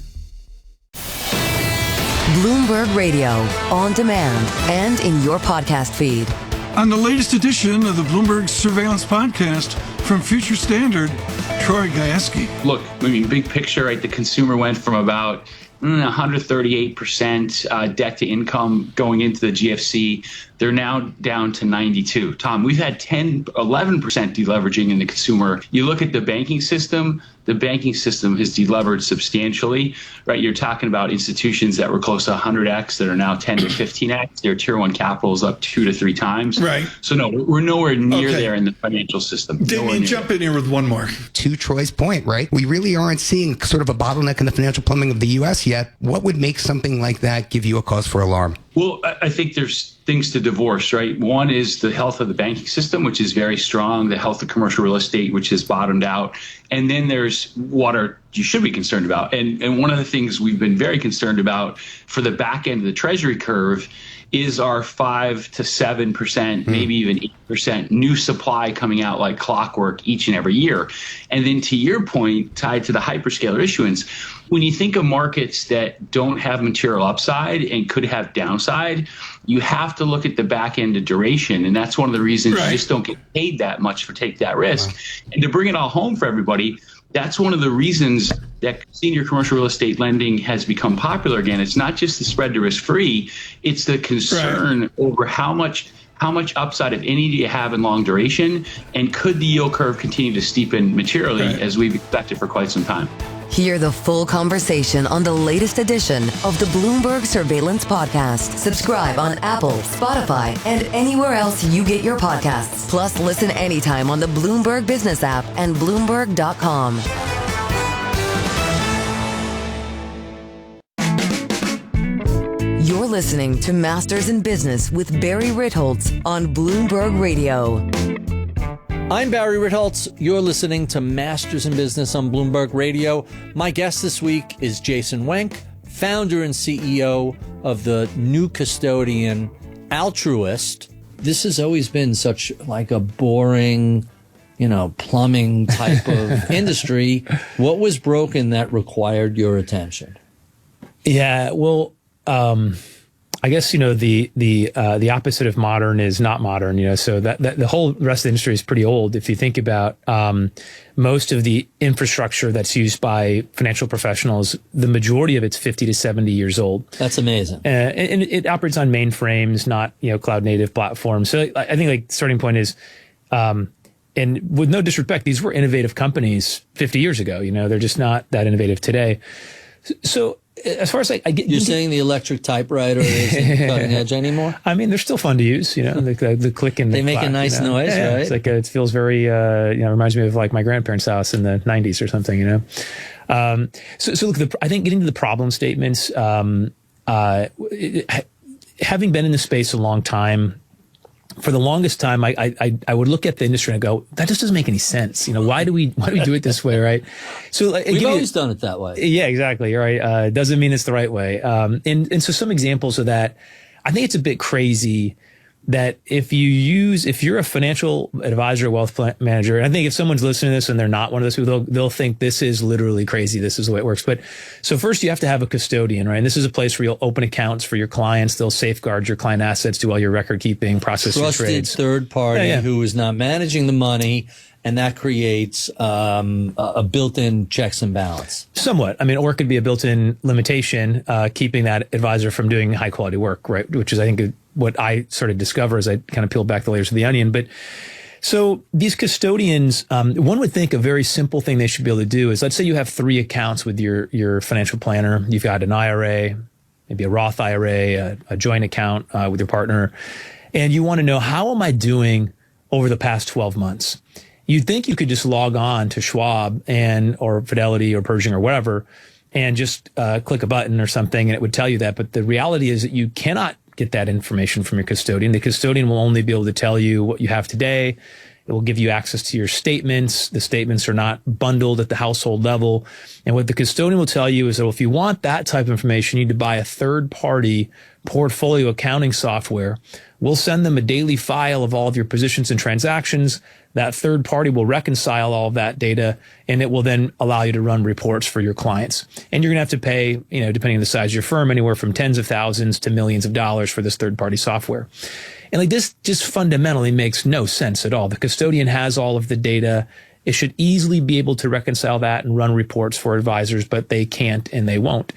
Bloomberg Radio, on demand and in your podcast feed. On the latest edition of the Bloomberg Surveillance Podcast from Future Standard, Troy Gayeski. Look, I mean, big picture, right? The consumer went from about 138% debt to income going into the GFC. They're now down to 92. Tom, we've had 11% deleveraging in the consumer. You look at the banking system has delevered substantially, right? You're talking about institutions that were close to 100x that are now 10 to 15x. Their tier one capital is up 2 to 3 times. Right. So no, we're nowhere near there in the financial system. Damien, jump in here with one more. To Troy's point, right? We really aren't seeing sort of a bottleneck in the financial plumbing of the U.S. yet. What would make something like that give you a cause for alarm? Well, I think there's things to divorce, right? One is the health of the banking system, which is very strong, the health of commercial real estate, which has bottomed out. And then there's what you should be concerned about. And one of the things we've been very concerned about for the back end of the Treasury curve is our 5 to 7%, maybe even 8% new supply coming out like clockwork each and every year. And then to your point, tied to the hyperscaler issuance, when you think of markets that don't have material upside and could have downside, you have to look at the back end of duration. And that's one of the reasons you just don't get paid that much for take that risk. And to bring it all home for everybody, that's one of the reasons that senior commercial real estate lending has become popular again. It's not just the spread to risk free, it's the concern over how much upside, if any, do you have in long duration, and could the yield curve continue to steepen materially as we've expected for quite some time. Hear the full conversation on the latest edition of the Bloomberg Surveillance Podcast. Subscribe on Apple, Spotify, and anywhere else you get your podcasts. Plus, listen anytime on the Bloomberg Business app and Bloomberg.com. You're listening to Masters in Business with Barry Ritholtz on Bloomberg Radio. I'm Barry Ritholtz. You're listening to Masters in Business on Bloomberg Radio. My guest this week is Jason Wenk, founder and CEO of the new custodian Altruist. This has always been such like a boring, plumbing type of industry. What was broken that required your attention? Yeah, well, I guess, the opposite of modern is not modern, so that the whole rest of the industry is pretty old. If you think about most of the infrastructure that's used by financial professionals, the majority of it's 50 to 70 years old. That's amazing. And it operates on mainframes, not, cloud native platforms. So I think starting point is, and with no disrespect, these were innovative companies 50 years ago. They're just not that innovative today. So as far as I get, you're saying the electric typewriter isn't cutting edge anymore? I mean, they're still fun to use. The click and they make a nice noise, right? It's like it feels very, reminds me of like my grandparents' house in the 90s or something. So look, I think getting to the problem statements, having been in the space a long time. For the longest time, I would look at the industry and go, that just doesn't make any sense. Why do we do it this way, right? So we've always done it that way. Yeah, exactly. Right. Doesn't mean it's the right way. And so some examples of that, I think it's a bit crazy that if you're a financial advisor, wealth manager, and I think if someone's listening to this and they're not one of those people, they'll think this is literally crazy. This is the way it works. But so first you have to have a custodian, right? And this is a place where you'll open accounts for your clients. They'll safeguard your client assets, do all your record keeping, process your trades. Trusted third party who is not managing the money. And that creates a built-in checks and balance. Somewhat. I mean, or it could be a built-in limitation, keeping that advisor from doing high-quality work, right? Which is, I think, what I sort of discover as I kind of peel back the layers of the onion. But so these custodians, one would think a very simple thing they should be able to do is, let's say you have 3 accounts with your financial planner. You've got an IRA, maybe a Roth IRA, a joint account with your partner, and you want to know, how am I doing over the past 12 months? You'd think you could just log on to Schwab or Fidelity or Pershing or whatever and just click a button or something and it would tell you that. But the reality is that you cannot get that information from your custodian. The custodian will only be able to tell you what you have today. It will give you access to your statements. The statements are not bundled at the household level. And what the custodian will tell you is that if you want that type of information, you need to buy a third-party portfolio accounting software. We'll send them a daily file of all of your positions and transactions. That third party will reconcile all of that data, and it will then allow you to run reports for your clients. And you're going to have to pay, depending on the size of your firm, anywhere from tens of thousands to millions of dollars for this third-party software. And this just fundamentally makes no sense at all. The custodian has all of the data. It should easily be able to reconcile that and run reports for advisors, but they can't and they won't.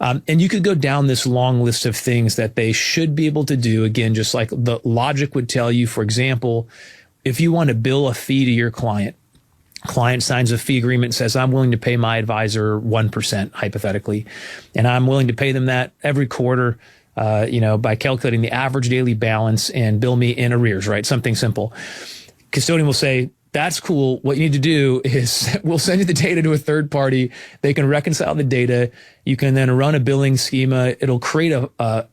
And you could go down this long list of things that they should be able to do. Again, just like the logic would tell you, for example, if you want to bill a fee to your client signs a fee agreement, says, I'm willing to pay my advisor 1%, hypothetically, and I'm willing to pay them that every quarter, by calculating the average daily balance and bill me in arrears, right? Something simple. Custodian will say, that's cool. What you need to do is we'll send you the data to a third party. They can reconcile the data. You can then run a billing schema. It'll create a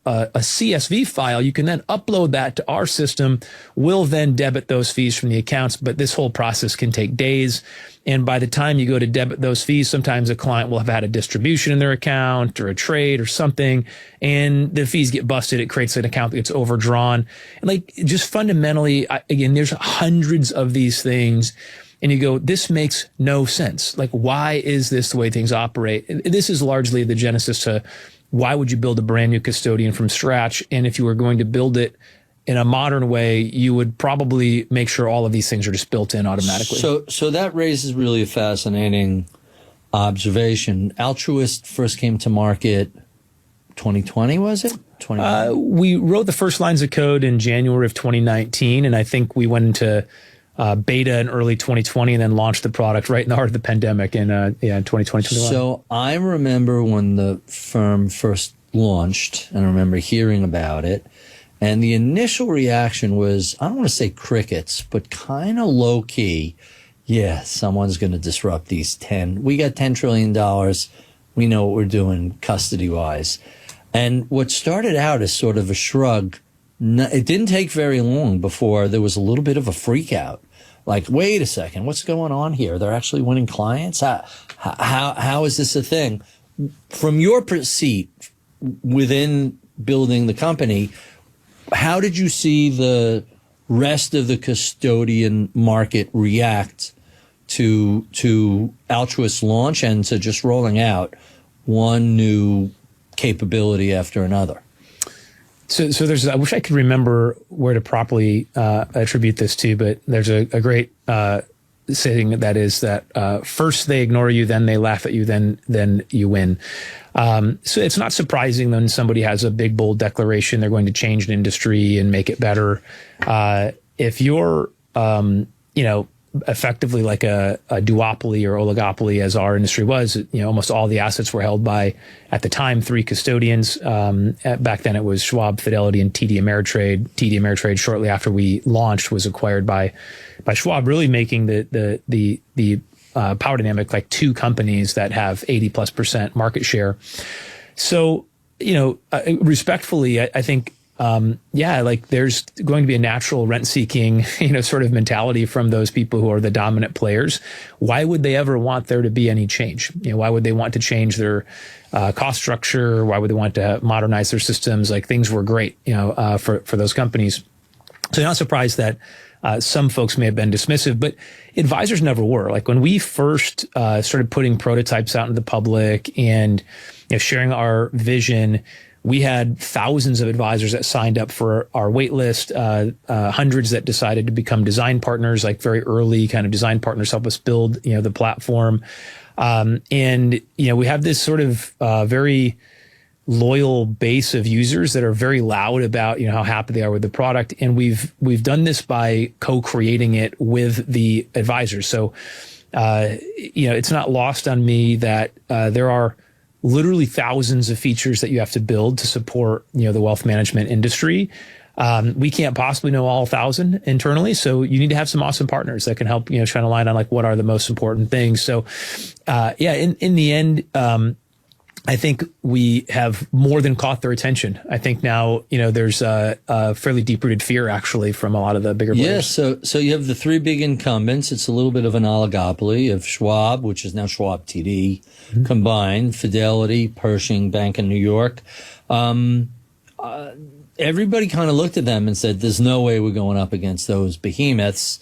CSV file. You can then upload that to our system. We'll then debit those fees from the accounts, but this whole process can take days. And by the time you go to debit those fees, sometimes a client will have had a distribution in their account or a trade or something, and the fees get busted. It creates an account that gets overdrawn. And just fundamentally, again, there's hundreds of these things, and you go, this makes no sense. Why is this the way things operate? This is largely the genesis to why would you build a brand new custodian from scratch? And if you were going to build it in a modern way, you would probably make sure all of these things are just built in automatically. So that raises really a fascinating observation. Altruist first came to market 2020, was it? We wrote the first lines of code in January of 2019, and I think we went into beta in early 2020 and then launched the product right in the heart of the pandemic in 2020. So I remember when the firm first launched, and I remember hearing about it. And the initial reaction was, I don't want to say crickets, but kind of low key. Yeah, someone's going to disrupt these 10. We got $10 trillion. We know what we're doing custody wise. And what started out as sort of a shrug, it didn't take very long before there was a little bit of a freak out. Wait a second, what's going on here? They're actually winning clients? How is this a thing? From your seat within building the company, how did you see the rest of the custodian market react to Altruist's launch and to just rolling out one new capability after another? So there's, I wish I could remember where to properly attribute this to, but there's a great saying that is that first they ignore you, then they laugh at you, then you win. So it's not surprising when somebody has a big, bold declaration they're going to change an industry and make it better. If you're, effectively like a duopoly or oligopoly, as our industry was, almost all the assets were held by, at the time, 3 custodians. Back then it was Schwab, Fidelity, and TD Ameritrade. TD Ameritrade, shortly after we launched, was acquired by Schwab, really making the power dynamic 2 companies that have 80+% market share. So, respectfully, I think, there's going to be a natural rent-seeking, sort of mentality from those people who are the dominant players. Why would they ever want there to be any change? Why would they want to change their cost structure? Why would they want to modernize their systems? Things were great, for those companies. So you're not surprised that some folks may have been dismissive, but advisors never were. When we first started putting prototypes out into the public and sharing our vision, we had thousands of advisors that signed up for our wait list, hundreds that decided to become design partners, very early kind of design partners help us build, the platform. And we have this sort of very loyal base of users that are very loud about, how happy they are with the product. And we've done this by co-creating it with the advisors. So, it's not lost on me that there are literally thousands of features that you have to build to support, the wealth management industry. We can't possibly know all 1,000 internally. So you need to have some awesome partners that can help, shine a light on what are the most important things. So, in the end, I think we have more than caught their attention. I think now, there's a fairly deep-rooted fear, actually, from a lot of the bigger players. Yeah, so you have the three big incumbents. It's a little bit of an oligopoly of Schwab, which is now Schwab TD, combined, Fidelity, Pershing, Bank of New York. Everybody kind of looked at them and said, there's no way we're going up against those behemoths.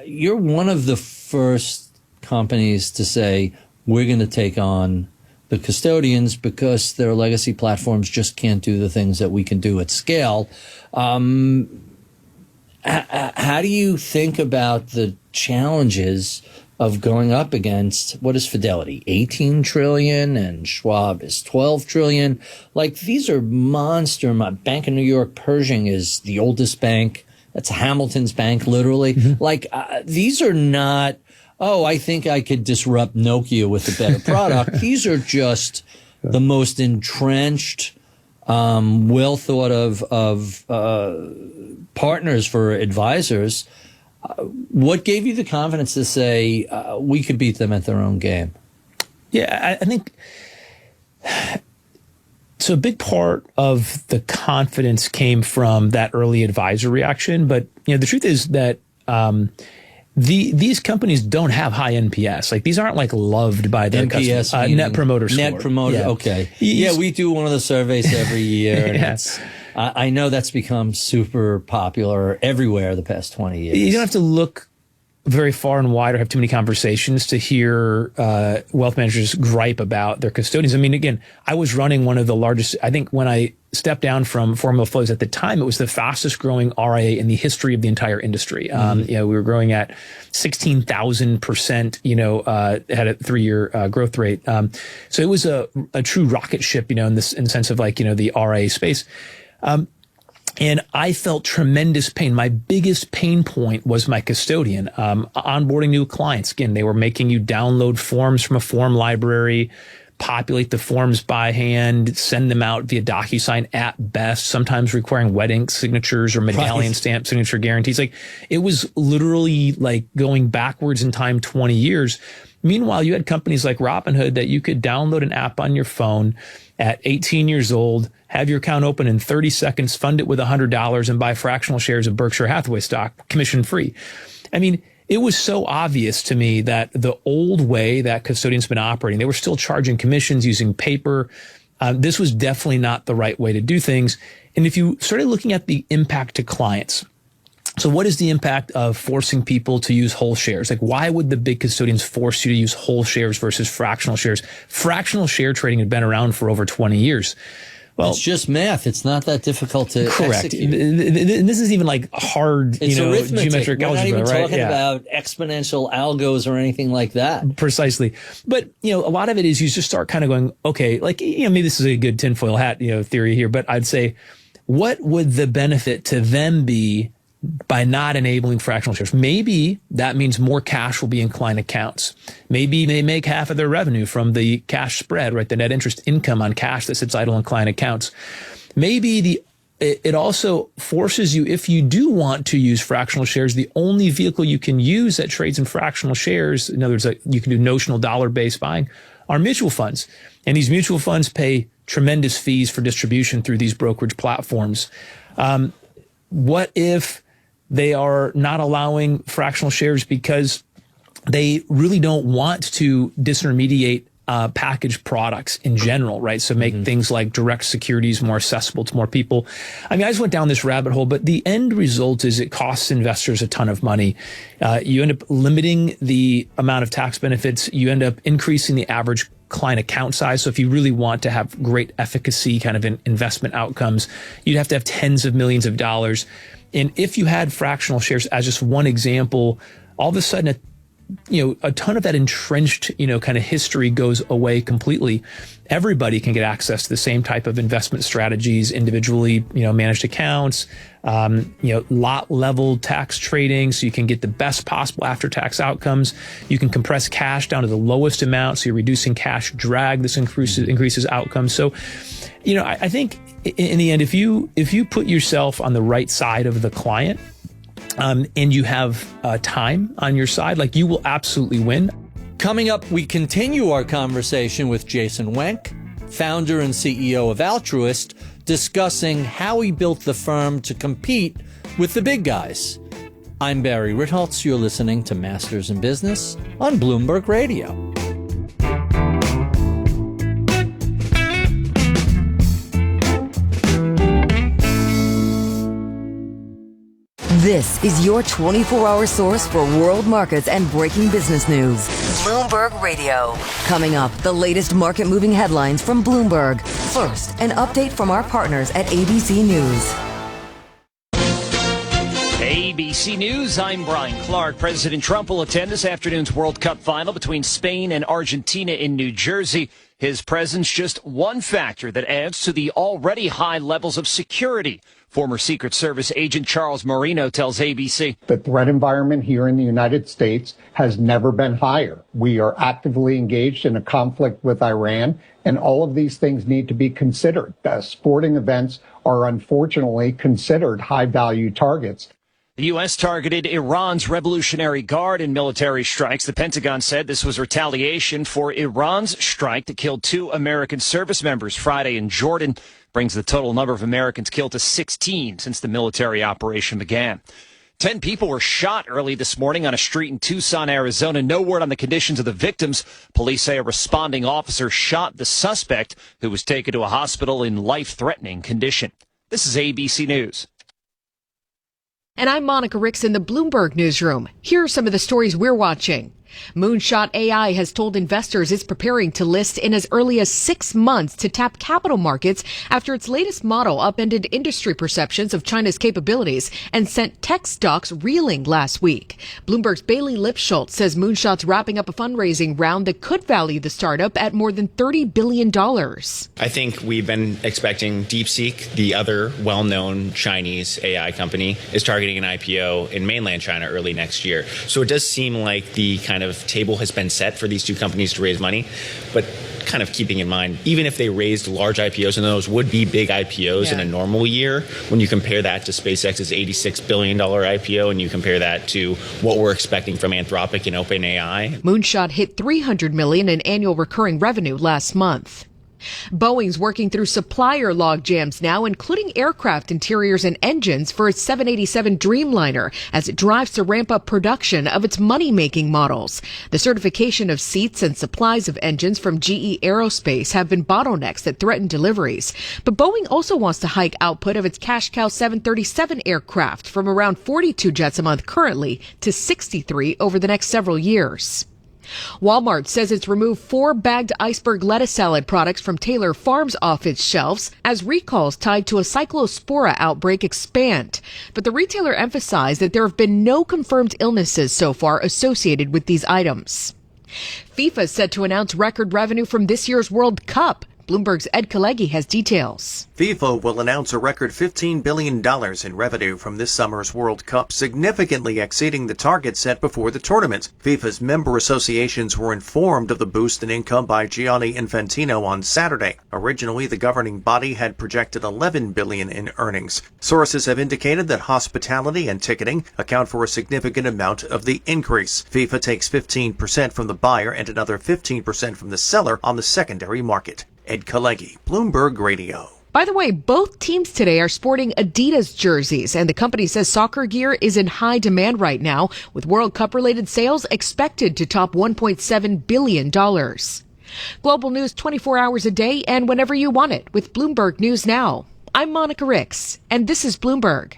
You're one of the first companies to say, we're going to take on the custodians because their legacy platforms just can't do the things that we can do at scale. How do you think about the challenges of going up against, what is Fidelity, 18 trillion, and Schwab is 12 trillion? Like, these are monster. Bank of New York, Pershing is the oldest bank. That's Hamilton's bank, literally. Like, these are not, I think I could disrupt Nokia with a better product. These are just the most entrenched, well thought of partners for advisors. What gave you the confidence to say we could beat them at their own game? Yeah, I think so. A big part of the confidence came from that early advisor reaction. But the truth is that these companies don't have high NPS. Like, these aren't loved by their NPS, customers. Net Promoter Score. Net Promoter. Yeah. Okay. Yeah, we do one of the surveys every year, and it's. I know that's become super popular everywhere the past 20 years. You don't have to look very far and wide or have too many conversations to hear wealth managers gripe about their custodians. I mean, again, I was running one of the largest, I think when I stepped down from Formula Flows at the time, it was the fastest growing RIA in the history of the entire industry. We were growing at 16,000%, had a 3-year growth rate. So it was a true rocket ship, in the sense of the RIA space. And I felt tremendous pain. My biggest pain point was my custodian. Onboarding new clients. Again, they were making you download forms from a form library, populate the forms by hand, send them out via DocuSign at best, sometimes requiring wet ink signatures or medallion stamp signature guarantees. It was literally going backwards in time 20 years. Meanwhile, you had companies like Robinhood that you could download an app on your phone at 18 years old, have your account open in 30 seconds, fund it with $100, and buy fractional shares of Berkshire Hathaway stock, commission free. I mean, it was so obvious to me that the old way that custodians been operating, they were still charging commissions using paper. This was definitely not the right way to do things. And if you started looking at the impact to clients, so what is the impact of forcing people to use whole shares? Why would the big custodians force you to use whole shares versus fractional shares? Fractional share trading had been around for over 20 years. Well, it's just math. It's not that difficult to correct. execute. And this is even hard, it's arithmetic. geometric We're algebra, not even right? talking about exponential algos or anything like that. Precisely. But, a lot of it is you just start kind of going, okay, maybe this is a good tinfoil hat, theory here, but I'd say, what would the benefit to them be by not enabling fractional shares? Maybe that means more cash will be in client accounts. Maybe they make half of their revenue from the cash spread, right? The net interest income on cash that sits idle in client accounts. Maybe it also forces you, if you do want to use fractional shares, the only vehicle you can use that trades in fractional shares, in other words, you can do notional dollar-based buying, are mutual funds. And these mutual funds pay tremendous fees for distribution through these brokerage platforms. What if they are not allowing fractional shares because they really don't want to disintermediate packaged products in general, right? So make things like direct securities more accessible to more people. I mean, I just went down this rabbit hole, but the end result is it costs investors a ton of money. You end up limiting the amount of tax benefits. You end up increasing the average client account size. So if you really want to have great efficacy kind of investment outcomes, you'd have to have tens of millions of dollars. And if you had fractional shares as just one example, all of a sudden, a ton of that entrenched, kind of history goes away completely. Everybody can get access to the same type of investment strategies, individually, managed accounts, lot level tax trading. So you can get the best possible after tax outcomes. You can compress cash down to the lowest amount. So you're reducing cash drag. This increases outcomes. So, I think in the end, if you put yourself on the right side of the client, and you have time on your side, you will absolutely win. Coming up, we continue our conversation with Jason Wenk, founder and CEO of Altruist, discussing how he built the firm to compete with the big guys. I'm Barry Ritholtz. You're listening to Masters in Business on Bloomberg Radio. This is your 24-hour source for world markets and breaking business news. Bloomberg Radio. Coming up, the latest market-moving headlines from Bloomberg. First, an update from our partners at ABC News. ABC News, I'm Brian Clark. President Trump will attend this afternoon's World Cup final between Spain and Argentina in New Jersey. His presence just one factor that adds to the already high levels of security. Former Secret Service agent Charles Marino tells ABC. The threat environment here in the United States has never been higher. We are actively engaged in a conflict with Iran, and all of these things need to be considered. Sporting events are unfortunately considered high-value targets. The U.S. targeted Iran's Revolutionary Guard in military strikes. The Pentagon said this was retaliation for Iran's strike that killed 2 American service members Friday in Jordan. Brings the total number of Americans killed to 16 since the military operation began. 10 people were shot early this morning on a street in Tucson, Arizona. No word on the conditions of the victims. Police say a responding officer shot the suspect, who was taken to a hospital in life-threatening condition. This is ABC News. And I'm Monica Ricks in the Bloomberg newsroom. Here are some of the stories we're watching. Moonshot AI has told investors it's preparing to list in as early as 6 months to tap capital markets after its latest model upended industry perceptions of China's capabilities and sent tech stocks reeling last week. Bloomberg's Bailey Lipschultz says Moonshot's wrapping up a fundraising round that could value the startup at more than $30 billion. I think we've been expecting DeepSeek, the other well-known Chinese AI company, is targeting an IPO in mainland China early next year. So it does seem like the kind of table has been set for these two companies to raise money, but kind of keeping in mind, even if they raised large IPOs, and those would be big IPOs in a normal year, when you compare that to SpaceX's $86 billion IPO and you compare that to what we're expecting from Anthropic and OpenAI. Moonshot hit $300 million in annual recurring revenue last month. Boeing's working through supplier log jams now, including aircraft interiors and engines for its 787 Dreamliner as it drives to ramp up production of its money-making models. The certification of seats and supplies of engines from GE Aerospace have been bottlenecks that threaten deliveries. But Boeing also wants to hike output of its cash cow 737 aircraft from around 42 jets a month currently to 63 over the next several years. Walmart says it's removed 4 bagged iceberg lettuce salad products from Taylor Farms off its shelves as recalls tied to a cyclospora outbreak expand. But the retailer emphasized that there have been no confirmed illnesses so far associated with these items. FIFA is set to announce record revenue from this year's World Cup. Bloomberg's Ed Kalegi has details. FIFA will announce a record $15 billion in revenue from this summer's World Cup, significantly exceeding the target set before the tournament. FIFA's member associations were informed of the boost in income by Gianni Infantino on Saturday. Originally, the governing body had projected $11 billion in earnings. Sources have indicated that hospitality and ticketing account for a significant amount of the increase. FIFA takes 15% from the buyer and another 15% from the seller on the secondary market. Ed Kalegi, Bloomberg Radio. By the way, both teams today are sporting Adidas jerseys, and the company says soccer gear is in high demand right now, with World Cup-related sales expected to top $1.7 billion. Global news 24 hours a day and whenever you want it with Bloomberg News Now. I'm Monica Ricks, and this is Bloomberg.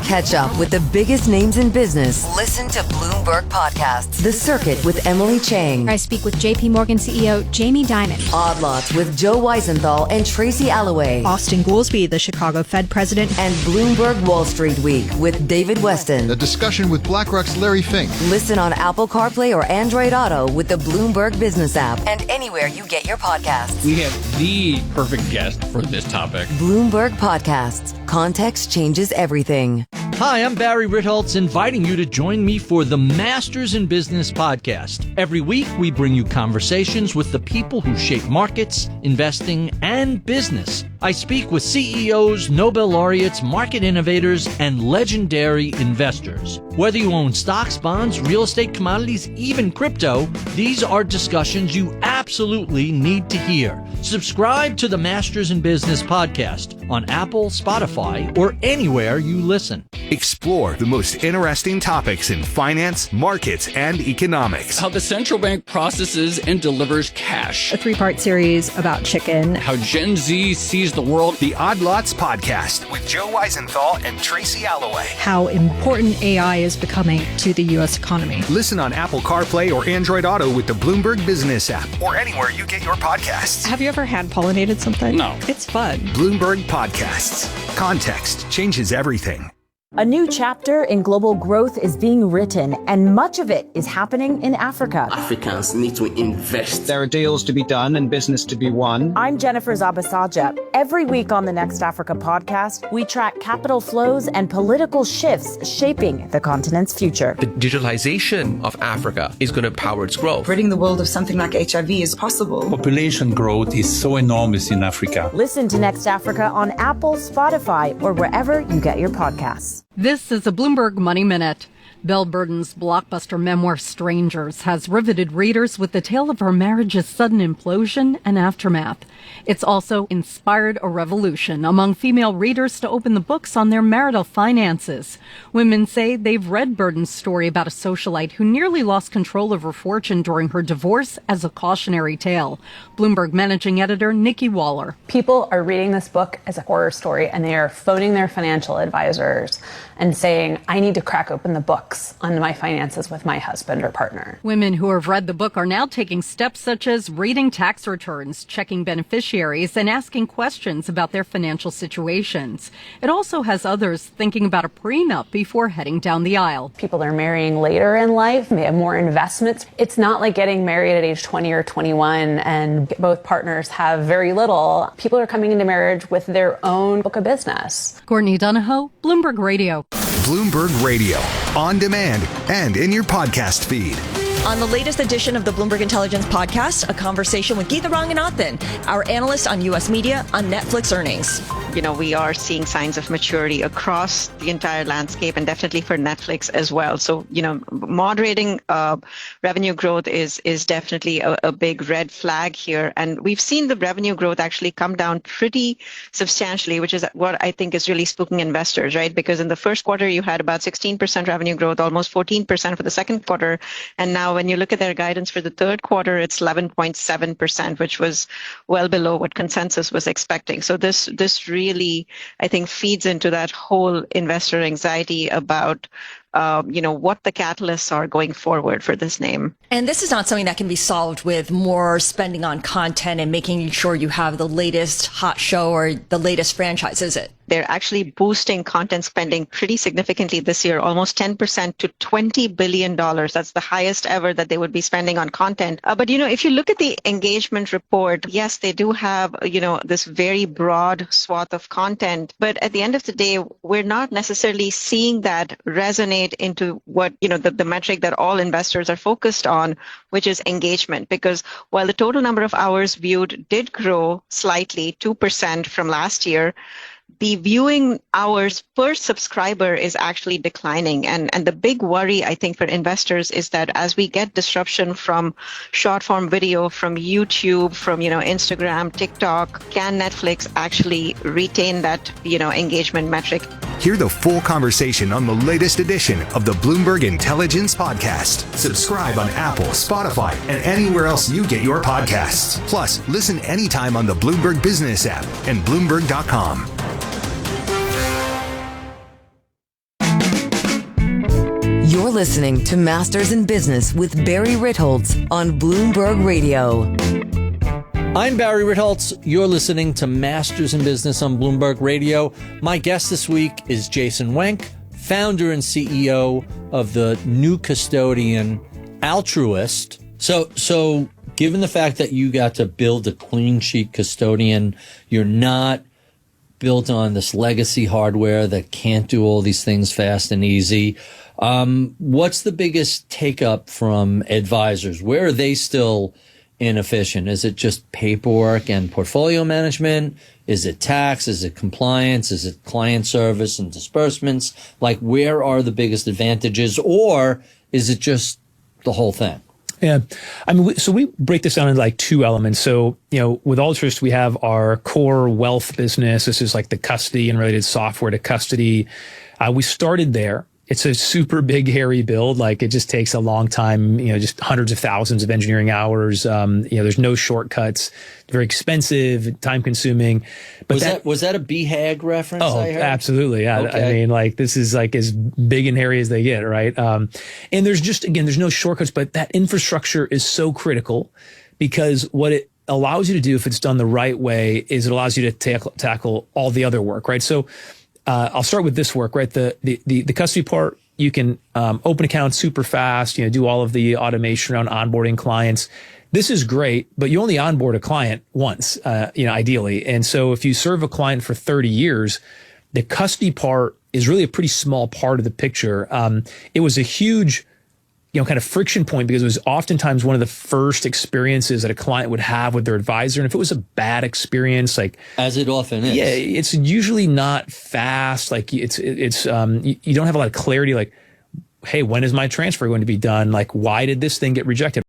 Catch up with the biggest names in business. Listen to Bloomberg Podcasts. The Circuit with Emily Chang. I speak with JP Morgan CEO Jamie Dimon. Odd Lots with Joe Weisenthal and Tracy Alloway. Austin Goolsbee, the Chicago Fed president. And Bloomberg Wall Street Week with David Weston. The discussion with BlackRock's Larry Fink. Listen on Apple CarPlay or Android Auto with the Bloomberg Business app and anywhere you get your podcasts. We have the perfect guest for this topic. Bloomberg Podcasts. Context changes everything. Hi, I'm Barry Ritholtz, inviting you to join me for the Masters in Business podcast. Every week, we bring you conversations with the people who shape markets, investing, and business. I speak with CEOs, Nobel laureates, market innovators, and legendary investors. Whether you own stocks, bonds, real estate, commodities, even crypto, these are discussions you absolutely need to hear. Subscribe to the Masters in Business podcast on Apple, Spotify, or anywhere you listen. Explore the most interesting topics in finance, markets, and economics. How the central bank processes and delivers cash. A 3-part series about chicken. How Gen Z sees the world. The Odd Lots Podcast with Joe Weisenthal and Tracy Alloway. How important AI is becoming to the U.S. economy. Listen on Apple CarPlay or Android Auto with the Bloomberg Business app or anywhere you get your podcasts. Have you ever hand pollinated something? No. It's fun. Bloomberg Podcasts. Context changes everything. A new chapter in global growth is being written, and much of it is happening in Africa. Africans need to invest. There are deals to be done and business to be won. I'm Jennifer Zabasaja. Every week on the Next Africa podcast, we track capital flows and political shifts shaping the continent's future. The digitalization of Africa is going to power its growth. Ridding the world of something like HIV is possible. Population growth is so enormous in Africa. Listen to Next Africa on Apple, Spotify, or wherever you get your podcasts. This is a Bloomberg Money Minute. Belle Burden's blockbuster memoir Strangers has riveted readers with the tale of her marriage's sudden implosion and aftermath. It's also inspired a revolution among female readers to open the books on their marital finances. Women say they've read Burden's story about a socialite who nearly lost control of her fortune during her divorce as a cautionary tale. Bloomberg managing editor Nikki Waller. People are reading this book as a horror story, and they are phoning their financial advisors and saying, I need to crack open the books on my finances with my husband or partner. Women who have read the book are now taking steps such as reading tax returns, checking beneficiaries, and asking questions about their financial situations. It also has others thinking about a prenup before heading down the aisle. People are marrying later in life. They have more investments. It's not like getting married at age 20 or 21 and both partners have very little. People are coming into marriage with their own book of business. Courtney Donahoe, Bloomberg Radio. Bloomberg Radio, on demand and in your podcast feed. On the latest edition of the Bloomberg Intelligence podcast, a conversation with Geetha Ranganathan, our analyst on U.S. media on Netflix earnings. You know, we are seeing signs of maturity across the entire landscape and definitely for Netflix as well. So, you know, moderating revenue growth is definitely a big red flag here. And we've seen the revenue growth actually come down pretty substantially, which is what I think is really spooking investors, right? Because in the first quarter, you had about 16% revenue growth, almost 14% for the second quarter. And now when you look at their guidance for the third quarter, it's 11.7%, which was well below what consensus was expecting. So this really, I think, feeds into that whole investor anxiety about what the catalysts are going forward for this name. And this is not something that can be solved with more spending on content and making sure you have the latest hot show or the latest franchise, is it? They're actually boosting content spending pretty significantly this year, almost 10% to $20 billion. That's the highest ever that they would be spending on content. But, if you look at the engagement report, yes, they do have, this very broad swath of content. But at the end of the day, we're not necessarily seeing that resonate into what, the metric that all investors are focused on, which is engagement. Because while the total number of hours viewed did grow slightly, 2% from last year, the viewing hours per subscriber is actually declining. And the big worry, I think, for investors is that as we get disruption from short form video, from YouTube, from, Instagram, TikTok, can Netflix actually retain that, engagement metric? Hear the full conversation on the latest edition of the Bloomberg Intelligence Podcast. Subscribe on Apple, Spotify, and anywhere else you get your podcasts. Plus, listen anytime on the Bloomberg Business app and Bloomberg.com. You're listening to Masters in Business with Barry Ritholtz on Bloomberg Radio. I'm Barry Ritholtz. You're listening to Masters in Business on Bloomberg Radio. My guest this week is Jason Wenk, founder and CEO of the new custodian Altruist. So given the fact that you got to build a clean sheet custodian, you're not built on this legacy hardware that can't do all these things fast and easy. What's the biggest take up from advisors? Where are they still inefficient? Is it just paperwork and portfolio management? Is it tax? Is it compliance? Is it client service and disbursements? Like, where are the biggest advantages, or is it just the whole thing? Yeah. I mean, so we break this down into like two elements. So, with Altruist, we have our core wealth business. This is like the custody and related software to custody. We started there. It's a super big, hairy build. Like, it just takes a long time, just hundreds of thousands of engineering hours. There's no shortcuts. Very expensive, time consuming. But was that a BHAG reference? Oh, I heard? Absolutely. Yeah. Okay. I mean, like, this is like as big and hairy as they get, right? And there's no shortcuts, but that infrastructure is so critical, because what it allows you to do, if it's done the right way, is it allows you to tackle all the other work, right? So, I'll start with this work, right? The custody part, you can open accounts super fast, do all of the automation around onboarding clients. This is great, but you only onboard a client once, ideally. And so if you serve a client for 30 years, the custody part is really a pretty small part of the picture. It was a huge, kind of friction point, because it was oftentimes one of the first experiences that a client would have with their advisor. And if it was a bad experience, like, as it often is, yeah, it's usually not fast. Like, you don't have a lot of clarity. Like, hey, when is my transfer going to be done? Like, why did this thing get rejected?